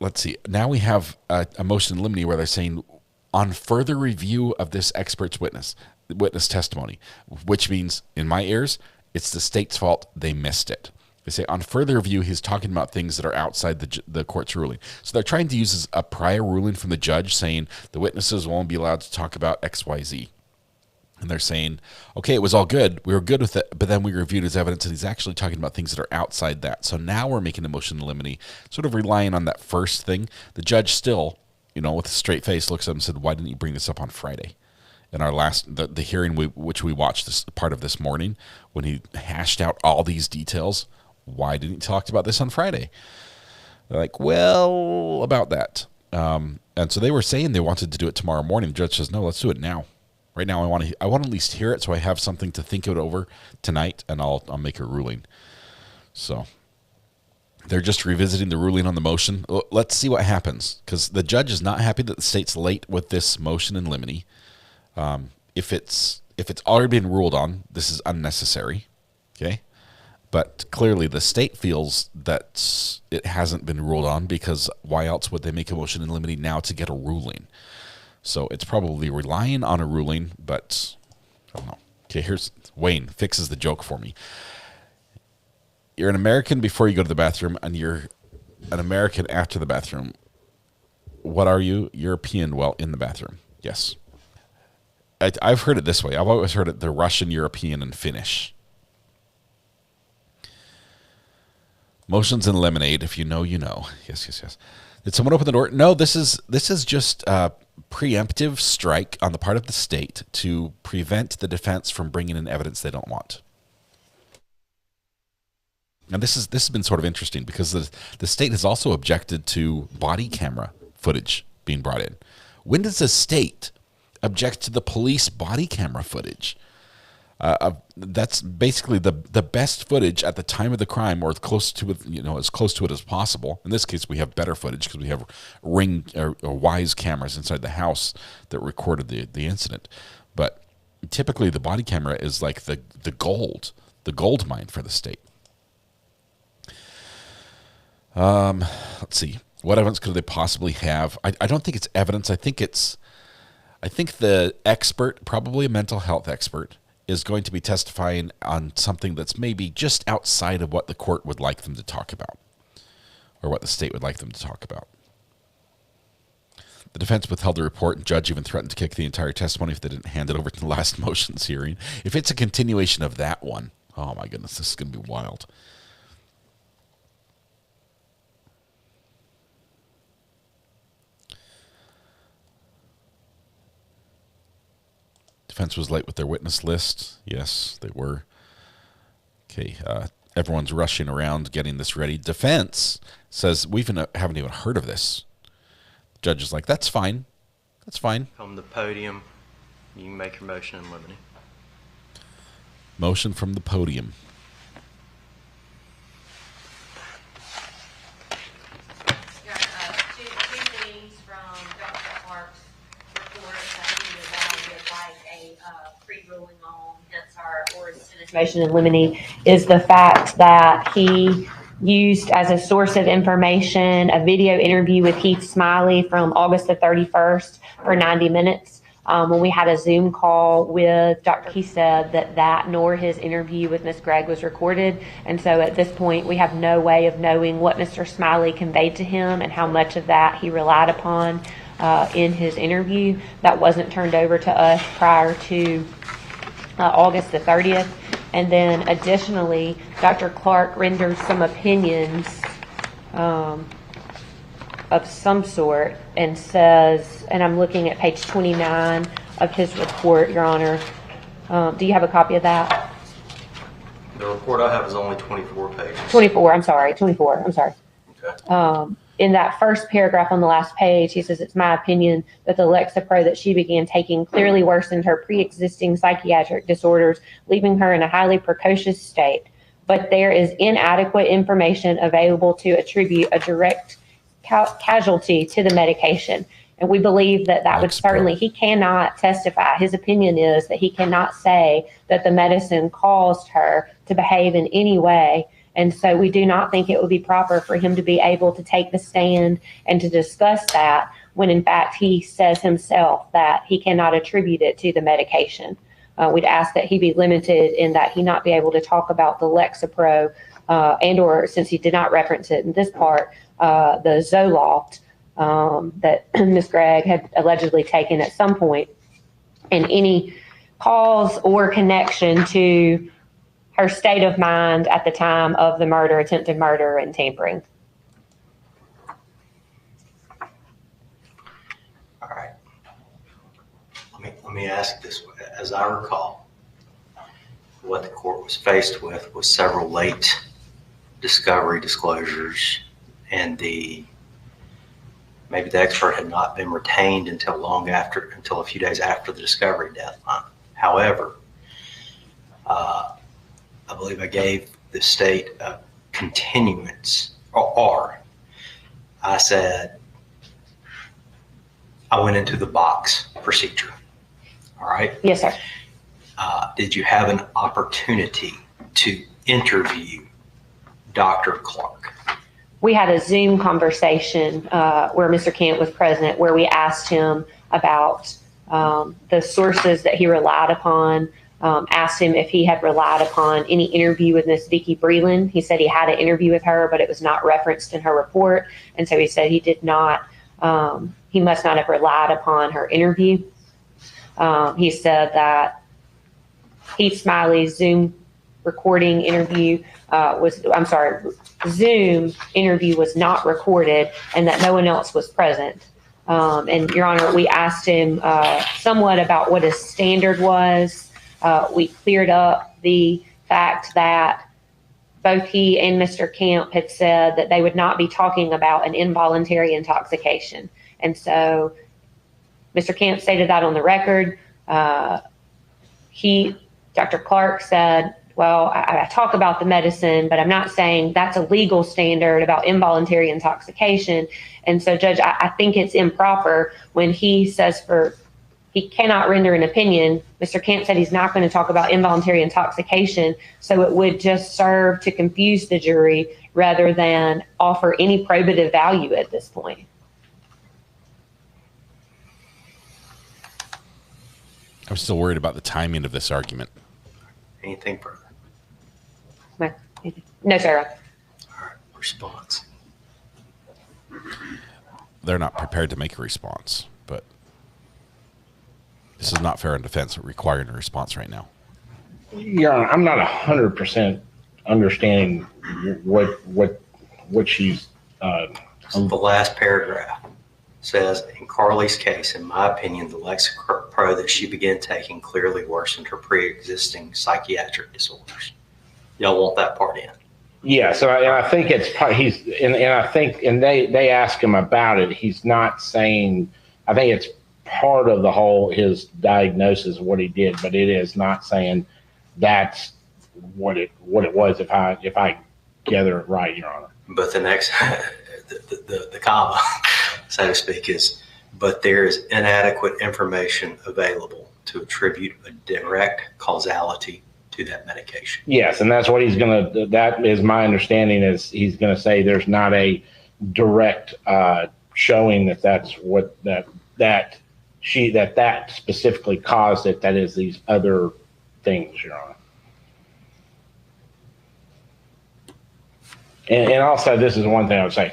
let's see. Now we have a motion in limine where they're saying on further review of this expert's witness testimony, which means in my ears, it's the state's fault. They missed it. They say on further review, he's talking about things that are outside the court's ruling. So they're trying to use a prior ruling from the judge saying the witnesses won't be allowed to talk about X, Y, Z. And they're saying, okay, it was all good. We were good with it, but then we reviewed his evidence, and he's actually talking about things that are outside that. So now we're making a motion in limine, sort of relying on that first thing. The judge still, with a straight face, looks at him and said, why didn't you bring this up on Friday? In our the hearing which we watched this part of this morning, when he hashed out all these details, why didn't you talk about this on Friday? They're like, well, about that. And so they were saying they wanted to do it tomorrow morning. The judge says, no, let's do it now. Right now, I want to at least hear it so I have something to think it over tonight, and I'll make a ruling. So they're just revisiting the ruling on the motion. Let's see what happens, because the judge is not happy that the state's late with this motion in limine. If it's already been ruled on, this is unnecessary. Okay, but clearly the state feels that it hasn't been ruled on, because why else would they make a motion in limine now to get a ruling? So it's probably relying on a ruling, but I don't know. Okay, here's Wayne fixes the joke for me. You're an American before you go to the bathroom, and you're an American after the bathroom. What are you? European while in the bathroom. Yes. I've heard it this way. I've always heard it the Russian, European, and Finnish. Motions in lemonade. If you know, you know. Yes, yes, yes. Did someone open the door? No, this is just a preemptive strike on the part of the state to prevent the defense from bringing in evidence they don't want. And this has been sort of interesting, because the state has also objected to body camera footage being brought in. When does the state object to the police body camera footage? That's basically the best footage at the time of the crime, or as close to it, as close to it as possible. In this case, we have better footage because we have Ring or Wise cameras inside the house that recorded the incident. But typically, the body camera is like the gold mine for the state. Let's see, what evidence could they possibly have? I don't think it's evidence. I think the expert, probably a mental health expert, is going to be testifying on something that's maybe just outside of what the court would like them to talk about, or what the state would like them to talk about. The defense withheld the report, and judge even threatened to kick the entire testimony if they didn't hand it over to the last motions hearing. If it's a continuation of that one, oh my goodness, this is going to be wild. Defense was late with their witness list. Yes, they were. Okay, everyone's rushing around getting this ready. Defense says, we haven't even heard of this. The judge is like, that's fine. That's fine. From the podium, you can make your motion in limine. Motion from the podium. Motion in limine is the fact that he used as a source of information a video interview with Heath Smiley from August the 31st for 90 minutes. When we had a Zoom call with Dr. He said that nor his interview with Ms. Gregg was recorded. And so at this point, we have no way of knowing what Mr. Smiley conveyed to him and how much of that he relied upon in his interview. That wasn't turned over to us prior to August the 30th. And then additionally, Dr. Clark rendered some opinions of some sort and says, and I'm looking at page 29 of his report, Your Honor. Do you have a copy of that? The report I have is only 24 pages. 24, I'm sorry. Okay. In that first paragraph on the last page, he says, it's my opinion that the Lexapro that she began taking clearly worsened her pre-existing psychiatric disorders, leaving her in a highly precocious state. But there is inadequate information available to attribute a direct casualty to the medication. And we believe that would certainly, he cannot testify. His opinion is that he cannot say that the medicine caused her to behave in any way And so we do not think it would be proper for him to be able to take the stand and to discuss that when in fact he says himself that he cannot attribute it to the medication. We'd ask that he be limited in that he not be able to talk about the Lexapro and or, since he did not reference it in this part, the Zoloft that Ms. Gregg had allegedly taken at some point, and any cause or connection to her state of mind at the time of the murder, attempted murder, and tampering. All right. Let me ask this way. As I recall, what the court was faced with was several late discovery disclosures, and maybe the expert had not been retained until a few days after the discovery deadline. However, I believe I gave the state a continuance, or I said I went into the box procedure. All right? Yes, sir. Did you have an opportunity to interview Dr. Clark? We had a Zoom conversation where Mr. Kent was present, where we asked him about the sources that he relied upon, asked him if he had relied upon any interview with Miss Vicki Breland. He said he had an interview with her, but it was not referenced in her report. And so he said he did not, he must not have relied upon her interview. He said that Heath Smiley's Zoom interview was not recorded and that no one else was present. And Your Honor, we asked him somewhat about what his standard was. We cleared up the fact that both he and Mr. Camp had said that they would not be talking about an involuntary intoxication. And so Mr. Camp stated that on the record. Dr. Clark said, well, I talk about the medicine, but I'm not saying that's a legal standard about involuntary intoxication. And so, Judge, I think it's improper when he says he cannot render an opinion. Mr. Camp said he's not going to talk about involuntary intoxication, so it would just serve to confuse the jury rather than offer any probative value at this point. I'm still worried about the timing of this argument. Anything further? No, sir. All right, response. They're not prepared to make a response, but this is not fair in defense requiring a response right now. Yeah, I'm not 100% understanding what she's. The last paragraph says, in Carly's case, in my opinion, the Lexapro that she began taking clearly worsened her pre-existing psychiatric disorders. Y'all want that part in? Yeah, so I think it's they ask him about it. He's not saying. I think it's part of the whole his diagnosis of what he did, but it is not saying that's what it was. If I gather it right, Your Honor. But the next the comma, so to speak, is, but there is inadequate information available to attribute a direct causality to that medication. Yes, and that's what he's going to, that is my understanding, is he's going to say there's not a direct showing that that's what, that specifically caused it, that is these other things, Your Honor. And also, this is one thing I would say.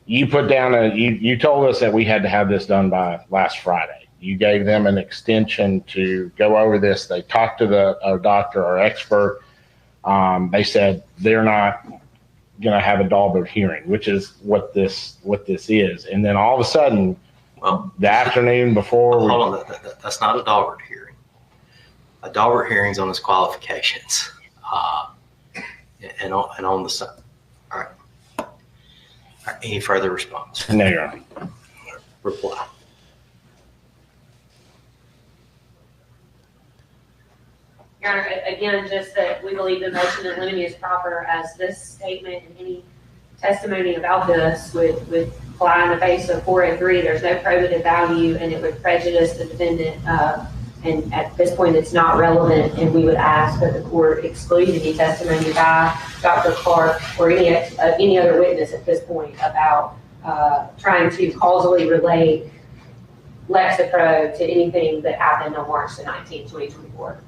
You put down you told us that we had to have this done by last Friday. You gave them an extension to go over this. They talked to our doctor, our expert. They said they're not going to have a Daubert hearing, which is what this is. And then all of a sudden, the afternoon before. Hold on, that's not a Daubert hearing. A Daubert hearing's on his qualifications, and on the side. All right. Any further response? No, Your Honor. Reply. Your Honor, again, just that we believe the motion in limine is proper, as this statement and any testimony about this would fly in the face of 403. There's no probative value, and it would prejudice the defendant And at this point, it's not relevant, and we would ask that the court exclude any testimony by Dr. Clark or any other witness at this point about trying to causally relate Lexapro to anything that happened on March the 19th, 2024.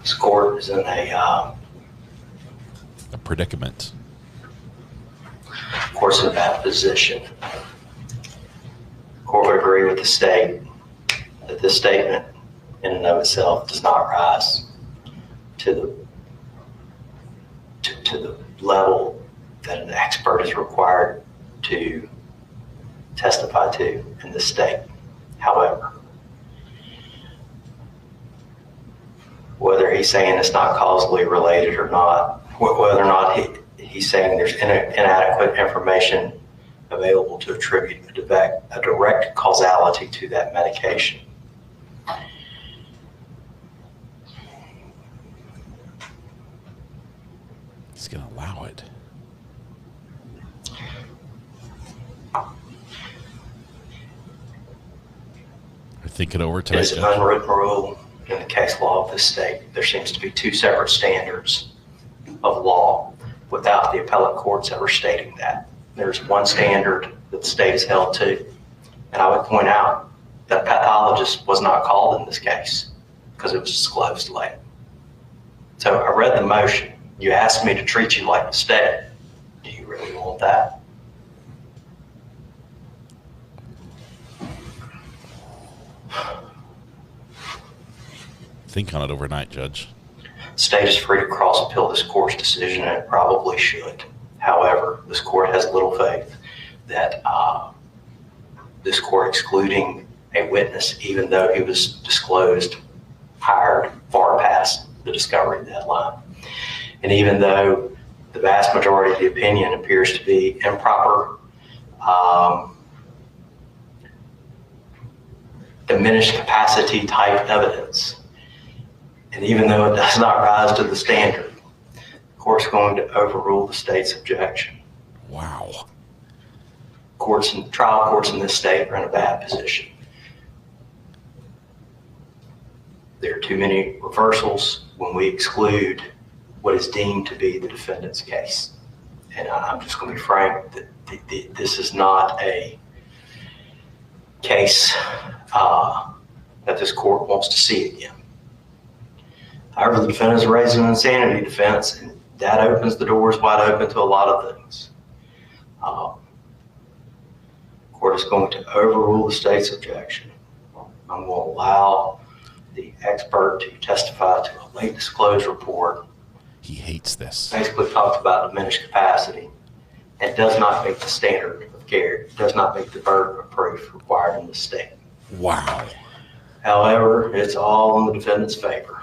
This court is in a predicament. Of course, in a bad position. The court would agree with the state that this statement in and of itself does not rise to the level that an expert is required to testify to in the state. However, whether he's saying it's not causally related or not, whether or not he's saying there's inadequate information available to attribute a direct causality to that medication. He's going to allow it. Or think it over tonight. It's an unwritten rule in the case law of this state. There seems to be two separate standards of law without the appellate courts ever stating that. There's one standard that the state is held to, and I would point out that pathologist was not called in this case because it was disclosed late. So I read the motion. You asked me to treat you like the state. Do you really want that? Think on it overnight, Judge. The state is free to cross appeal this court's decision, and it probably should. However, this court has little faith that this court excluding a witness, even though he was disclosed, hired far past the discovery deadline. And even though the vast majority of the opinion appears to be improper, diminished capacity type evidence, and even though it does not rise to the standard, the court's going to overrule the state's objection. Wow. Trial courts in this state are in a bad position. There are too many reversals when we exclude what is deemed to be the defendant's case. And I'm just going to be frank that this is not a case that this court wants to see again. However, the defendant is raising an insanity defense, and that opens the doors wide open to a lot of things. The court is going to overrule the state's objection. I'm going to allow the expert to testify to a late disclosed report. He hates this. Basically talks about diminished capacity and does not meet the standard of care, does not meet the burden of proof required in the state. Wow. However, it's all in the defendant's favor.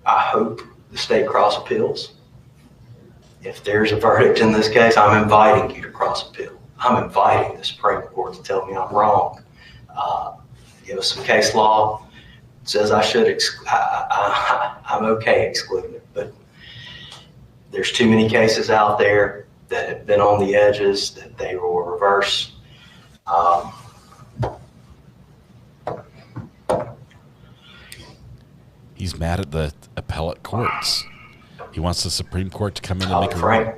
I hope the state cross appeals. If there's a verdict in this case, I'm inviting you to cross appeal. I'm inviting the Supreme Court to tell me I'm wrong. Give us some case law. It says I should, I'm okay excluding it, but there's too many cases out there that have been on the edges that they will reverse. He's mad at the appellate courts. He wants the Supreme Court to come in and make a ruling.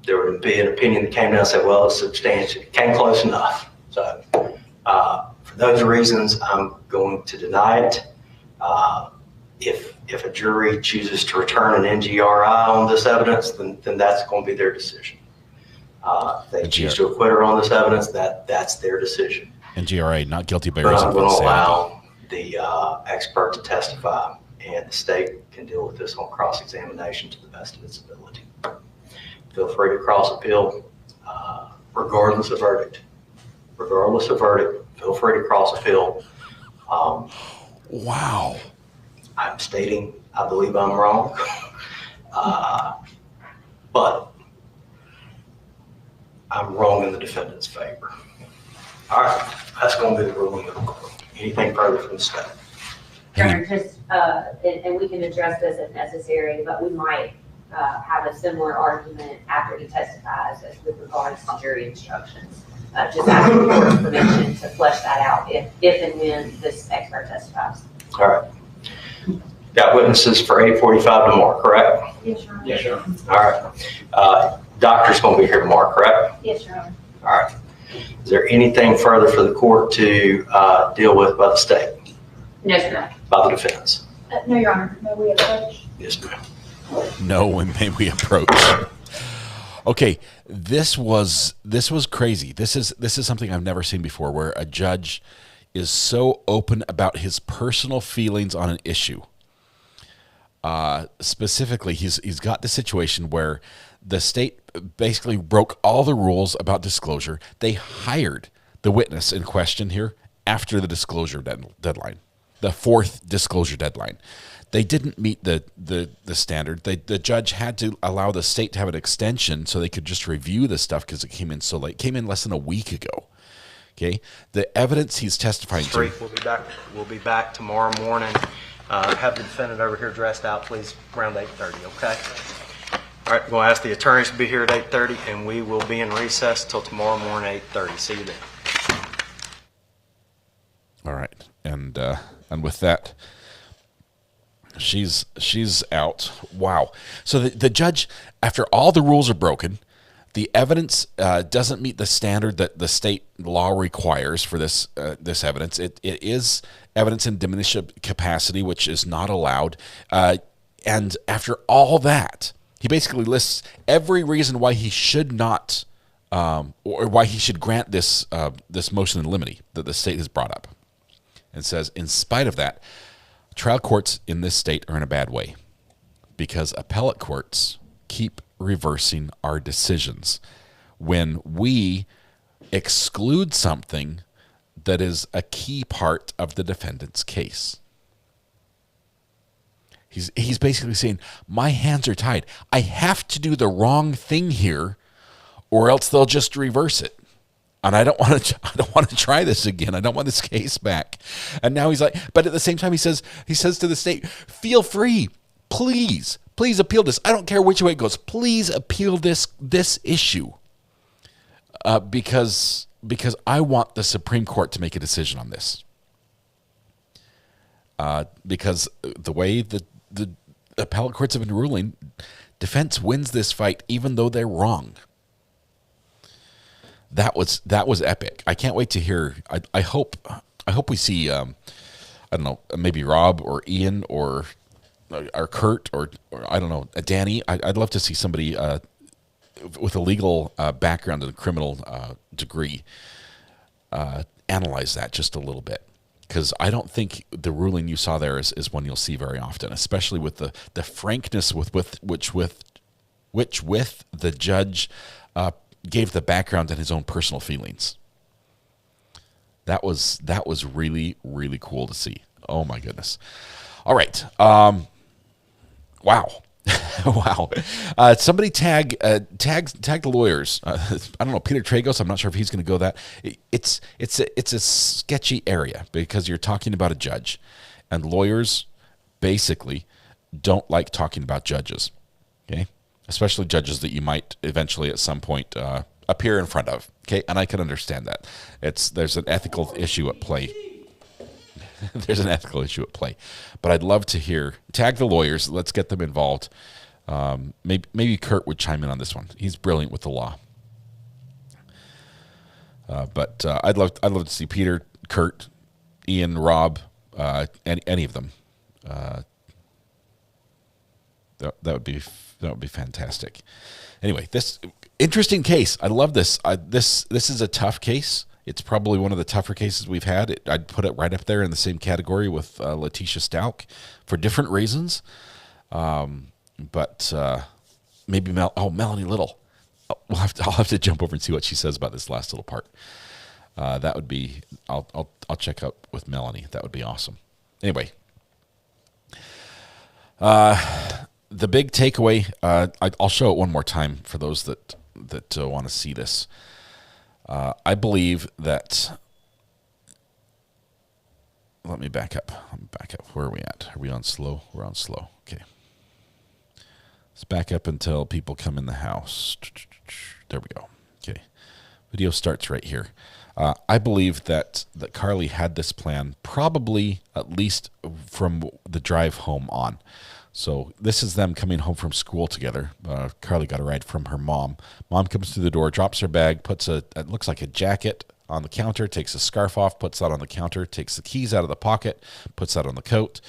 There would be an opinion that came down and said, well, it's substantial. It came close enough. So for those reasons, I'm going to deny it. If a jury chooses to return an NGRI on this evidence, then that's going to be their decision. If they choose to acquit her on this evidence, that's their decision. NGRA, not guilty by But reason I'm of going to insanity. allow the expert to testify, and the state can deal with this on cross-examination to the best of its ability. Feel free to cross appeal, regardless of verdict. Regardless of verdict, feel free to cross appeal. Wow. I'm stating I believe I'm wrong, but I'm wrong in the defendant's favor. All right, that's going to be the ruling of the court. Anything further from the state? Sharon, just, and we can address this if necessary, but we might have a similar argument after he testifies as with regards to jury instructions. Just asking for permission to flesh that out if and when this expert testifies. All right. Got witnesses for 8:45 tomorrow, correct? Yes, Your Honor. Yes, sir. All right. Doctor's going to be here tomorrow, correct? Yes, Your Honor. All right. Is there anything further for the court to deal with by the state? No, sir. By the defense? No, Your Honor. No, we approach. Yes, ma'am. No, when may we approach? Okay, this was crazy. This is something I've never seen before, where a judge is so open about his personal feelings on an issue. Specifically, he's got the situation where the state basically broke all the rules about disclosure. They hired the witness in question here after the disclosure deadline, the fourth disclosure deadline. They didn't meet the standard. The judge had to allow the state to have an extension so they could just review the stuff because it came in so late. It came in less than a week ago. Okay, the evidence he's testifying to. We'll be back tomorrow morning. Have the defendant over here dressed out, please, around 8:30. Okay. All right, we're going to ask the attorneys to be here at 8:30, and we will be in recess till tomorrow morning 8:30. See you then. All right, and with that. She's out. Wow. So the judge, after all the rules are broken, the evidence doesn't meet the standard that the state law requires for this evidence. It is evidence in diminished capacity, which is not allowed. And after all that, he basically lists every reason why he should not, or why he should grant this motion in limine that the state has brought up, and says, in spite of that, trial courts in this state are in a bad way because appellate courts keep reversing our decisions when we exclude something that is a key part of the defendant's case. He's basically saying, my hands are tied. I have to do the wrong thing here or else they'll just reverse it. And I don't want to try this again. I don't want this case back. And now he's like, but at the same time, he says to the state, feel free, please appeal this. I don't care which way it goes. Please appeal this issue, because I want the Supreme Court to make a decision on this. Because the way the appellate courts have been ruling, defense wins this fight even though they're wrong. That was epic. I can't wait to hear. I hope we see. I don't know, maybe Rob or Ian or Kurt or I don't know, Danny. I'd love to see somebody with a legal background and a criminal degree analyze that just a little bit, because I don't think the ruling you saw there is one you'll see very often, especially with the frankness with which the judge gave the background and his own personal feelings. That was really, really cool to see. Oh my goodness. All right. Wow. Wow. Somebody tag the lawyers. I don't know, Peter Tragos. I'm not sure if he's going to go that. It's a sketchy area because you're talking about a judge, and lawyers basically don't like talking about judges. Okay. Especially judges that you might eventually at some point appear in front of. Okay, and I can understand that. There's an ethical issue at play. There's an ethical issue at play. But I'd love to tag the lawyers. Let's get them involved. Maybe Kurt would chime in on this one. He's brilliant with the law. But I'd love to see Peter, Kurt, Ian, Rob, any of them. That would be fantastic. Anyway, this interesting case. I love this. This is a tough case. It's probably one of the tougher cases we've had. I'd put it right up there in the same category with Letitia Stalk for different reasons. But maybe Melanie Little. I'll have to jump over and see what she says about this last little part. That would be. I'll check up with Melanie. That would be awesome. Anyway. The big takeaway, I'll show it one more time for those that want to see this. I believe that let me back up. Where are we at? Are we on slow? We're on slow. Okay. Let's back up until people come in the house. There we go. Okay. Video starts right here. I believe that Carly had this plan probably at least from the drive home on. So this is them coming home from school together. Carly got a ride from her mom. Mom comes through the door, drops her bag, puts it looks like a jacket on the counter, takes a scarf off, puts that on the counter, takes the keys out of the pocket, puts that on the coat.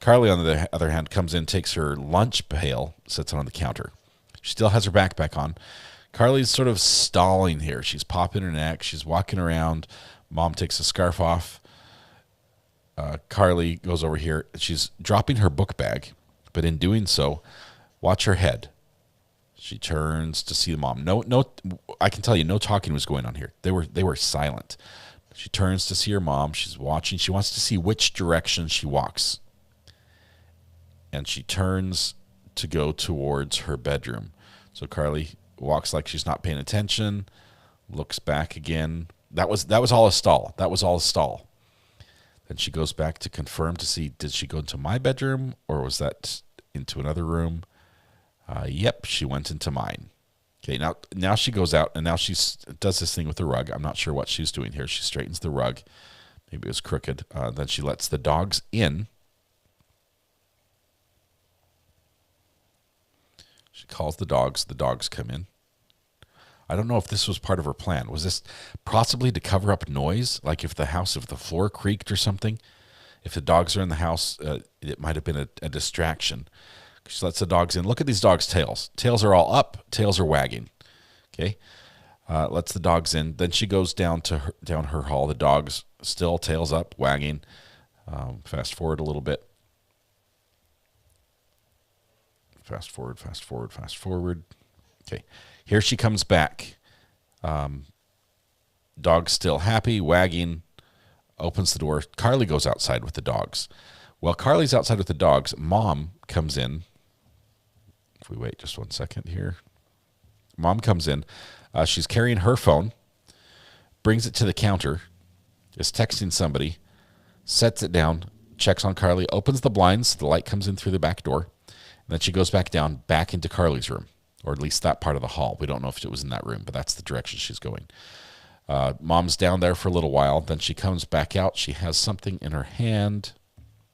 Carly, on the other hand, comes in, takes her lunch pail, sits it on the counter. She still has her backpack on. Carly's sort of stalling here. She's popping her neck. She's walking around. Mom takes the scarf off. Carly goes over here. She's dropping her book bag, but in doing so, watch her head. She turns to see the mom. No, I can tell you, no talking was going on here. They were silent. She turns to see her mom. She's watching. She wants to see which direction she walks. And she turns to go towards her bedroom. So Carly walks like she's not paying attention, looks back again. That was all a stall. Then she goes back to confirm to see, did she go into my bedroom or was that into another room? Yep, she went into mine. Okay, now she goes out and now she does this thing with the rug. I'm not sure what she's doing here. She straightens the rug. Maybe it was crooked. Then she lets the dogs in. She calls the dogs. The dogs come in. I don't know if this was part of her plan. Was this possibly to cover up noise? Like if the floor creaked or something? If the dogs are in the house, it might have been a distraction. She lets the dogs in. Look at these dogs' tails. Tails are all up. Tails are wagging. Okay. Lets the dogs in. Then she goes down her hall. The dogs still tails up, wagging. Fast forward a little bit. Fast forward. Okay. Here she comes back. Dog's still happy, wagging, opens the door. Carly goes outside with the dogs. While Carly's outside with the dogs, Mom comes in. If we wait just 1 second here. Mom comes in. She's carrying her phone, brings it to the counter, is texting somebody, sets it down, checks on Carly, opens the blinds. The light comes in through the back door. And then she goes back into Carly's room, or at least that part of the hall. We don't know if it was in that room, but that's the direction she's going. Mom's down there for a little while. Then she comes back out. She has something in her hand.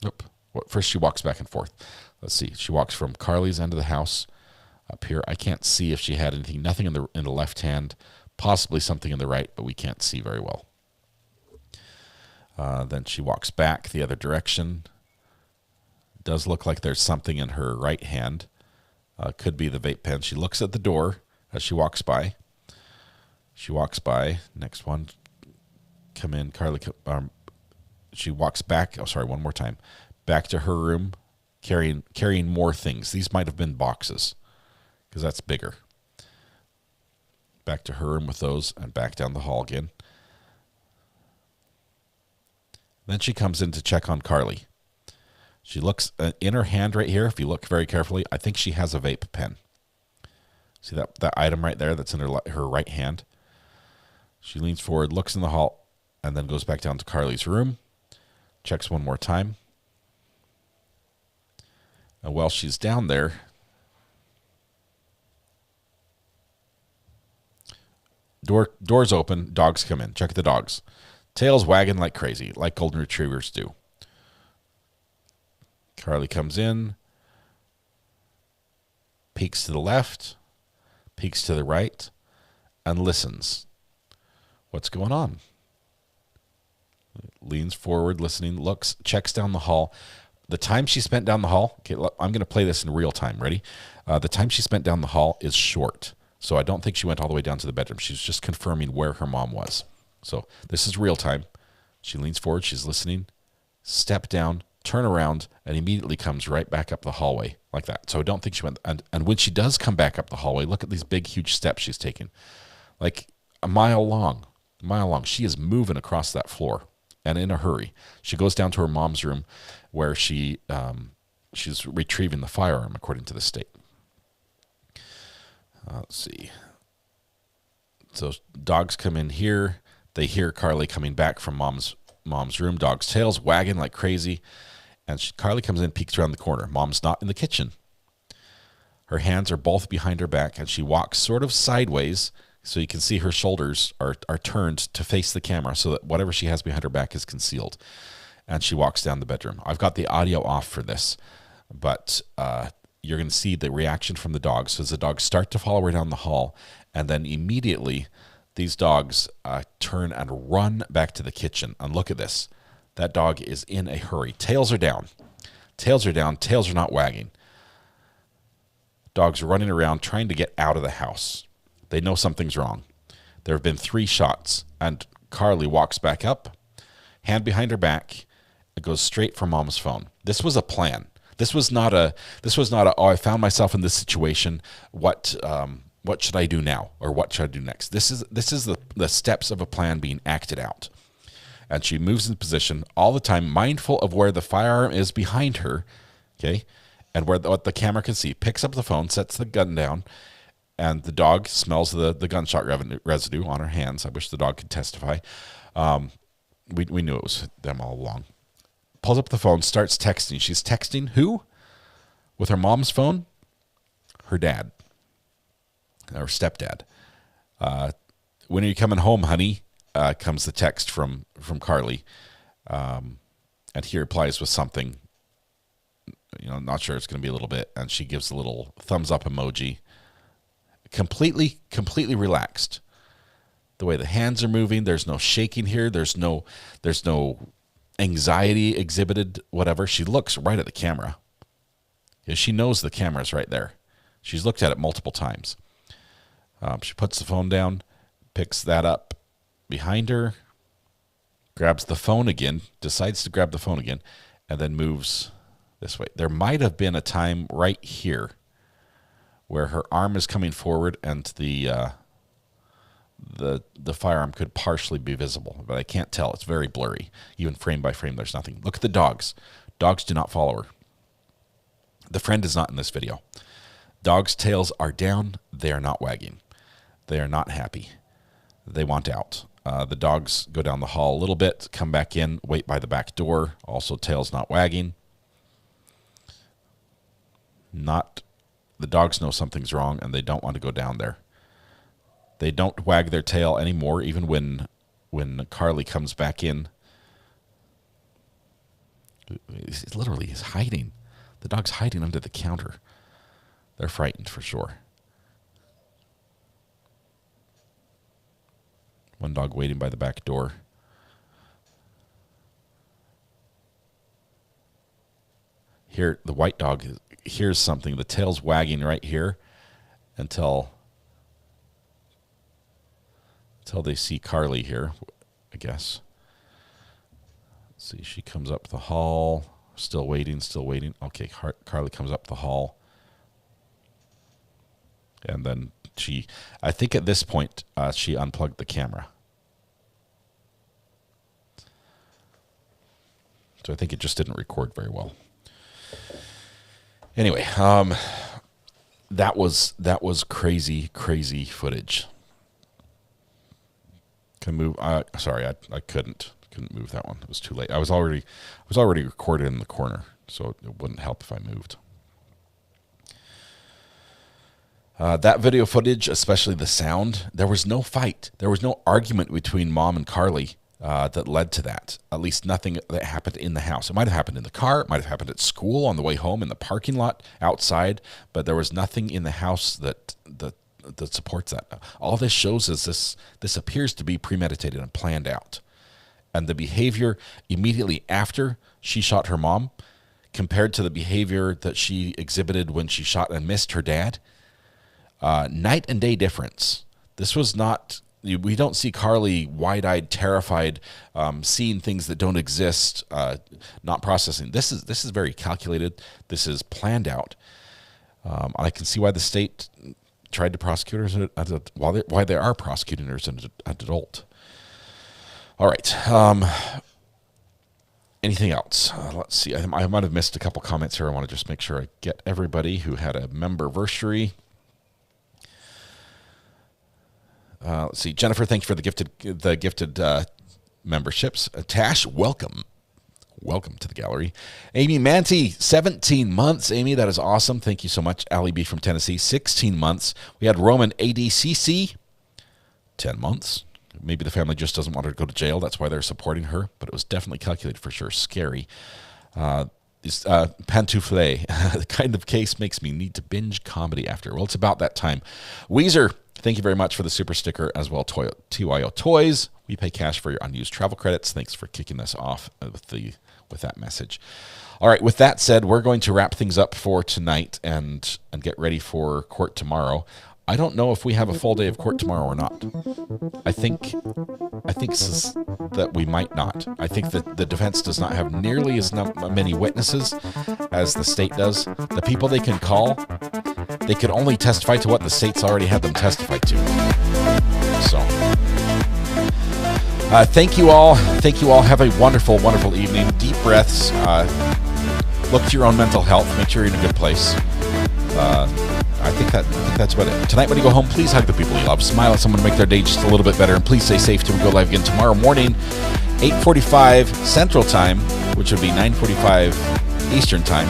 Nope. First, she walks back and forth. Let's see. She walks from Carly's end of the house up here. I can't see if she had anything. Nothing in the left hand. Possibly something in the right, but we can't see very well. Then she walks back the other direction. Does look like there's something in her right hand. Could be the vape pen. She looks at the door as she walks by. Next one. Come in. Carly. She walks back. Oh, sorry. One more time. Back to her room, carrying more things. These might have been boxes, because that's bigger. Back to her room with those, and back down the hall again. Then she comes in to check on Carly. She looks in her hand right here. If you look very carefully, I think she has a vape pen. See that item right there that's in her right hand? She leans forward, looks in the hall, and then goes back down to Carly's room. Checks one more time. And while she's down there, doors open, dogs come in. Check the dogs. Tails wagging like crazy, like golden retrievers do. Carly comes in, peeks to the left, peeks to the right, and listens. What's going on? Leans forward, listening, looks, checks down the hall. The time she spent down the hall, okay, I'm going to play this in real time. Ready? The time she spent down the hall is short. So I don't think she went all the way down to the bedroom. She's just confirming where her mom was. So this is real time. She leans forward, she's listening, step down, turn around, and immediately comes right back up the hallway like that. So I don't think she went. And when she does come back up the hallway, look at these big, huge steps she's taken. Like a mile long. She is moving across that floor and in a hurry. She goes down to her mom's room where she's retrieving the firearm, according to the state. Let's see. So dogs come in here. They hear Carly coming back from mom's mom's room. Dog's tail's wagging like crazy. And Carly comes in, peeks around the corner. Mom's not in the kitchen. Her hands are both behind her back, and she walks sort of sideways, so you can see her shoulders are turned to face the camera so that whatever she has behind her back is concealed. And she walks down the bedroom. I've got the audio off for this, but you're going to see the reaction from the dogs. So as the dogs start to follow her down the hall, and then immediately these dogs turn and run back to the kitchen. And look at this. That dog is in a hurry. Tails are down. Tails are down. Tails are not wagging. Dogs are running around trying to get out of the house. They know something's wrong. There have been 3 shots, and Carly walks back up, hand behind her back, and goes straight for Mom's phone. This was a plan. This was not a oh, I found myself in this situation. What should I do now, or what should I do next? This is the steps of a plan being acted out. And she moves in position all the time, mindful of where the firearm is behind her, okay, and what the camera can see. Picks up the phone, sets the gun down, and the dog smells the gunshot residue on her hands. I wish the dog could testify. We knew it was them all along. Pulls up the phone, starts texting. She's texting who? With her mom's phone? Her dad. Or stepdad. When are you coming home, honey? Comes the text from Carly. And he replies with something. Not sure, it's going to be a little bit. And she gives a little thumbs up emoji. Completely relaxed. The way the hands are moving, there's no shaking here. There's no anxiety exhibited, whatever. She looks right at the camera. She knows the camera's right there. She's looked at it multiple times. She puts the phone down, picks that up behind her, grabs the phone again, decides to grab the phone again, and then moves this way. There might have been a time right here where her arm is coming forward and the firearm could partially be visible, but I can't tell. It's very blurry. Even frame by frame, there's nothing. Look at the dogs. Dogs do not follow her. The friend is not in this video. Dogs' tails are down. They are not wagging. They are not happy. They want out. The dogs go down the hall a little bit, come back in, wait by the back door. Also, tails not wagging. The dogs know something's wrong, and they don't want to go down there. They don't wag their tail anymore, even when Carly comes back in. He's hiding. The dog's hiding under the counter. They're frightened for sure. One dog waiting by the back door. Here, the white dog hears something. The tail's wagging right here until they see Carly here, I guess. Let's see, she comes up the hall. Still waiting. Okay, Carly comes up the hall. And then I think at this point, she unplugged the camera. So I think it just didn't record very well. Anyway, that was crazy footage. Can move. Sorry, I couldn't move that one. It was too late. I was already recorded in the corner, so it wouldn't help if I moved. That video footage, especially the sound, there was no fight. There was no argument between Mom and Carly that led to that. At least nothing that happened in the house. It might have happened in the car. It might have happened at school on the way home, in the parking lot, outside. But there was nothing in the house that supports that. All this shows is this appears to be premeditated and planned out. And the behavior immediately after she shot her mom, compared to the behavior that she exhibited when she shot and missed her dad, night and day difference. This was not, we don't see Carly wide-eyed, terrified, seeing things that don't exist, not processing. This is very calculated. This is planned out. I can see why the state tried to prosecute her why they are prosecuting her as an adult. All right. Anything else? Let's see. I might have missed a couple comments here. I want to just make sure I get everybody who had a memberversary. Let's see. Jennifer, thank you for the gifted memberships. Tash, welcome. Welcome to the gallery. Amy Manti, 17 months. Amy, that is awesome. Thank you so much. Allie B from Tennessee, 16 months. We had Roman ADCC, 10 months. Maybe the family just doesn't want her to go to jail. That's why they're supporting her. But it was definitely calculated for sure. Scary. Pantoufle, the kind of case makes me need to binge comedy after. Well, it's about that time. Weezer, thank you very much for the super sticker as well. TYO Toys, we pay cash for your unused travel credits. Thanks for kicking us off with that message. All right, with that said, we're going to wrap things up for tonight and get ready for court tomorrow. I don't know if we have a full day of court tomorrow or not. I think that we might not. I think that the defense does not have nearly as many witnesses as the state does. The people they can call, they could only testify to what the state's already had them testify to. So, thank you all. Thank you all. Have a wonderful, wonderful evening. Deep breaths. Look to your own mental health. Make sure you're in a good place. I think that's about it. Tonight when you go home, please hug the people you love. Smile at someone to make their day just a little bit better. And please stay safe till we go live again tomorrow morning, 8:45 Central Time, which would be 9:45 Eastern Time.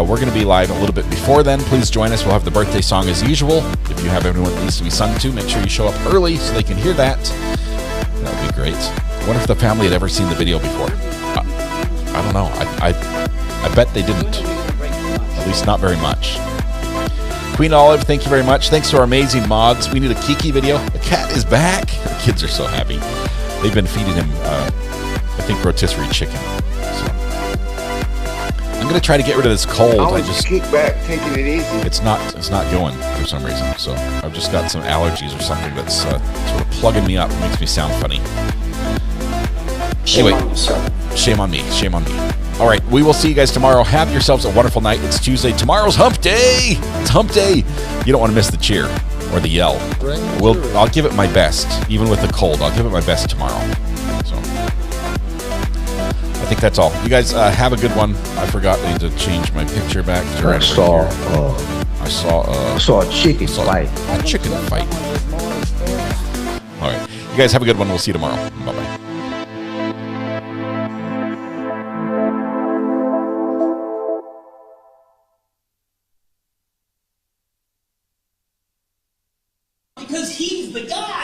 We're going to be live a little bit before then. Please join us. We'll have the birthday song as usual. If you have anyone that needs to be sung to, make sure you show up early so they can hear that. That would be great. I wonder if the family had ever seen the video before. I don't know. I bet they didn't. At least not very much. Queen Olive, thank you very much. Thanks to our amazing mods. We need a Kiki video. The cat is back. The kids are so happy. They've been feeding him, I think, rotisserie chicken. So I'm going to try to get rid of this cold. I just kick back, taking it easy. It's not going for some reason. So I've just got some allergies or something that's sort of plugging me up. It makes me sound funny. Anyway, shame on me. Shame on me. All right, we will see you guys tomorrow. Have yourselves a wonderful night. It's Tuesday. Tomorrow's Hump Day. It's Hump Day. You don't want to miss the cheer or the yell. I'll give it my best, even with the cold. I'll give it my best tomorrow. So I think that's all. You guys have a good one. I forgot I need to change my picture back. I saw a chicken fight. A chicken fight. All right, you guys have a good one. We'll see you tomorrow. Bye-bye. Because he's the guy.